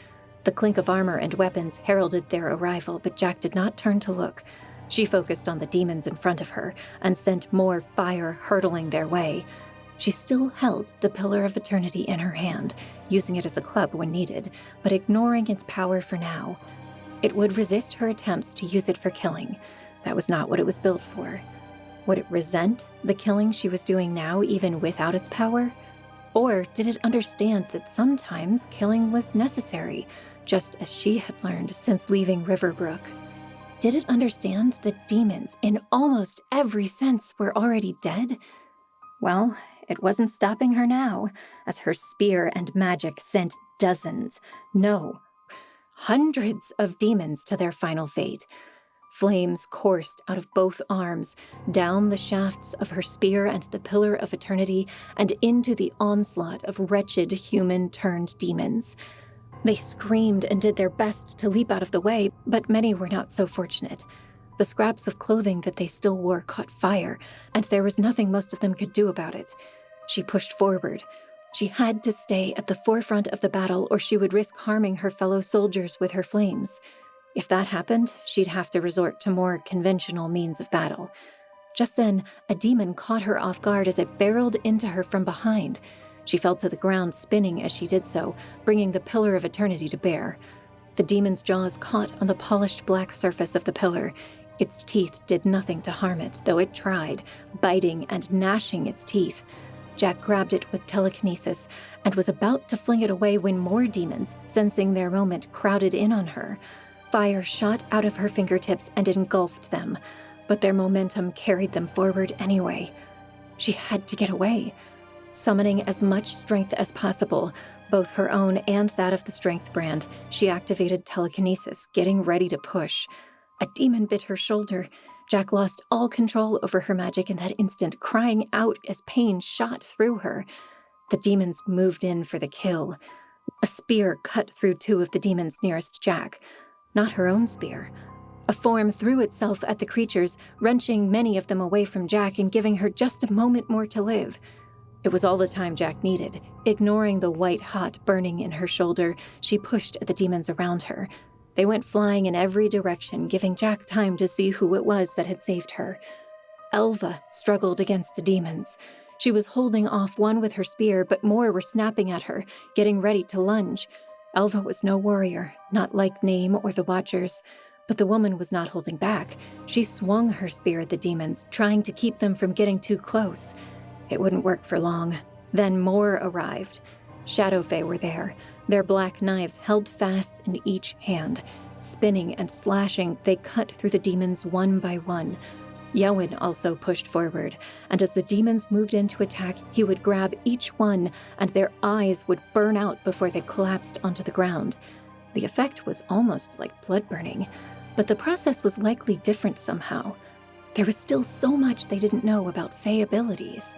The clink of armor and weapons heralded their arrival, but Jack did not turn to look. She focused on the demons in front of her and sent more fire hurtling their way. She still held the Pillar of Eternity in her hand, using it as a club when needed, but ignoring its power for now. It would resist her attempts to use it for killing. That was not what it was built for. Would it resent the killing she was doing now, even without its power? Or did it understand that sometimes killing was necessary, just as she had learned since leaving Riverbrook? Did it understand that demons, in almost every sense, were already dead? Well, it wasn't stopping her now, as her spear and magic sent dozens, no, hundreds of demons to their final fate. Flames coursed out of both arms, down the shafts of her spear and the Pillar of Eternity, and into the onslaught of wretched human-turned demons. They screamed and did their best to leap out of the way, but many were not so fortunate. The scraps of clothing that they still wore caught fire, and there was nothing most of them could do about it. She pushed forward. She had to stay at the forefront of the battle, or she would risk harming her fellow soldiers with her flames. If that happened, she'd have to resort to more conventional means of battle. Just then, a demon caught her off guard as it barreled into her from behind. She fell to the ground, spinning as she did so, bringing the Pillar of Eternity to bear. The demon's jaws caught on the polished black surface of the pillar. Its teeth did nothing to harm it, though it tried, biting and gnashing its teeth. Jack grabbed it with telekinesis and was about to fling it away when more demons, sensing their moment, crowded in on her. Fire shot out of her fingertips and engulfed them, but their momentum carried them forward anyway. She had to get away. Summoning as much strength as possible, both her own and that of the Strength brand, she activated telekinesis, getting ready to push. A demon bit her shoulder. Jack lost all control over her magic in that instant, crying out as pain shot through her. The demons moved in for the kill. A spear cut through two of the demons nearest Jack. Not her own spear. A form threw itself at the creatures, wrenching many of them away from Jack and giving her just a moment more to live. It was all the time Jack needed. Ignoring the white-hot burning in her shoulder, she pushed at the demons around her. They went flying in every direction, giving Jack time to see who it was that had saved her. Elva struggled against the demons. She was holding off one with her spear, but more were snapping at her, getting ready to lunge. Elva was no warrior, not like Name or the Watchers, but the woman was not holding back. She swung her spear at the demons, trying to keep them from getting too close. It wouldn't work for long. Then more arrived. Shadow Fae were there, their black knives held fast in each hand. Spinning and slashing, they cut through the demons one by one. Yowen also pushed forward, and as the demons moved in to attack, he would grab each one, and their eyes would burn out before they collapsed onto the ground. The effect was almost like blood burning, but the process was likely different somehow. There was still so much they didn't know about Fae abilities.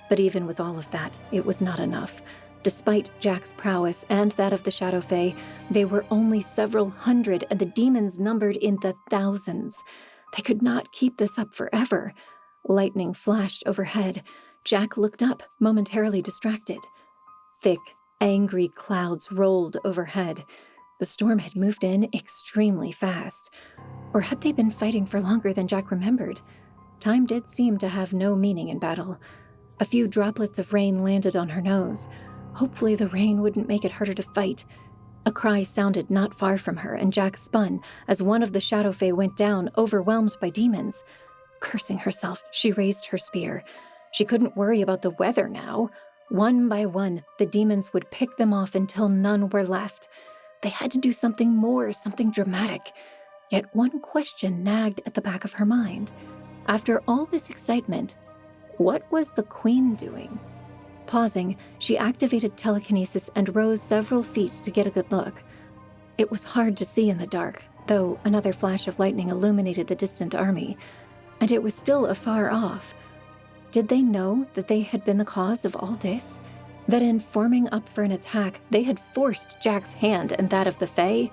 But even with all of that, it was not enough. Despite Jack's prowess and that of the Shadow Fae, they were only several hundred, and the demons numbered in the thousands. They could not keep this up forever. Lightning flashed overhead. Jack looked up, momentarily distracted. Thick, angry clouds rolled overhead. The storm had moved in extremely fast. Or had they been fighting for longer than Jack remembered? Time did seem to have no meaning in battle. A few droplets of rain landed on her nose. Hopefully the rain wouldn't make it harder to fight. A cry sounded not far from her, and Jack spun as one of the Shadow Fae went down, overwhelmed by demons. Cursing herself, she raised her spear. She couldn't worry about the weather now. One by one, the demons would pick them off until none were left. They had to do something more, something dramatic. Yet one question nagged at the back of her mind. After all this excitement, what was the Queen doing? Pausing, she activated telekinesis and rose several feet to get a good look. It was hard to see in the dark, though another flash of lightning illuminated the distant army, and it was still afar off. did they know that they had been the cause of all this? That in forming up for an attack, they had forced Jack's hand and that of the Fae?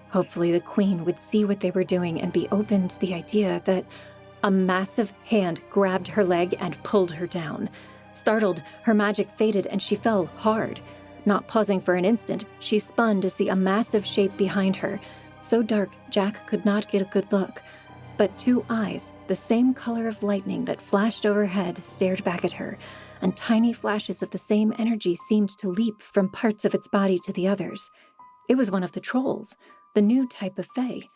Hopefully the Queen would see what they were doing and be open to the idea that a massive hand grabbed her leg and pulled her down. Startled, her magic faded and she fell hard. Not pausing for an instant, she spun to see a massive shape behind her. So dark, Jack could not get a good look. But two eyes, the same color of lightning that flashed overhead, stared back at her, and tiny flashes of the same energy seemed to leap from parts of its body to the others. It was one of the trolls, the new type of Fae.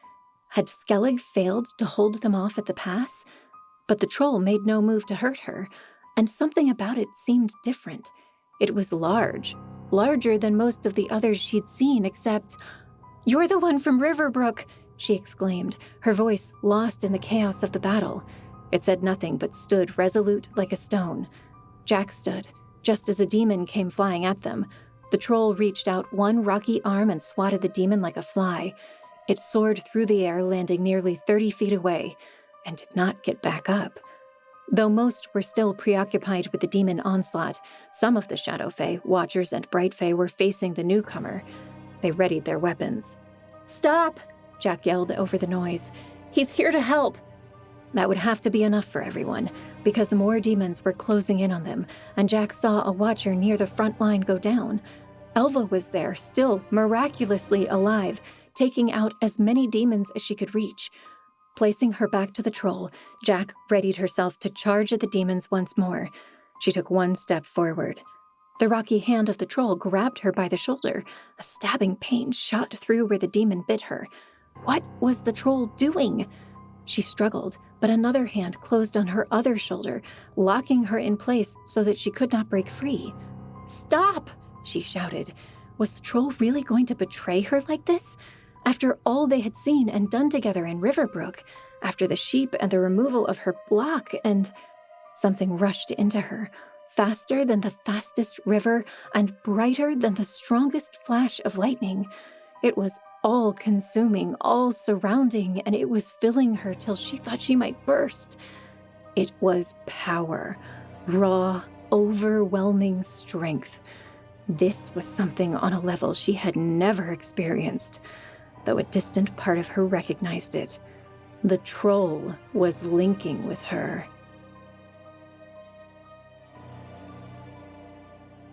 Had Skellig failed to hold them off at the pass? But the troll made no move to hurt her, and something about it seemed different. It was large, larger than most of the others she'd seen, except, "You're the one from Riverbrook!" she exclaimed, her voice lost in the chaos of the battle. It said nothing but stood resolute like a stone. Jack stood, just as a demon came flying at them. The troll reached out one rocky arm and swatted the demon like a fly. It soared through the air, landing nearly 30 feet away, and did not get back up. Though most were still preoccupied with the demon onslaught, some of the Shadow Fae, Watchers, and Bright Fae were facing the newcomer. They readied their weapons. "Stop!" Jack yelled over the noise. "He's here to help!" That would have to be enough for everyone, because more demons were closing in on them, and Jack saw a Watcher near the front line go down. Elva was there, still miraculously alive, taking out as many demons as she could reach. Placing her back to the troll, Jack readied herself to charge at the demons once more. She took one step forward. The rocky hand of the troll grabbed her by the shoulder. A stabbing pain shot through where the demon bit her. What was the troll doing? She struggled, but another hand closed on her other shoulder, locking her in place so that she could not break free. "Stop!" she shouted. Was the troll really going to betray her like this? After all they had seen and done together in Riverbrook, after the sheep and the removal of her block, and something rushed into her, faster than the fastest river and brighter than the strongest flash of lightning. It was all-consuming, all-surrounding, and it was filling her till she thought she might burst. It was power, raw, overwhelming strength. This was something on a level she had never experienced, though a distant part of her recognized it. The troll was linking with her.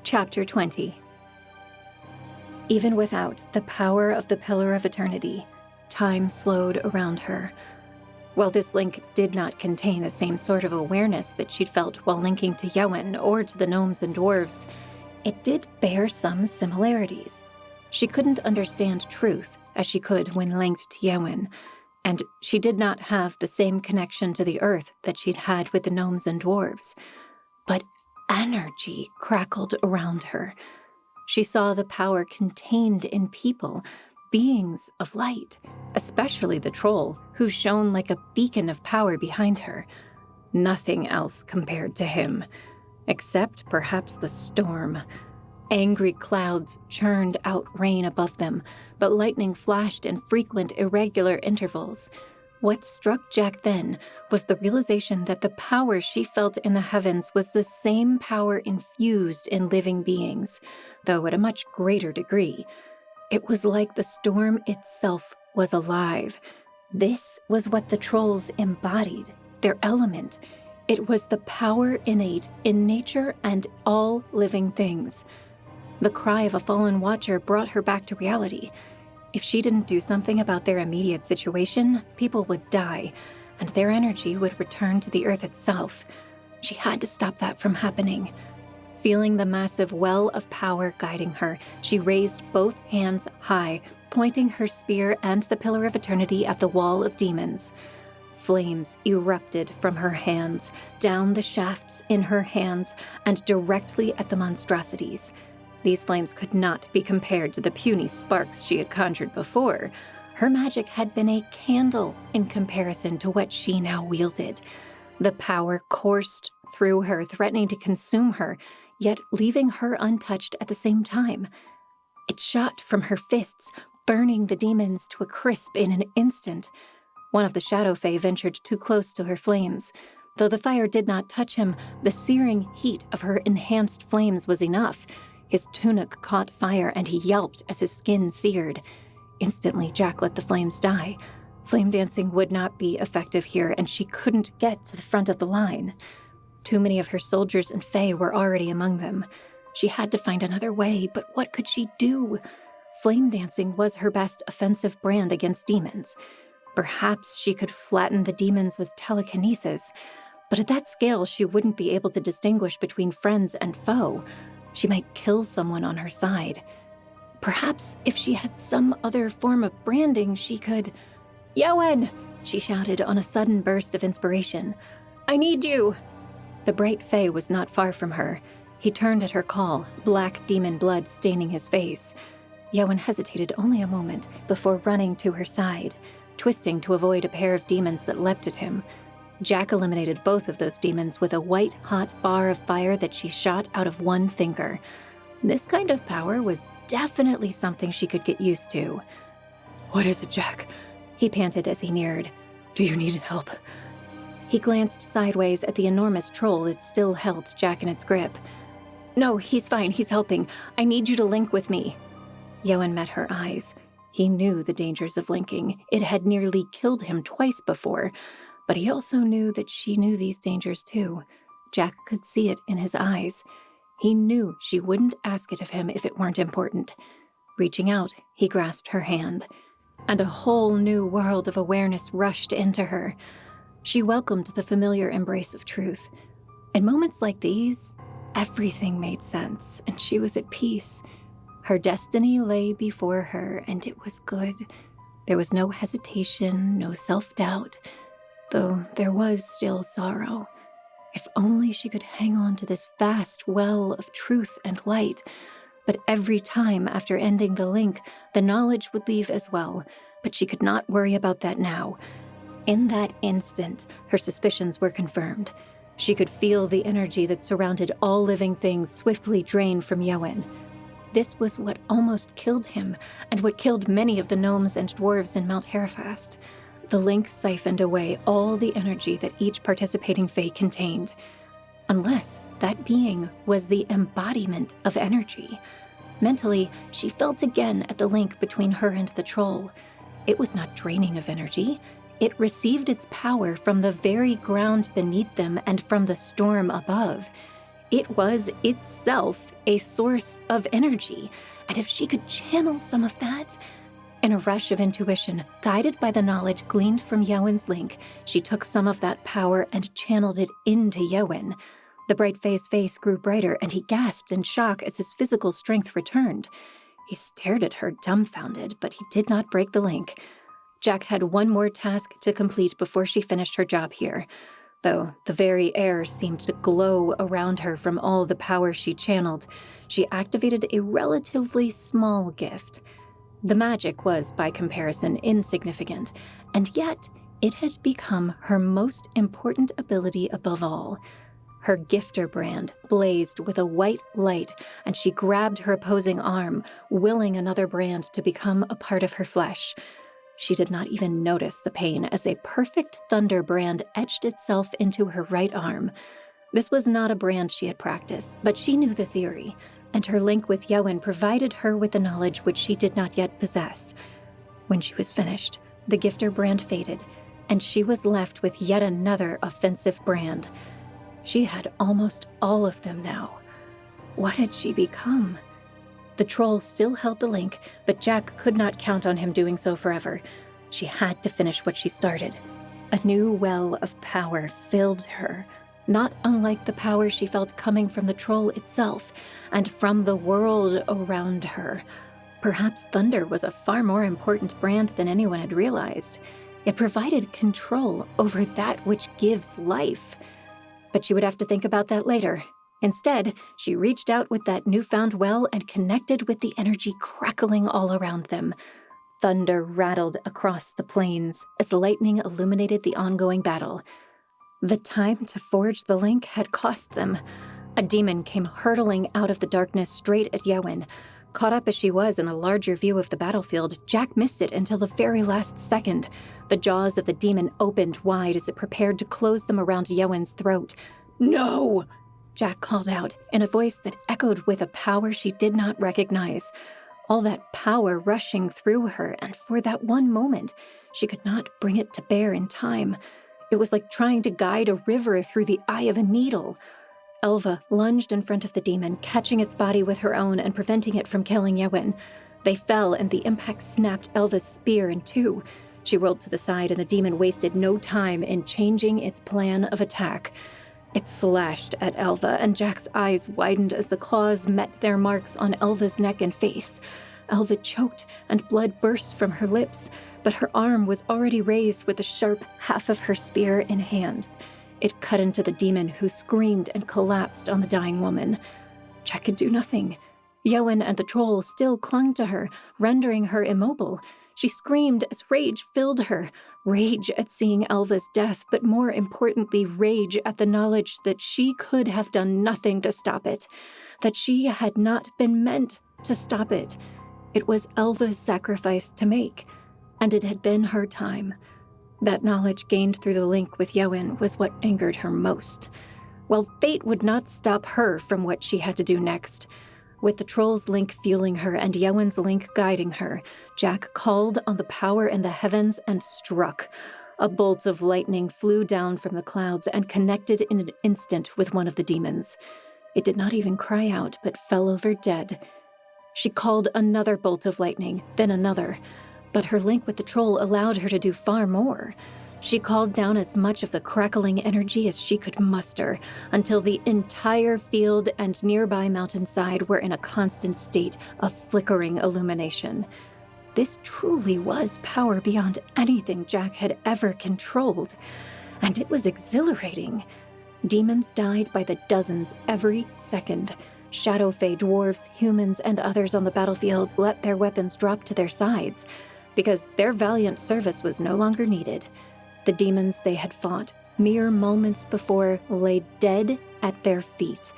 Chapter 20. Even without the power of the Pillar of Eternity, time slowed around her. While this link did not contain the same sort of awareness that she'd felt while linking to Yewen or to the gnomes and dwarves, it did bear some similarities. She couldn't understand truth as she could when linked to Yewen, and she did not have the same connection to the earth that she'd had with the gnomes and dwarves. But energy crackled around her. She saw the power contained in people, beings of light, especially the troll, who shone like a beacon of power behind her. Nothing else compared to him, except perhaps the storm. Angry clouds churned out rain above them, but lightning flashed in frequent, irregular intervals. What struck Jack then was the realization that the power she felt in the heavens was the same power infused in living beings, though at a much greater degree. It was like the storm itself was alive. This was what the trolls embodied, their element. It was the power innate in nature and all living things. The cry of a fallen watcher brought her back to reality. If she didn't do something about their immediate situation, people would die, and their energy would return to the earth itself. She had to stop that from happening. Feeling the massive well of power guiding her, she raised both hands high, pointing her spear and the Pillar of Eternity at the wall of demons. Flames erupted from her hands, down the shafts in her hands, and directly at the monstrosities. These flames could not be compared to the puny sparks she had conjured before. Her magic had been a candle in comparison to what she now wielded. The power coursed through her, threatening to consume her, yet leaving her untouched at the same time. It shot from her fists, burning the demons to a crisp in an instant. One of the Shadow Fae ventured too close to her flames. Though the fire did not touch him, the searing heat of her enhanced flames was enough. His tunic caught fire, and he yelped as his skin seared. Instantly, Jack let the flames die. Flame dancing would not be effective here, and she couldn't get to the front of the line. Too many of her soldiers and Fae were already among them. She had to find another way, but what could she do? Flame dancing was her best offensive brand against demons. Perhaps she could flatten the demons with telekinesis, but at that scale she wouldn't be able to distinguish between friends and foe. She might kill someone on her side. Perhaps if she had some other form of branding, she could... "Yowen!" she shouted on a sudden burst of inspiration. "I need you!" The bright Fae was not far from her. He turned at her call, black demon blood staining his face. Yowen hesitated only a moment before running to her side, twisting to avoid a pair of demons that leapt at him. Jack eliminated both of those demons with a white-hot bar of fire that she shot out of one finger. This kind of power was definitely something she could get used to. "What is it, Jack?" he panted as he neared. "Do you need help?" He glanced sideways at the enormous troll that still held Jack in its grip. "No, he's fine. He's helping. I need you to link with me." Yowen met her eyes. He knew the dangers of linking. It had nearly killed him twice before, but he also knew that she knew these dangers too. Jack could see it in his eyes. He knew she wouldn't ask it of him if it weren't important. Reaching out, he grasped her hand, and a whole new world of awareness rushed into her. She welcomed the familiar embrace of truth. In moments like these, everything made sense, and she was at peace. Her destiny lay before her, and it was good. There was no hesitation, no self-doubt, though there was still sorrow. If only she could hang on to this vast well of truth and light. But every time after ending the link, the knowledge would leave as well, but she could not worry about that now. In that instant, her suspicions were confirmed. She could feel the energy that surrounded all living things swiftly drain from Yowen. This was what almost killed him, and what killed many of the gnomes and dwarves in Mount Herefast. The link siphoned away all the energy that each participating Fae contained. Unless that being was the embodiment of energy. Mentally, she felt again at the link between her and the troll. It was not draining of energy. It received its power from the very ground beneath them and from the storm above. It was itself a source of energy, and if she could channel some of that... In a rush of intuition, guided by the knowledge gleaned from Yowen's link, she took some of that power and channeled it into Yowen. The bright Fae's face grew brighter, and he gasped in shock as his physical strength returned. He stared at her dumbfounded, but he did not break the link. Jack had one more task to complete before she finished her job here. Though the very air seemed to glow around her from all the power she channeled, she activated a relatively small gift. The magic was, by comparison, insignificant, and yet it had become her most important ability above all. Her gifter brand blazed with a white light, and she grabbed her opposing arm, willing another brand to become a part of her flesh. She did not even notice the pain as a perfect thunder brand etched itself into her right arm. This was not a brand she had practiced, but she knew the theory, and her link with Yowen provided her with the knowledge which she did not yet possess. When she was finished, the gifter brand faded, and she was left with yet another offensive brand. She had almost all of them now. What had she become? The troll still held the link, but Jack could not count on him doing so forever. She had to finish what she started. A new well of power filled her, not unlike the power she felt coming from the troll itself, and from the world around her. Perhaps thunder was a far more important brand than anyone had realized. It provided control over that which gives life. But she would have to think about that later. Instead, she reached out with that newfound well and connected with the energy crackling all around them. Thunder rattled across the plains as lightning illuminated the ongoing battle. The time to forge the link had cost them. A demon came hurtling out of the darkness straight at Yowen. Caught up as she was in the larger view of the battlefield, Jack missed it until the very last second. The jaws of the demon opened wide as it prepared to close them around Yowen's throat. "No!" Jack called out, in a voice that echoed with a power she did not recognize. All that power rushing through her, and for that one moment, she could not bring it to bear in time. It was like trying to guide a river through the eye of a needle. Elva lunged in front of the demon, catching its body with her own and preventing it from killing Yowen. They fell, and the impact snapped Elva's spear in two. She rolled to the side, and the demon wasted no time in changing its plan of attack. It slashed at Elva, and Jack's eyes widened as the claws met their marks on Elva's neck and face. Elva choked, and blood burst from her lips, but her arm was already raised with the sharp half of her spear in hand. It cut into the demon, who screamed and collapsed on the dying woman. Jack could do nothing. Yowen and the troll still clung to her, rendering her immobile. She screamed as rage filled her. Rage at seeing Elva's death, but more importantly, rage at the knowledge that she could have done nothing to stop it. That she had not been meant to stop it. It was Elva's sacrifice to make, and it had been her time. That knowledge gained through the link with Yowen was what angered her most. Well, fate would not stop her from what she had to do next. With the troll's link fueling her and Yowen's link guiding her, Jack called on the power in the heavens and struck. A bolt of lightning flew down from the clouds and connected in an instant with one of the demons. It did not even cry out, but fell over dead. She called another bolt of lightning, then another. But her link with the troll allowed her to do far more. She called down as much of the crackling energy as she could muster, until the entire field and nearby mountainside were in a constant state of flickering illumination. This truly was power beyond anything Jack had ever controlled, and it was exhilarating. Demons died by the dozens every second. Shadow Fae dwarves, humans, and others on the battlefield let their weapons drop to their sides, because their valiant service was no longer needed. The demons they had fought mere moments before lay dead at their feet.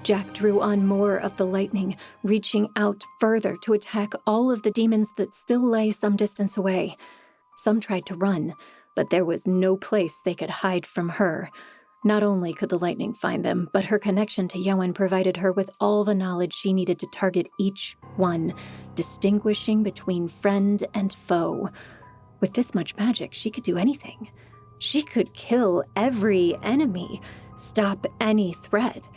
Jack drew on more of the lightning, reaching out further to attack all of the demons that still lay some distance away. Some tried to run, but there was no place they could hide from her. Not only could the lightning find them, but her connection to Yowen provided her with all the knowledge she needed to target each one, distinguishing between friend and foe. With this much magic, she could do anything. She could kill every enemy, stop any threat.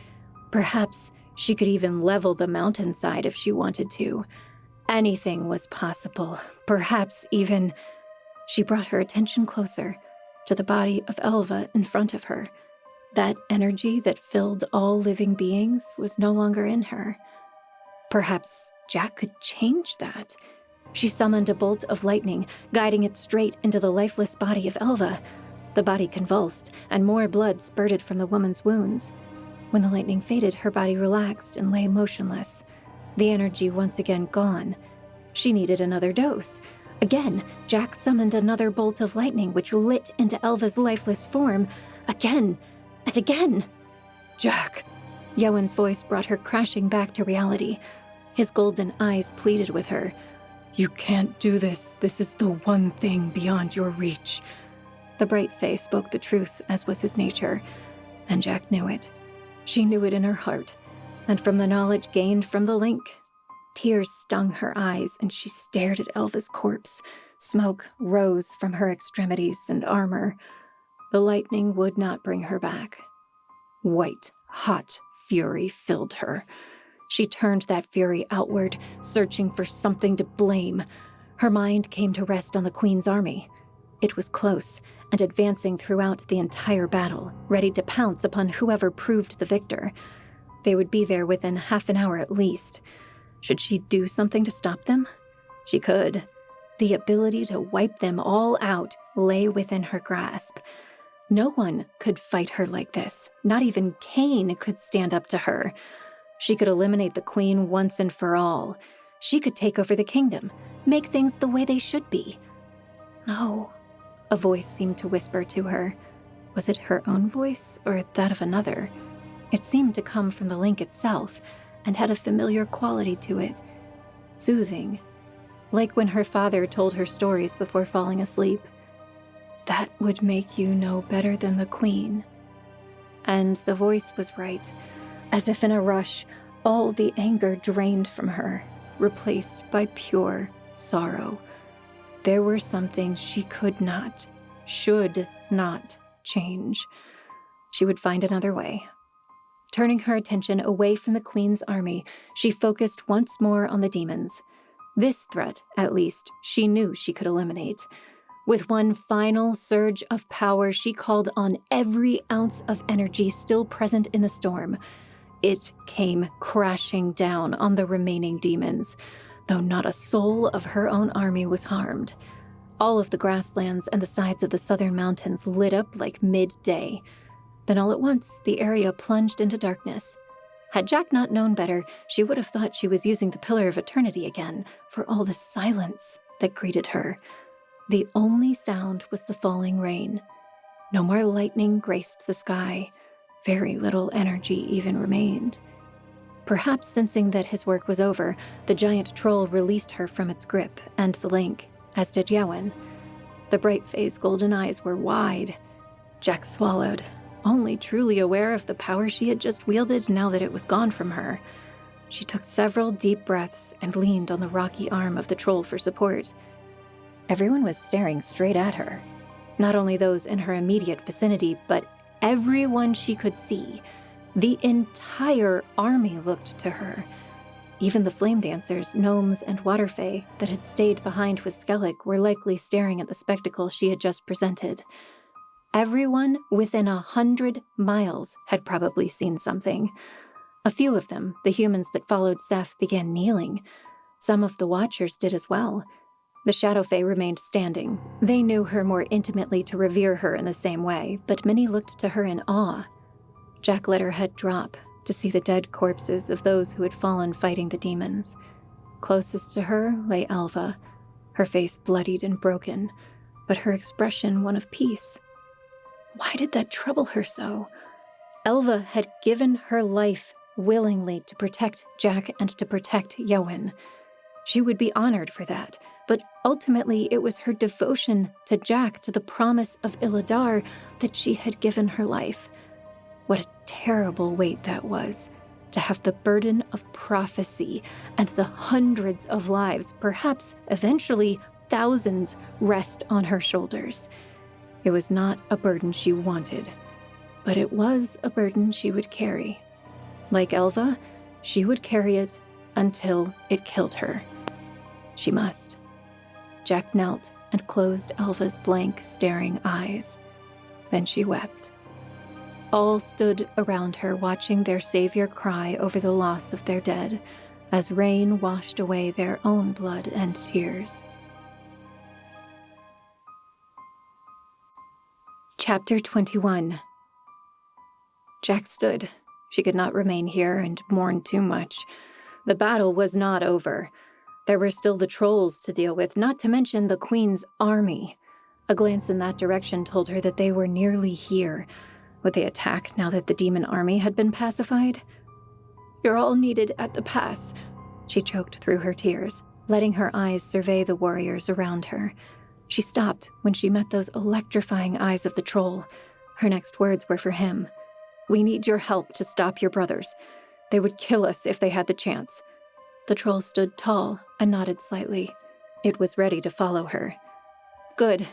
Perhaps she could even level the mountainside if she wanted to. Anything was possible. Perhaps even... She brought her attention closer to the body of Elva in front of her. That energy that filled all living beings was no longer in her. Perhaps Jack could change that. She summoned a bolt of lightning, guiding it straight into the lifeless body of Elva. The body convulsed, and more blood spurted from the woman's wounds. When the lightning faded, her body relaxed and lay motionless. The energy once again gone. She needed another dose. Again, Jack summoned another bolt of lightning, which lit into Elva's lifeless form. Again and again. "Jack!" Yowen's voice brought her crashing back to reality. His golden eyes pleaded with her. "You can't do this. This is the one thing beyond your reach." The bright face spoke the truth, as was his nature, and Jack knew it. She knew it in her heart, and from the knowledge gained from the link, tears stung her eyes, and she stared at Elva's corpse. Smoke rose from her extremities and armor. The lightning would not bring her back. White, hot fury filled her. She turned that fury outward, searching for something to blame. Her mind came to rest on the Queen's army. It was close and advancing throughout the entire battle, ready to pounce upon whoever proved the victor. They would be there within half an hour at least. Should she do something to stop them? She could. The ability to wipe them all out lay within her grasp. No one could fight her like this. Not even Cain could stand up to her. She could eliminate the Queen once and for all. She could take over the kingdom, make things the way they should be. No, a voice seemed to whisper to her. Was it her own voice or that of another? It seemed to come from the link itself and had a familiar quality to it. soothing, like when her father told her stories before falling asleep. "That would make you know better than the Queen." And the voice was right. As if in a rush, all the anger drained from her, replaced by pure sorrow. There were some things she could not, should not change. She would find another way. Turning her attention away from the Queen's army, she focused once more on the demons. This threat, at least, she knew she could eliminate. With one final surge of power, she called on every ounce of energy still present in the storm. It came crashing down on the remaining demons, though not a soul of her own army was harmed. All of the grasslands and the sides of the southern mountains lit up like midday. Then all at once, the area plunged into darkness. Had Jack not known better, she would have thought she was using the Pillar of Eternity again, for all the silence that greeted her. The only sound was the falling rain. No more lightning graced the sky. Very little energy even remained. Perhaps sensing that his work was over, the giant troll released her from its grip and the link, as did Yowen. The bright-faced golden eyes were wide. Jack swallowed, only truly aware of the power she had just wielded now that it was gone from her. She took several deep breaths and leaned on the rocky arm of the troll for support. Everyone was staring straight at her. Not only those in her immediate vicinity, but everyone she could see. The entire army looked to her. Even the flame dancers, gnomes, and water fae that had stayed behind with Skellig were likely staring at the spectacle she had just presented. Everyone within 100 miles had probably seen something. A few of them, the humans that followed Seth, began kneeling. Some of the Watchers did as well. The Shadow Fae remained standing. They knew her more intimately to revere her in the same way, but many looked to her in awe. Jack let her head drop to see the dead corpses of those who had fallen fighting the demons. Closest to her lay Elva, her face bloodied and broken, but her expression one of peace. Why did that trouble her so? Elva had given her life willingly to protect Jack and to protect Yowen. She would be honored for that, but ultimately it was her devotion to Jack, to the promise of Illadar, that she had given her life. What a terrible weight that was, to have the burden of prophecy and the hundreds of lives, perhaps eventually thousands, rest on her shoulders. It was not a burden she wanted, but it was a burden she would carry. Like Elva, she would carry it until it killed her. She must. Jack knelt and closed Elva's blank, staring eyes. Then she wept. All stood around her, watching their savior cry over the loss of their dead, as rain washed away their own blood and tears. Chapter 21. Jack stood. She could not remain here and mourn too much. The battle was not over. There were still the trolls to deal with, not to mention the Queen's army. A glance in that direction told her that they were nearly here. Would they attack now that the demon army had been pacified? "You're all needed at the pass," she choked through her tears, letting her eyes survey the warriors around her. She stopped when she met those electrifying eyes of the troll. Her next words were for him. "We need your help to stop your brothers. They would kill us if they had the chance." The troll stood tall and nodded slightly. It was ready to follow her. "Good,"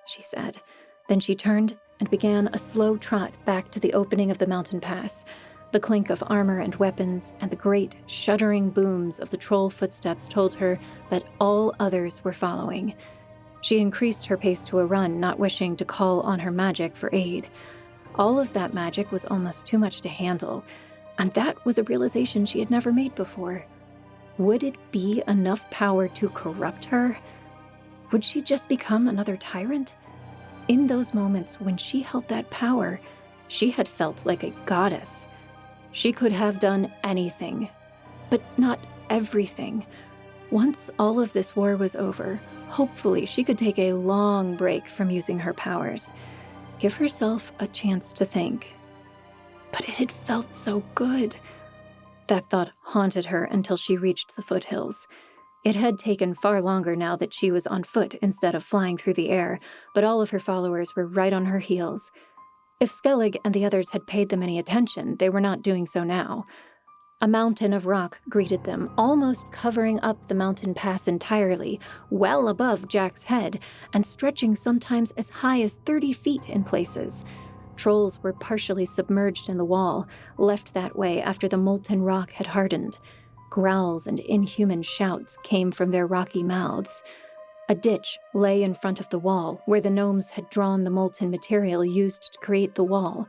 she said. Then she turned and began a slow trot back to the opening of the mountain pass. The clink of armor and weapons and the great, shuddering booms of the troll footsteps told her that all others were following. She increased her pace to a run, not wishing to call on her magic for aid. All of that magic was almost too much to handle, and that was a realization she had never made before. Would it be enough power to corrupt her? Would she just become another tyrant? In those moments when she held that power, she had felt like a goddess. She could have done anything, but not everything. Once all of this war was over, hopefully she could take a long break from using her powers. Give herself a chance to think. But it had felt so good. That thought haunted her until she reached the foothills. It had taken far longer now that she was on foot instead of flying through the air, but all of her followers were right on her heels. If Skellig and the others had paid them any attention, they were not doing so now. A mountain of rock greeted them, almost covering up the mountain pass entirely, well above Jack's head, and stretching sometimes as high as 30 feet in places. Trolls were partially submerged in the wall, left that way after the molten rock had hardened. Growls and inhuman shouts came from their rocky mouths. A ditch lay in front of the wall, where the gnomes had drawn the molten material used to create the wall.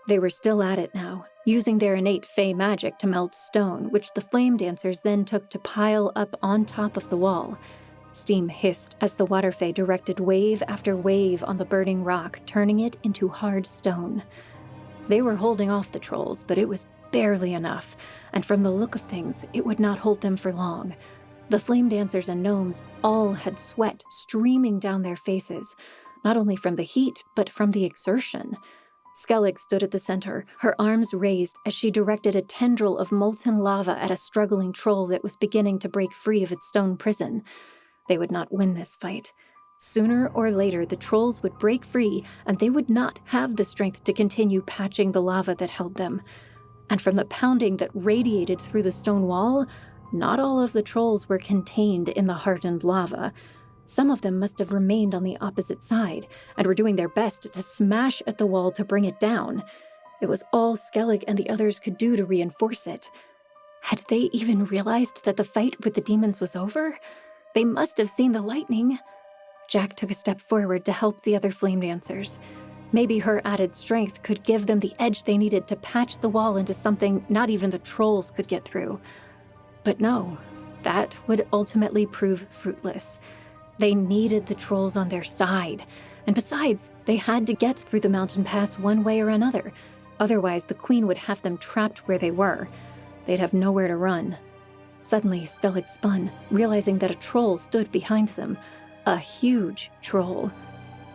They were still at it now, using their innate fey magic to melt stone, which the flame dancers then took to pile up on top of the wall. Steam hissed as the water fey directed wave after wave on the burning rock, turning it into hard stone. They were holding off the trolls, but it was barely enough, and from the look of things, it would not hold them for long. The flame dancers and gnomes all had sweat streaming down their faces, not only from the heat, but from the exertion. Skellig stood at the center, her arms raised as she directed a tendril of molten lava at a struggling troll that was beginning to break free of its stone prison. They would not win this fight. Sooner or later, the trolls would break free, and they would not have the strength to continue patching the lava that held them. And from the pounding that radiated through the stone wall, not all of the trolls were contained in the hardened lava. Some of them must have remained on the opposite side, and were doing their best to smash at the wall to bring it down. It was all Skellig and the others could do to reinforce it. Had they even realized that the fight with the demons was over? They must have seen the lightning. Jack took a step forward to help the other flame dancers. Maybe her added strength could give them the edge they needed to patch the wall into something not even the trolls could get through. But no, that would ultimately prove fruitless. They needed the trolls on their side, and besides, they had to get through the mountain pass one way or another. Otherwise, the queen would have them trapped where they were. They'd have nowhere to run. Suddenly, Skellig spun, realizing that a troll stood behind them. A huge troll.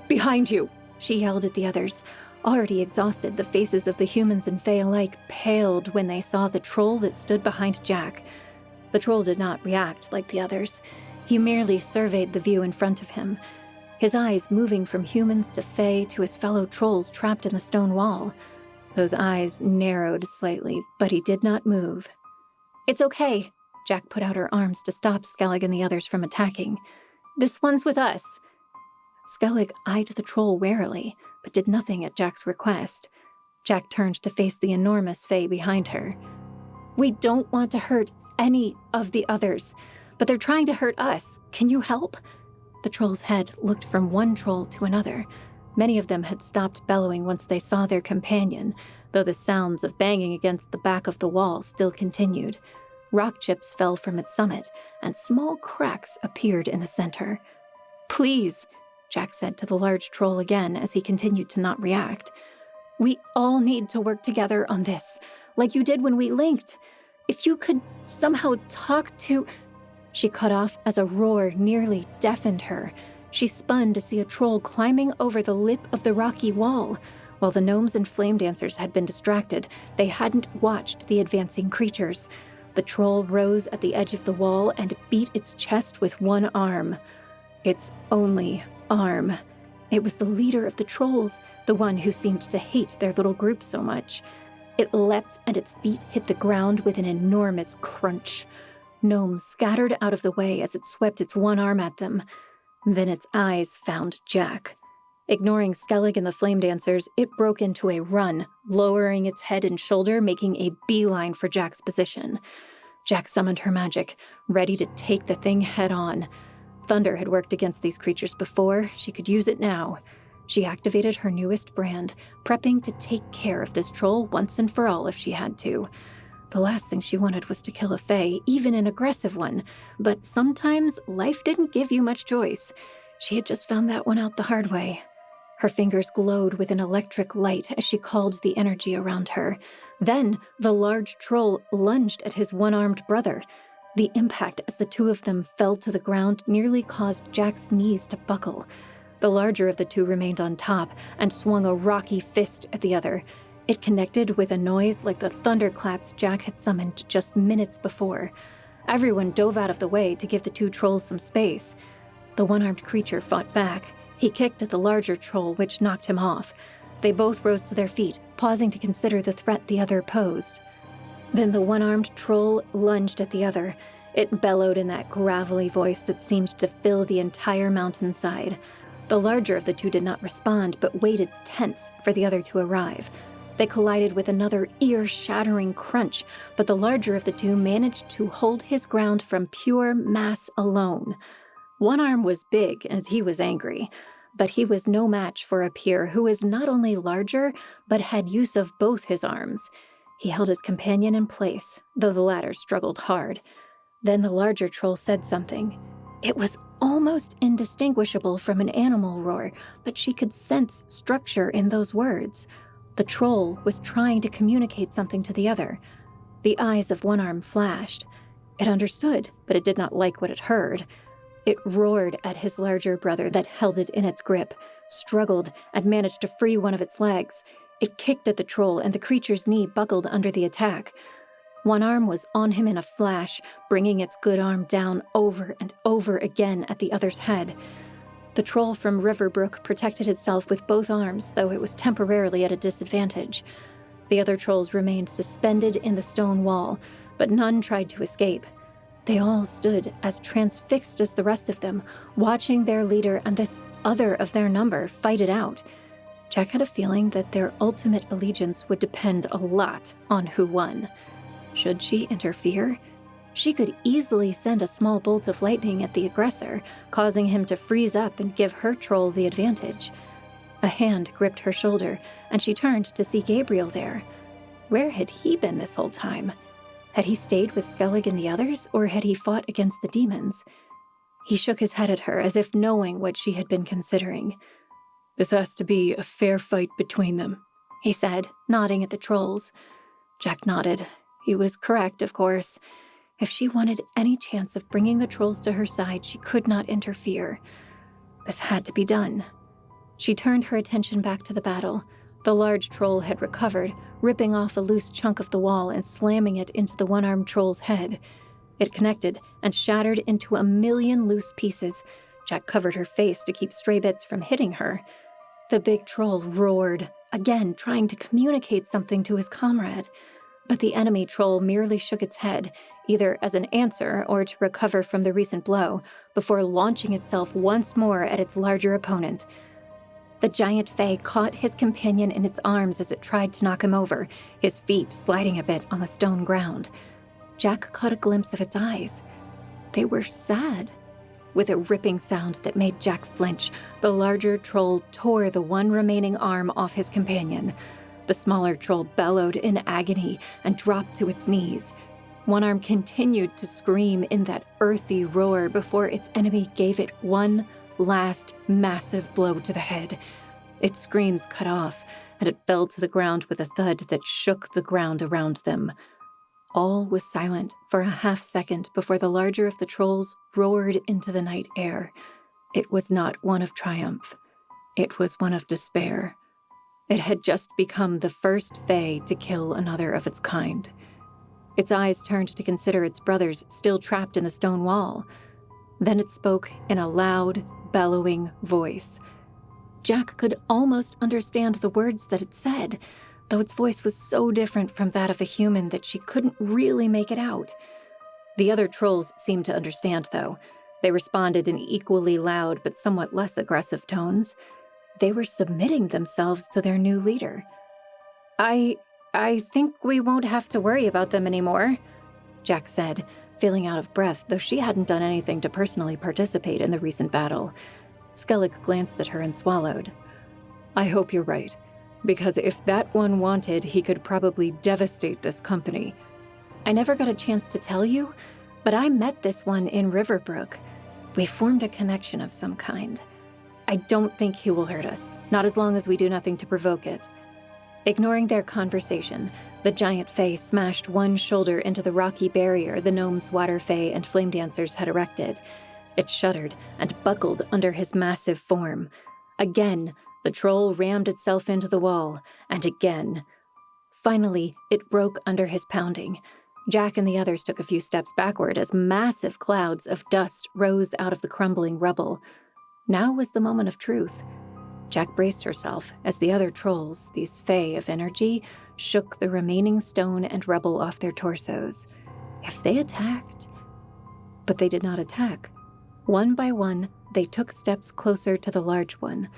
"Behind you!" she yelled at the others. Already exhausted, the faces of the humans and fae alike paled when they saw the troll that stood behind Jack. The troll did not react like the others. He merely surveyed the view in front of him, his eyes moving from humans to fae to his fellow trolls trapped in the stone wall. Those eyes narrowed slightly, but he did not move. "It's okay." Jack put out her arms to stop Skellig and the others from attacking. "This one's with us." Skellig eyed the troll warily, but did nothing at Jack's request. Jack turned to face the enormous fae behind her. "We don't want to hurt any of the others, but they're trying to hurt us. Can you help?" The troll's head looked from one troll to another. Many of them had stopped bellowing once they saw their companion, though the sounds of banging against the back of the wall still continued. Rock chips fell from its summit, and small cracks appeared in the center. "Please," Jack said to the large troll again as he continued to not react. "We all need to work together on this, like you did when we linked. If you could somehow talk to—" She cut off as a roar nearly deafened her. She spun to see a troll climbing over the lip of the rocky wall. While the gnomes and flame dancers had been distracted, they hadn't watched the advancing creatures. The troll rose at the edge of the wall and beat its chest with one arm. Its only arm. It was the leader of the trolls, the one who seemed to hate their little group so much. It leapt and its feet hit the ground with an enormous crunch. Gnomes scattered out of the way as it swept its one arm at them. Then its eyes found Jack. Ignoring Skellig and the flame dancers, it broke into a run, lowering its head and shoulder, making a beeline for Jack's position. Jack summoned her magic, ready to take the thing head on. Thunder had worked against these creatures before. She could use it now. She activated her newest brand, prepping to take care of this troll once and for all if she had to. The last thing she wanted was to kill a fae, even an aggressive one. But sometimes life didn't give you much choice. She had just found that one out the hard way. Her fingers glowed with an electric light as she called the energy around her. Then the large troll lunged at his one-armed brother. The impact as the two of them fell to the ground nearly caused Jack's knees to buckle. The larger of the two remained on top and swung a rocky fist at the other. It connected with a noise like the thunderclaps Jack had summoned just minutes before. Everyone dove out of the way to give the two trolls some space. The one-armed creature fought back. He kicked at the larger troll, which knocked him off. They both rose to their feet, pausing to consider the threat the other posed. Then the one-armed troll lunged at the other. It bellowed in that gravelly voice that seemed to fill the entire mountainside. The larger of the two did not respond, but waited tense for the other to arrive. They collided with another ear-shattering crunch, but the larger of the two managed to hold his ground from pure mass alone. One arm was big, and he was angry, but he was no match for a peer who was not only larger, but had use of both his arms. He held his companion in place, though the latter struggled hard. Then the larger troll said something. It was almost indistinguishable from an animal roar, but she could sense structure in those words. The troll was trying to communicate something to the other. The eyes of one arm flashed. It understood, but it did not like what it heard. It roared at his larger brother that held it in its grip, struggled, and managed to free one of its legs. It kicked at the troll, and the creature's knee buckled under the attack. One arm was on him in a flash, bringing its good arm down over and over again at the other's head. The troll from Riverbrook protected itself with both arms, though it was temporarily at a disadvantage. The other trolls remained suspended in the stone wall, but none tried to escape. They all stood as transfixed as the rest of them, watching their leader and this other of their number fight it out. Jack had a feeling that their ultimate allegiance would depend a lot on who won. Should she interfere? She could easily send a small bolt of lightning at the aggressor, causing him to freeze up and give her troll the advantage. A hand gripped her shoulder, and she turned to see Gabriel there. Where had he been this whole time? Had he stayed with Skellig and the others, or had he fought against the demons? He shook his head at her, as if knowing what she had been considering. This has to be a fair fight between them, he said, nodding at the trolls. Jack nodded. He was correct, of course. If she wanted any chance of bringing the trolls to her side, she could not interfere. This had to be done. She turned her attention back to the battle. The large troll had recovered, ripping off a loose chunk of the wall and slamming it into the one-armed troll's head. It connected and shattered into a million loose pieces. Jack covered her face to keep stray bits from hitting her. The big troll roared, again trying to communicate something to his comrade. But the enemy troll merely shook its head, either as an answer or to recover from the recent blow, before launching itself once more at its larger opponent. The giant fae caught his companion in its arms as it tried to knock him over, his feet sliding a bit on the stone ground. Jack caught a glimpse of its eyes. They were sad. With a ripping sound that made Jack flinch, the larger troll tore the one remaining arm off his companion. The smaller troll bellowed in agony and dropped to its knees. One arm continued to scream in that earthy roar before its enemy gave it one last massive blow to the head. Its screams cut off, and it fell to the ground with a thud that shook the ground around them. All was silent for a half-second before the larger of the trolls roared into the night air. It was not one of triumph. It was one of despair. It had just become the first fae to kill another of its kind. Its eyes turned to consider its brothers still trapped in the stone wall. Then it spoke in a loud, bellowing voice. Jack could almost understand the words that it said, though its voice was so different from that of a human that she couldn't really make it out. The other trolls seemed to understand, though. They responded in equally loud but somewhat less aggressive tones. They were submitting themselves to their new leader. I think we won't have to worry about them anymore, Jack said, feeling out of breath, though she hadn't done anything to personally participate in the recent battle. Skellig glanced at her and swallowed. I hope you're right, because if that one wanted, he could probably devastate this company. I never got a chance to tell you, but I met this one in Riverbrook. We formed a connection of some kind. I don't think he will hurt us, not as long as we do nothing to provoke it. Ignoring their conversation, the giant fae smashed one shoulder into the rocky barrier the gnomes, water fae, and flame dancers had erected. It shuddered and buckled under his massive form. Again, the troll rammed itself into the wall, and again. Finally, it broke under his pounding. Jack and the others took a few steps backward as massive clouds of dust rose out of the crumbling rubble. Now was the moment of truth. Jack braced herself as the other trolls, these fae of energy, shook the remaining stone and rubble off their torsos. If they attacked... But they did not attack. One by one, they took steps closer to the large one.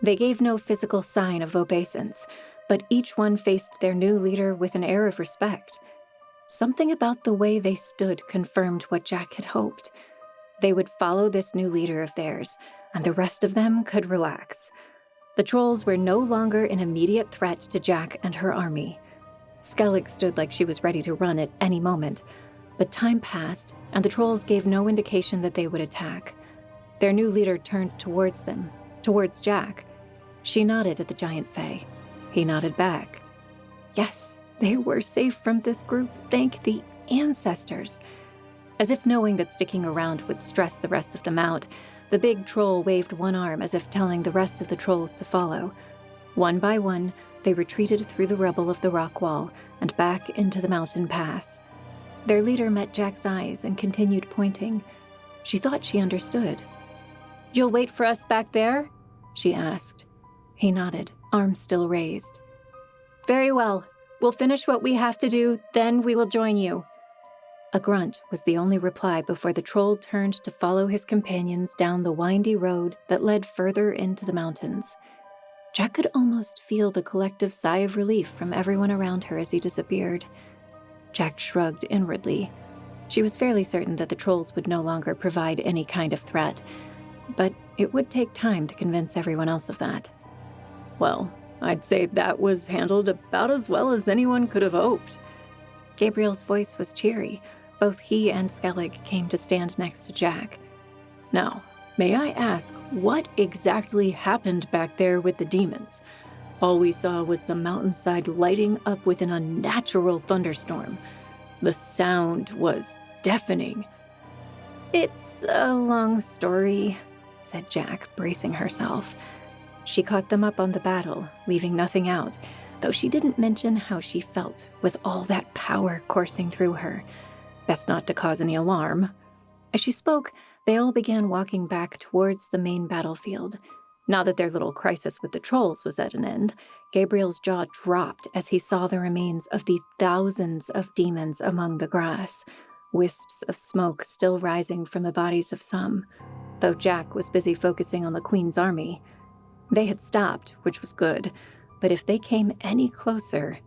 They gave no physical sign of obeisance, but each one faced their new leader with an air of respect. Something about the way they stood confirmed what Jack had hoped. They would follow this new leader of theirs, and the rest of them could relax. The trolls were no longer an immediate threat to Jack and her army. Skellig stood like she was ready to run at any moment, but time passed, and the trolls gave no indication that they would attack. Their new leader turned towards them, towards Jack. She nodded at the giant fae. He nodded back. Yes, they were safe from this group, thank the ancestors. As if knowing that sticking around would stress the rest of them out, the big troll waved one arm as if telling the rest of the trolls to follow. One by one, they retreated through the rubble of the rock wall and back into the mountain pass. Their leader met Jack's eyes and continued pointing. She thought she understood. "You'll wait for us back there?" she asked. He nodded, arms still raised. "Very well. We'll finish what we have to do, then we will join you." A grunt was the only reply before the troll turned to follow his companions down the windy road that led further into the mountains. Jack could almost feel the collective sigh of relief from everyone around her as he disappeared. Jack shrugged inwardly. She was fairly certain that the trolls would no longer provide any kind of threat, but it would take time to convince everyone else of that. Well, I'd say that was handled about as well as anyone could have hoped. Gabriel's voice was cheery. Both he and Skellig came to stand next to Jack. Now, may I ask, what exactly happened back there with the demons? All we saw was the mountainside lighting up with an unnatural thunderstorm. The sound was deafening. "It's a long story," said Jack, bracing herself. She caught them up on the battle, leaving nothing out, though she didn't mention how she felt with all that power coursing through her. Best not to cause any alarm. As she spoke, they all began walking back towards the main battlefield. Now that their little crisis with the trolls was at an end, Gabriel's jaw dropped as he saw the remains of the thousands of demons among the grass, wisps of smoke still rising from the bodies of some, though Jack was busy focusing on the Queen's army. They had stopped, which was good, but if they came any closer...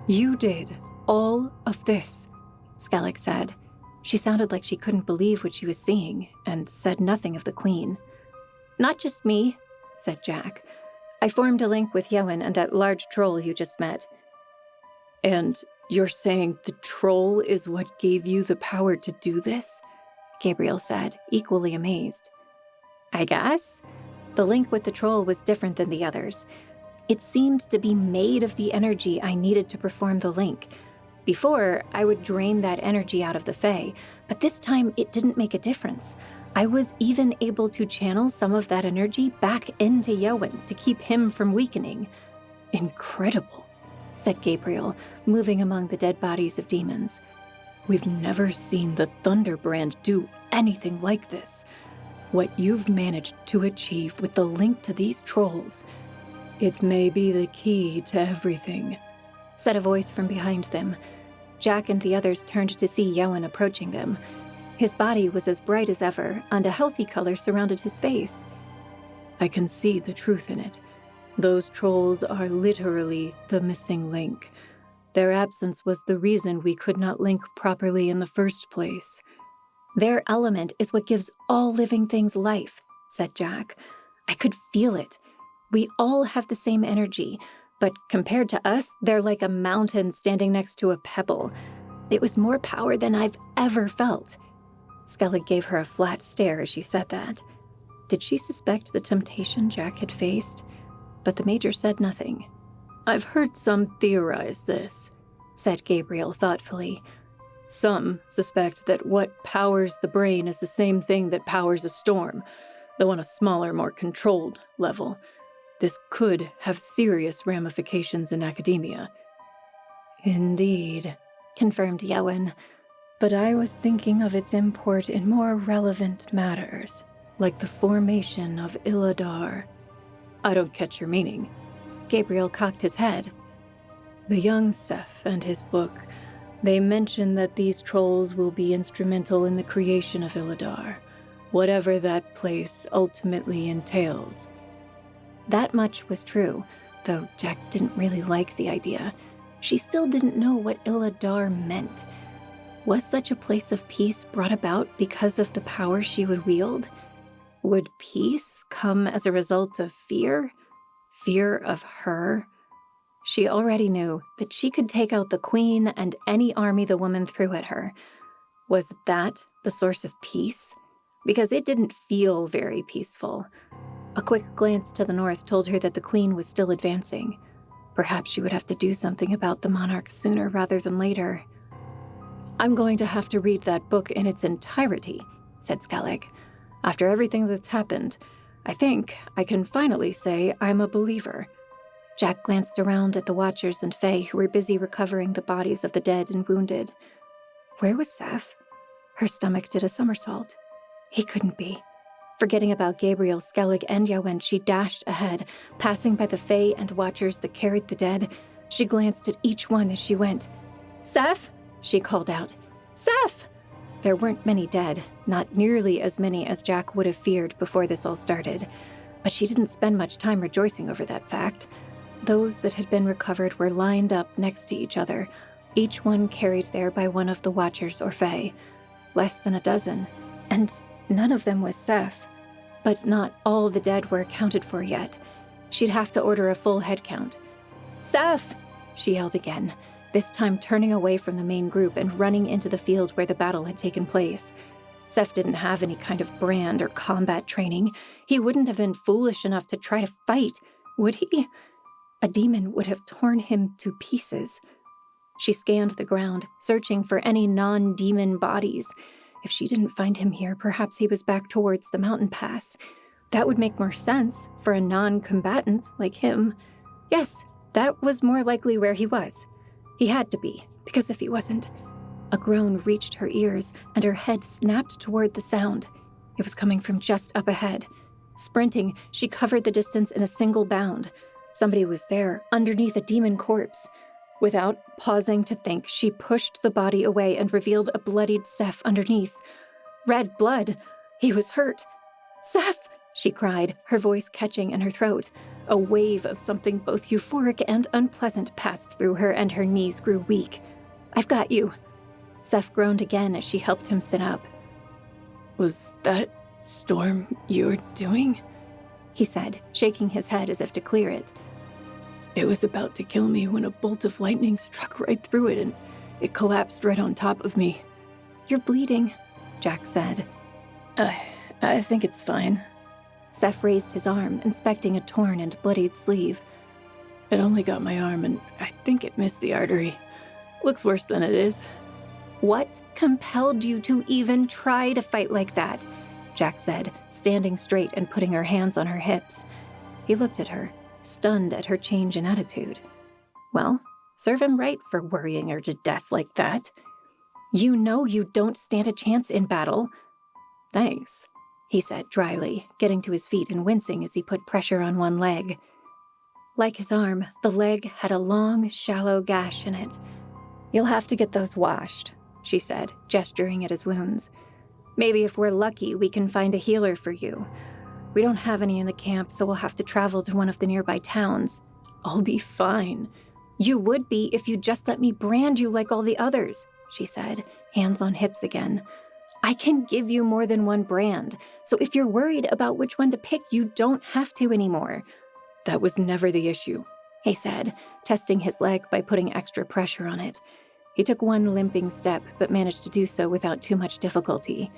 "You did all of this," Skellig said. She sounded like she couldn't believe what she was seeing, and said nothing of the Queen. "Not just me," said Jack. "I formed a link with Yowen and that large troll you just met." "And you're saying the troll is what gave you the power to do this?" Gabriel said, equally amazed. "I guess. The link with the troll was different than the others. It seemed to be made of the energy I needed to perform the link. Before, I would drain that energy out of the Fae, but this time it didn't make a difference. I was even able to channel some of that energy back into Yowen to keep him from weakening." "Incredible," said Gabriel, moving among the dead bodies of demons. "We've never seen the Thunderbrand do anything like this. What you've managed to achieve with the link to these trolls, it may be the key to everything," said a voice from behind them. Jack and the others turned to see Yowen approaching them. His body was as bright as ever, and a healthy color surrounded his face. "I can see the truth in it. Those trolls are literally the missing link. Their absence was the reason we could not link properly in the first place." "Their element is what gives all living things life," said Jack. "I could feel it. We all have the same energy, but compared to us, they're like a mountain standing next to a pebble. It was more power than I've ever felt." Skellig gave her a flat stare as she said that. Did she suspect the temptation Jack had faced? But the Major said nothing. "I've heard some theorize this," said Gabriel thoughtfully. "Some suspect that what powers the brain is the same thing that powers a storm, though on a smaller, more controlled level. This could have serious ramifications in academia." "Indeed," confirmed Yowen. But I was thinking of its import in more relevant matters, like the formation of Illadar. I don't catch your meaning. Gabriel cocked his head. The young Seth and his book, they mention that these trolls will be instrumental in the creation of Illadar, whatever that place ultimately entails. That much was true, though Jack didn't really like the idea. She still didn't know what Illadar meant. Was such a place of peace brought about because of the power she would wield? Would peace come as a result of fear? Fear of her? She already knew that she could take out the queen and any army the woman threw at her. Was that the source of peace? Because it didn't feel very peaceful. A quick glance to the north told her that the queen was still advancing. Perhaps she would have to do something about the monarch sooner rather than later. I'm going to have to read that book in its entirety, said Skellig. After everything that's happened, I think I can finally say I'm a believer. Jack glanced around at the Watchers and Fae who were busy recovering the bodies of the dead and wounded. Where was Seth? Her stomach did a somersault. He couldn't be. Forgetting about Gabriel, Skellig, and Yowen, she dashed ahead, passing by the Fae and Watchers that carried the dead. She glanced at each one as she went. "Seth!" she called out. "Seth!" There weren't many dead, not nearly as many as Jack would have feared before this all started. But she didn't spend much time rejoicing over that fact. Those that had been recovered were lined up next to each other, each one carried there by one of the Watchers or Fae. Less than a dozen, and none of them was Seth. But not all the dead were accounted for yet. She'd have to order a full head count. "Seth!" she yelled again, this time turning away from the main group and running into the field where the battle had taken place. Seth didn't have any kind of brand or combat training. He wouldn't have been foolish enough to try to fight, would he? A demon would have torn him to pieces. She scanned the ground, searching for any non-demon bodies. If she didn't find him here, perhaps he was back towards the mountain pass. That would make more sense for a non-combatant like him. Yes, that was more likely where he was. He had to be, because if he wasn't... A groan reached her ears, and her head snapped toward the sound. It was coming from just up ahead. Sprinting, she covered the distance in a single bound. Somebody was there, underneath a demon corpse. Without pausing to think, she pushed the body away and revealed a bloodied Seth underneath. Red blood. He was hurt. "Seth!" she cried, her voice catching in her throat. A wave of something both euphoric and unpleasant passed through her, and her knees grew weak. "I've got you." Seth groaned again as she helped him sit up. "Was that storm you were doing?" he said, shaking his head as if to clear it. "It was about to kill me when a bolt of lightning struck right through it and it collapsed right on top of me." "You're bleeding," Jack said. I think it's fine." Seth raised his arm, inspecting a torn and bloodied sleeve. "It only got my arm and I think it missed the artery. Looks worse than it is." "What compelled you to even try to fight like that?" Jack said, standing straight and putting her hands on her hips. He looked at her, stunned at her change in attitude. Well, serve him right for worrying her to death like that. "You know you don't stand a chance in battle." "Thanks," he said dryly, getting to his feet and wincing as he put pressure on one leg. Like his arm, the leg had a long, shallow gash in it. "You'll have to get those washed," she said, gesturing at his wounds. "Maybe if we're lucky, we can find a healer for you. We don't have any in the camp, so we'll have to travel to one of the nearby towns." "I'll be fine." "You would be if you'd just let me brand you like all the others," she said, hands on hips again. "I can give you more than one brand, so if you're worried about which one to pick, you don't have to anymore." "That was never the issue," he said, testing his leg by putting extra pressure on it. He took one limping step, but managed to do so without too much difficulty.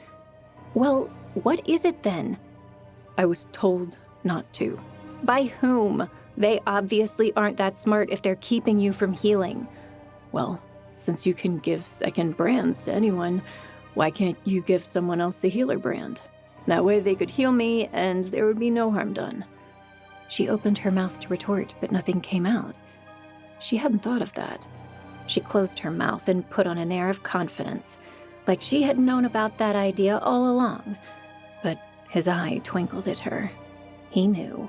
"Well, what is it then?" "I was told not to." "By whom? They obviously aren't that smart if they're keeping you from healing." "Well, since you can give second brands to anyone, why can't you give someone else a healer brand? That way they could heal me and there would be no harm done." She opened her mouth to retort, but nothing came out. She hadn't thought of that. She closed her mouth and put on an air of confidence, like she had known about that idea all along. But his eye twinkled at her. He knew.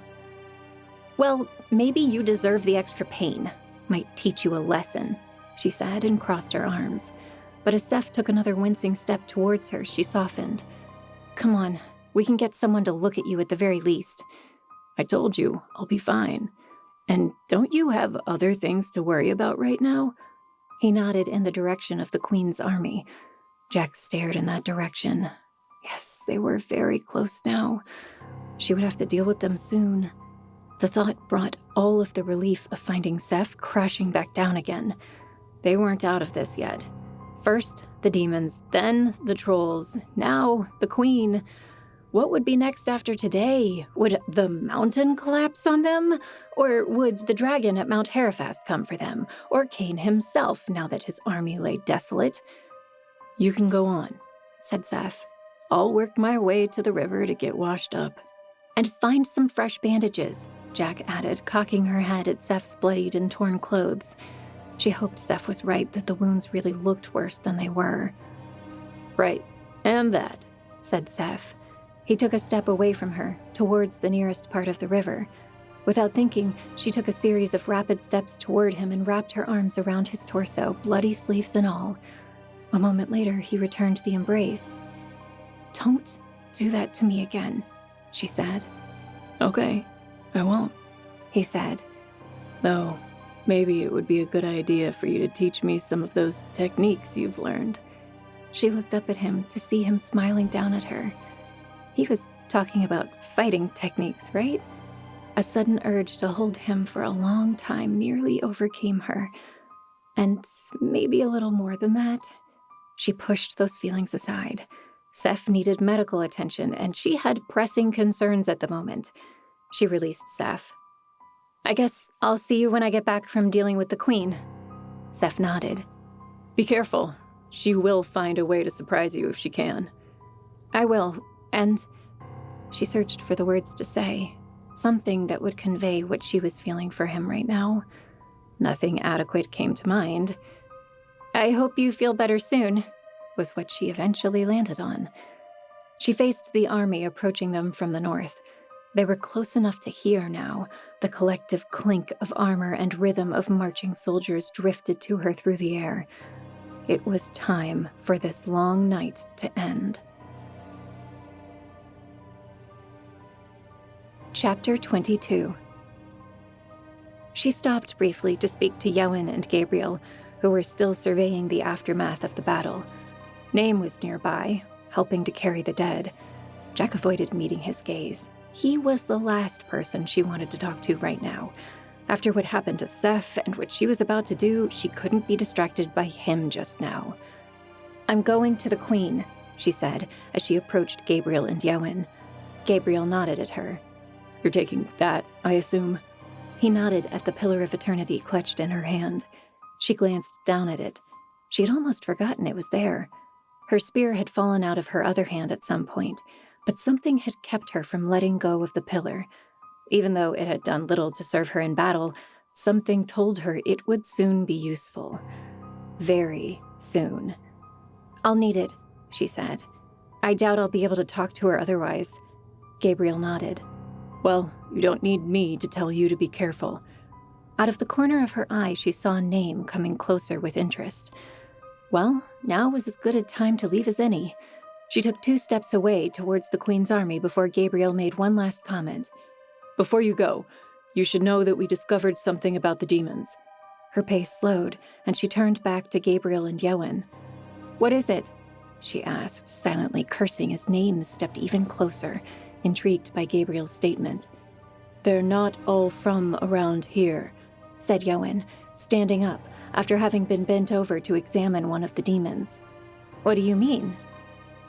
"Well, maybe you deserve the extra pain. Might teach you a lesson," she said and crossed her arms. But as Seth took another wincing step towards her, she softened. "Come on, we can get someone to look at you at the very least." "I told you, I'll be fine. And don't you have other things to worry about right now?" He nodded in the direction of the Queen's army. Jack stared in that direction. Yes, they were very close now. She would have to deal with them soon. The thought brought all of the relief of finding Seth crashing back down again. They weren't out of this yet. First, the demons, then the trolls, now the Queen. What would be next after today? Would the mountain collapse on them? Or would the dragon at Mount Herefast come for them? Or Cain himself, now that his army lay desolate? "You can go on," said Seth. "I'll work my way to the river to get washed up." "And find some fresh bandages," Jack added, cocking her head at Seth's bloodied and torn clothes. She hoped Seth was right, that the wounds really looked worse than they were. "Right, and that," said Seth. He took a step away from her, towards the nearest part of the river. Without thinking, she took a series of rapid steps toward him and wrapped her arms around his torso, bloody sleeves and all. A moment later, he returned the embrace. "Don't do that to me again," she said. "Okay, I won't," he said. "Though, maybe it would be a good idea for you to teach me some of those techniques you've learned." She looked up at him to see him smiling down at her. He was talking about fighting techniques, right? A sudden urge to hold him for a long time nearly overcame her. And maybe a little more than that. She pushed those feelings aside. Seth needed medical attention, and she had pressing concerns at the moment. She released Seth. "I guess I'll see you when I get back from dealing with the Queen." Seth nodded. "Be careful. She will find a way to surprise you if she can." "I will, and..." She searched for the words to say, something that would convey what she was feeling for him right now. Nothing adequate came to mind. "I hope you feel better soon," was what she eventually landed on. She faced the army approaching them from the north. They were close enough to hear now. The collective clink of armor and rhythm of marching soldiers drifted to her through the air. It was time for this long night to end. Chapter 22. She stopped briefly to speak to Yowen and Gabriel, who were still surveying the aftermath of the battle. Name was nearby, helping to carry the dead. Jack avoided meeting his gaze. He was the last person she wanted to talk to right now. After what happened to Seth and what she was about to do, she couldn't be distracted by him just now. "I'm going to the Queen," she said as she approached Gabriel and Yowen. Gabriel nodded at her. "You're taking that, I assume?" He nodded at the Pillar of Eternity clutched in her hand. She glanced down at it. She had almost forgotten it was there. Her spear had fallen out of her other hand at some point, but something had kept her from letting go of the pillar. Even though it had done little to serve her in battle, something told her it would soon be useful. Very soon. "I'll need it," she said. "I doubt I'll be able to talk to her otherwise." Gabriel nodded. "Well, you don't need me to tell you to be careful." Out of the corner of her eye, she saw a name coming closer with interest. Well, now was as good a time to leave as any. She took 2 steps away towards the Queen's army before Gabriel made one last comment. "Before you go, you should know that we discovered something about the demons." Her pace slowed, and she turned back to Gabriel and Yowen. "What is it?" she asked, silently cursing as names stepped even closer, intrigued by Gabriel's statement. "They're not all from around here," said Yowen, standing up after having been bent over to examine one of the demons. "What do you mean?"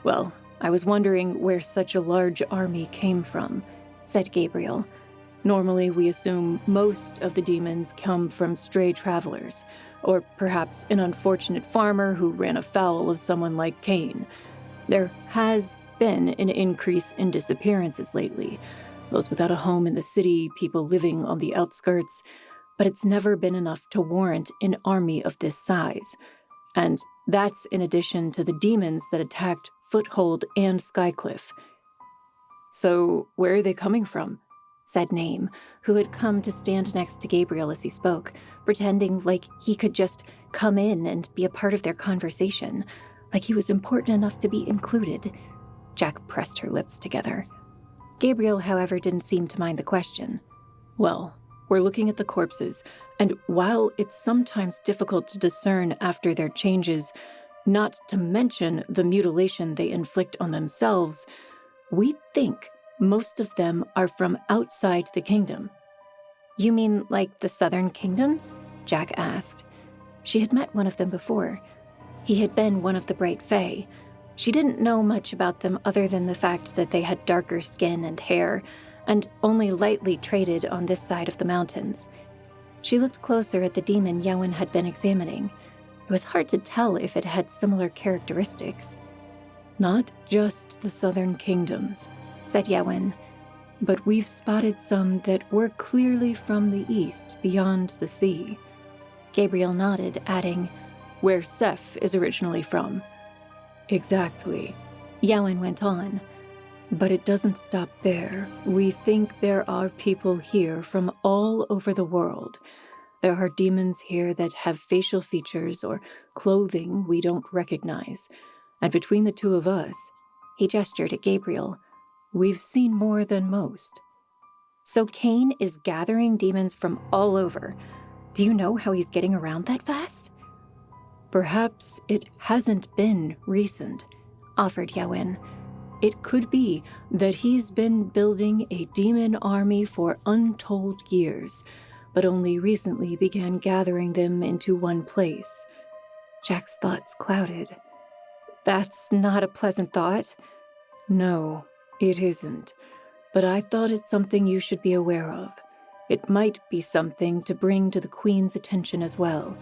"Well, I was wondering where such a large army came from," said Gabriel. "Normally we assume most of the demons come from stray travelers, or perhaps an unfortunate farmer who ran afoul of someone like Cain. There has been an increase in disappearances lately. Those without a home in the city, people living on the outskirts. but it's never been enough to warrant an army of this size. And that's in addition to the demons that attacked Foothold and Skycliff. So where are they coming from? Said Name, who had come to stand next to Gabriel as he spoke, pretending like he could just come in and be a part of their conversation, like he was important enough to be included. Jack pressed her lips together. Gabriel, however, didn't seem to mind the question. Well, we're looking at the corpses, and while it's sometimes difficult to discern after their changes, not to mention the mutilation they inflict on themselves, we think most of them are from outside the kingdom. You mean like the southern kingdoms? Jack asked. She had met one of them before. He had been one of the Bright Fae. She didn't know much about them other than the fact that they had darker skin and hair, and only lightly traded on this side of the mountains. She looked closer at the demon Yowen had been examining. It was hard to tell if it had similar characteristics. Not just the southern kingdoms, said Yowen, but we've spotted some that were clearly from the east beyond the sea. Gabriel nodded, adding, where Seth is originally from. Exactly. Yowen went on. But it doesn't stop there. We think there are people here from all over the world. There are demons here that have facial features or clothing we don't recognize. And between the two of us, he gestured at Gabriel, we've seen more than most. So Cain is gathering demons from all over. Do you know how he's getting around that fast? Perhaps it hasn't been recent, offered Yowen. It could be that he's been building a demon army for untold years, but only recently began gathering them into one place. Jack's thoughts clouded. That's not a pleasant thought. No, it isn't. But I thought it's something you should be aware of. It might be something to bring to the Queen's attention as well.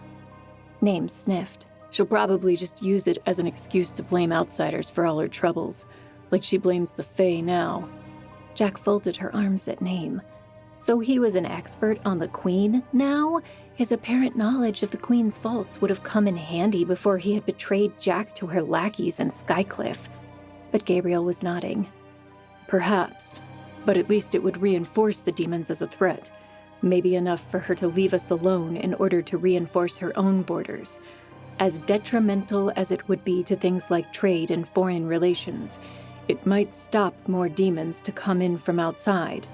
Name sniffed. She'll probably just use it as an excuse to blame outsiders for all her troubles, like she blames the Fae now. Jack folded her arms at Name. So he was an expert on the Queen now? His apparent knowledge of the Queen's faults would have come in handy before he had betrayed Jack to her lackeys in Skycliff. But Gabriel was nodding. Perhaps, but at least it would reinforce the demons as a threat. Maybe enough for her to leave us alone in order to reinforce her own borders. As detrimental as it would be to things like trade and foreign relations, it might stop more demons to come in from outside.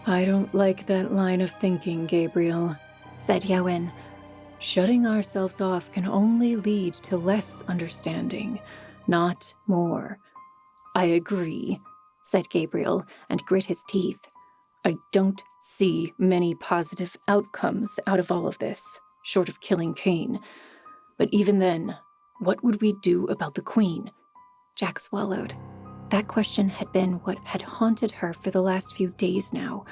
I don't like that line of thinking, Gabriel, said Yowen. Shutting ourselves off can only lead to less understanding, not more. I agree, said Gabriel, and grit his teeth. I don't see many positive outcomes out of all of this, short of killing Cain. But even then, what would we do about the Queen? Jack swallowed. That question had been what had haunted her for the last few days now.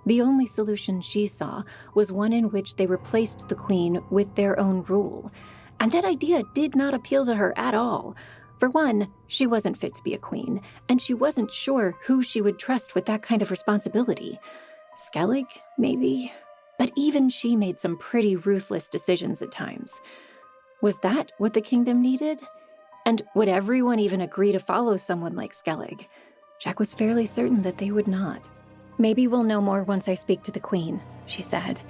The only solution she saw was one in which they replaced the Queen with their own rule. And that idea did not appeal to her at all. For one, she wasn't fit to be a queen, and she wasn't sure who she would trust with that kind of responsibility. Skellig, maybe? But even she made some pretty ruthless decisions at times. Was that what the kingdom needed? And would everyone even agree to follow someone like Skellig? Jack was fairly certain that they would not. Maybe we'll know more once I speak to the Queen, she said.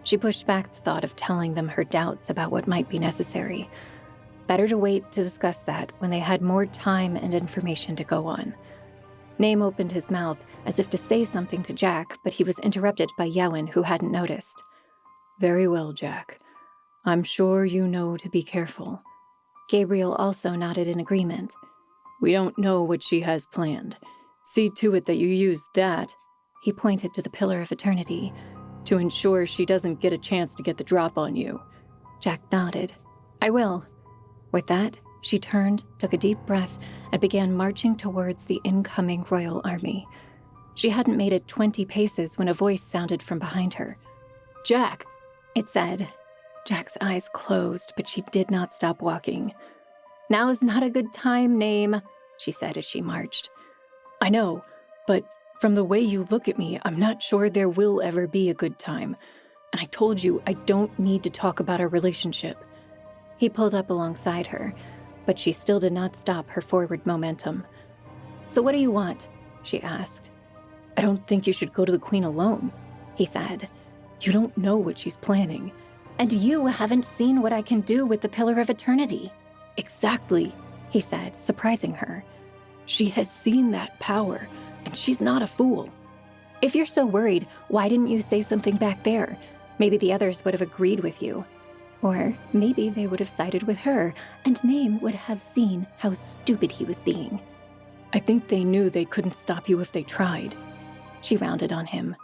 She pushed back the thought of telling them her doubts about what might be necessary. Better to wait to discuss that when they had more time and information to go on. Name opened his mouth as if to say something to Jack, but he was interrupted by Yowen, who hadn't noticed. Very well, Jack. I'm sure you know to be careful. Gabriel also nodded in agreement. We don't know what she has planned. See to it that you use that, he pointed to the Pillar of Eternity, to ensure she doesn't get a chance to get the drop on you. Jack nodded. I will. With that, she turned, took a deep breath, and began marching towards the incoming royal army. She hadn't made it 20 paces when a voice sounded from behind her. Jack, it said. Jack's eyes closed, but she did not stop walking. Now's not a good time, Name, she said as she marched. I know, but from the way you look at me, I'm not sure there will ever be a good time. And I told you I don't need to talk about our relationship. He pulled up alongside her, but she still did not stop her forward momentum. So what do you want? She asked. I don't think you should go to the Queen alone, he said. You don't know what she's planning. And you haven't seen what I can do with the Pillar of Eternity. Exactly, he said, surprising her. She has seen that power, and she's not a fool. If you're so worried, why didn't you say something back there? Maybe the others would have agreed with you. Or maybe they would have sided with her, and Name would have seen how stupid he was being. I think they knew they couldn't stop you if they tried. She rounded on him.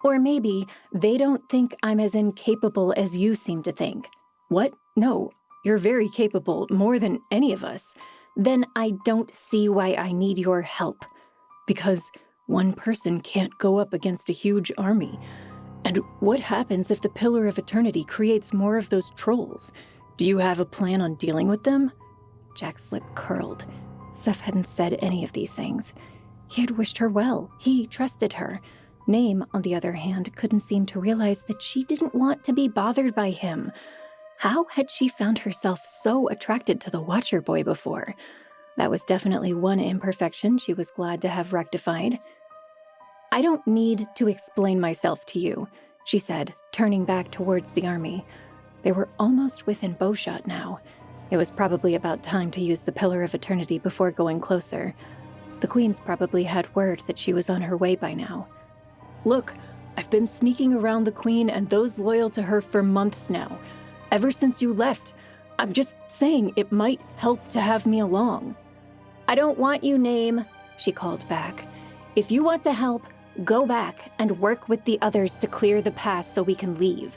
Or maybe they don't think I'm as incapable as you seem to think. What? No, you're very capable, more than any of us. Then I don't see why I need your help. Because one person can't go up against a huge army. And what happens if the Pillar of Eternity creates more of those trolls? Do you have a plan on dealing with them? Jack's lip curled. Seth hadn't said any of these things. He had wished her well. He trusted her. Name, on the other hand, couldn't seem to realize that she didn't want to be bothered by him. How had she found herself so attracted to the Watcher Boy before? That was definitely one imperfection she was glad to have rectified. I don't need to explain myself to you, she said, turning back towards the army. They were almost within bowshot now. It was probably about time to use the Pillar of Eternity before going closer. The Queens probably had word that she was on her way by now. Look, I've been sneaking around the Queen and those loyal to her for months now. Ever since you left. I'm just saying it might help to have me along. I don't want you, Name, she called back. If you want to help, go back and work with the others to clear the pass so we can leave.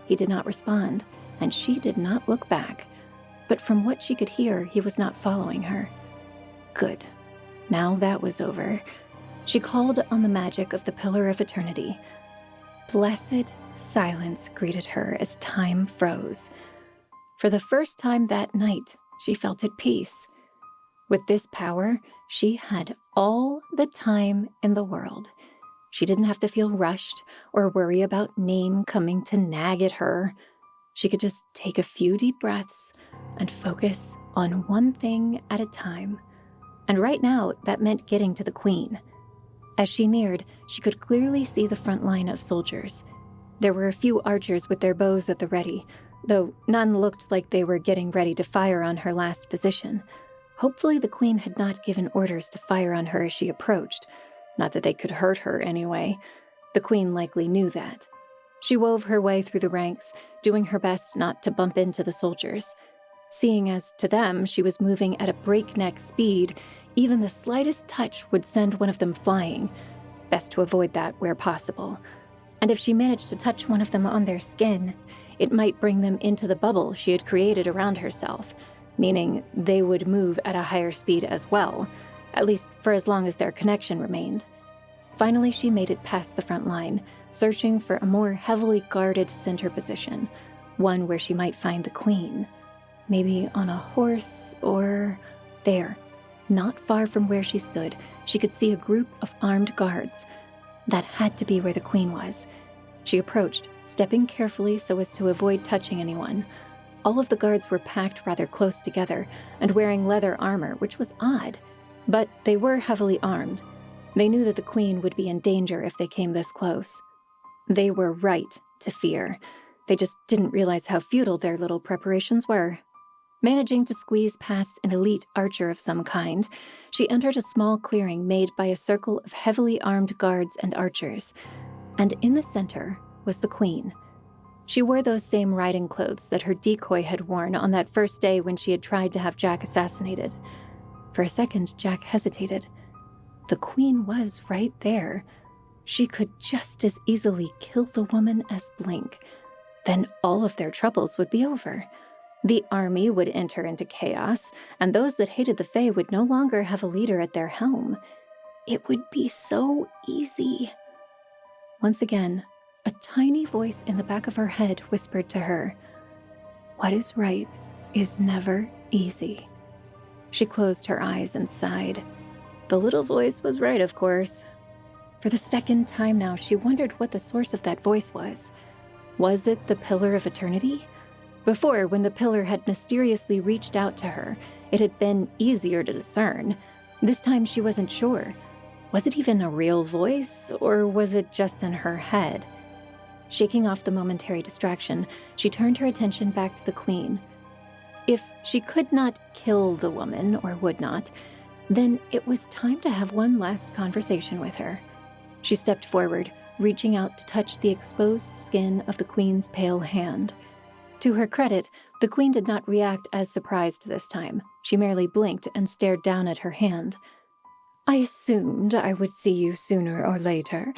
He did not respond, and she did not look back. But from what she could hear, he was not following her. Good. Now that was over. She called on the magic of the Pillar of Eternity. Blessed silence greeted her as time froze. For the first time that night, she felt at peace. With this power, she had all the time in the world. She didn't have to feel rushed or worry about Name coming to nag at her. She could just take a few deep breaths and focus on one thing at a time. And right now, that meant getting to the Queen. As she neared, she could clearly see the front line of soldiers. There were a few archers with their bows at the ready, though none looked like they were getting ready to fire on her last position. Hopefully the Queen had not given orders to fire on her as she approached. Not that they could hurt her anyway. The Queen likely knew that. She wove her way through the ranks, doing her best not to bump into the soldiers. Seeing as, to them, she was moving at a breakneck speed, even the slightest touch would send one of them flying. Best to avoid that where possible. And if she managed to touch one of them on their skin, it might bring them into the bubble she had created around herself, meaning they would move at a higher speed as well, at least for as long as their connection remained. Finally, she made it past the front line, searching for a more heavily guarded center position, one where she might find the Queen. Maybe on a horse or... There, not far from where she stood, she could see a group of armed guards. That had to be where the Queen was. She approached, stepping carefully so as to avoid touching anyone. All of the guards were packed rather close together and wearing leather armor, which was odd. But they were heavily armed. They knew that the Queen would be in danger if they came this close. They were right to fear. They just didn't realize how futile their little preparations were. Managing to squeeze past an elite archer of some kind, she entered a small clearing made by a circle of heavily armed guards and archers. And in the center was the Queen. She wore those same riding clothes that her decoy had worn on that first day when she had tried to have Jack assassinated. For a second, Jack hesitated. The Queen was right there. She could just as easily kill the woman as blink. Then all of their troubles would be over. The army would enter into chaos, and those that hated the Fae would no longer have a leader at their helm. It would be so easy. Once again, a tiny voice in the back of her head whispered to her, "What is right is never easy." She closed her eyes and sighed. The little voice was right, of course. For the second time now, she wondered what the source of that voice was. Was it the Pillar of Eternity? Before, when the pillar had mysteriously reached out to her, it had been easier to discern. This time she wasn't sure. Was it even a real voice, or was it just in her head? Shaking off the momentary distraction, she turned her attention back to the Queen. If she could not kill the woman, or would not, then it was time to have one last conversation with her. She stepped forward, reaching out to touch the exposed skin of the Queen's pale hand. To her credit, the Queen did not react as surprised this time. She merely blinked and stared down at her hand. "I assumed I would see you sooner or later.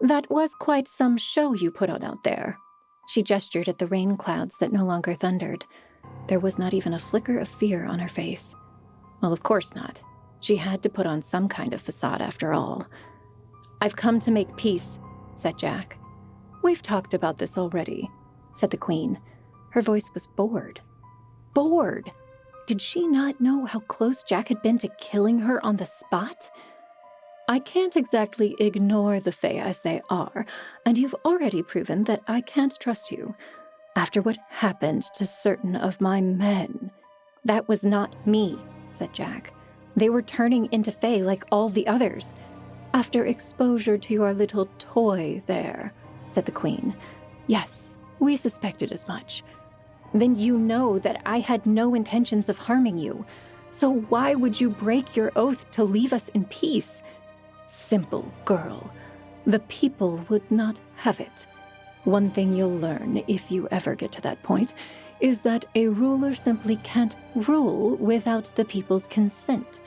That was quite some show you put on out there." She gestured at the rain clouds that no longer thundered. There was not even a flicker of fear on her face. Well, of course not. She had to put on some kind of facade after all. "I've come to make peace," said Jack. "We've talked about this already," said the Queen. Her voice was bored. Bored! Did she not know how close Jack had been to killing her on the spot? "I can't exactly ignore the Fae as they are, and you've already proven that I can't trust you. After what happened to certain of my men." "That was not me," said Jack. "They were turning into Fae like all the others." "After exposure to your little toy there," said the Queen. "Yes, we suspected as much." "Then you know that I had no intentions of harming you. So why would you break your oath to leave us in peace?" "Simple, girl. The people would not have it. One thing you'll learn, if you ever get to that point, is that a ruler simply can't rule without the people's consent.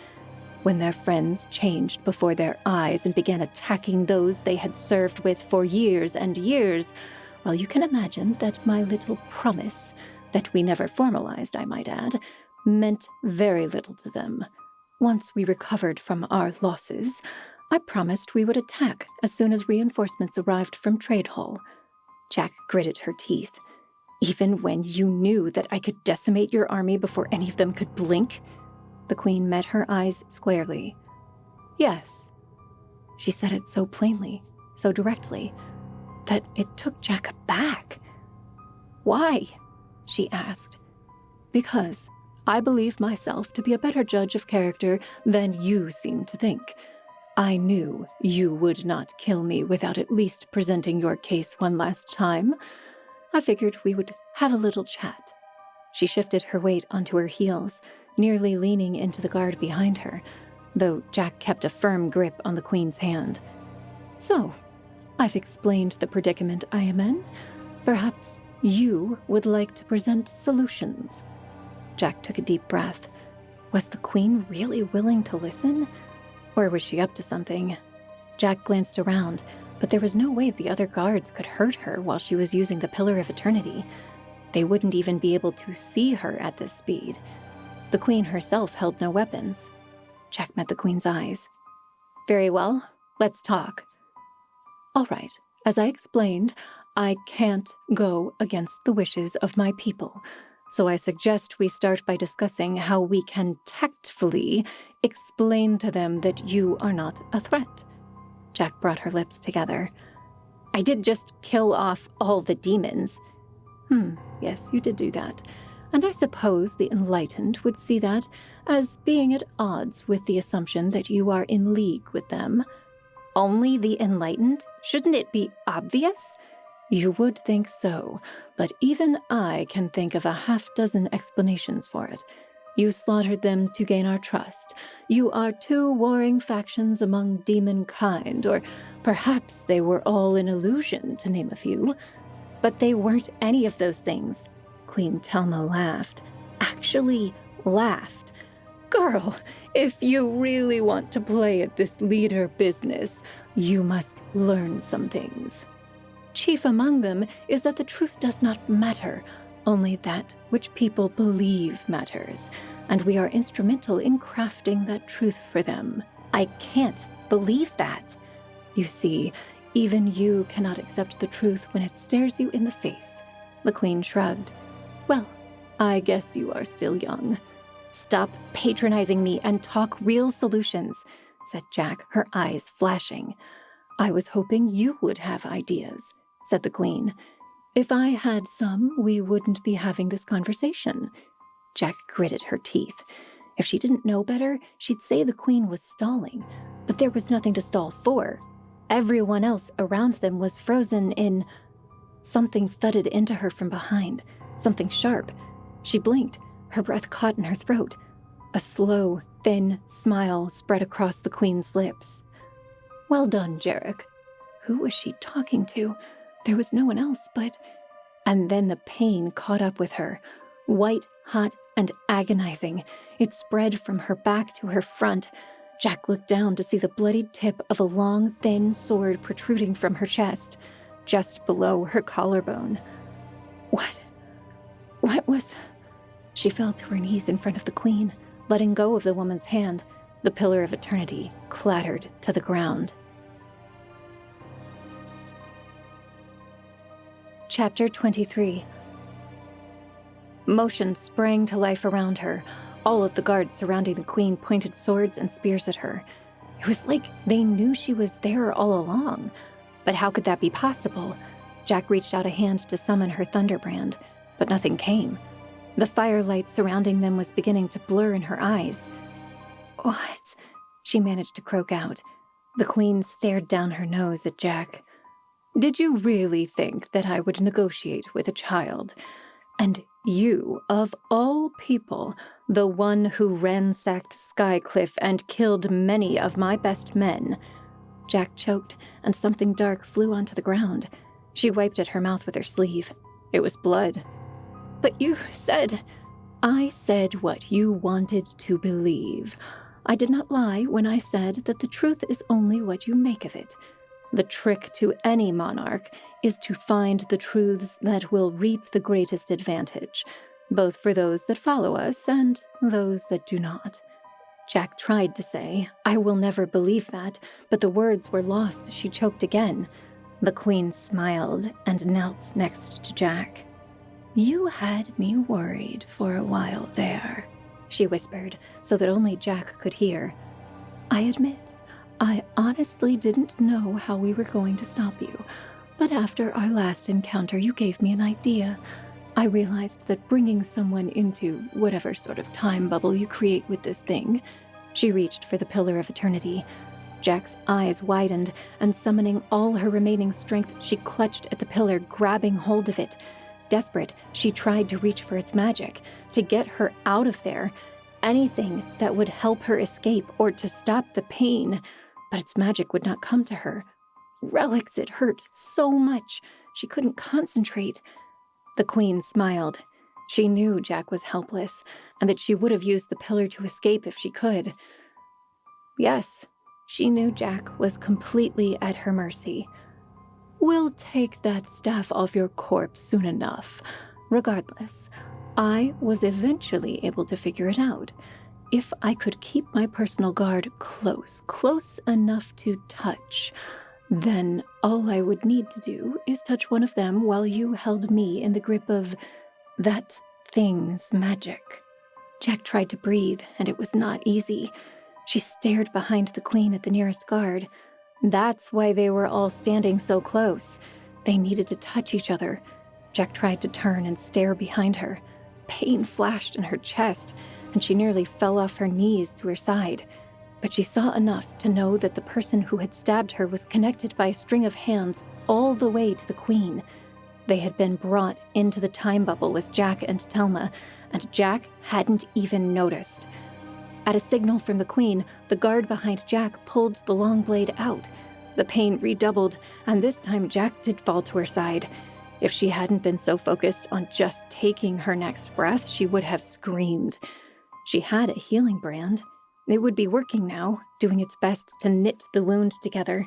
When their friends changed before their eyes and began attacking those they had served with for years and years, well, you can imagine that my little promise, that we never formalized, I might add, meant very little to them. Once we recovered from our losses, I promised we would attack as soon as reinforcements arrived from Trade Hall." Jack gritted her teeth. "Even when you knew that I could decimate your army before any of them could blink?" The Queen met her eyes squarely. "Yes." She said it so plainly, so directly, that it took Jack aback. "Why?" she asked. "Because I believe myself to be a better judge of character than you seem to think. I knew you would not kill me without at least presenting your case one last time. I figured we would have a little chat." She shifted her weight onto her heels, nearly leaning into the guard behind her, though Jack kept a firm grip on the Queen's hand. "So, I've explained the predicament I am in. Perhaps you would like to present solutions." Jack took a deep breath. Was the Queen really willing to listen? Or was she up to something? Jack glanced around, but there was no way the other guards could hurt her while she was using the Pillar of Eternity. They wouldn't even be able to see her at this speed. The Queen herself held no weapons. Jack met the Queen's eyes. "Very well, let's talk." "All right, as I explained, I can't go against the wishes of my people. So I suggest we start by discussing how we can tactfully explain to them that you are not a threat." Jack brought her lips together. "I did just kill off all the demons." Yes, you did do that. And I suppose the enlightened would see that as being at odds with the assumption that you are in league with them." "Only the enlightened? Shouldn't it be obvious?" "You would think so, but even I can think of a half-dozen explanations for it. You slaughtered them to gain our trust. You are two warring factions among demon kind, or perhaps they were all an illusion, to name a few." "But they weren't any of those things." Queen Telma laughed. Actually laughed. "Girl, if you really want to play at this leader business, you must learn some things. Chief among them is that the truth does not matter. Only that which people believe matters, and we are instrumental in crafting that truth for them." "I can't believe that." "You see, even you cannot accept the truth when it stares you in the face." The Queen shrugged. "Well, I guess you are still young." "Stop patronizing me and talk real solutions," said Jack, her eyes flashing. "I was hoping you would have ideas," said the Queen. If I had some, we wouldn't be having this conversation. Jack gritted her teeth. If she didn't know better, she'd say the queen was stalling. But there was nothing to stall for. Everyone else around them was frozen in... Something thudded into her from behind. Something sharp. She blinked. Her breath caught in her throat. A slow, thin smile spread across the queen's lips. Well done, Jarek. Who was she talking to? There was no one else but... And then the pain caught up with her. White, hot, and agonizing. It spread from her back to her front. Jack looked down to see the bloodied tip of a long, thin sword protruding from her chest, just below her collarbone. What was... She fell to her knees in front of the queen, letting go of the woman's hand. The pillar of eternity clattered to the ground. Chapter 23. Motion sprang to life around her. All of the guards surrounding the queen pointed swords and spears at her. It was like they knew she was there all along. But how could that be possible? Jack reached out a hand to summon her Thunderbrand, but nothing came. The firelight surrounding them was beginning to blur in her eyes. What? She managed to croak out. The queen stared down her nose at Jack. Did you really think that I would negotiate with a child? And you, of all people, the one who ransacked Skycliff and killed many of my best men. Jack choked, and something dark flew onto the ground. She wiped at her mouth with her sleeve. It was blood. But you said... I said what you wanted to believe. I did not lie when I said that the truth is only what you make of it. The trick to any monarch is to find the truths that will reap the greatest advantage, both for those that follow us and those that do not. Jack tried to say, I will never believe that, but the words were lost as she choked again. The queen smiled and knelt next to Jack. You had me worried for a while there, she whispered, so that only Jack could hear. I admit, I honestly didn't know how we were going to stop you, but after our last encounter, you gave me an idea. I realized that bringing someone into whatever sort of time bubble you create with this thing... She reached for the pillar of eternity. Jack's eyes widened, and summoning all her remaining strength, she clutched at the pillar, grabbing hold of it. Desperate, she tried to reach for its magic, to get her out of there. Anything that would help her escape or to stop the pain. But its magic would not come to her. Relics, it hurt so much. She couldn't concentrate. The queen smiled. She knew Jack was helpless, and that she would have used the pillar to escape if she could. Yes, she knew Jack was completely at her mercy. We'll take that staff off your corpse soon enough. Regardless, I was eventually able to figure it out. If I could keep my personal guard close enough to touch, then all I would need to do is touch one of them while you held me in the grip of that thing's magic. Jack tried to breathe, and it was not easy. She stared behind the queen at the nearest guard. That's why they were all standing so close. They needed to touch each other. Jack tried to turn and stare behind her. Pain flashed in her chest, and she nearly fell off her knees to her side. But she saw enough to know that the person who had stabbed her was connected by a string of hands all the way to the queen. They had been brought into the time bubble with Jack and Telma, and Jack hadn't even noticed. At a signal from the queen, the guard behind Jack pulled the long blade out. The pain redoubled, and this time Jack did fall to her side. If she hadn't been so focused on just taking her next breath, she would have screamed. She had a healing brand. It would be working now, doing its best to knit the wound together.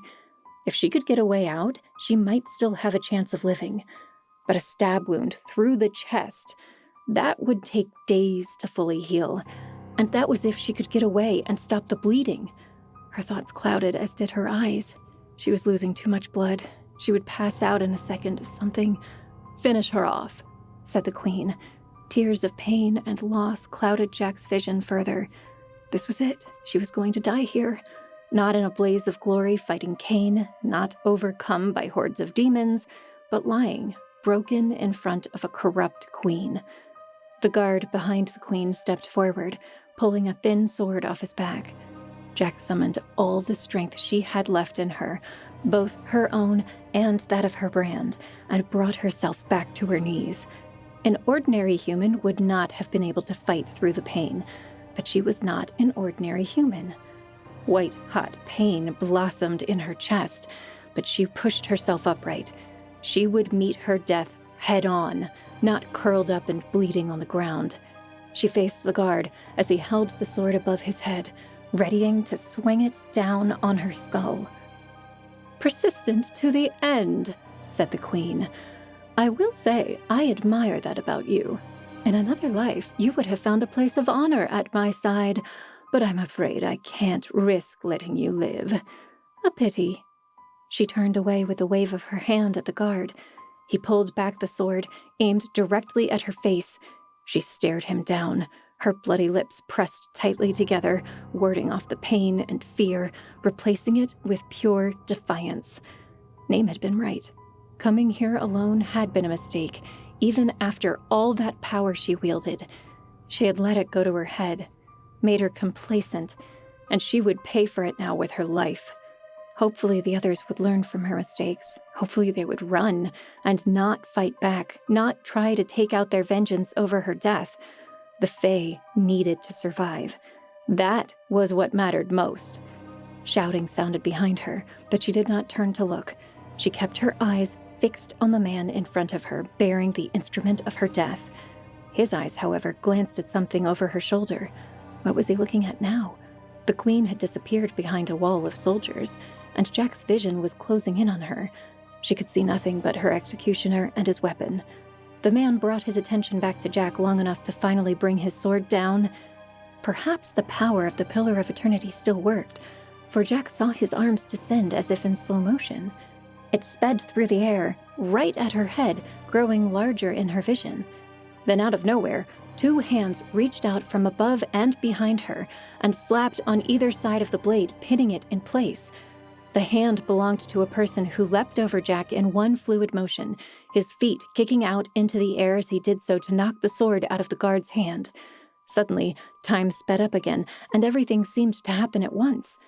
If she could get a way out, she might still have a chance of living. But a stab wound through the chest, that would take days to fully heal. And that was if she could get away and stop the bleeding. Her thoughts clouded, as did her eyes. She was losing too much blood. She would pass out in a second if something... Finish her off, said the queen. Tears of pain and loss clouded Jack's vision further. This was it. She was going to die here. Not in a blaze of glory fighting Cain, not overcome by hordes of demons, but lying broken in front of a corrupt queen. The guard behind the queen stepped forward, pulling a thin sword off his back. Jack summoned all the strength she had left in her, both her own and that of her brand, and brought herself back to her knees. An ordinary human would not have been able to fight through the pain, but she was not an ordinary human. White-hot pain blossomed in her chest, but she pushed herself upright. She would meet her death head-on, not curled up and bleeding on the ground. She faced the guard as he held the sword above his head, readying to swing it down on her skull. "Persistent to the end," said the queen. "I will say, I admire that about you. In another life, you would have found a place of honor at my side, but I'm afraid I can't risk letting you live. A pity." She turned away with a wave of her hand at the guard. He pulled back the sword, aimed directly at her face. She stared him down, her bloody lips pressed tightly together, warding off the pain and fear, replacing it with pure defiance. Name had been right. Coming here alone had been a mistake, even after all that power she wielded. She had let it go to her head, made her complacent, and she would pay for it now with her life. Hopefully the others would learn from her mistakes. Hopefully they would run and not fight back, not try to take out their vengeance over her death. The Fae needed to survive. That was what mattered most. Shouting sounded behind her, but she did not turn to look. She kept her eyes fixed on the man in front of her, bearing the instrument of her death. His eyes, however, glanced at something over her shoulder. What was he looking at now? The queen had disappeared behind a wall of soldiers, and Jack's vision was closing in on her. She could see nothing but her executioner and his weapon. The man brought his attention back to Jack long enough to finally bring his sword down. Perhaps the power of the Pillar of Eternity still worked, for Jack saw his arms descend as if in slow motion. It sped through the air, right at her head, growing larger in her vision. Then out of nowhere, 2 hands reached out from above and behind her and slapped on either side of the blade, pinning it in place. The hand belonged to a person who leapt over Jack in one fluid motion, his feet kicking out into the air as he did so to knock the sword out of the guard's hand. Suddenly, time sped up again, and everything seemed to happen at once.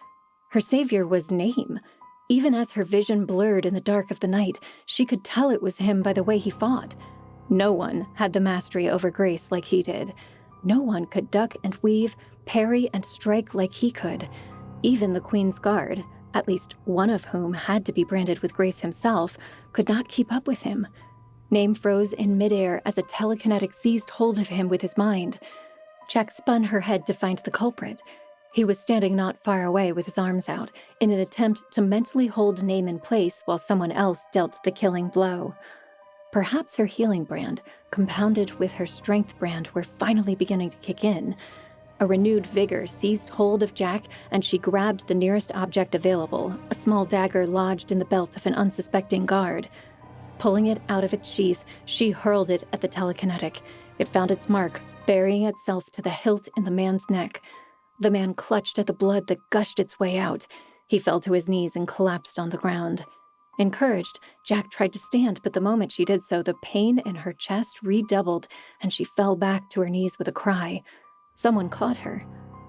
Her savior was Name. Even as her vision blurred in the dark of the night, she could tell it was him by the way he fought. No one had the mastery over grace like he did. No one could duck and weave, parry and strike like he could. Even the Queen's Guard, at least one of whom had to be branded with grace himself, could not keep up with him. Name froze in midair as a telekinetic seized hold of him with his mind. Jack spun her head to find the culprit. He was standing not far away with his arms out, in an attempt to mentally hold Name in place while someone else dealt the killing blow. Perhaps her healing brand, compounded with her strength brand, were finally beginning to kick in. A renewed vigor seized hold of Jack, and she grabbed the nearest object available, a small dagger lodged in the belt of an unsuspecting guard. Pulling it out of its sheath, she hurled it at the telekinetic. It found its mark, burying itself to the hilt in the man's neck. The man clutched at the blood that gushed its way out. He fell to his knees and collapsed on the ground. Encouraged, Jack tried to stand, but the moment she did so, the pain in her chest redoubled, and she fell back to her knees with a cry. Someone caught her.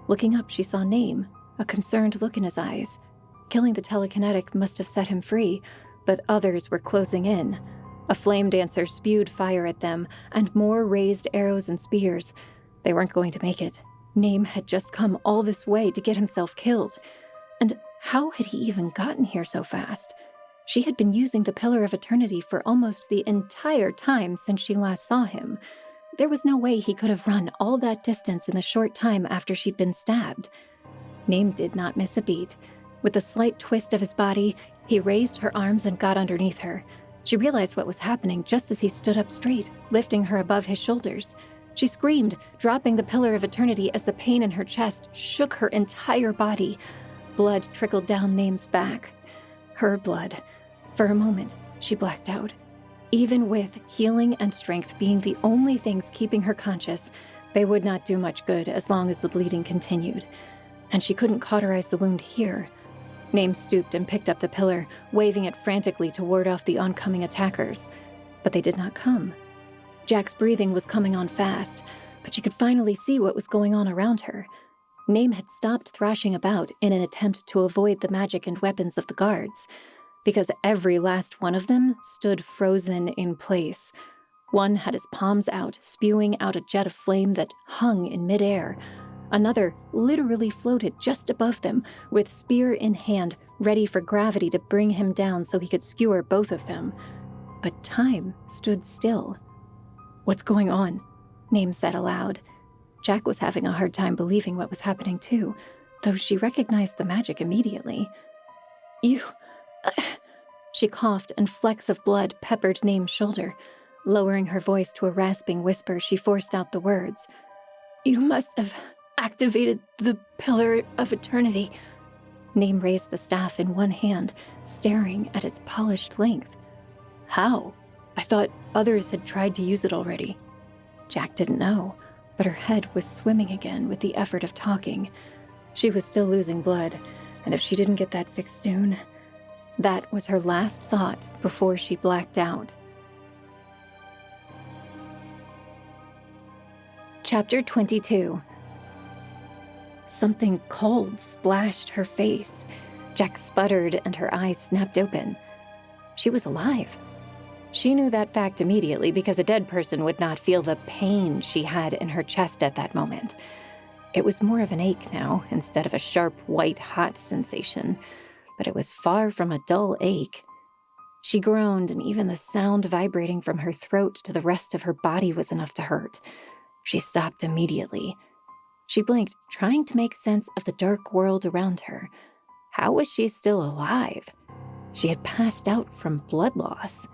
Looking up, she saw Name, a concerned look in his eyes. Killing the telekinetic must have set him free, but others were closing in. A flame dancer spewed fire at them, and more raised arrows and spears. They weren't going to make it. Name had just come all this way to get himself killed. And how had he even gotten here so fast? She had been using the Pillar of Eternity for almost the entire time since she last saw him. There was no way he could have run all that distance in the short time after she'd been stabbed. Name did not miss a beat. With a slight twist of his body, he raised her arms and got underneath her. She realized what was happening just as he stood up straight, lifting her above his shoulders. She screamed, dropping the Pillar of Eternity as the pain in her chest shook her entire body. Blood trickled down Name's back. Her blood. For a moment, she blacked out. Even with healing and strength being the only things keeping her conscious, they would not do much good as long as the bleeding continued. And she couldn't cauterize the wound here. Name stooped and picked up the pillar, waving it frantically to ward off the oncoming attackers. but they did not come. Jack's breathing was coming on fast, but she could finally see what was going on around her. Name had stopped thrashing about in an attempt to avoid the magic and weapons of the guards, because every last one of them stood frozen in place. One had his palms out, spewing out a jet of flame that hung in midair. Another literally floated just above them, with spear in hand, ready for gravity to bring him down so he could skewer both of them. But time stood still. "What's going on?" Name said aloud. Jack was having a hard time believing what was happening too, though she recognized the magic immediately. "You..." She coughed, and flecks of blood peppered Name's shoulder. Lowering her voice to a rasping whisper, she forced out the words. "You must have activated the Pillar of Eternity." Name raised the staff in one hand, staring at its polished length. "How? I thought others had tried to use it already." Jack didn't know, but her head was swimming again with the effort of talking. She was still losing blood, and if she didn't get that fixed soon... That was her last thought before she blacked out. Chapter 22. Something cold splashed her face. Jack sputtered and her eyes snapped open. She was alive. She knew that fact immediately because a dead person would not feel the pain she had in her chest at that moment. It was more of an ache now, instead of a sharp, white-hot sensation, but it was far from a dull ache. She groaned, and even the sound vibrating from her throat to the rest of her body was enough to hurt. She stopped immediately. She blinked, trying to make sense of the dark world around her. How was she still alive? She had passed out from blood loss.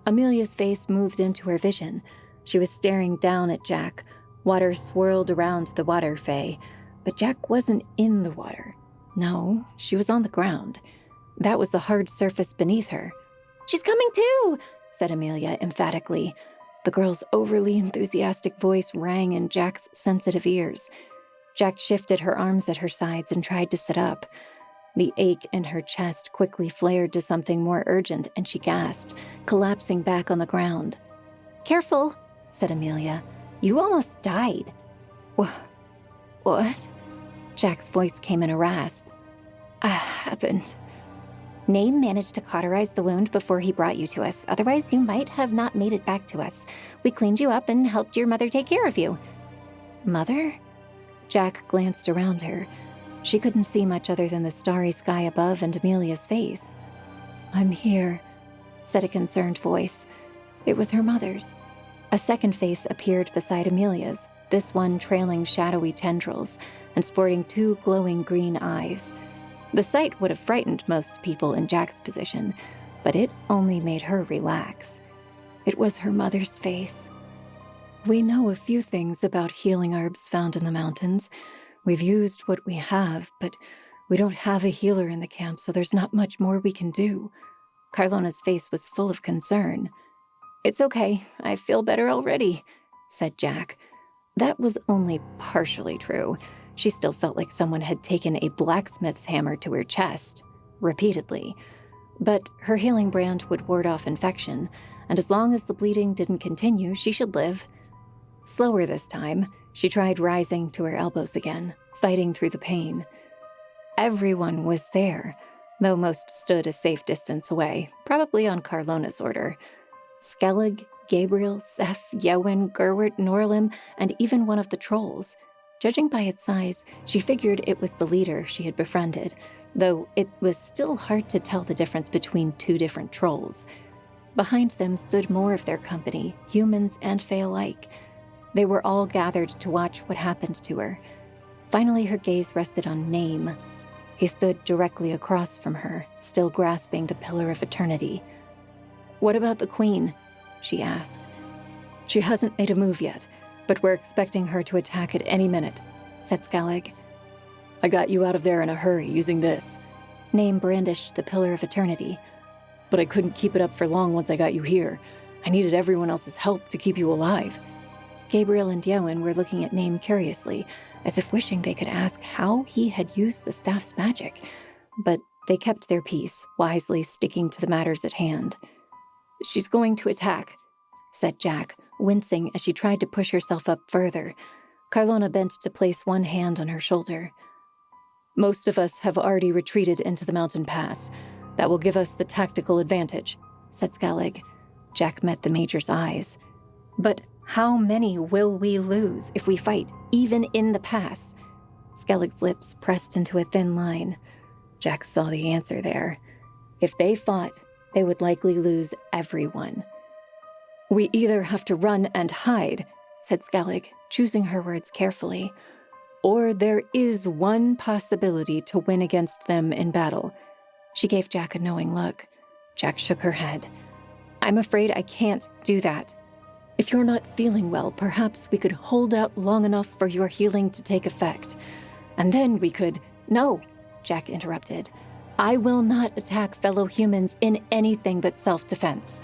Amelia's face moved into her vision. She was staring down at Jack. Water swirled around the water fae, but Jack wasn't in the water. No, she was on the ground. That was the hard surface beneath her. "She's coming too," said Amelia emphatically. The girl's overly enthusiastic voice rang in Jack's sensitive ears. Jack shifted her arms at her sides and tried to sit up. The ache in her chest quickly flared to something more urgent, and she gasped, collapsing back on the ground. "Careful," said Amelia. "You almost died." What? Jack's voice came in a rasp. Happened. Name managed to cauterize the wound before he brought you to us. Otherwise, you might have not made it back to us. We cleaned you up and helped your mother take care of you." "Mother?" Jack glanced around her. She couldn't see much other than the starry sky above and Amelia's face. "I'm here," said a concerned voice. It was her mother's. A second face appeared beside Amelia's, this one trailing shadowy tendrils and sporting 2 glowing green eyes. The sight would have frightened most people in Jack's position, but it only made her relax. It was her mother's face. "We know a few things about healing herbs found in the mountains. We've used what we have, but we don't have a healer in the camp, so there's not much more we can do." Carlona's face was full of concern. "It's okay, I feel better already," said Jack. That was only partially true. She still felt like someone had taken a blacksmith's hammer to her chest, repeatedly. But her healing brand would ward off infection, and as long as the bleeding didn't continue, she should live. Slower this time, she tried rising to her elbows again, fighting through the pain. Everyone was there, though most stood a safe distance away, probably on Carlona's order. Skellig, Gabriel, Seth, Yowen, Gerwert, Norlim, and even one of the trolls. Judging by its size, she figured it was the leader she had befriended, though it was still hard to tell the difference between 2 different trolls. Behind them stood more of their company, humans and fae alike. They were all gathered to watch what happened to her. Finally, her gaze rested on Name. He stood directly across from her, still grasping the Pillar of Eternity. "What about the Queen?" she asked. "She hasn't made a move yet, but we're expecting her to attack at any minute," said Skellig. "I got you out of there in a hurry using this." Name brandished the Pillar of Eternity. "But I couldn't keep it up for long once I got you here. I needed everyone else's help to keep you alive." Gabriel and Yowen were looking at Name curiously, as if wishing they could ask how he had used the staff's magic, but they kept their peace, wisely sticking to the matters at hand. She's going to attack, said Jack, wincing as she tried to push herself up further. Carlona bent to place one hand on her shoulder. Most of us have already retreated into the mountain pass. That will give us the tactical advantage, said Skellig. Jack met the Major's eyes. But how many will we lose if we fight, even in the pass? Skellig's lips pressed into a thin line. Jack saw the answer there. If they fought, they would likely lose everyone. We either have to run and hide, said Skellig, choosing her words carefully, or there is one possibility to win against them in battle. She gave Jack a knowing look. Jack shook her head. I'm afraid I can't do that. If you're not feeling well, perhaps we could hold out long enough for your healing to take effect. And then we could— No, Jack interrupted. I will not attack fellow humans in anything but self-defense.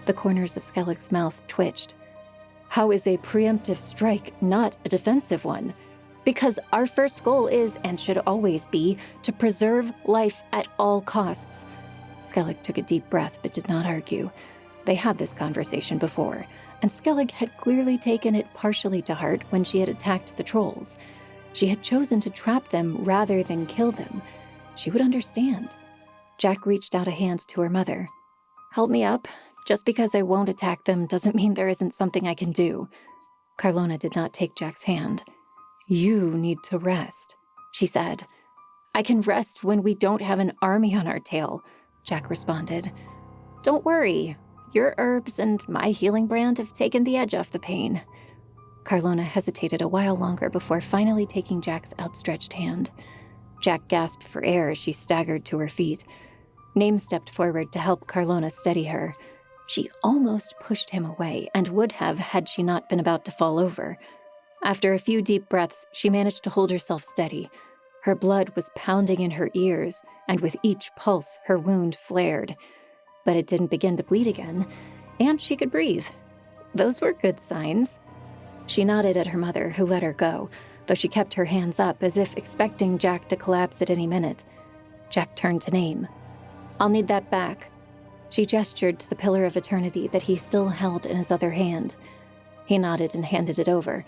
The corners of Skellig's mouth twitched. How is a preemptive strike not a defensive one? Because our first goal is, and should always be, to preserve life at all costs. Skellig took a deep breath but did not argue. They had this conversation before, and Skellig had clearly taken it partially to heart when she had attacked the trolls. She had chosen to trap them rather than kill them. She would understand. Jack reached out a hand to her mother. Help me up. Just because I won't attack them doesn't mean there isn't something I can do. Carlona did not take Jack's hand. You need to rest, she said. I can rest when we don't have an army on our tail, Jack responded. Don't worry. Your herbs and my healing brand have taken the edge off the pain. Carlona hesitated a while longer before finally taking Jack's outstretched hand. Jack gasped for air as she staggered to her feet. Name stepped forward to help Carlona steady her. She almost pushed him away, and would have had she not been about to fall over. After a few deep breaths, she managed to hold herself steady. Her blood was pounding in her ears, and with each pulse, her wound flared. But it didn't begin to bleed again, and she could breathe. Those were good signs. She nodded at her mother, who let her go, though she kept her hands up as if expecting Jack to collapse at any minute. Jack turned to Name. I'll need that back. She gestured to the pillar of eternity that he still held in his other hand. He nodded and handed it over.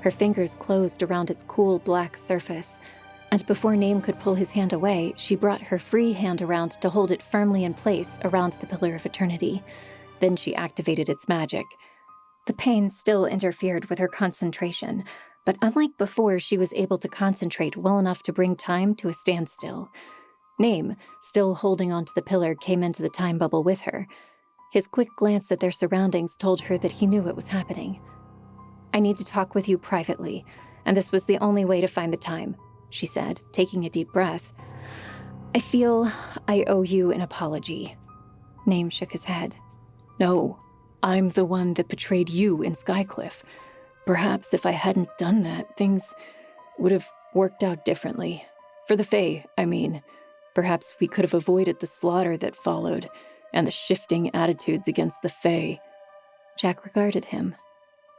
Her fingers closed around its cool black surface, and before Name could pull his hand away, she brought her free hand around to hold it firmly in place around the pillar of eternity. Then she activated its magic. The pain still interfered with her concentration, but unlike before, she was able to concentrate well enough to bring time to a standstill. Name, still holding onto the pillar, came into the time bubble with her. His quick glance at their surroundings told her that he knew what was happening. I need to talk with you privately, and this was the only way to find the time, she said, taking a deep breath. I feel I owe you an apology. Name shook his head. No, I'm the one that betrayed you in Skycliff. Perhaps if I hadn't done that, things would have worked out differently. For the Fae, I mean. Perhaps we could have avoided the slaughter that followed, and the shifting attitudes against the Fae. Jack regarded him.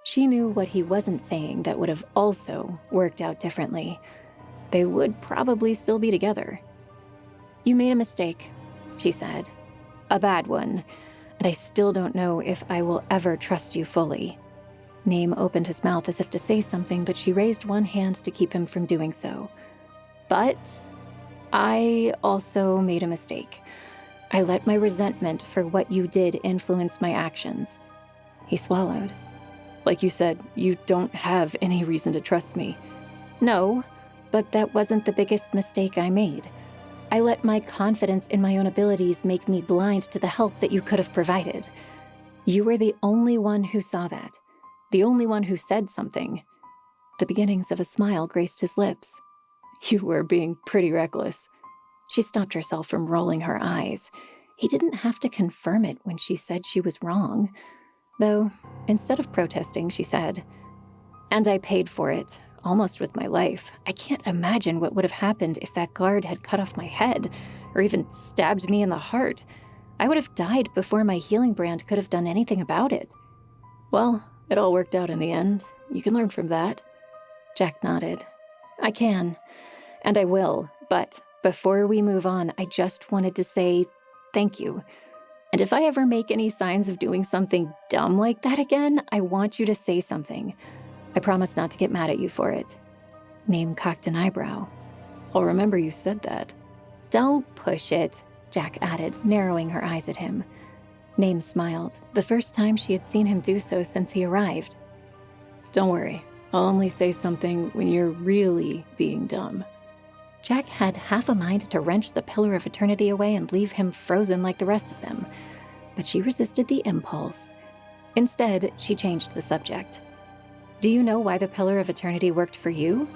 She knew what he wasn't saying that would have also worked out differently. They would probably still be together. You made a mistake, she said. A bad one, and I still don't know if I will ever trust you fully. Name opened his mouth as if to say something, but she raised one hand to keep him from doing so. But I also made a mistake. I let my resentment for what you did influence my actions. He swallowed. Like you said, you don't have any reason to trust me. No, but that wasn't the biggest mistake I made. I let my confidence in my own abilities make me blind to the help that you could have provided. You were the only one who saw that. The only one who said something. The beginnings of a smile graced his lips. You were being pretty reckless. She stopped herself from rolling her eyes. He didn't have to confirm it when she said she was wrong. Though, instead of protesting, she said, And I paid for it, almost with my life. I can't imagine what would have happened if that guard had cut off my head, or even stabbed me in the heart. I would have died before my healing brand could have done anything about it. Well, it all worked out in the end. You can learn from that. Jack nodded. I can, and I will, but before we move on, I just wanted to say thank you. And if I ever make any signs of doing something dumb like that again, I want you to say something. I promise not to get mad at you for it. Name cocked an eyebrow. I'll remember you said that. Don't push it, Jack added, narrowing her eyes at him. Name smiled, the first time she had seen him do so since he arrived. Don't worry, I'll only say something when you're really being dumb. Jack had half a mind to wrench the Pillar of Eternity away and leave him frozen like the rest of them, but she resisted the impulse. Instead, she changed the subject. Do you know why the Pillar of Eternity worked for you?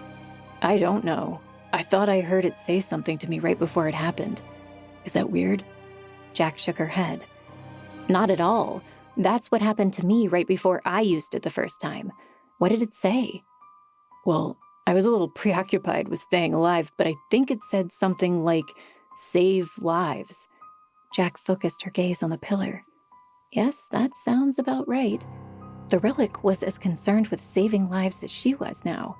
I don't know. I thought I heard it say something to me right before it happened. Is that weird? Jack shook her head. Not at all. That's what happened to me right before I used it the first time. What did it say? Well, I was a little preoccupied with staying alive, but I think it said something like, save lives. Jack focused her gaze on the pillar. Yes, that sounds about right. The relic was as concerned with saving lives as she was now.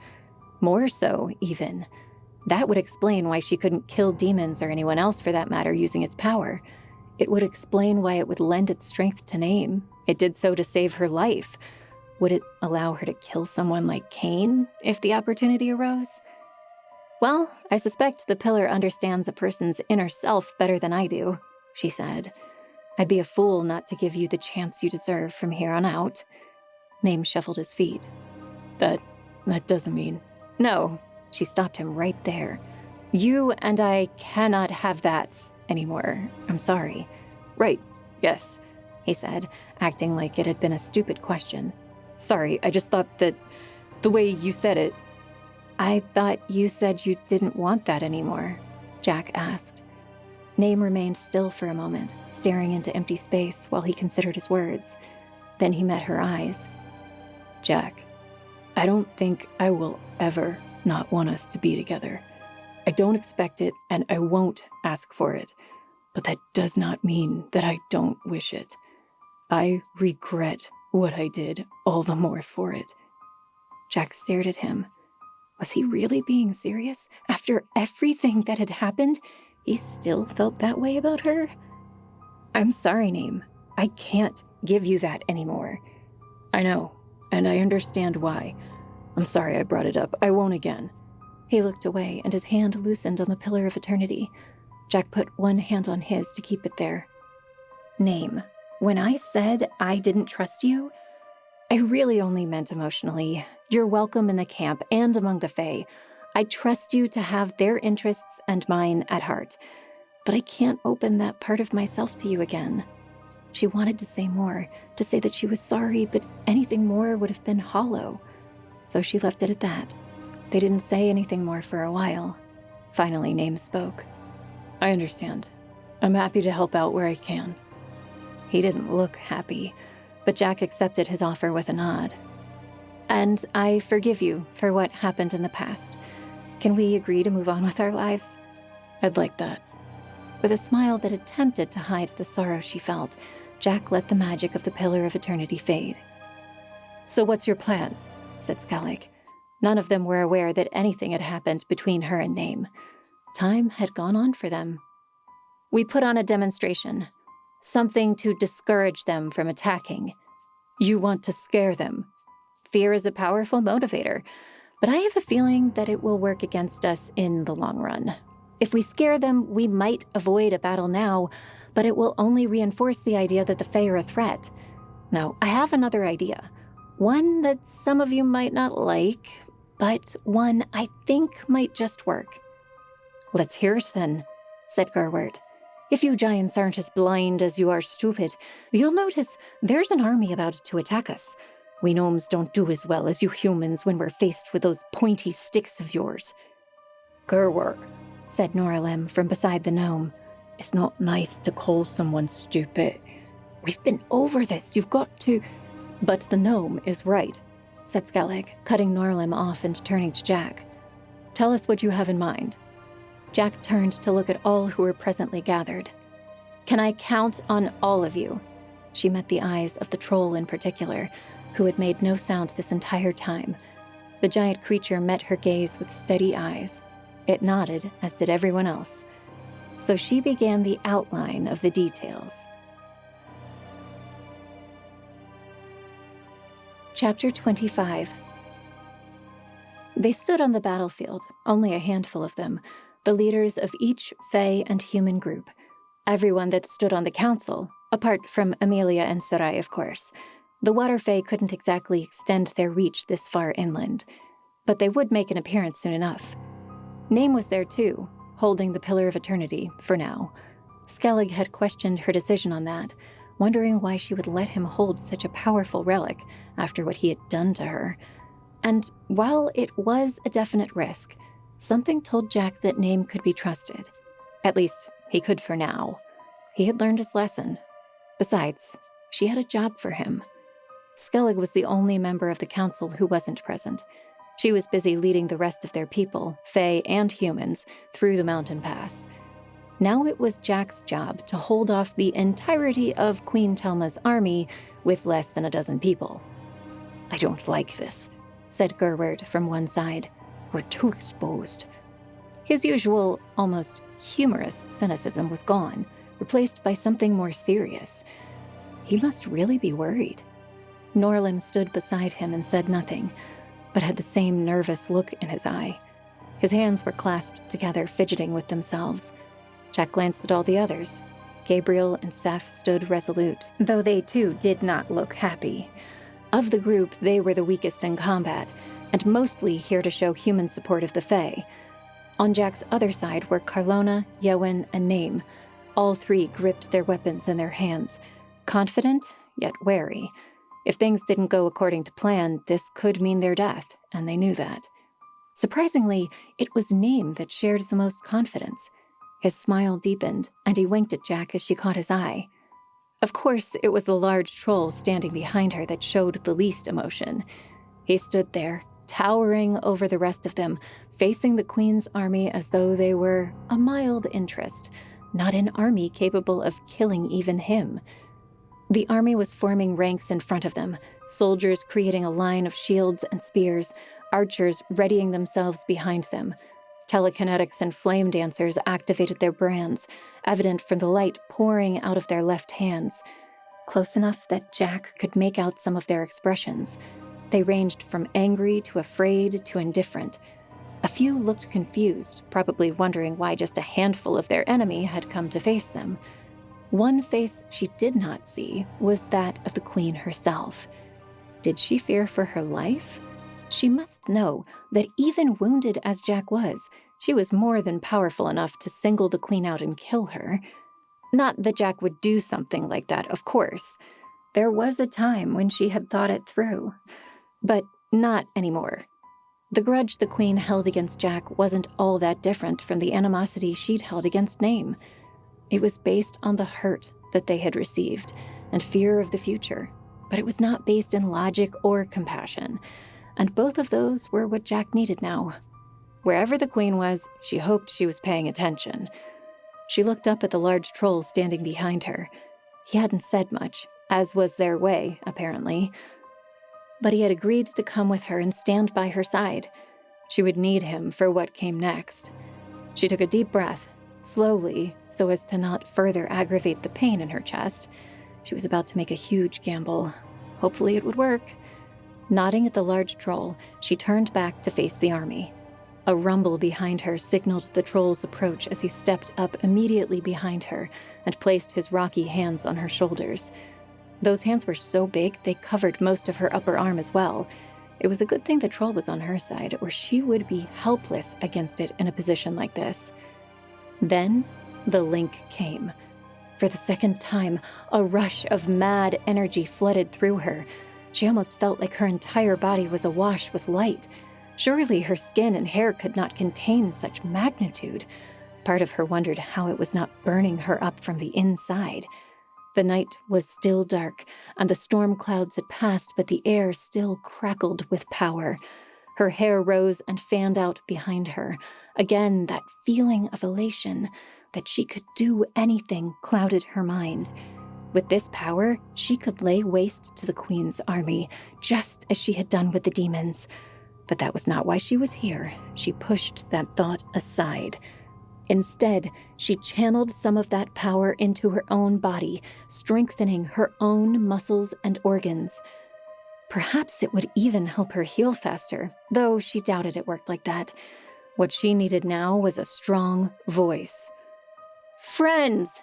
More so, even. That would explain why she couldn't kill demons or anyone else for that matter using its power. It would explain why it would lend its strength to Name. It did so to save her life. Would it allow her to kill someone like Cain if the opportunity arose? Well, I suspect the pillar understands a person's inner self better than I do, she said. I'd be a fool not to give you the chance you deserve from here on out. Name shuffled his feet. That doesn't mean... No, she stopped him right there. You and I cannot have that anymore. I'm sorry. Right, yes, he said, acting like it had been a stupid question. Sorry, I just thought that the way you said it... I thought you said you didn't want that anymore, Jack asked. Name remained still for a moment, staring into empty space while he considered his words. Then he met her eyes. Jack, I don't think I will ever not want us to be together. I don't expect it, and I won't ask for it. But that does not mean that I don't wish it. I regret what I did all the more for it. Jack stared at him. Was he really being serious? After everything that had happened, he still felt that way about her? I'm sorry, Name. I can't give you that anymore. I know, and I understand why. I'm sorry I brought it up. I won't again. He looked away, and his hand loosened on the Pillar of Eternity. Jack put one hand on his to keep it there. Name, when I said I didn't trust you, I really only meant emotionally. You're welcome in the camp and among the Fae. I trust you to have their interests and mine at heart. But I can't open that part of myself to you again. She wanted to say more, to say that she was sorry, but anything more would have been hollow. So she left it at that. They didn't say anything more for a while. Finally, Name spoke. I understand. I'm happy to help out where I can. He didn't look happy, but Jack accepted his offer with a nod. And I forgive you for what happened in the past. Can we agree to move on with our lives? I'd like that. With a smile that attempted to hide the sorrow she felt, Jack let the magic of the Pillar of Eternity fade. So what's your plan? Said Skellig. None of them were aware that anything had happened between her and Name. Time had gone on for them. We put on a demonstration. Something to discourage them from attacking. You want to scare them. Fear is a powerful motivator, but I have a feeling that it will work against us in the long run. If we scare them, we might avoid a battle now, but it will only reinforce the idea that the Fae are a threat. Now, I have another idea. One that some of you might not like, but one I think might just work. Let's hear it then, said Gerwert. If you giants aren't as blind as you are stupid, you'll notice there's an army about to attack us. We gnomes don't do as well as you humans when we're faced with those pointy sticks of yours. Gerwert, said Noralem from beside the gnome. It's not nice to call someone stupid. We've been over this, you've got to... But the gnome is right, said Skellig, cutting Noralem off and turning to Jack. Tell us what you have in mind. Jack turned to look at all who were presently gathered. Can I count on all of you? She met the eyes of the troll in particular, who had made no sound this entire time. The giant creature met her gaze with steady eyes. It nodded, as did everyone else. So she began the outline of the details. Chapter 25. They stood on the battlefield, only a handful of them, the leaders of each Fae and human group. Everyone that stood on the council, apart from Amelia and Sarai, of course. The Water Fae couldn't exactly extend their reach this far inland, but they would make an appearance soon enough. Name was there too, holding the Pillar of Eternity, for now. Skellig had questioned her decision on that, wondering why she would let him hold such a powerful relic after what he had done to her. And while it was a definite risk, something told Jack that Name could be trusted. At least, he could for now. He had learned his lesson. Besides, she had a job for him. Skellig was the only member of the council who wasn't present. She was busy leading the rest of their people, Fae and humans, through the mountain pass. Now it was Jack's job to hold off the entirety of Queen Telma's army with less than a dozen people. "I don't like this," said Gerward from one side. "We're too exposed." His usual, almost humorous cynicism was gone, replaced by something more serious. He must really be worried. Norlim stood beside him and said nothing, but had the same nervous look in his eye. His hands were clasped together, fidgeting with themselves. Jack glanced at all the others. Gabriel and Seth stood resolute, though they too did not look happy. Of the group, they were the weakest in combat, and mostly here to show human support of the Fae. On Jack's other side were Carlona, Yewen, and Name. All three gripped their weapons in their hands, confident, yet wary. If things didn't go according to plan, this could mean their death, and they knew that. Surprisingly, it was Name that shared the most confidence. His smile deepened, and he winked at Jack as she caught his eye. Of course, it was the large troll standing behind her that showed the least emotion. He stood there, towering over the rest of them, facing the Queen's army as though they were a mild interest, not an army capable of killing even him. The army was forming ranks in front of them, soldiers creating a line of shields and spears, archers readying themselves behind them. Telekinetics and flame dancers activated their brands, evident from the light pouring out of their left hands. Close enough that Jack could make out some of their expressions. They ranged from angry to afraid to indifferent. A few looked confused, probably wondering why just a handful of their enemy had come to face them. One face she did not see was that of the Queen herself. Did she fear for her life? She must know that even wounded as Jack was, she was more than powerful enough to single the Queen out and kill her. Not that Jack would do something like that, of course. There was a time when she had thought it through. But not anymore. The grudge the Queen held against Jack wasn't all that different from the animosity she'd held against Name. It was based on the hurt that they had received and fear of the future, but it was not based in logic or compassion. And both of those were what Jack needed now. Wherever the Queen was, she hoped she was paying attention. She looked up at the large troll standing behind her. He hadn't said much, as was their way, apparently. But he had agreed to come with her and stand by her side. She would need him for what came next. She took a deep breath, slowly, so as to not further aggravate the pain in her chest. She was about to make a huge gamble. Hopefully it would work. Nodding at the large troll, she turned back to face the army. A rumble behind her signaled the troll's approach as he stepped up immediately behind her and placed his rocky hands on her shoulders. Those hands were so big they covered most of her upper arm as well. It was a good thing the troll was on her side, or she would be helpless against it in a position like this. Then, the link came. For the second time, a rush of mad energy flooded through her. She almost felt like her entire body was awash with light. Surely her skin and hair could not contain such magnitude. Part of her wondered how it was not burning her up from the inside. The night was still dark, and the storm clouds had passed, but the air still crackled with power. Her hair rose and fanned out behind her. Again, that feeling of elation, that she could do anything, clouded her mind. With this power, she could lay waste to the Queen's army, just as she had done with the demons. But that was not why she was here. She pushed that thought aside. Instead, she channeled some of that power into her own body, strengthening her own muscles and organs. Perhaps it would even help her heal faster, though she doubted it worked like that. What she needed now was a strong voice. "Friends!"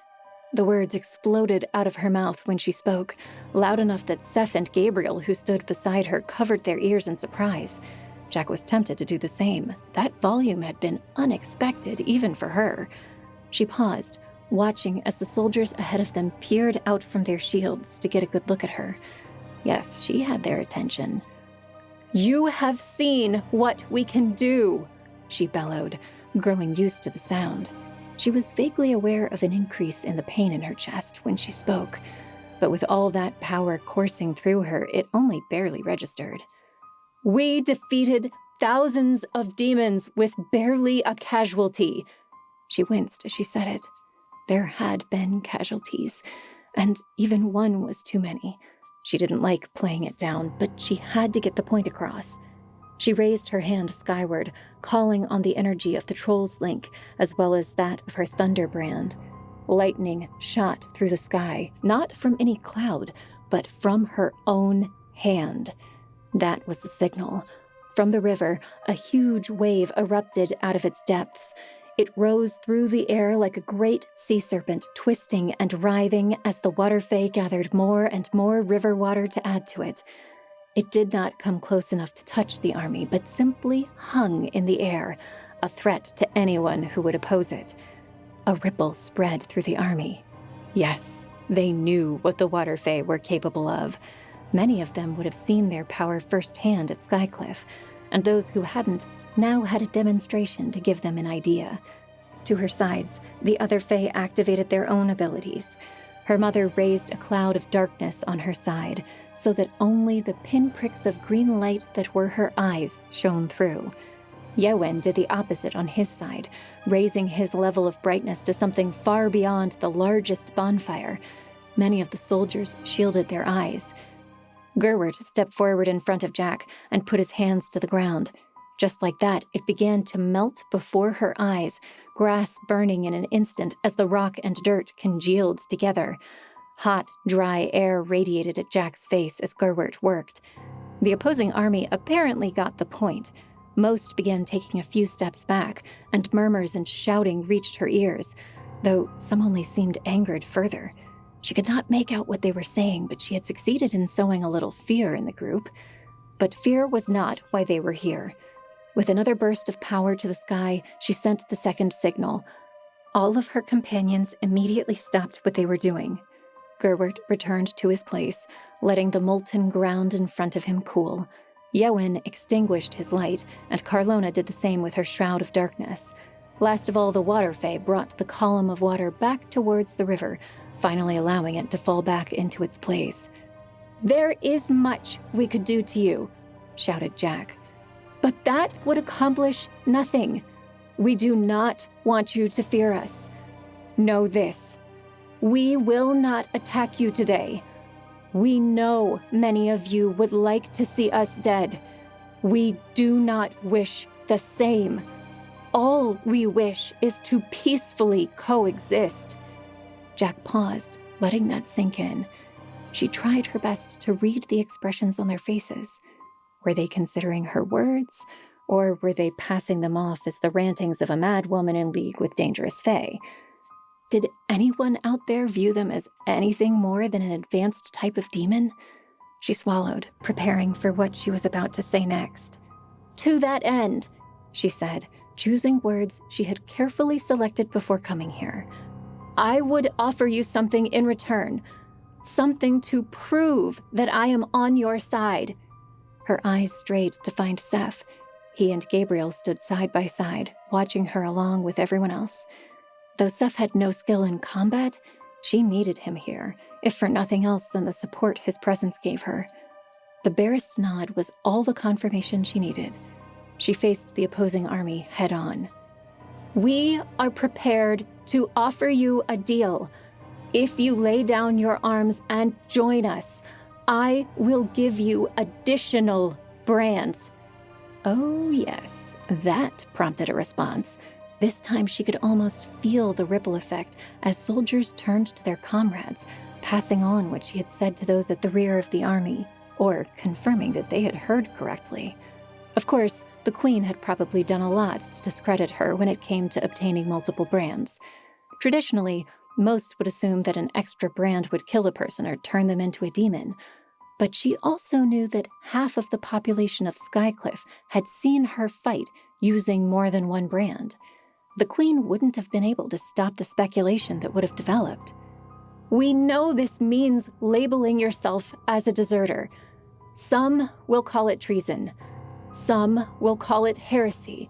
The words exploded out of her mouth when she spoke, loud enough that Seth and Gabriel, who stood beside her, covered their ears in surprise. Jack was tempted to do the same. That volume had been unexpected, even for her. She paused, watching as the soldiers ahead of them peered out from their shields to get a good look at her. Yes, she had their attention. "You have seen what we can do," she bellowed, growing used to the sound. She was vaguely aware of an increase in the pain in her chest when she spoke, but with all that power coursing through her, it only barely registered. "We defeated thousands of demons with barely a casualty." She winced as she said it. There had been casualties, and even one was too many. She didn't like playing it down, but she had to get the point across. She raised her hand skyward, calling on the energy of the Troll's Link, as well as that of her Thunder brand. Lightning shot through the sky, not from any cloud, but from her own hand. That was the signal. From the river, a huge wave erupted out of its depths. It rose through the air like a great sea serpent, twisting and writhing as the water fae gathered more and more river water to add to it. It did not come close enough to touch the army, but simply hung in the air, a threat to anyone who would oppose it. A ripple spread through the army. Yes, they knew what the water fae were capable of. Many of them would have seen their power firsthand at Skycliff, and those who hadn't now had a demonstration to give them an idea. To her sides, the other fae activated their own abilities. Her mother raised a cloud of darkness on her side, so that only the pinpricks of green light that were her eyes shone through. Yewen did the opposite on his side, raising his level of brightness to something far beyond the largest bonfire. Many of the soldiers shielded their eyes. Gerwert stepped forward in front of Jack and put his hands to the ground. Just like that, it began to melt before her eyes, grass burning in an instant as the rock and dirt congealed together. Hot, dry air radiated at Jack's face as Gerwert worked. The opposing army apparently got the point. Most began taking a few steps back, and murmurs and shouting reached her ears, though some only seemed angered further. She could not make out what they were saying, but she had succeeded in sowing a little fear in the group. But fear was not why they were here. With another burst of power to the sky, she sent the second signal. All of her companions immediately stopped what they were doing. Gerwert returned to his place, letting the molten ground in front of him cool. Yewen extinguished his light, and Carlona did the same with her shroud of darkness. Last of all, the water fae brought the column of water back towards the river, finally allowing it to fall back into its place. "There is much we could do to you," shouted Jack. "But that would accomplish nothing. We do not want you to fear us. Know this. We will not attack you today. We know many of you would like to see us dead. We do not wish the same. All we wish is to peacefully coexist." Jack paused, letting that sink in. She tried her best to read the expressions on their faces. Were they considering her words, or were they passing them off as the rantings of a mad woman in league with dangerous fae? Did anyone out there view them as anything more than an advanced type of demon? She swallowed, preparing for what she was about to say next. "To that end," she said, choosing words she had carefully selected before coming here, "I would offer you something in return, something to prove that I am on your side." Her eyes strayed to find Seth. He and Gabriel stood side by side, watching her along with everyone else. Though Seth had no skill in combat, she needed him here, if for nothing else than the support his presence gave her. The barest nod was all the confirmation she needed. She faced the opposing army head-on. "We are prepared to offer you a deal. If you lay down your arms and join us, I will give you additional brands." Oh, yes, that prompted a response. This time she could almost feel the ripple effect as soldiers turned to their comrades, passing on what she had said to those at the rear of the army. or confirming that they had heard correctly. Of course, the Queen had probably done a lot to discredit her when it came to obtaining multiple brands. Traditionally, most would assume that an extra brand would kill a person or turn them into a demon. But she also knew that half of the population of Skycliff had seen her fight using more than one brand. The Queen wouldn't have been able to stop the speculation that would have developed. We know this means labeling yourself as a deserter. Some will call it treason. Some will call it heresy.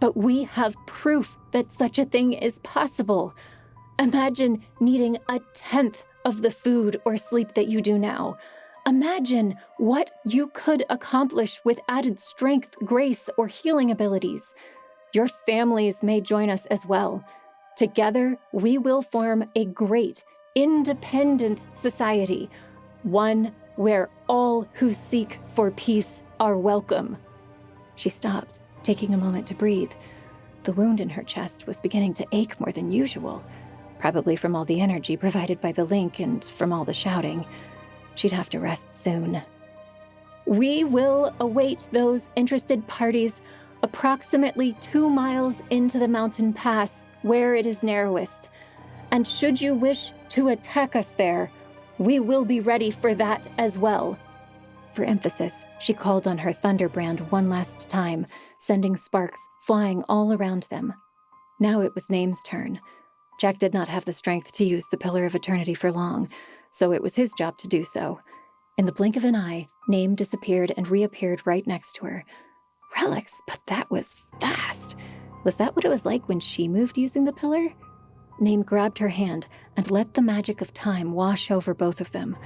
But we have proof that such a thing is possible. Imagine needing 1/10 of the food or sleep that you do now. Imagine what you could accomplish with added strength, grace, or healing abilities. Your families may join us as well. Together, we will form a great, independent society, one where all who seek for peace are welcome. She stopped, taking a moment to breathe. The wound in her chest was beginning to ache more than usual, probably from all the energy provided by the link and from all the shouting. She'd have to rest soon. We will await those interested parties approximately 2 miles into the mountain pass where it is narrowest. And should you wish to attack us there, we will be ready for that as well. For emphasis, she called on her Thunderbrand one last time, sending sparks flying all around them. Now it was Name's turn. Jack did not have the strength to use the Pillar of Eternity for long, so it was his job to do so. In the blink of an eye, Name disappeared and reappeared right next to her. Relics, but that was fast. Was that what it was like when she moved using the pillar? Name grabbed her hand and let the magic of time wash over both of them.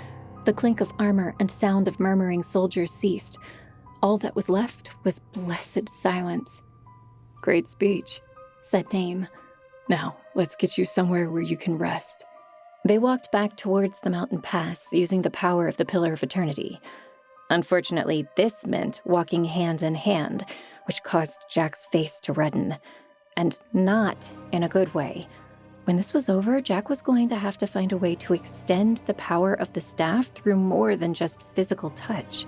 The clink of armor and sound of murmuring soldiers ceased. All that was left was blessed silence. Great speech, said Name. Now, let's get you somewhere where you can rest. They walked back towards the mountain pass, using the power of the Pillar of Eternity. Unfortunately, this meant walking hand in hand, which caused Jack's face to redden. And not in a good way. When this was over, Jack was going to have to find a way to extend the power of the staff through more than just physical touch.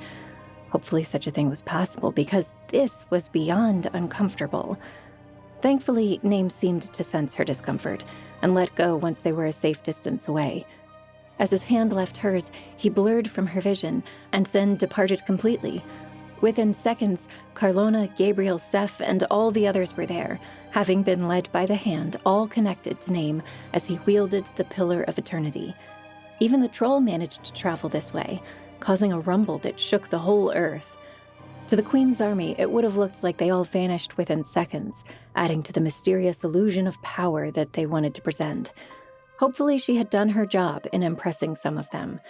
Hopefully such a thing was possible, because this was beyond uncomfortable. Thankfully, Name seemed to sense her discomfort and let go once they were a safe distance away. As his hand left hers, he blurred from her vision and then departed completely. Within seconds, Carlona, Gabriel, Seth, and all the others were there, having been led by the hand, all connected to Name as he wielded the Pillar of Eternity. Even the troll managed to travel this way, causing a rumble that shook the whole earth. To the Queen's army, it would have looked like they all vanished within seconds, adding to the mysterious illusion of power that they wanted to present. Hopefully she had done her job in impressing some of them.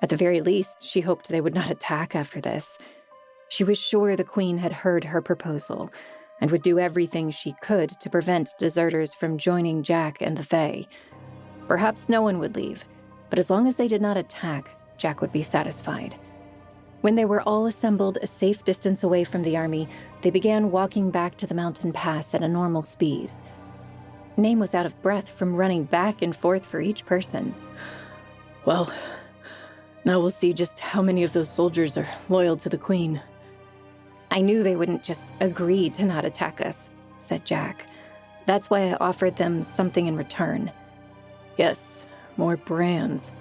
At the very least, she hoped they would not attack after this. She was sure the Queen had heard her proposal, and would do everything she could to prevent deserters from joining Jack and the Fae. Perhaps no one would leave, but as long as they did not attack, Jack would be satisfied. When they were all assembled a safe distance away from the army, they began walking back to the mountain pass at a normal speed. Name was out of breath from running back and forth for each person. Well, now we'll see just how many of those soldiers are loyal to the Queen. I knew they wouldn't just agree to not attack us, said Jack. That's why I offered them something in return. Yes, more brands.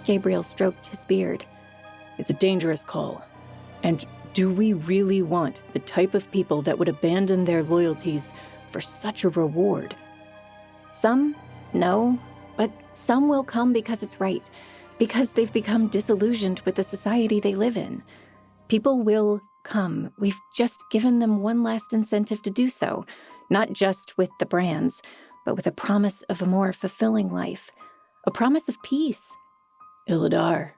Gabriel stroked his beard. It's a dangerous call. And do we really want the type of people that would abandon their loyalties for such a reward? Some, no, but some will come because it's right, because they've become disillusioned with the society they live in. People will come. We've just given them one last incentive to do so, not just with the brands, but with a promise of a more fulfilling life, a promise of peace. Illadar,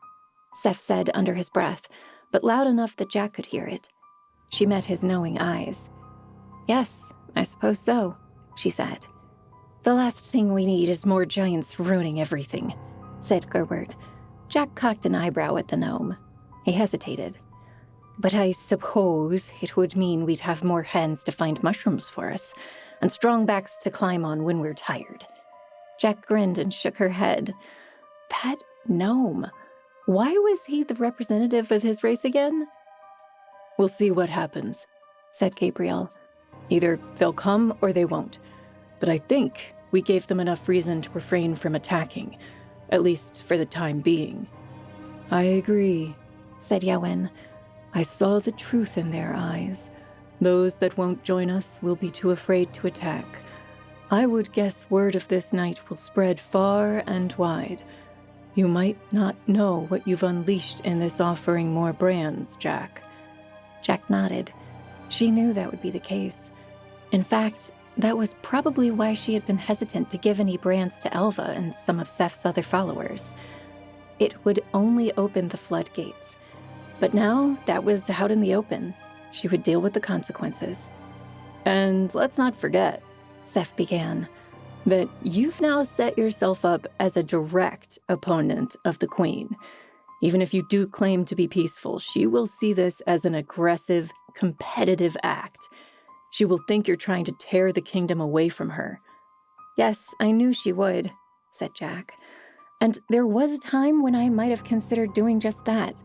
Seth said under his breath, but loud enough that Jack could hear it. She met his knowing eyes. Yes, I suppose so, she said. The last thing we need is more giants ruining everything, said Gerward. Jack cocked an eyebrow at the gnome. He hesitated. But I suppose it would mean we'd have more hands to find mushrooms for us, and strong backs to climb on when we're tired. Jack grinned and shook her head. That gnome. Why was he the representative of his race again? We'll see what happens, said Gabriel. Either they'll come or they won't. But I think we gave them enough reason to refrain from attacking, at least for the time being. I agree, said Yawen. I saw the truth in their eyes. Those that won't join us will be too afraid to attack. I would guess word of this night will spread far and wide. You might not know what you've unleashed in this offering more brands, Jack. Jack nodded. She knew that would be the case. In fact, that was probably why she had been hesitant to give any brands to Elva and some of Seth's other followers. It would only open the floodgates. But now that was out in the open. She would deal with the consequences. And let's not forget, Seth began, that you've now set yourself up as a direct opponent of the Queen. Even if you do claim to be peaceful, she will see this as an aggressive, competitive act. She will think you're trying to tear the kingdom away from her. Yes, I knew she would, said Jack. And there was a time when I might have considered doing just that.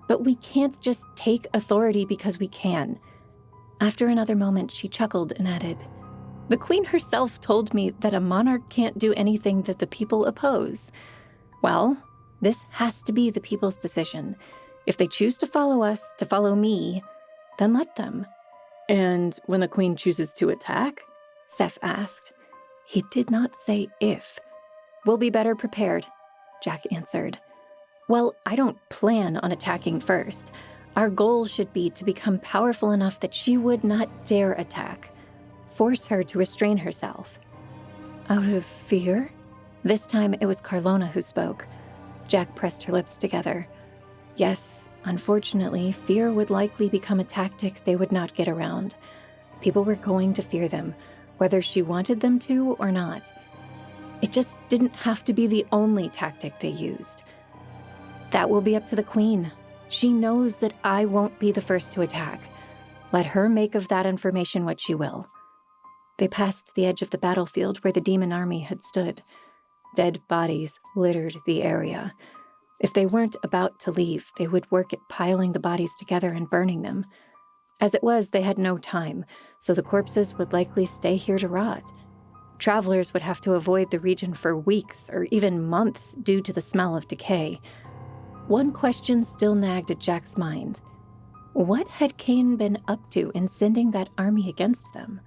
But we can't just take authority because we can. After another moment, she chuckled and added, The Queen herself told me that a monarch can't do anything that the people oppose. Well, this has to be the people's decision. If they choose to follow us, to follow me, then let them. And when the Queen chooses to attack? Seth asked. He did not say if. We'll be better prepared, Jack answered. Well, I don't plan on attacking first. Our goal should be to become powerful enough that she would not dare attack. Force her to restrain herself. Out of fear? This time it was Carlona who spoke. Jack pressed her lips together. Yes, unfortunately, fear would likely become a tactic they would not get around. People were going to fear them, whether she wanted them to or not. It just didn't have to be the only tactic they used. That will be up to the Queen. She knows that I won't be the first to attack. Let her make of that information what she will. They passed the edge of the battlefield where the demon army had stood. Dead bodies littered the area. If they weren't about to leave, they would work at piling the bodies together and burning them. As it was, they had no time, so the corpses would likely stay here to rot. Travelers would have to avoid the region for weeks or even months due to the smell of decay. One question still nagged at Jack's mind. What had Cain been up to in sending that army against them?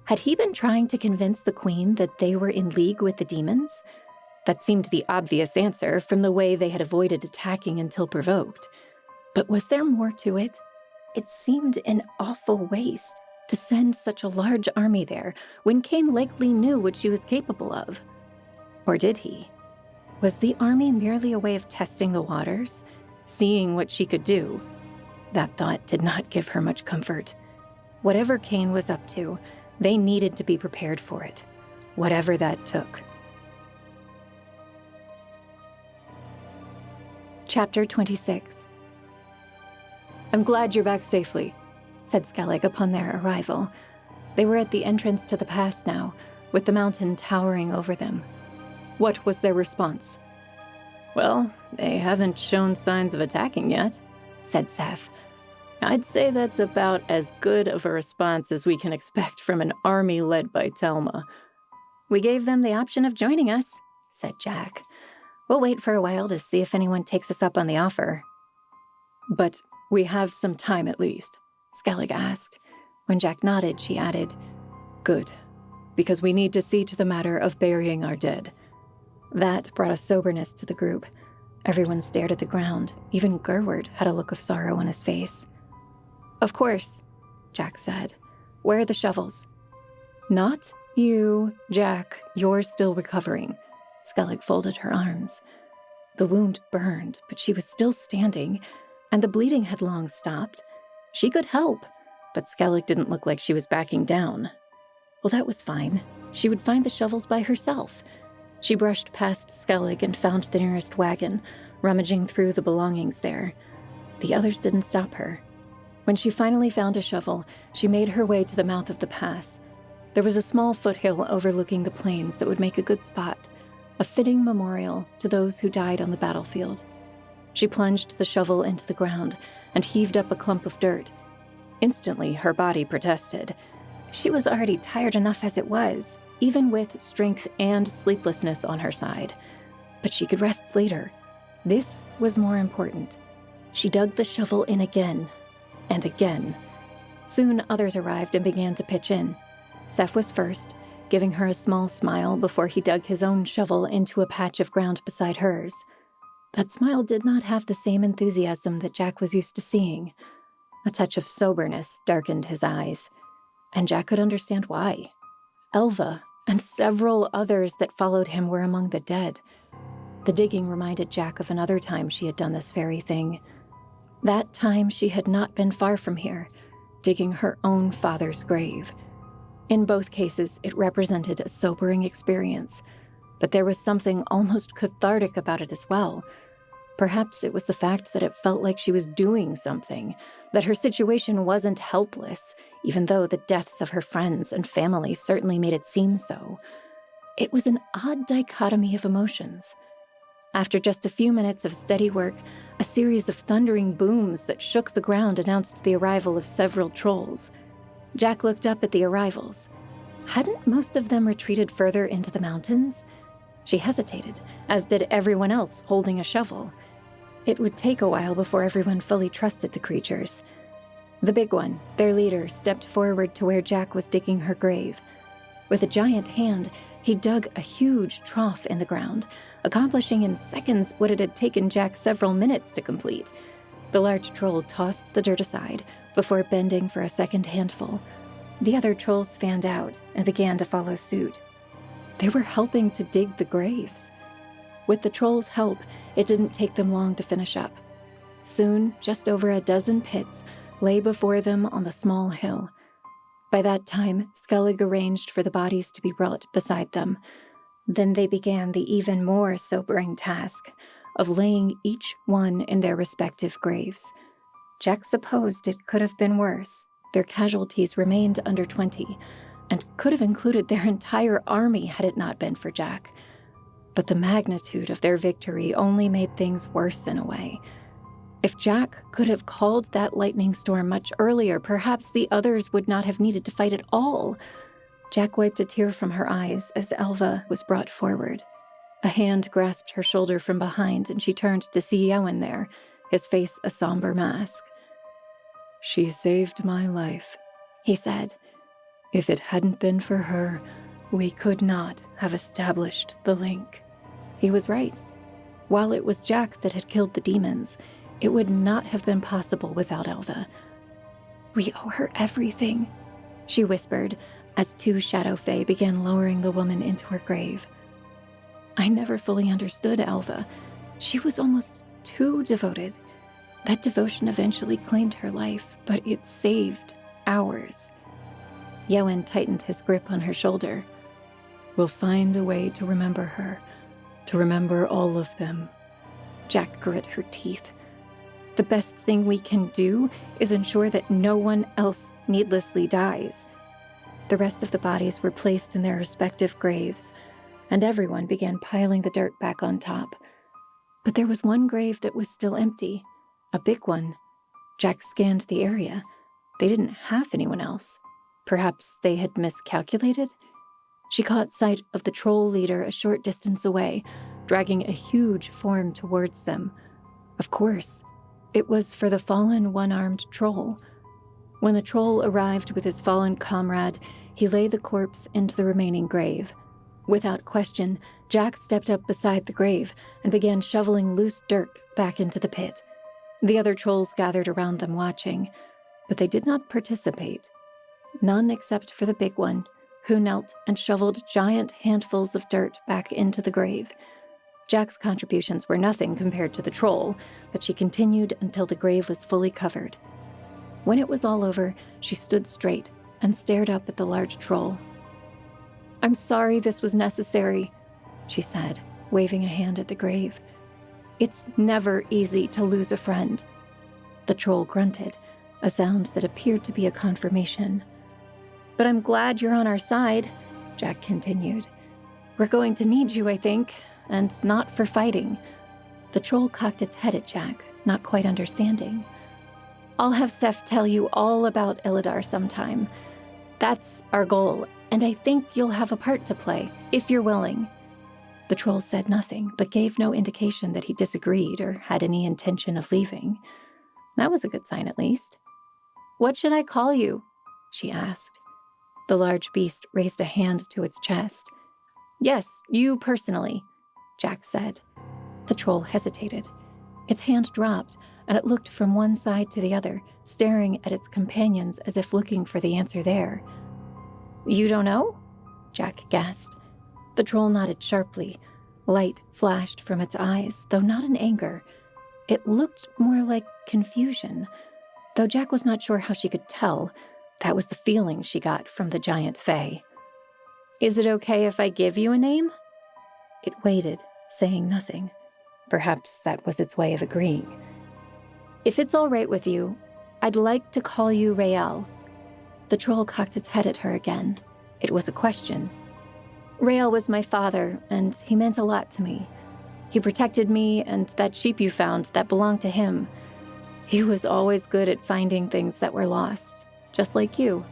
Had he been trying to convince the Queen that they were in league with the demons? That seemed the obvious answer from the way they had avoided attacking until provoked. But was there more to it? It seemed an awful waste to send such a large army there when Cain likely knew what she was capable of. Or did he? Was the army merely a way of testing the waters, seeing what she could do? That thought did not give her much comfort. Whatever Cain was up to, they needed to be prepared for it, whatever that took. Chapter 26. I'm glad you're back safely, said Skellig upon their arrival. They were at the entrance to the pass now, with the mountain towering over them. What was their response? Well, they haven't shown signs of attacking yet, said Seth. I'd say that's about as good of a response as we can expect from an army led by Telma. We gave them the option of joining us, said Jack. We'll wait for a while to see if anyone takes us up on the offer. But we have some time at least, Skellig asked. When Jack nodded, she added, Good, because we need to see to the matter of burying our dead. That brought a soberness to the group. Everyone stared at the ground. Even Gerward had a look of sorrow on his face. Of course, Jack said. Where are the shovels? Not you, Jack. You're still recovering. Skellig folded her arms. The wound burned, but she was still standing, and the bleeding had long stopped. She could help, but Skellig didn't look like she was backing down. Well, that was fine. She would find the shovels by herself. She brushed past Skellig and found the nearest wagon, rummaging through the belongings there. The others didn't stop her. When she finally found a shovel, she made her way to the mouth of the pass. There was a small foothill overlooking the plains that would make a good spot, a fitting memorial to those who died on the battlefield. She plunged the shovel into the ground and heaved up a clump of dirt. Instantly, her body protested. She was already tired enough as it was, Even with strength and sleeplessness on her side. But she could rest later. This was more important. She dug the shovel in again and again. Soon others arrived and began to pitch in. Seth was first, giving her a small smile before he dug his own shovel into a patch of ground beside hers. That smile did not have the same enthusiasm that Jack was used to seeing. A touch of soberness darkened his eyes, and Jack could understand why. Elva and several others that followed him were among the dead. The digging reminded Jack of another time she had done this very thing. That time she had not been far from here, digging her own father's grave. In both cases, it represented a sobering experience, but there was something almost cathartic about it as well. Perhaps it was the fact that it felt like she was doing something, that her situation wasn't helpless, even though the deaths of her friends and family certainly made it seem so. It was an odd dichotomy of emotions. After just a few minutes of steady work, a series of thundering booms that shook the ground announced the arrival of several trolls. Jack looked up at the arrivals. Hadn't most of them retreated further into the mountains? She hesitated, as did everyone else holding a shovel. It would take a while before everyone fully trusted the creatures. The big one, their leader, stepped forward to where Jack was digging her grave. With a giant hand, he dug a huge trough in the ground, accomplishing in seconds what it had taken Jack several minutes to complete. The large troll tossed the dirt aside before bending for a second handful. The other trolls fanned out and began to follow suit. They were helping to dig the graves. With the trolls' help, it didn't take them long to finish up. Soon, just over a dozen pits lay before them on the small hill. By that time, Skellig arranged for the bodies to be brought beside them. Then they began the even more sobering task of laying each one in their respective graves. Jack supposed it could have been worse. Their casualties remained under 20, and could have included their entire army had it not been for Jack. But the magnitude of their victory only made things worse in a way. If Jack could have called that lightning storm much earlier, perhaps the others would not have needed to fight at all. Jack wiped a tear from her eyes as Elva was brought forward. A hand grasped her shoulder from behind, and she turned to see Yowen there, his face a somber mask. "She saved my life," he said. "If it hadn't been for her, we could not have established the link." He was right. While it was Jack that had killed the demons, it would not have been possible without Elva. "We owe her everything," she whispered as two shadow fae began lowering the woman into her grave. I never fully understood Elva. She was almost too devoted. That devotion eventually claimed her life, but it saved ours. Yowen tightened his grip on her shoulder. "We'll find a way to remember her, to remember all of them." Jack grit her teeth. The best thing we can do is ensure that no one else needlessly dies. The rest of the bodies were placed in their respective graves, and everyone began piling the dirt back on top. But there was one grave that was still empty, a big one. Jack scanned the area. They didn't have anyone else. Perhaps they had miscalculated? She caught sight of the troll leader a short distance away, dragging a huge form towards them. Of course, it was for the fallen one-armed troll. When the troll arrived with his fallen comrade, he laid the corpse into the remaining grave. Without question, Jack stepped up beside the grave and began shoveling loose dirt back into the pit. The other trolls gathered around them watching, but they did not participate. None except for the big one, who knelt and shoveled giant handfuls of dirt back into the grave. Jack's contributions were nothing compared to the troll, but she continued until the grave was fully covered. When it was all over, she stood straight and stared up at the large troll. "I'm sorry this was necessary," she said, waving a hand at the grave. "It's never easy to lose a friend." The troll grunted, a sound that appeared to be a confirmation. "But I'm glad you're on our side," Jack continued. "We're going to need you, I think, and not for fighting." The troll cocked its head at Jack, not quite understanding. I'll have Seth tell you all about Illidar sometime. That's our goal, and I think you'll have a part to play, if you're willing. The troll said nothing, but gave no indication that he disagreed or had any intention of leaving. That was a good sign, at least. What should I call you? She asked. The large beast raised a hand to its chest. Yes, you personally, Jack said. The troll hesitated. Its hand dropped, and it looked from one side to the other, staring at its companions as if looking for the answer there. You don't know? Jack guessed. The troll nodded sharply. Light flashed from its eyes, though not in anger. It looked more like confusion, though Jack was not sure how she could tell. That was the feeling she got from the giant fae. Is it okay if I give you a name? It waited, saying nothing. Perhaps that was its way of agreeing. If it's all right with you, I'd like to call you Rael. The troll cocked its head at her again. It was a question. Rael was my father, and he meant a lot to me. He protected me and that sheep you found that belonged to him. He was always good at finding things that were lost, just like you.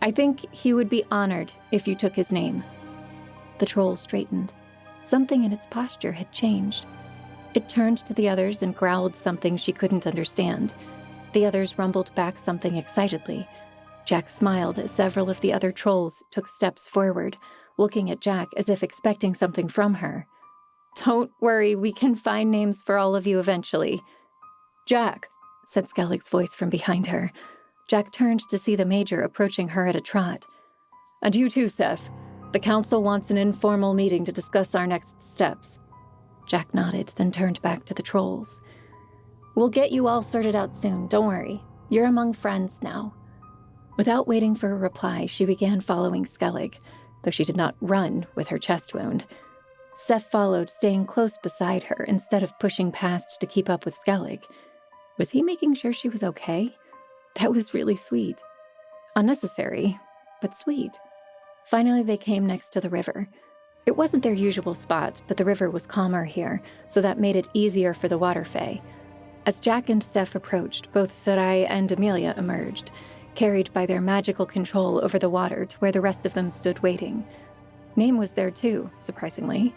I think he would be honored if you took his name. The troll straightened. Something in its posture had changed. It turned to the others and growled something she couldn't understand. The others rumbled back something excitedly. Jack smiled as several of the other trolls took steps forward, looking at Jack as if expecting something from her. Don't worry, we can find names for all of you eventually. Jack, said Skellig's voice from behind her. Jack turned to see the Major approaching her at a trot. And you too, Seth. The council wants an informal meeting to discuss our next steps. Jack nodded, then turned back to the trolls. We'll get you all sorted out soon, don't worry. You're among friends now. Without waiting for a reply, she began following Skellig, though she did not run with her chest wound. Seth followed, staying close beside her instead of pushing past to keep up with Skellig. Was he making sure she was okay? That was really sweet. Unnecessary, but sweet. Finally, they came next to the river. It wasn't their usual spot, but the river was calmer here, so that made it easier for the water fae. As Jack and Seth approached, both Sarai and Amelia emerged, carried by their magical control over the water to where the rest of them stood waiting. Name was there too, surprisingly.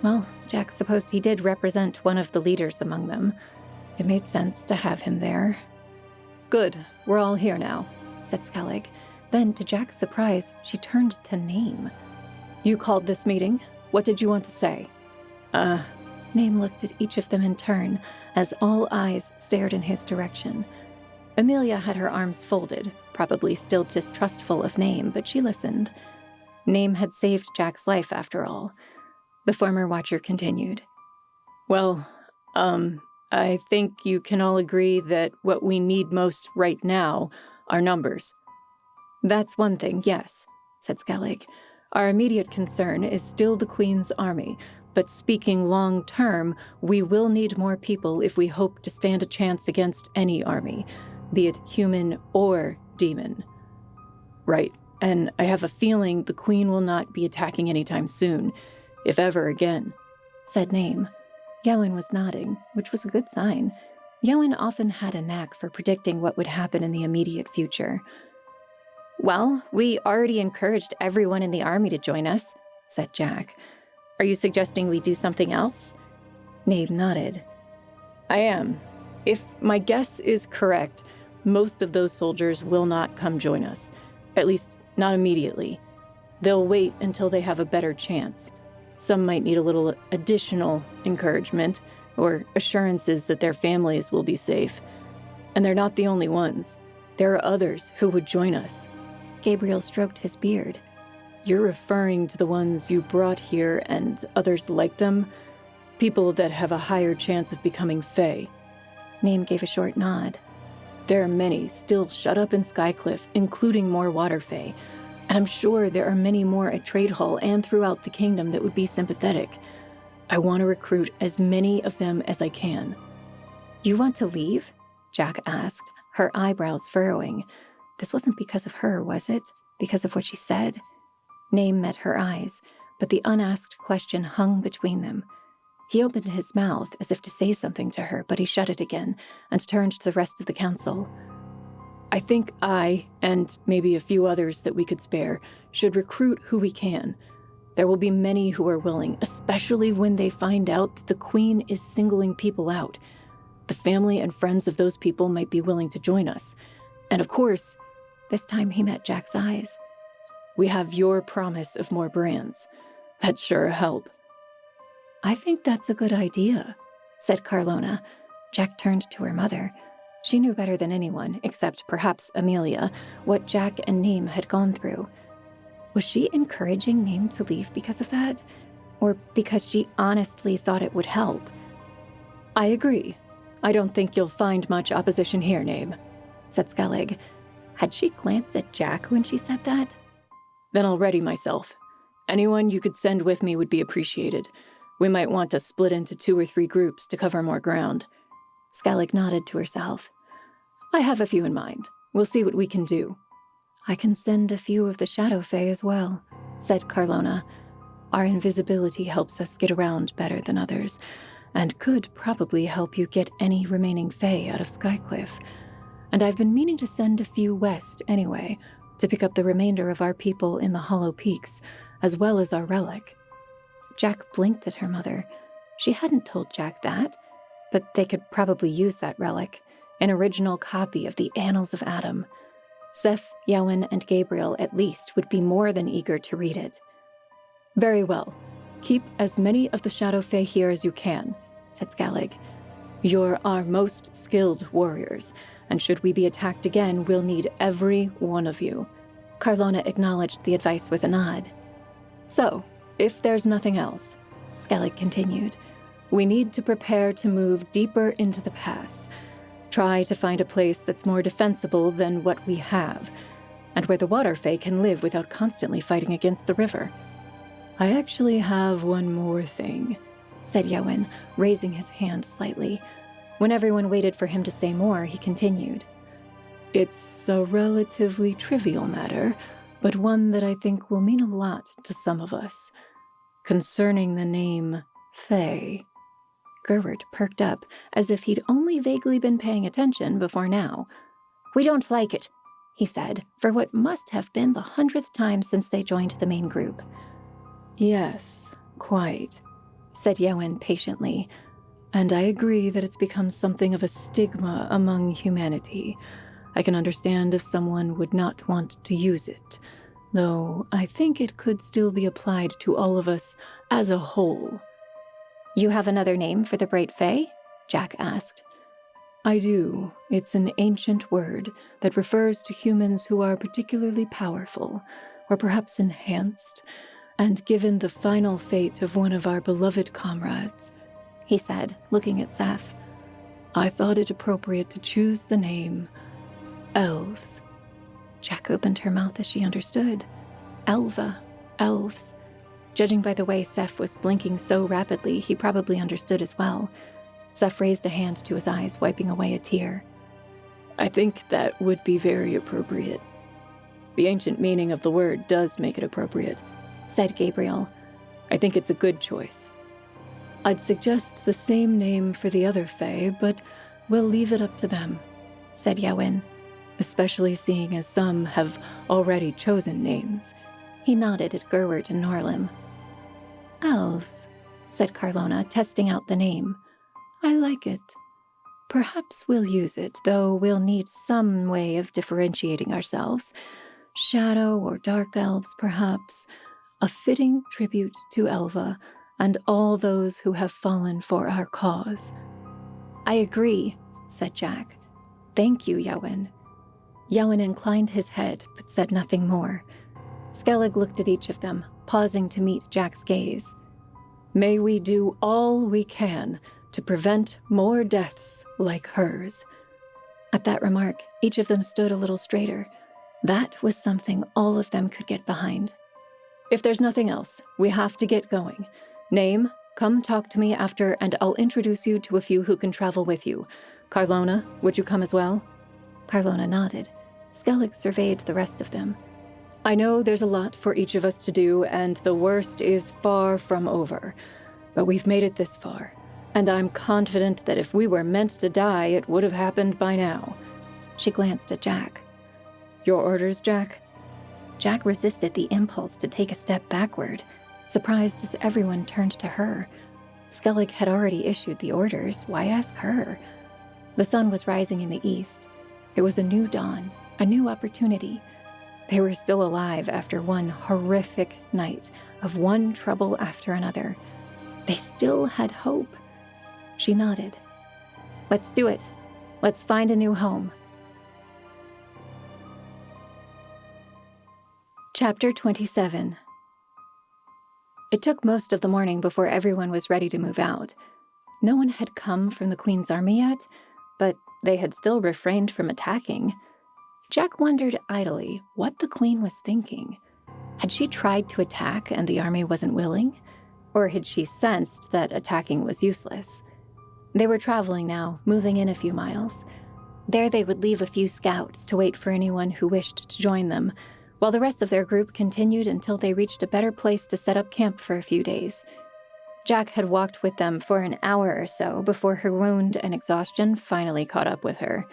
Well, Jack supposed he did represent one of the leaders among them. It made sense to have him there. Good, we're all here now, said Skellig. Then, to Jack's surprise, she turned to Name. You called this meeting? What did you want to say? Name looked at each of them in turn, as all eyes stared in his direction. Amelia had her arms folded, probably still distrustful of Name, but she listened. Name had saved Jack's life, after all. The former watcher continued. Well, I think you can all agree that what we need most right now are numbers. That's one thing, yes, said Skellig. Our immediate concern is still the Queen's army, but speaking long-term, we will need more people if we hope to stand a chance against any army, be it human or demon. Right, and I have a feeling the Queen will not be attacking anytime soon, if ever again, said Name. Yowen was nodding, which was a good sign. Yowen often had a knack for predicting what would happen in the immediate future. Well, we already encouraged everyone in the army to join us, said Jack. Are you suggesting we do something else? Name nodded. I am. If my guess is correct, most of those soldiers will not come join us. At least, not immediately. They'll wait until they have a better chance. Some might need a little additional encouragement or assurances that their families will be safe. And they're not the only ones. There are others who would join us. Gabriel stroked his beard. You're referring to the ones you brought here and others like them? People that have a higher chance of becoming Fae. Name gave a short nod. There are many still shut up in Skycliff, including more water Fae. And I'm sure there are many more at Trade Hall and throughout the kingdom that would be sympathetic. I want to recruit as many of them as I can. You want to leave? Jack asked, her eyebrows furrowing. This wasn't because of her, was it? Because of what she said? Name met her eyes, but the unasked question hung between them. He opened his mouth as if to say something to her, but he shut it again and turned to the rest of the council. I think I, and maybe a few others that we could spare, should recruit who we can. There will be many who are willing, especially when they find out that the Queen is singling people out. The family and friends of those people might be willing to join us. And of course, this time he met Jack's eyes. We have your promise of more brands. That'd sure help. I think that's a good idea, said Carlona. Jack turned to her mother. She knew better than anyone, except perhaps Amelia, what Jack and Naim had gone through. Was she encouraging Naim to leave because of that? Or because she honestly thought it would help? I agree. I don't think you'll find much opposition here, Naim, said Skellig. Had she glanced at Jack when she said that? Then I'll ready myself. Anyone you could send with me would be appreciated. We might want to split into 2 or 3 groups to cover more ground. Skellig nodded to herself. I have a few in mind. We'll see what we can do. I can send a few of the Shadow Fae as well, said Carlona. Our invisibility helps us get around better than others, and could probably help you get any remaining Fae out of Skycliff. And I've been meaning to send a few west anyway, to pick up the remainder of our people in the Hollow Peaks, as well as our relic. Jack blinked at her mother. She hadn't told Jack that, but they could probably use that relic, an original copy of the Annals of Adam. Seth, Yowen, and Gabriel, at least, would be more than eager to read it. Very well. Keep as many of the Shadow Fae here as you can, said Skellig. You're our most skilled warriors, and should we be attacked again, we'll need every one of you. Carlona acknowledged the advice with a nod. So, if there's nothing else, Skellig continued, we need to prepare to move deeper into the pass. Try to find a place that's more defensible than what we have, and where the Water Fae can live without constantly fighting against the river. I actually have one more thing, said Yowen, raising his hand slightly. When everyone waited for him to say more, he continued. It's a relatively trivial matter, but one that I think will mean a lot to some of us. Concerning the name Fae. Gerwert perked up, as if he'd only vaguely been paying attention before now. We don't like it, he said, for what must have been the 100th time since they joined the main group. Yes, quite, said Yowen patiently, and I agree that it's become something of a stigma among humanity. I can understand if someone would not want to use it, though I think it could still be applied to all of us as a whole. You have another name for the Bright Fae? Jack asked. I do. It's an ancient word that refers to humans who are particularly powerful, or perhaps enhanced, and given the final fate of one of our beloved comrades, he said, looking at Seth. I thought it appropriate to choose the name Elves. Jack opened her mouth as she understood. Elva. Elves. Judging by the way Seth was blinking so rapidly, he probably understood as well. Seth raised a hand to his eyes, wiping away a tear. I think that would be very appropriate. The ancient meaning of the word does make it appropriate, said Gabriel. I think it's a good choice. I'd suggest the same name for the other Fae, but we'll leave it up to them, said Yowen, especially seeing as some have already chosen names. He nodded at Gerwert and Norlim. Elves, said Carlona, testing out the name. I like it. Perhaps we'll use it, though we'll need some way of differentiating ourselves. Shadow or dark elves, perhaps. A fitting tribute to Elva and all those who have fallen for our cause. I agree, said Jack. Thank you, Yowen. Yowen inclined his head, but said nothing more. Skellig looked at each of them, pausing to meet Jack's gaze. May we do all we can to prevent more deaths like hers. At that remark, each of them stood a little straighter. That was something all of them could get behind. If there's nothing else, we have to get going. Name, come talk to me after, and I'll introduce you to a few who can travel with you. Carlona, would you come as well? Carlona nodded. Skellig surveyed the rest of them. I know there's a lot for each of us to do, and the worst is far from over. But we've made it this far, and I'm confident that if we were meant to die, it would have happened by now." She glanced at Jack. "Your orders, Jack?" Jack resisted the impulse to take a step backward, surprised as everyone turned to her. Skellig had already issued the orders. Why ask her? The sun was rising in the east. It was a new dawn, a new opportunity. They were still alive after one horrific night of one trouble after another. They still had hope. She nodded. "Let's do it. Let's find a new home." Chapter 27. It took most of the morning before everyone was ready to move out. No one had come from the Queen's army yet, but they had still refrained from attacking. Jack wondered idly what the Queen was thinking. Had she tried to attack and the army wasn't willing? Or had she sensed that attacking was useless? They were traveling now, moving in a few miles. There they would leave a few scouts to wait for anyone who wished to join them, while the rest of their group continued until they reached a better place to set up camp for a few days. Jack had walked with them for an hour or so before her wound and exhaustion finally caught up with her.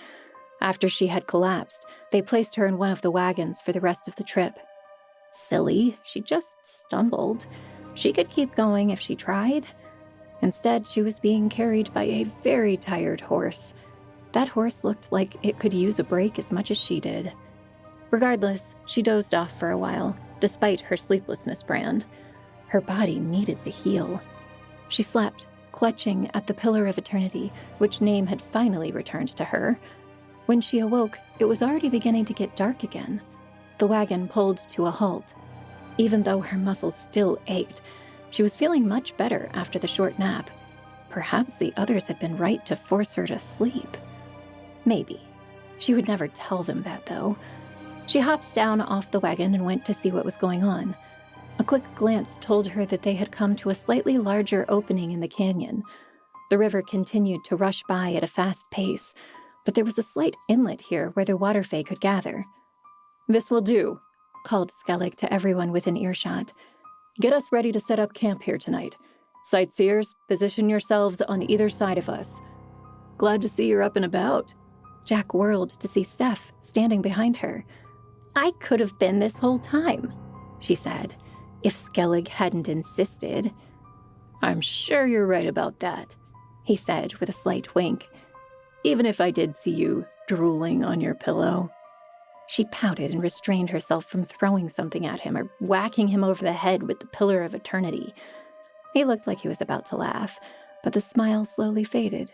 After she had collapsed, they placed her in one of the wagons for the rest of the trip. Silly, she just stumbled. She could keep going if she tried. Instead, she was being carried by a very tired horse. That horse looked like it could use a break as much as she did. Regardless, she dozed off for a while, despite her sleeplessness brand. Her body needed to heal. She slept, clutching at the pillar of eternity, which name had finally returned to her. When she awoke, it was already beginning to get dark again. The wagon pulled to a halt. Even though her muscles still ached, she was feeling much better after the short nap. Perhaps the others had been right to force her to sleep. Maybe. She would never tell them that, though. She hopped down off the wagon and went to see what was going on. A quick glance told her that they had come to a slightly larger opening in the canyon. The river continued to rush by at a fast pace, but there was a slight inlet here where the water fae could gather. "This will do," called Skellig to everyone within earshot. "Get us ready to set up camp here tonight. Sightseers, position yourselves on either side of us." "Glad to see you're up and about." Jack whirled to see Steph standing behind her. "I could have been this whole time," she said, if Skellig hadn't insisted. "I'm sure you're right about that," he said with a slight wink. "Even if I did see you drooling on your pillow." She pouted and restrained herself from throwing something at him or whacking him over the head with the pillar of eternity. He looked like he was about to laugh, but the smile slowly faded.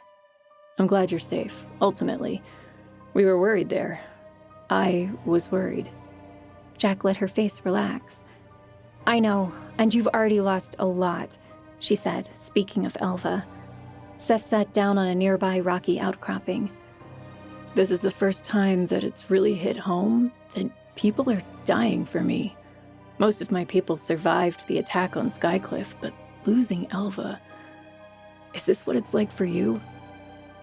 "I'm glad you're safe, ultimately. We were worried there. I was worried." Jack let her face relax. "I know, and you've already lost a lot," she said, speaking of Elva. Seth sat down on a nearby rocky outcropping. "This is the first time that it's really hit home that people are dying for me. Most of my people survived the attack on Skycliff, but losing Elva. Is this what it's like for you?"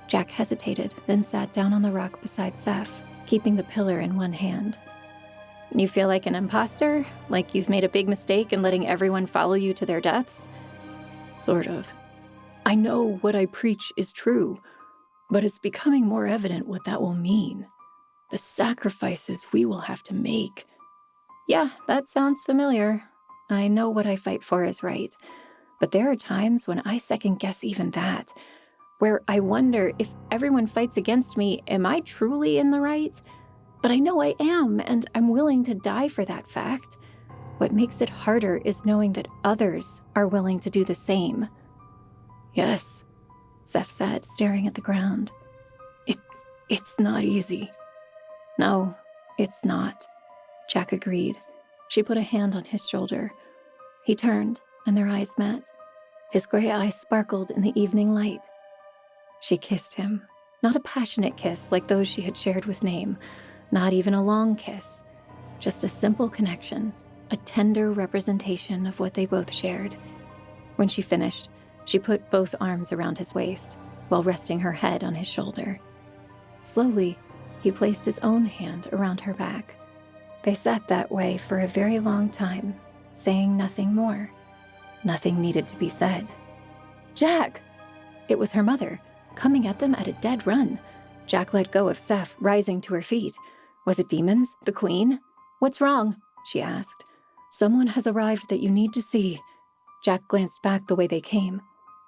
Jack hesitated, then sat down on the rock beside Seth, keeping the pillar in one hand. "You feel like an imposter? Like you've made a big mistake in letting everyone follow you to their deaths?" "Sort of. I know what I preach is true, but it's becoming more evident what that will mean. The sacrifices we will have to make." "Yeah, that sounds familiar. I know what I fight for is right. But there are times when I second-guess even that, where I wonder if everyone fights against me, am I truly in the right? But I know I am, and I'm willing to die for that fact. What makes it harder is knowing that others are willing to do the same." "Yes," Seth said, staring at the ground. It's not easy." "No, it's not," Jack agreed. She put a hand on his shoulder. He turned, and their eyes met. His gray eyes sparkled in the evening light. She kissed him, not a passionate kiss like those she had shared with Name, not even a long kiss, just a simple connection, a tender representation of what they both shared. When she finished, she put both arms around his waist, while resting her head on his shoulder. Slowly, he placed his own hand around her back. They sat that way for a very long time, saying nothing more. Nothing needed to be said. Jack! It was her mother, coming at them at a dead run. Jack let go of Seth, rising to her feet. Was it demons? The Queen? What's wrong? She asked. Someone has arrived that you need to see. Jack glanced back the way they came.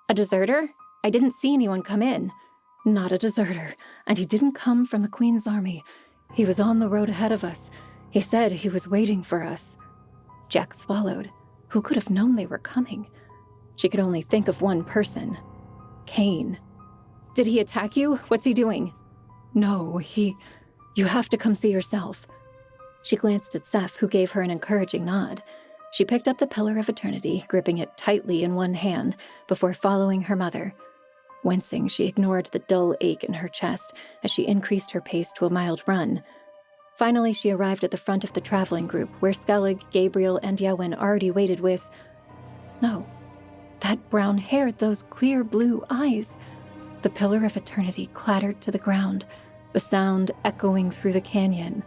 A deserter? I didn't see anyone come in. Not a deserter, and he didn't come from the Queen's army. He was on the road ahead of us. He said he was waiting for us. Jack swallowed. Who could have known they were coming? She could only think of one person. Cain. Did he attack you? What's he doing? No, You have to come see yourself. She glanced at Seth, who gave her an encouraging nod. She picked up the Pillar of Eternity, gripping it tightly in one hand, before following her mother. Wincing, she ignored the dull ache in her chest as she increased her pace to a mild run. Finally, she arrived at the front of the traveling group, where Skellig, Gabriel, and Yowen already waited with... No. That brown hair, those clear blue eyes. The Pillar of Eternity clattered to the ground, the sound echoing through the canyon.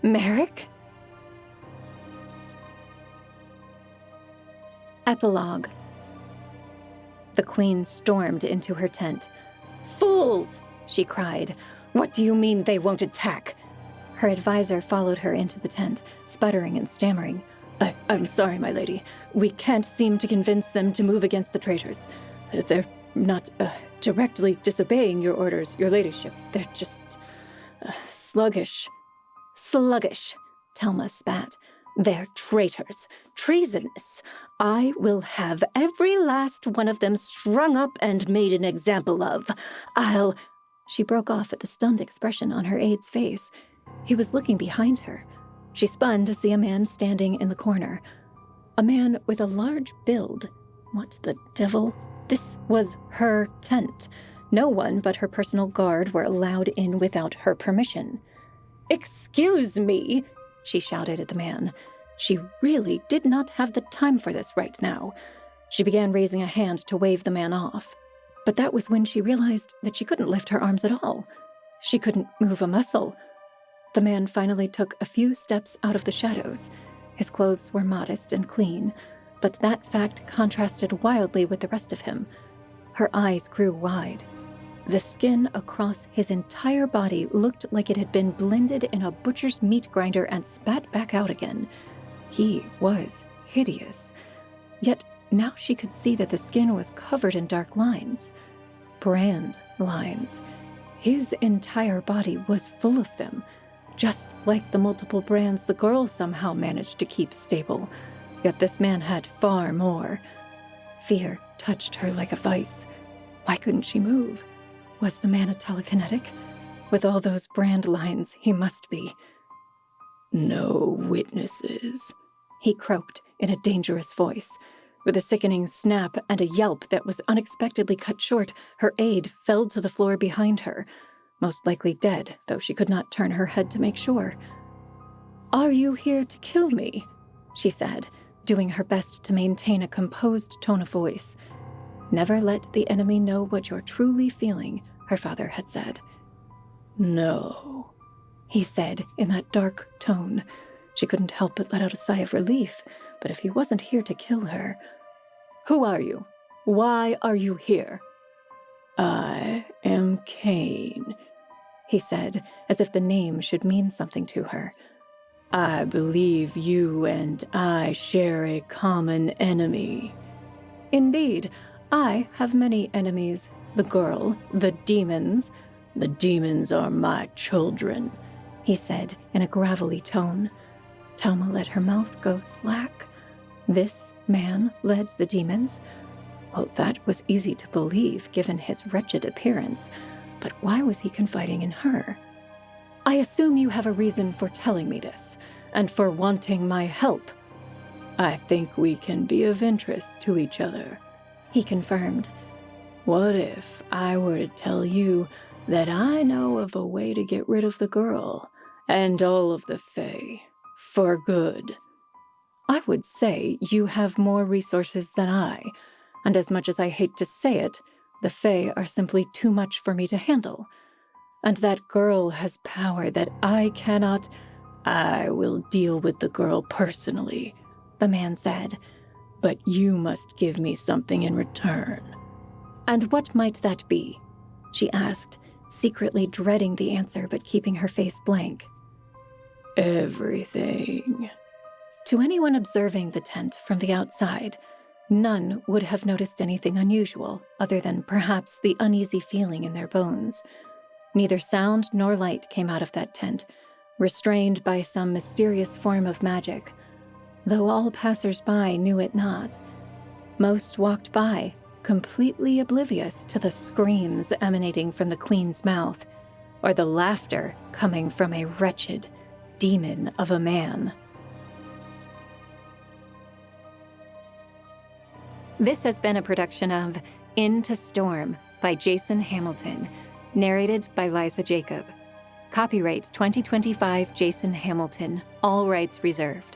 Merrick? Epilogue. The Queen stormed into her tent. Fools! She cried. What do you mean they won't attack? Her advisor followed her into the tent, sputtering and stammering. I'm sorry, my lady. We can't seem to convince them to move against the traitors. They're not directly disobeying your orders, your ladyship. They're just sluggish. Sluggish, Telma spat. They're traitors, treasonous. I will have every last one of them strung up and made an example of. She broke off at the stunned expression on her aide's face. He was looking behind her. She spun to see a man standing in the corner. A man with a large build. What the devil? This was her tent. No one but her personal guard were allowed in without her permission. Excuse me, she shouted at the man. She really did not have the time for this right now. She began raising a hand to wave the man off. But that was when she realized that she couldn't lift her arms at all. She couldn't move a muscle. The man finally took a few steps out of the shadows. His clothes were modest and clean, but that fact contrasted wildly with the rest of him. Her eyes grew wide. The skin across his entire body looked like it had been blended in a butcher's meat grinder and spat back out again. He was hideous. Yet now she could see that the skin was covered in dark lines. Brand lines. His entire body was full of them, just like the multiple brands the girl somehow managed to keep stable. Yet this man had far more. Fear touched her like a vice. Why couldn't she move? Was the man a telekinetic? With all those brand lines, he must be. No witnesses, he croaked in a dangerous voice. With a sickening snap and a yelp that was unexpectedly cut short, her aide fell to the floor behind her, most likely dead, though she could not turn her head to make sure. Are you here to kill me? She said, doing her best to maintain a composed tone of voice. Never let the enemy know what you're truly feeling, her father had said. No, he said in that dark tone. She couldn't help but let out a sigh of relief, but if he wasn't here to kill her... Who are you? Why are you here? I am Cain, he said, as if the name should mean something to her. I believe you and I share a common enemy. Indeed, I have many enemies. The girl, the demons. The demons are my children, he said in a gravelly tone. Talma let her mouth go slack. This man led the demons? Well, that was easy to believe, given his wretched appearance. But why was he confiding in her? I assume you have a reason for telling me this, and for wanting my help. I think we can be of interest to each other, he confirmed. What if I were to tell you that I know of a way to get rid of the girl and all of the Fae, for good? I would say you have more resources than I, and as much as I hate to say it, the Fae are simply too much for me to handle. And that girl has power that I cannot... I will deal with the girl personally, the man said, but you must give me something in return. And what might that be? She asked, secretly dreading the answer but keeping her face blank. Everything. To anyone observing the tent from the outside, none would have noticed anything unusual, other than perhaps the uneasy feeling in their bones. Neither sound nor light came out of that tent, restrained by some mysterious form of magic, though all passers-by knew it not. Most walked by, completely oblivious to the screams emanating from the Queen's mouth, or the laughter coming from a wretched demon of a man. This has been a production of Into Storm by Jason Hamilton, narrated by Liza Jacob. Copyright 2025 Jason Hamilton, all rights reserved.